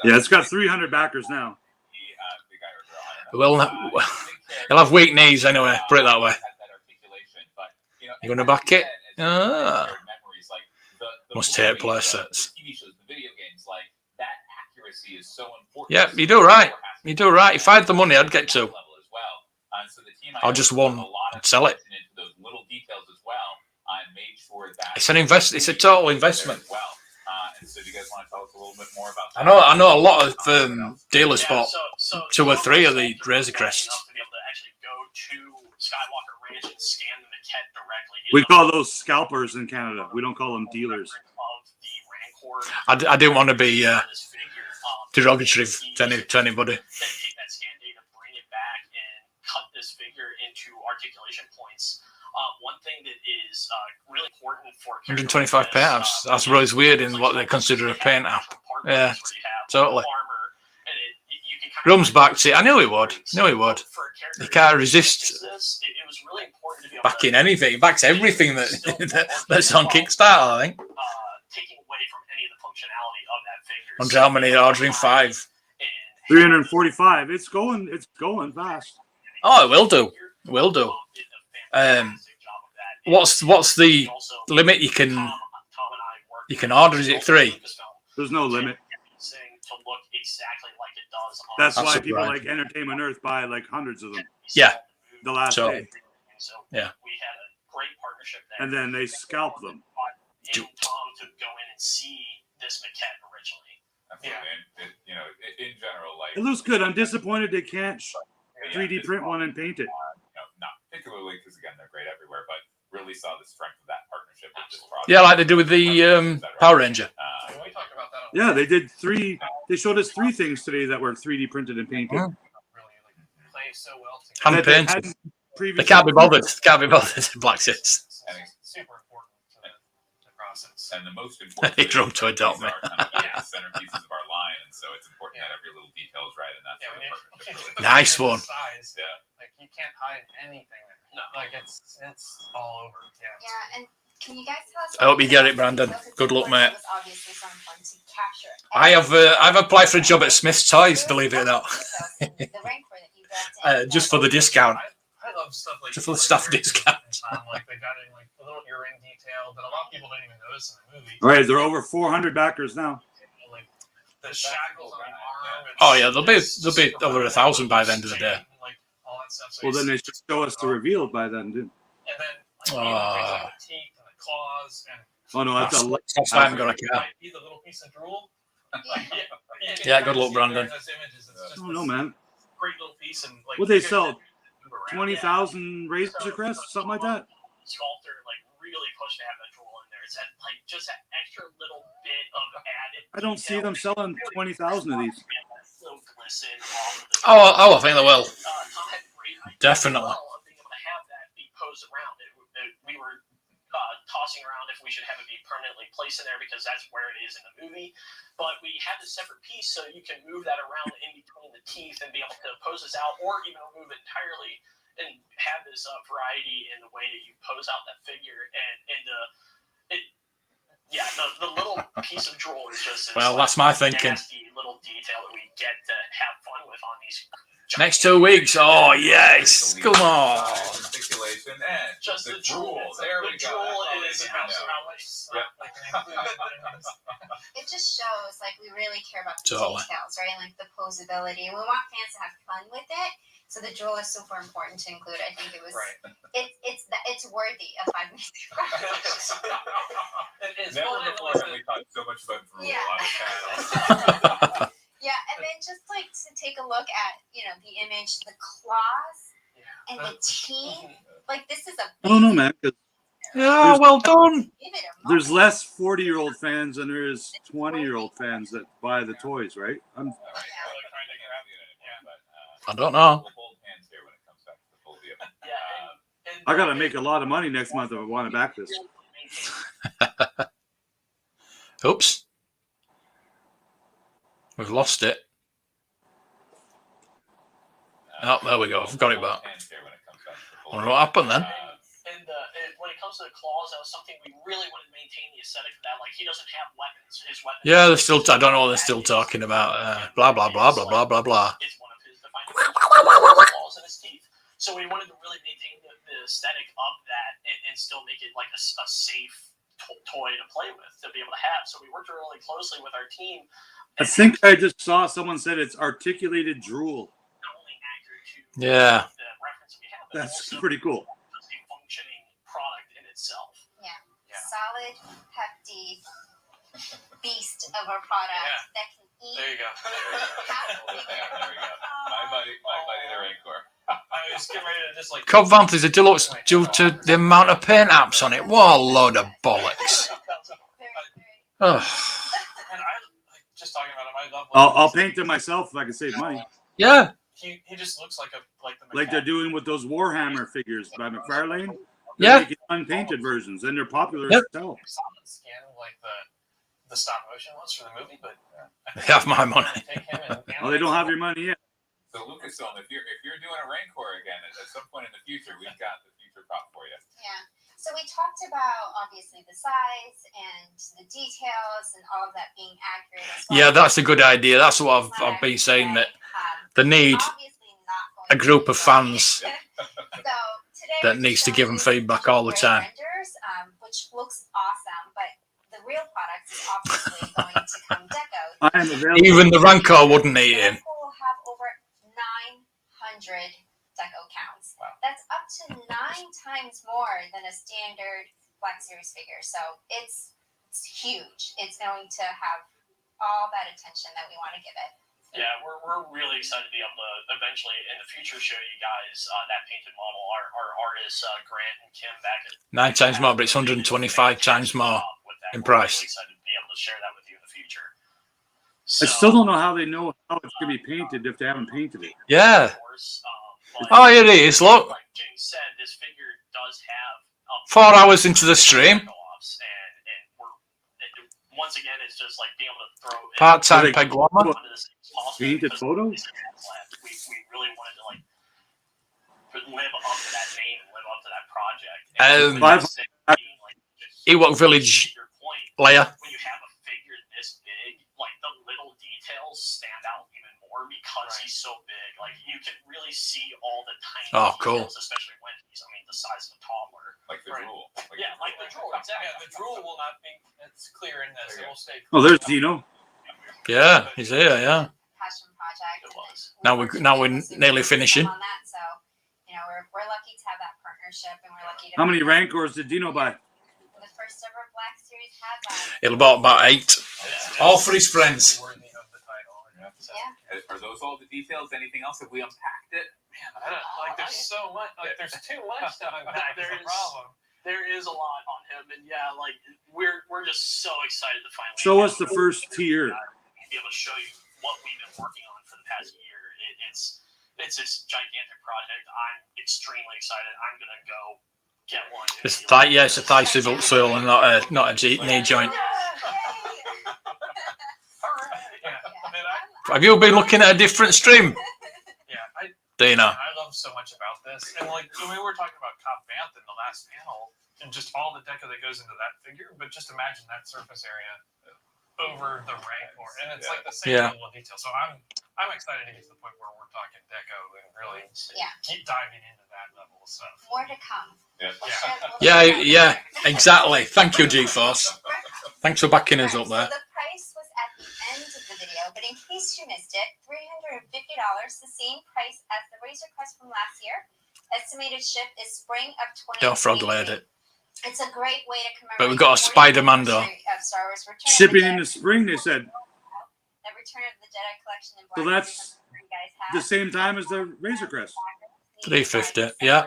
Yeah, it's got 300 backers now. Well, he'll have weak knees anyway. Put it that way. You going to back it? Must take play sets. Yeah, you do right. You do right. If I had the money, I'd get two. I'll just one and sell it. It's an invest. It's a total investment. I know a lot of dealers bought 2 or 3 of the Razor Crests. We call those scalpers in Canada. We don't call them dealers. I didn't want to be derogatory to anybody. Cut this figure into articulation points. One thing that is really important for 125 paint apps. That's really weird in what they consider a paint app. Yeah, totally. Rum's back to it. I knew he would. He can't resist backing anything. He backs everything that's on Kickstarter, I think. Taking away from any of the functionality of that figure. Wonder how many are ordering 5. 345. It's going fast. Oh, it will do. Will do. What's the limit you can order? Is it 3? There's no limit. That's why people like Entertainment Earth buy like hundreds of them. Yeah. The last day. Yeah. We had a great partnership there. And then they scalp them. Tom to go in and see this maquette originally. Yeah. In general, like It looks good. I'm disappointed they can't 3D print one and paint it. Not particularly because again they're great everywhere, but really saw the strength of that partnership with this project. Yeah, like they do with the Power Ranger. We talked about that. Yeah, they did 3. They showed us 3 things today that were 3D printed and painted. Play so well Hand together. painted. They can't be bothered. Black Series. Super important to the process. And the most important He drove to adopt me. are kind of the centerpieces of our line, and so it's important that every little detail is right, and that's where the partnership really Nice one. Size, like you can't hide anything there. No, like it's all over. Yeah. Yeah, and can you guys tell us? I hope you get it, Brandon. Good luck, mate. It was obviously some fun to capture. I've applied for a job at Smith's Toys, believe it or not. The Rancor that you built in. Just for the discount. I love stuff like Just for the staff discount. Like they got in like the little earring detail that a lot of people didn't even notice in the movie. All right, they're over 400 backers now. Like the shackles on the arm. Oh yeah, they'll be over 1,000 by the end of the day. Like all that stuff. So Well, then they should show us the reveal by then, dude. And then like, the teeth and the claws and. Oh no, that's a That's why I'm gonna care. Be the little piece of drool. Yeah, good luck, Brandon. Oh no, man. Great little piece and like. What they sell? 20,000 Razor Crests, something like that. Sculptor really pushed to have that drool in there. It's just that extra little bit of added. I don't see them selling 20,000 of these. Oh, I think they will. Definitely. We were tossing around if we should have it be permanently placed in there because that's where it is in the movie. but we have a separate piece so you can move that around in between the teeth and be able to pose this out, or even remove it entirely and have this variety in the way that you pose out that figure. The little piece of drool is just Well, that's my thinking. nasty little detail that we get to have fun with on these. Next 2 weeks. Oh, yes. Come on. Articulation and Just the drool. There we the go. drool That's is all they need to know. It just shows like we really care about the Totally. details, right? Like the posability. We want fans to have fun with it. So the drool is super important to include. I think it was it's worthy of 5 minutes. Never before have we talked so much about drool on the channel. Yeah, and then just like to take a look at, you know, the image, the claws and the teeth. Like this is a I don't know, man. 'Cause Yeah, well done. there's less 40-year-old fans than there is 20-year-old fans that buy the toys, right? I don't know. I gotta make a lot of money next month if I want to back this. Oops. We've lost it. Oh, there we go. I've got it back. I wonder what happened then. When it comes to the claws, that was something we really wanted to maintain the aesthetic of that. Like, he doesn't have weapons. His weapons. Yeah, they're still. I don't know what they're still talking about. Blah blah blah blah blah blah blah. It's one of his defining claws in his teeth. So we wanted to really maintain the aesthetic of that and still make it like a safe toy to play with, to be able to have. So we worked really closely with our team. I think I just saw someone said it's articulated drool. Yeah. That's pretty cool. Functioning product in itself. Yeah. Solid, hefty beast of a product that can eat. There you go. There we go. My buddy, the Rancor. I was getting ready to just like. Cobb Vanth is a deluxe due to the amount of paint apps on it. What a load of bollocks. Oh. And I just talking about him. I love. I'll paint them myself if I can save money. Yeah. He just looks like the Like they're doing with those Warhammer figures by McFarlane. They're Yeah. making unpainted versions, and they're popular Yep. as hell. solid skin like the stop motion ones for the movie, but They have my money. Oh, they don't have your money yet. So Lucasfilm, if you're doing a Rancor again at some point in the future, we've got the future prop for you. Yeah. So we talked about obviously the size and the details and all of that being accurate. As well. Yeah, that's a good idea. That's what I've been saying, that they need a group of fans that needs to give them feedback all the time. Renders, which looks awesome, but the real product is obviously going to come decoed. Even the Rancor wouldn't eat him. Will have over 900 deco counts. Wow. That's up to 9 times more than a standard Black Series figure. So it's huge. It's going to have all that attention that we want to give it. Yeah, we're really excited to be able to eventually in the future show you guys that painted model. Our artists Grant and Kim back at 9 times more, but it's 125 times more in price. Really excited to be able to share that with you in the future. I still don't know how they know how it's going to be painted if they haven't painted it. Yeah. Oh, here it is. Look. Like Jay said, this figure does have 4 hours into the stream. and once again, it's just like being able to throw Part-time peg warmer. Painted photos? We really wanted to like live up to that name and live up to that project. Ewok Village layer. When you have a figure this big, like the little details stand out even more because he's so big. Like you can really see all the tiny Cool. details, especially when he's, the size of a toddler. Like the drool. Like the drool, exactly. Yeah, the drool will not be. It's clear in this. It will stay. Oh, there's Dino. Yeah, he's here. Yeah. Passion project. Now we're nearly finishing. On that, so we're lucky to have that partnership, and we're lucky to. How many Rancors did Dino buy? The first ever Black Series had He'll bought about 8. All for his friends. Yeah. Are those all the details? Anything else? Have we unpacked it? Man, there's so much. Like there's too much to unpack. Is the problem. There is a lot on him, and we're just so excited to finally Show us the first tier. Be able to show you what we've been working on for the past year. It's this gigantic project. I'm extremely excited. I'm gonna go get one. It's it's a thigh soil and not a knee joint. Have you been looking at a different stream, Dana? I love so much about this, and like when we were talking about Cobb Vanth in the last panel, and just all the deco that goes into that figure. But just imagine that surface area over the Rancor, and it's like the same level of detail. So I'm excited to get to the point where we're talking deco and really keep diving into that level of stuff. More to come. Yeah, exactly. Thank you, GeForce. Thanks for backing us up there. So the price was at the end of the video, but in case you missed it, $350, the same price as the Razor Crest from last year. Estimated ship is spring of 2023. Don't frog laid it. It's a great way to commemorate. But we've got a Spider-Man door. Shipping in the spring, they said. The Return of the Jedi collection in So that's the same time as the Razor Crest. 350, yeah.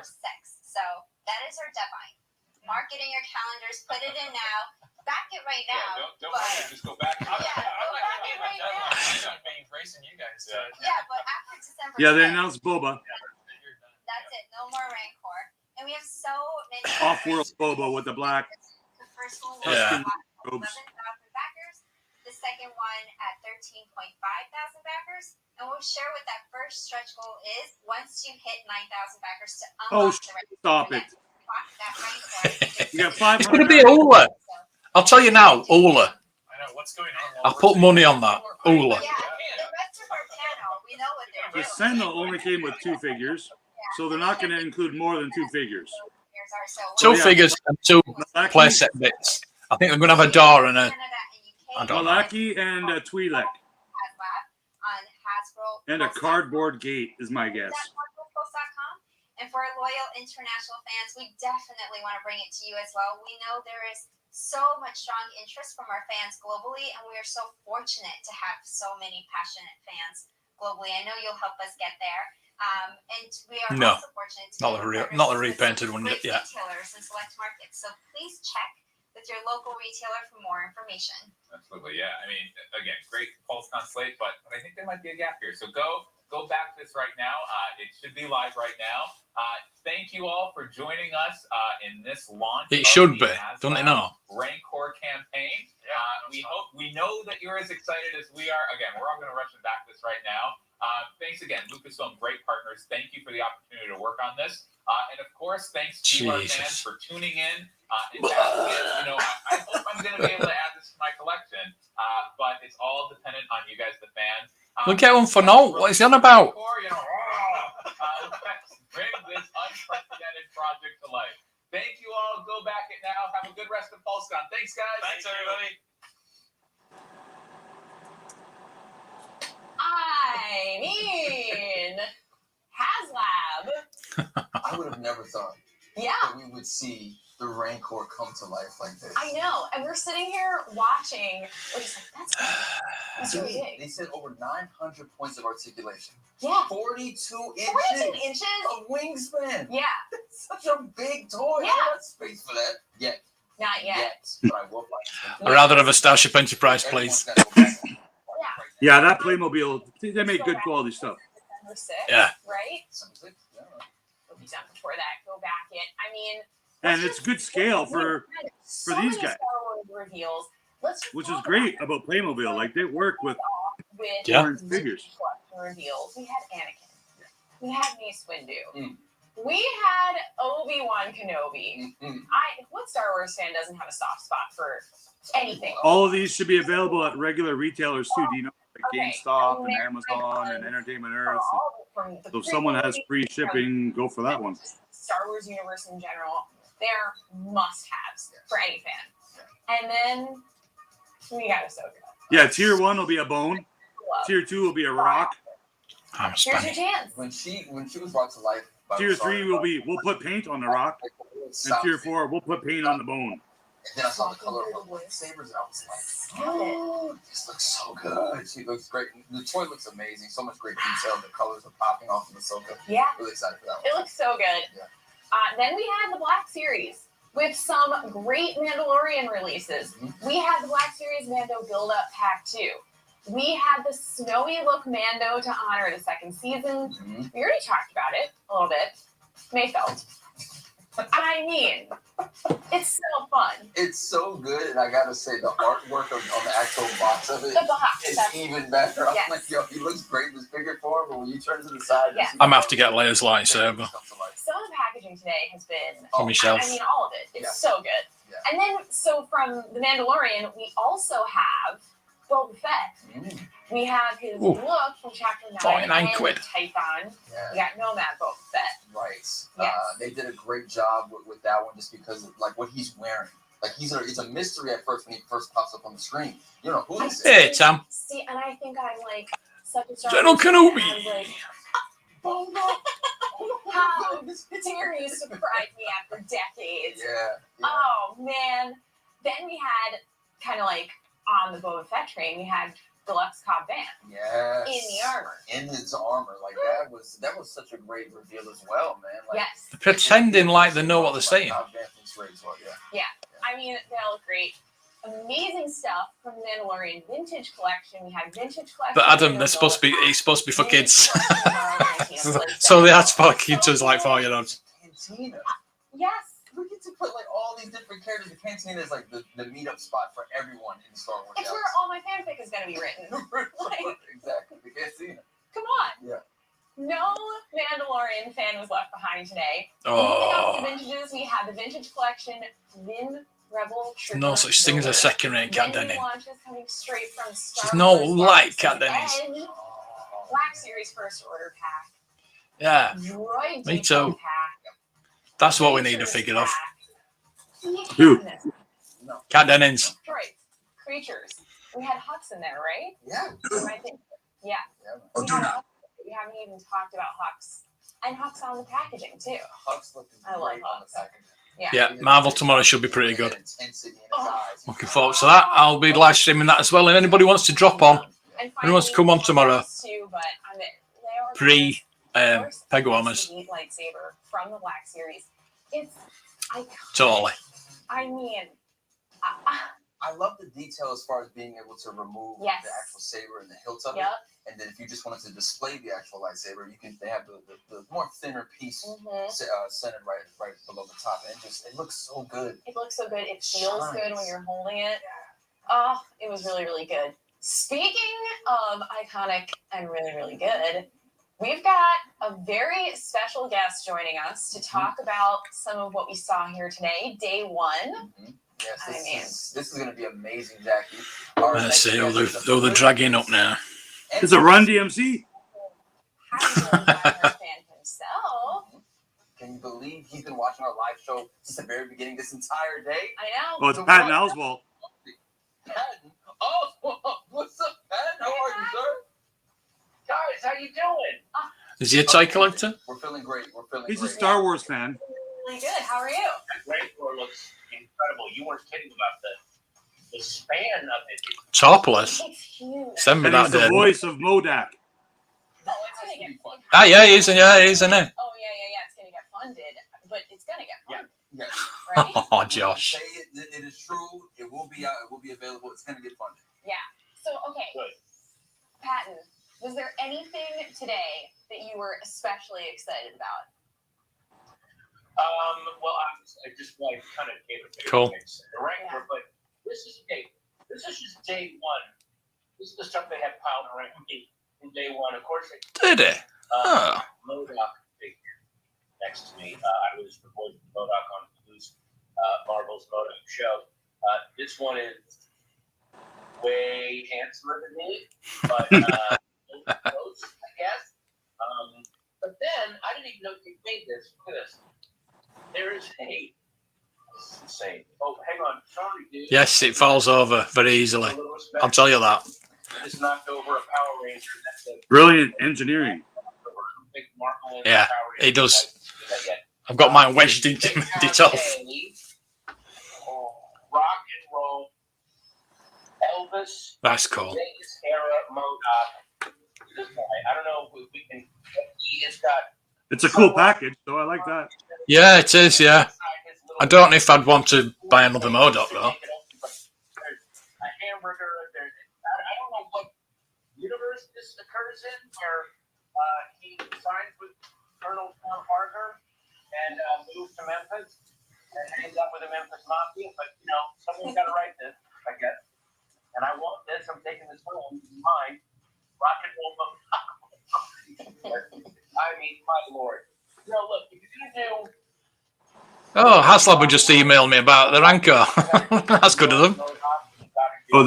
So that is our deadline. Mark it in your calendars. Put it in now. Back it right now. Don't worry, just go back. Go back it right now. I'm racing you guys to. Yeah, but after December. Yeah, they 6th, announced Boba. That's it. No more Rancor. And we have so many. Off-world Boba with the black. The first one was Tusken 11,000 robes. backers. The second one at 13,500 backers. And we'll share what that first stretch goal is once you hit 9,000 backers to Oh, unlock the Rancor. stop it. You got 500. It's going to be Ola. I'll tell you now, Ola. I know what's going on. I'll put money on that. Ola. Yeah, the rest of our panel, we know what they're The doing. Sentinel only came with 2 figures, so they're not going to include more than 2 figures. Two figures and 2 playset bits. I think they're going to have a door and a. I don't know. Malaki and a Twi'lek. On Hasbro. And a cardboard gate is my guess. And for our loyal international fans, we definitely want to bring it to you as well. We know there is so much strong interest from our fans globally, and we are so fortunate to have so many passionate fans globally. I know you'll help us get there. And we are also fortunate to not the repainted one yet. Yeah. Retailers and select markets. So please check with your local retailer for more information. Absolutely, yeah. I mean, again, great PulseCon slate, but I think there might be a gap here. So go back to this right now. It should be live right now. Thank you all for joining us in this launch. It should be, don't it know? Rancor campaign. We know that you're as excited as we are. Again, we're all going to rush back this right now. Thanks again, Lucasfilm, great partners. Thank you for the opportunity to work on this. And of course, thanks to our fans for tuning in. I hope I'm going to be able to add this to my collection, but it's all dependent on you guys, the fans. We'll get one for now. What is he on about? Bring this unprecedented project to life. Thank you all. Go back it now. Have a good rest of PulseCon. Thanks, guys. Thanks, everybody. I mean, HasLab. I would have never thought that we would see the Rancor come to life like this. I know, and we're sitting here watching. We're just like, that's really big. They said over 900 points of articulation. Yeah. 42 inches of wingspan. Yeah. That's such a big toy. Yeah. I don't have space for that yet. Not yet. But I will buy it. I'd rather have a Starship Enterprise, please. Yeah, that Playmobil, they make good quality stuff. Number 6, Yeah. right? We'll be done before that. Go back it. I mean, And it's good scale for these guys, Star Wars reveals. which is great about Playmobil. Like, they work with Yeah. foreign figures. Reveals. We had Anakin. We had Mace Windu. We had Obi-Wan Kenobi. What Star Wars fan doesn't have a soft spot for anything? All of these should be available at regular retailers too, do you know? Like Okay. GameStop and Amazon and Entertainment Earth. So if someone has free shipping, go for that one. Star Wars universe in general, they're must-haves for any fan. And then we got Ahsoka. Yeah, tier 1 will be a bone. Tier 2 will be a rock. Here's your chance. When she was brought to life. Tier 3 will be, we'll put paint on the rock. And tier 4, we'll put paint on the bone. And then I saw the color of her lightsabers, and I was like, oh, this looks so good. She looks great. The toy looks amazing. So much great detail. The colors are popping off of Ahsoka. Yeah. Really excited for that one. It looks so good. Yeah. Then we had the Black Series with some great Mandalorian releases. We had the Black Series Mando Build-Up Pack 2. We had the snowy look Mando to honor the second season. We already talked about it a little bit. Mayfeld. I mean, it's so fun. It's so good, and I gotta say, the artwork on the actual box of it is even better. I'm like, yo, he looks great in this figure form, but when you turn to the side, Yeah. I'm gonna have to get Leia's lightsaber. Some of the packaging today has been, For myself. I mean, all of it. It's so good. Yeah. And then, so from The Mandalorian, we also have Boba Fett. We have his look from Chapter 9 49 and quid. Tython. We got Nomad Boba Fett. Right. Yes. They did a great job with that one, just because of like what he's wearing. Like it's a mystery at first when he first pops up on the screen. You don't know who this is. Hey, Tom. See, and I think I'm like such a Star General Wars Kenobi. fan, I was like, how dare you surprise me after decades? Yeah. Oh man. Then we had kind of like on the Boba Fett train, we had Deluxe Cobb Van. Yes. In the armor. In his armor. Like that was such a great reveal as well, man. Like, yes. Pretending like they know what they're saying. Cobb Van looks great as well, Yeah. I mean, they all look great. Amazing stuff from the Mandalorian Vintage Collection. We have Vintage Collection. But Adam, it's supposed to be for kids. So they had to put kids like 4-year-olds. Cantina. Yes. We get to put like all these different characters. The cantina is like the meetup spot for everyone in the Star Wars. It's where all my fanfic is going to be written. Exactly. The cantina. Come on. Yeah. No Mandalorian fan was left behind today. Oh. Moving on to the vintages, we have the Vintage Collection, Vin Rebel Trooper. No such thing as a second-rate Cat Denny. Launches coming straight from Star There's no Wars light Cat Denny's. and Black Series First Order pack. Yeah. Droid Me Depot too. pack. That's what we need to figure off. Who? Cat Dennings. Droids. Creatures. We had Hux in there, right? Yeah. I think. Yeah. We haven't even talked about Hux. And Hux on the packaging, too. Hux looking I love Hux. Yeah. Yeah, Marvel tomorrow should be pretty good. Looking forward to that. I'll be live streaming that as well. And anybody wants to drop on, anyone wants to come on tomorrow, pre Peg Warmers. Lightsaber from the Black Series. It's iconic. Totally. I mean, I love the detail as far as being able to remove the actual saber and the hilt of it. And then if you just wanted to display the actual lightsaber, you can. They have the more thinner piece centered right below the top, and it looks so good. It looks so good. It feels good when you're holding it. Oh, it was really, really good. Speaking of iconic and really, really good, we've got a very special guest joining us to talk about some of what we saw here today, day one. Yes, this is going to be amazing, Jackie. Let's see who they're dragging up now. It's a Run DMC. Can you believe he's been watching our live show since the very beginning this entire day? I know. Oh, it's Patton Oswalt. Patton Oswalt. What's up, Patton? How are you, sir? Guys, how you doing? Is he a toy collector? We're feeling great. He's a Star Wars fan. Really good. How are you? That Rancor looks incredible. You weren't kidding about the span of it. Topless. It's huge. Send me And that. he's the voice of Modak. Oh, it's gonna get funded. Ah, yeah, he is in it. Oh, yeah. It's gonna get funded, but it's gonna get funded. Yes. Right? Oh, Josh. Say it is true. It will be out. It will be available. It's going to get funded. Yeah. So, okay. Good. Patton, was there anything today that you were especially excited about? Well, I just like kind of gave a big Cool. mix. The Rancor, but this is just day one. This is the stuff they had piled around me in day one. Of course, Did it? Oh. Modoc figure next to me. I was the voice of Modoc on Blue's Marvel's Modoc show. This one is way handsomer than me, but close, I guess. But then I didn't even know you made this. Look at this. There is a. This is insane. Oh, hang on. Sorry, dude. Yes, it falls over very easily. I'll tell you that. Just knocked over a Power Ranger. That's a Brilliant engineering. big Marvel in Yeah, Power Ranger. it does. I've got mine wedged into it off. Rock and roll. Elvis. That's cool. Vegas era Modoc. This guy. I don't know if we can. He has got. It's a cool package, so I like that. Yeah, it is, yeah. I don't know if I'd want to buy another Modoc, though. A hamburger. I don't know what universe this occurs in, where he signs with Colonel Tom Parker, and move to Memphis and end up with a Memphis Mafia. But, you know, someone's got to write this, I guess. And I want this. I'm taking this home. This is mine. Rock and roll. I mean, my lord. You know, look, if you're going to do... Oh, Haslab would just email me about the Rancor. That's good of them. Oh,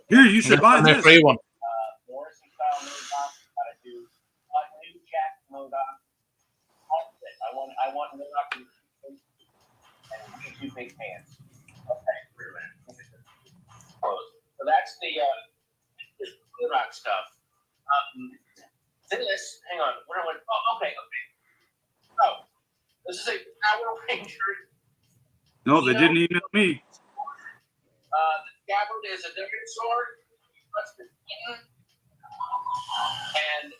here, you should buy the this. free one. Morrison style Modoc. Got to do new Jack Modoc. I want Modoc and two big fans. Okay, wait a minute. So that's the Modoc stuff. This, hang on. Where I went? Oh, okay. So this is a Power Ranger. No, they didn't email me. The scabbard is a different sword. And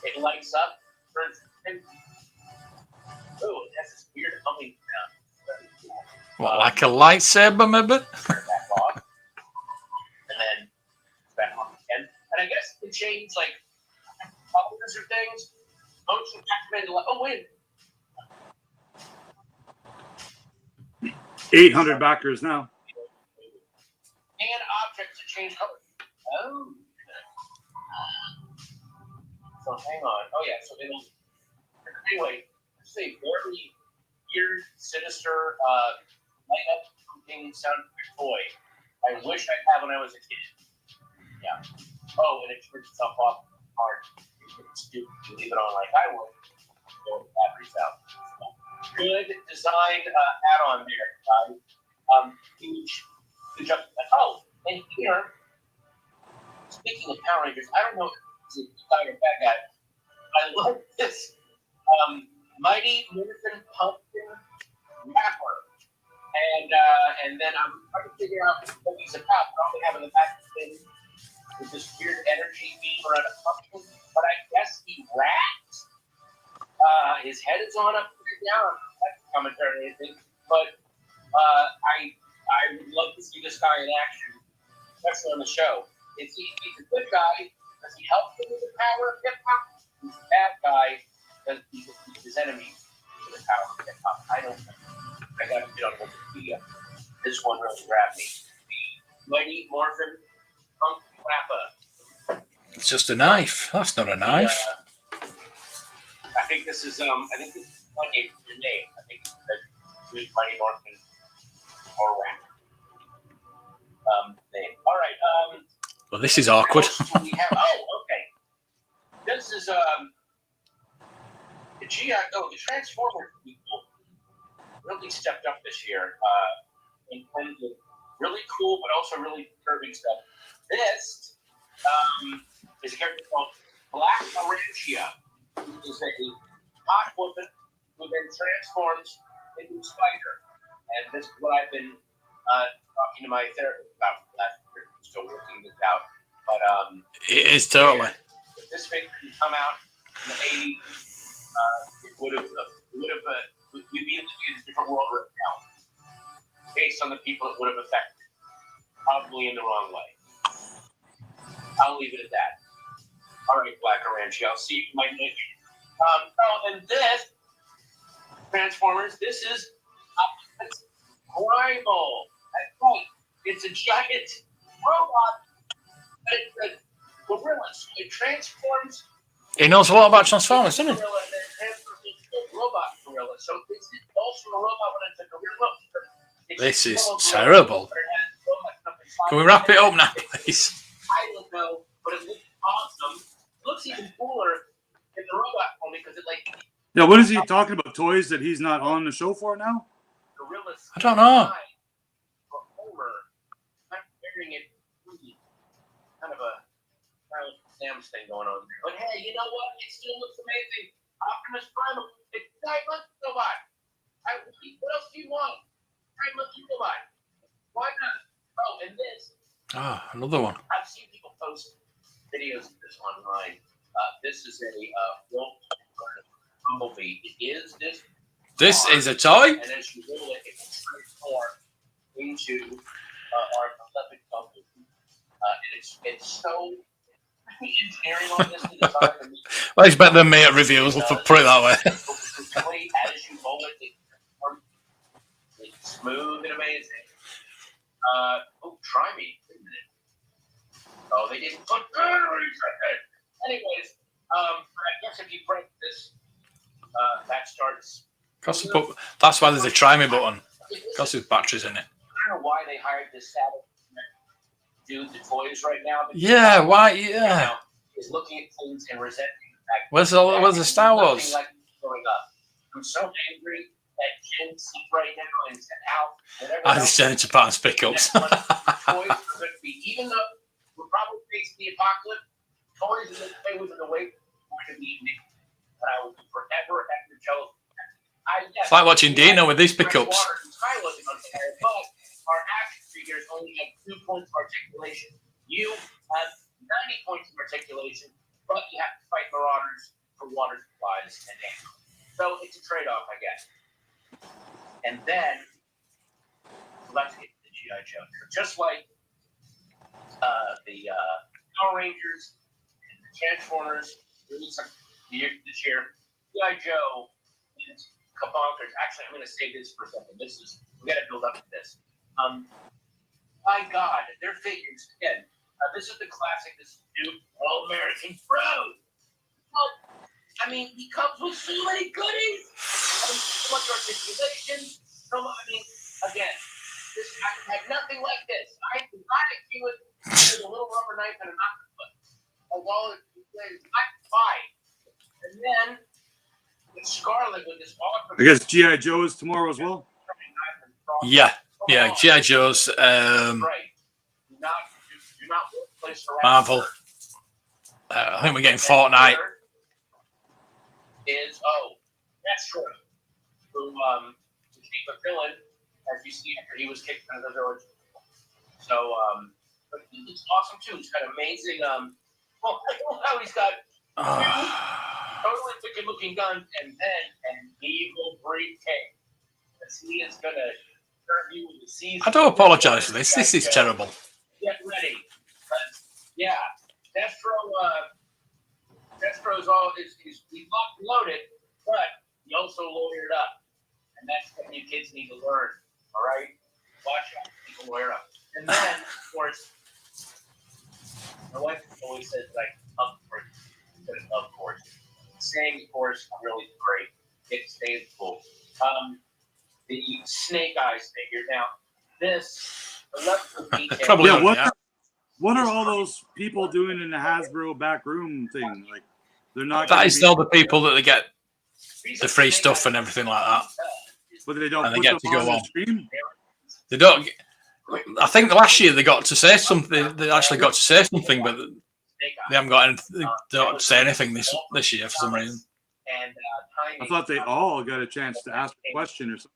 it lights up. Oh, it has this weird humming sound. What, like a lightsaber, maybe? Back off. And then back on again. And I guess it changed like colors or things. Motion activated. Oh, wait. 800 backers now. And objects that change color. Oh. So hang on. Oh yeah. So it'll. Anyway, let's see. Very weird, sinister, light up looking sound toy. I wish I had when I was a kid. Yeah. Oh, and it turns itself off hard. You leave it on like I would. Go the batteries out. Good design add-on there, guys. Huge. Oh, and here, speaking of Power Rangers, I don't know if it's a good guy or bad guy. I love this Mighty Morphin Pumpkin wrapper. And then I'm trying to figure out what he's about. Probably having the back thing with this weird energy beam around a pumpkin. But I guess he wrapped. His head is on up down. That's commentary or anything. But I would love to see this guy in action, especially on the show. He's a good guy. Does he help him with the power of hip hop? He's a bad guy. Does he defeat his enemies with the power of hip hop? I don't know. I got to get on Wikipedia. This one really grabbed me. The Mighty Morphin Pumpkin Wrapper. It's just a knife. That's not a knife. I think this is your name. I think it's Mighty Morphin or Wrapper. Name. All right. Well, this is awkward. We have, okay. This is the the Transformers people really stepped up this year in terms of really cool but also really disturbing stuff. This is a character called Black Orangia, who is a hot woman who then transforms into a spider. And this is what I've been talking to my therapist about for the last year. I'm still working this out. But it is totally. If this figure had come out in the 80s, we'd be in a different world right now, based on the people it would have affected, probably in the wrong way. I'll leave it at that. All right, Black Orange, I'll see you in my niche. And this Transformers, this is Primal. That's right. It's a giant robot. It's a gorilla. It transforms. He knows a lot about Transformers, doesn't he? Robot gorilla. So it's also a robot when it's a gorilla. This is terrible. Can we wrap it up now, please? I don't know, but it looks awesome. It looks even cooler in the robot form because it like. Yeah, what is he talking about? Toys that he's not on the show for now? Gorillas. I don't know. I'm figuring it. Kind of a Sam's thing going on there. But hey, you know what? It still looks amazing. Optimus Primal. It's Timeless Robot. What else do you want? Timeless Robot. Why not? Oh, and this. Ah, another one. I've seen people post videos of this online. This is a Bumblebee. It is this. This is a toy? And as you roll it, it will transform into our beloved Bumblebee. And it's so the engineering on this to design the meat. Well, he's better than me at reviews. Let's put it that way. Quickly, as you roll it, it's smooth and amazing. Oh, try me. Wait a minute. Oh, they didn't put batteries in it. Anyways, I guess if you break this, that starts. That's why there's a try me button. Because there's batteries in it. I don't know why they hired this Saturday to do the toys right now. Yeah, why? Right Yeah. now is looking at things and resenting the fact. Where's the Star Wars? Like growing up. I'm so angry that Jen sees right now and out. I just turned into Patton's pickups. Toys are going to be, even though we're probably facing the apocalypse, toys in the way within the wake are going to be me. And I will be forever jealous. It's like watching Dino with these pickups. But our action figures only have 2 points of articulation. You have 90 points of articulation, but you have to fight marauders for water supplies and ammo. So it's a trade-off, I guess. And then let's get to the G.I. Joe. Just like the Power Rangers and the Transformers this year, G.I. Joe is bonkers. Actually, I'm going to say this for a second. We got to build up to this. My God, their figures again. This is the classic. This new All-American Bros. Well, I mean, he comes with so many goodies. I mean, so much articulation. Again, I had nothing like this. I could buy it with a little rubber knife and an octopus. I could buy it. And then Scarlet with this awesome. I guess G.I. Joe is tomorrow as well. Yeah, G.I. Joe's. Marvel. I think we're getting Fortnite. Is Destro, who became a villain, as you see after he was kicked out of the village. So, but he's awesome too. He's got amazing. Well, how he's got totally wicked looking guns, and then an evil briefcase. Because he is gonna serve you with the season. I do apologise for this. This is terrible. Get ready. Yeah, Destro's all he's locked and loaded, but he also lawyered up. And that's what you kids need to learn. All right? Watch out, you can lawyer up. And then, of course, my wife always says, like, of course. Saying, of course, really great. It stays full. The Snake Eyes figure. Now, this, the level of detail. Yeah, what are all those people doing in the Hasbro back room thing? Like, they're not. That is all the people that they get the free stuff and everything like that. But they don't. And they put get them to go the on. stream? They don't. I think last year they got to say something. They actually got to say something, but they haven't got anything. They don't say anything this year for some reason. I thought they all got a chance to ask a question or something.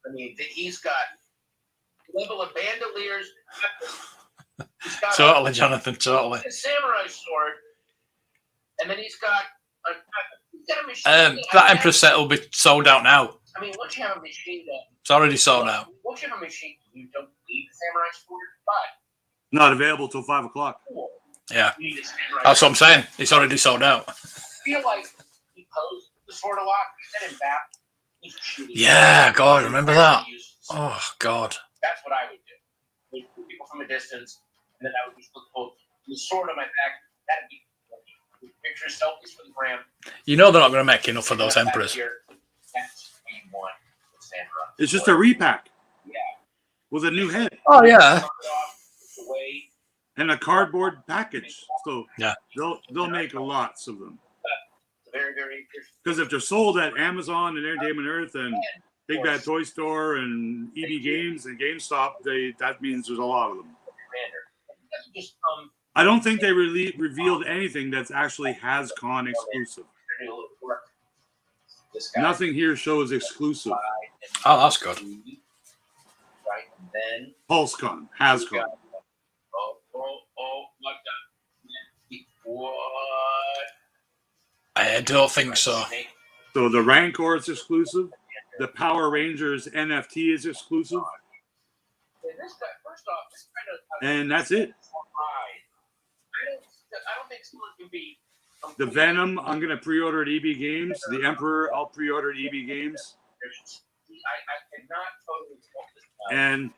I mean, he's got level of bandoliers. Totally, Jonathan. Totally. A samurai sword, and then he's got a machine. That Empress set will be sold out now. I mean, once you have a machine gun, It's already sold out. once you have a machine, you don't need the samurai sword, but Not available till 5 o'clock. Yeah, you need a samurai that's what I'm sword. saying. It's already sold out. I feel like he posed the sword a lot. He set him back. He's shooting. Yeah, God, remember that? Oh, God. That's what I would do. We'd put people from a distance, and then I would just look for the sword on my back. That'd be pictures, selfies for the gram. You know they're not going to make enough of those Emperors. That's what you want with samurai. It's just a repack. Yeah. With a new head. Oh, yeah. And a cardboard package. So yeah, they'll make lots of them. Very, very interesting. Because if they're sold at Amazon and Entertainment Earth and Big Bad Toy Store and EB Games and GameStop, that means there's a lot of them. I don't think they revealed anything that's actually HasCon exclusive. Nothing here shows exclusive. Oh, that's good. Right, and then PulseCon, HasCon. What? I don't think so. So the Rancor is exclusive. The Power Rangers NFT is exclusive. And that's it. The Venom, I'm gonna pre-order at EB Games. The Emperor, I'll pre-order at EB Games. I cannot totally fault this. And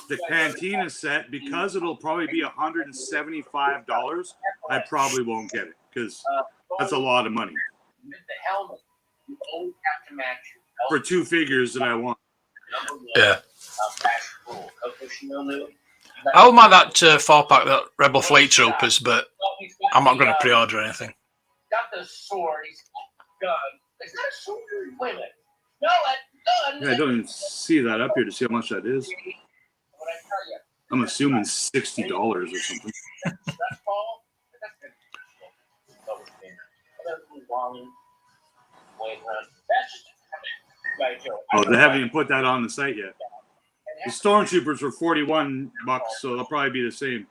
the Cantina set, because it'll probably be $175, I probably won't get it because that's a lot of money The helmet, you always have to match for two figures that I want. Yeah. I don't mind that 4-pack, that Rebel Fleet Troopers, but I'm not going to pre-order anything. Got the sword. He's got a gun. Is that a sword? Wait a minute. No, that's Yeah, I don't even see that up here to see how much that is. I'm assuming $60 or something. Oh, they haven't even put that on the site yet. The Stormtroopers were $41, so they'll probably be the same.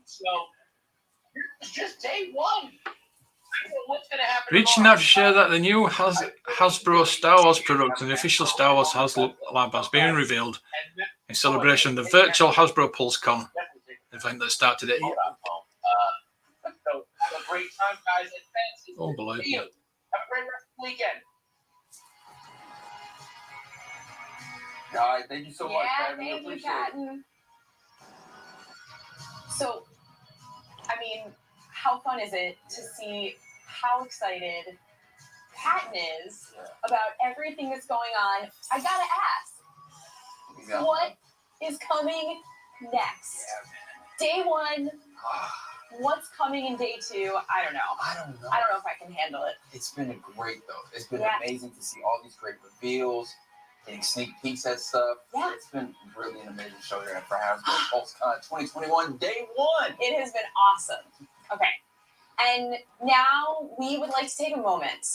So it's just day one. What's going to happen? Reaching out to share that the new Hasbro Star Wars product and the official Star Wars Lab has been revealed in celebration of the virtual Hasbro PulseCon event that started today. So have a great time, guys. Unbelievable. See you. Have a great rest of the weekend. All right, thank you so much. Yeah, Man. thank you, Patton. So, I mean, how fun is it to see how excited Patton is about everything that's going on? I gotta ask, what is coming next? Day one, what's coming in day two? I don't know. I don't know. I don't know if I can handle it. It's been great, though. It's been Yeah. amazing to see all these great reveals, getting sneak peeks at stuff. Yeah. It's been really an amazing show here for Hasbro PulseCon 2021, day one. It has been awesome. Okay. And now we would like to take a moment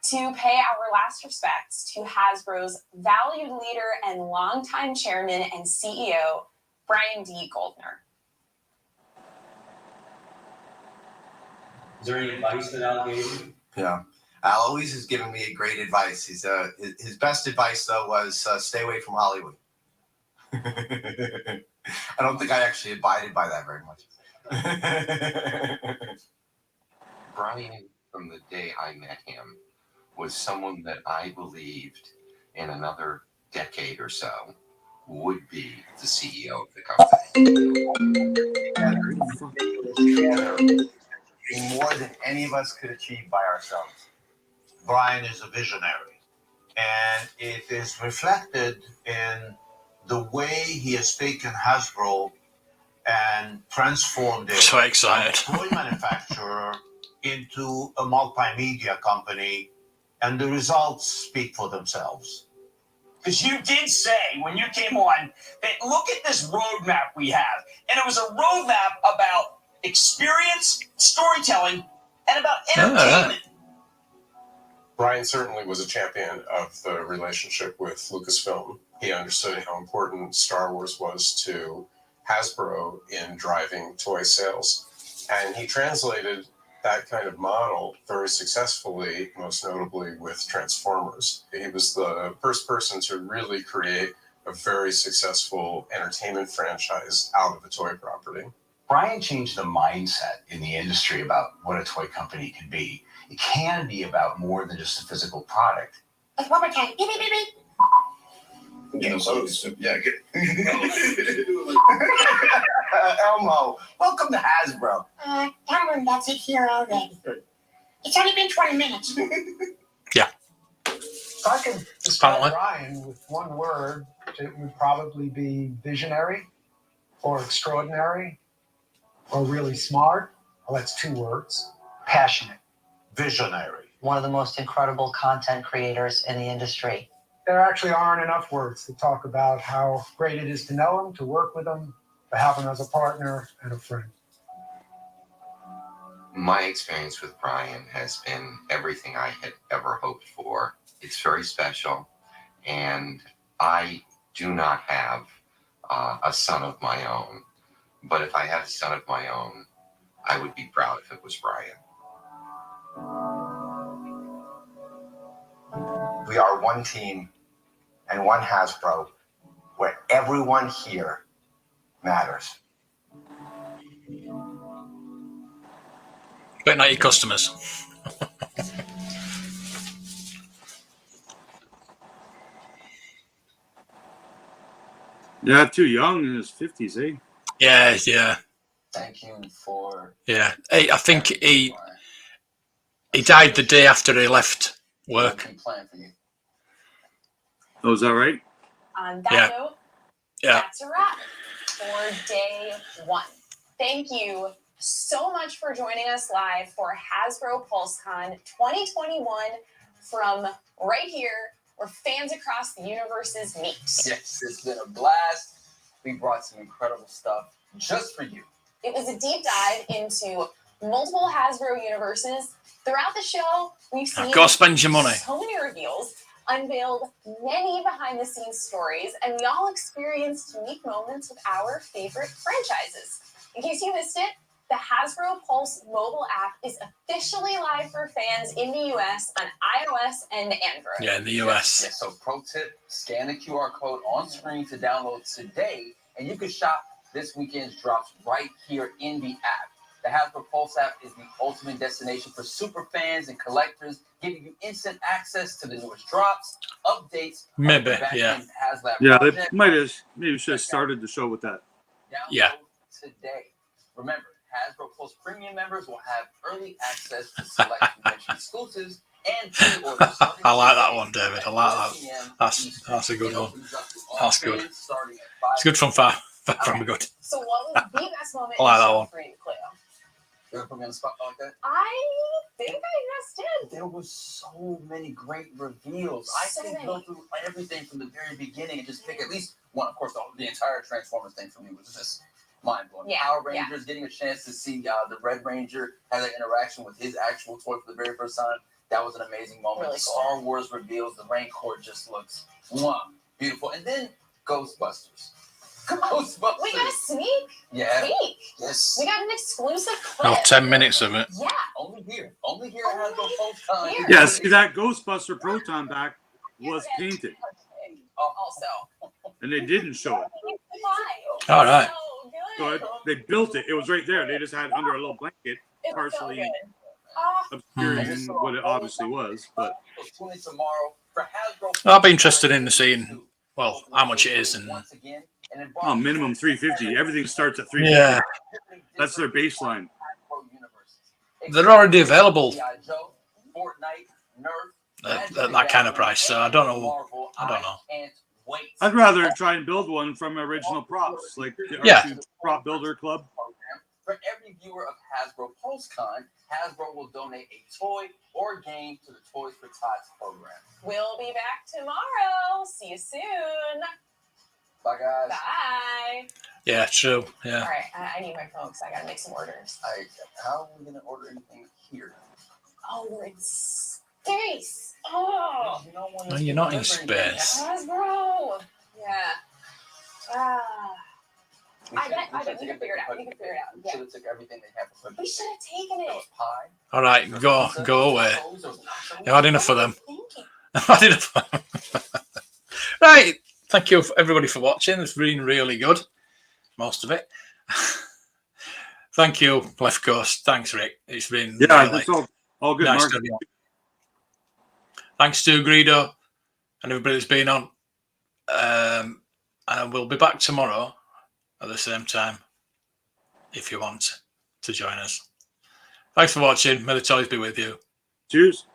to pay our last respects to Hasbro's valued leader and longtime chairman and CEO, Brian D. Goldner. Is there any advice that Al gave you? Yeah. Al always has given me great advice. His best advice, though, was stay away from Hollywood. I don't think I actually abided by that very much. Brian, from the day I met him, was someone that I believed in another decade or so would be the CEO of the company. More than any of us could achieve by ourselves. Brian is a visionary, and it is reflected in the way he has taken Hasbro and transformed it So excited. from a toy manufacturer into a multimedia company, and the results speak for themselves. Because you did say when you came on that look at this roadmap we have, and it was a roadmap about experience, storytelling, and about entertainment. Brian certainly was a champion of the relationship with Lucasfilm. He understood how important Star Wars was to Hasbro in driving toy sales. And he translated that kind of model very successfully, most notably with Transformers. He was the first person to really create a very successful entertainment franchise out of a toy property. Brian changed the mindset in the industry about what a toy company can be. It can be about more than just a physical product. Like one more time. Beep, beep, beep, beep. Elmo, welcome to Hasbro. Cameron, that's it here already. It's only been 20 minutes. If I could describe Brian with one word, it would probably be visionary or extraordinary or really smart. Well, that's two words. Passionate. Visionary. One of the most incredible content creators in the industry. There actually aren't enough words to talk about how great it is to know him, to work with him, to have him as a partner and a friend. My experience with Brian has been everything I had ever hoped for. It's very special, and I do not have a son of my own. But if I had a son of my own, I would be proud if it was Brian. We are one team and one Hasbro where everyone here matters. but not your customers. Yeah, too young in his 50s, eh? Yeah, yeah. Thank you for. Yeah. Hey, I think he died the day after he left work. Oh, is that right? On that Yeah. note, Yeah. that's a wrap for day 1. Thank you so much for joining us live for Hasbro PulseCon 2021 from right here where fans across the universes meet. Yes, it's been a blast. We brought some incredible stuff just for you. It was a deep dive into multiple Hasbro universes. Throughout the show, we've seen Go spend your money. so many reveals, unveiled many behind-the-scenes stories, and we all experienced unique moments with our favorite franchises. In case you missed it, the Hasbro Pulse mobile app is officially live for fans in the US on iOS and Android. Yeah, in the US. Yeah, so pro tip, scan the QR code on screen to download today, and you can shop this weekend's drops right here in the app. The Hasbro Pulse app is the ultimate destination for super fans and collectors, giving you instant access to the newest drops, updates, Maybe, yeah. Yeah, they maybe should have started the show with that. Yeah. Today. Remember, Hasbro Pulse Premium members will have early access to select convention exclusives and pre-orders. I like that one, David. I like that. That's a good one. That's good. It's good from far from good. So what was the best moment I like that in the show one. for you, Cleo? You're gonna put me on the spot like that? I think I just did. There was so many great reveals. So I could many. go through everything from the very beginning and just pick at least one. Of course, the entire Transformers thing for me was just mind blowing. Yeah, Power Rangers, getting a chance to see the Red Ranger have that interaction with his actual toy for the very first time. That was an amazing moment. Really The cool. Star Wars reveals, the Rancor just looks beautiful. And then Ghostbusters. Ghostbusters. We got a sneak Yeah. peek. Yes. We got an exclusive clip. Oh, 10 minutes of it. Yeah. Only here at Hasbro PulseCon. Here. Yeah, see, that Ghostbuster Proton back was painted, Also. and they didn't show it. All right. So they built it. It was right there. They just had under a little blanket, partially obscuring what it obviously was. But Tune in tomorrow for Hasbro. I'll be interested in seeing, well, how much it is. And oh, minimum 350. Everything starts at 350. yeah, That's their baseline. they're already available Fortnite, at that kind of price. So I don't know. I'd rather try and build one from original props, like the Yeah. R2 Prop Builder Club. For every viewer of Hasbro PulseCon, Hasbro will donate a toy or game to the Toys for Tots program. We'll be back tomorrow. See you soon. Bye, guys. Bye. Yeah, true. Yeah. All right, I need my phone because I got to make some orders. How are we going to order anything here? Oh, we're in space. Oh. No, you're not in space. Hasbro. Yeah. I bet you can figure it out. You can figure it out. We Yeah. should have took everything they have for We should have taken it. pie. All right, go away. I've had enough of them. I've had enough of them. Right. Thank you, everybody, for watching. It's been really good. Most of it. Thank you, Left Coast. Thanks, Rick. It's been really it's all good. nice Mark. to be on. Thanks to Greedo and everybody that's been on. And we'll be back tomorrow at the same time if you want to join us. Thanks for watching. May the toys be with you. Cheers.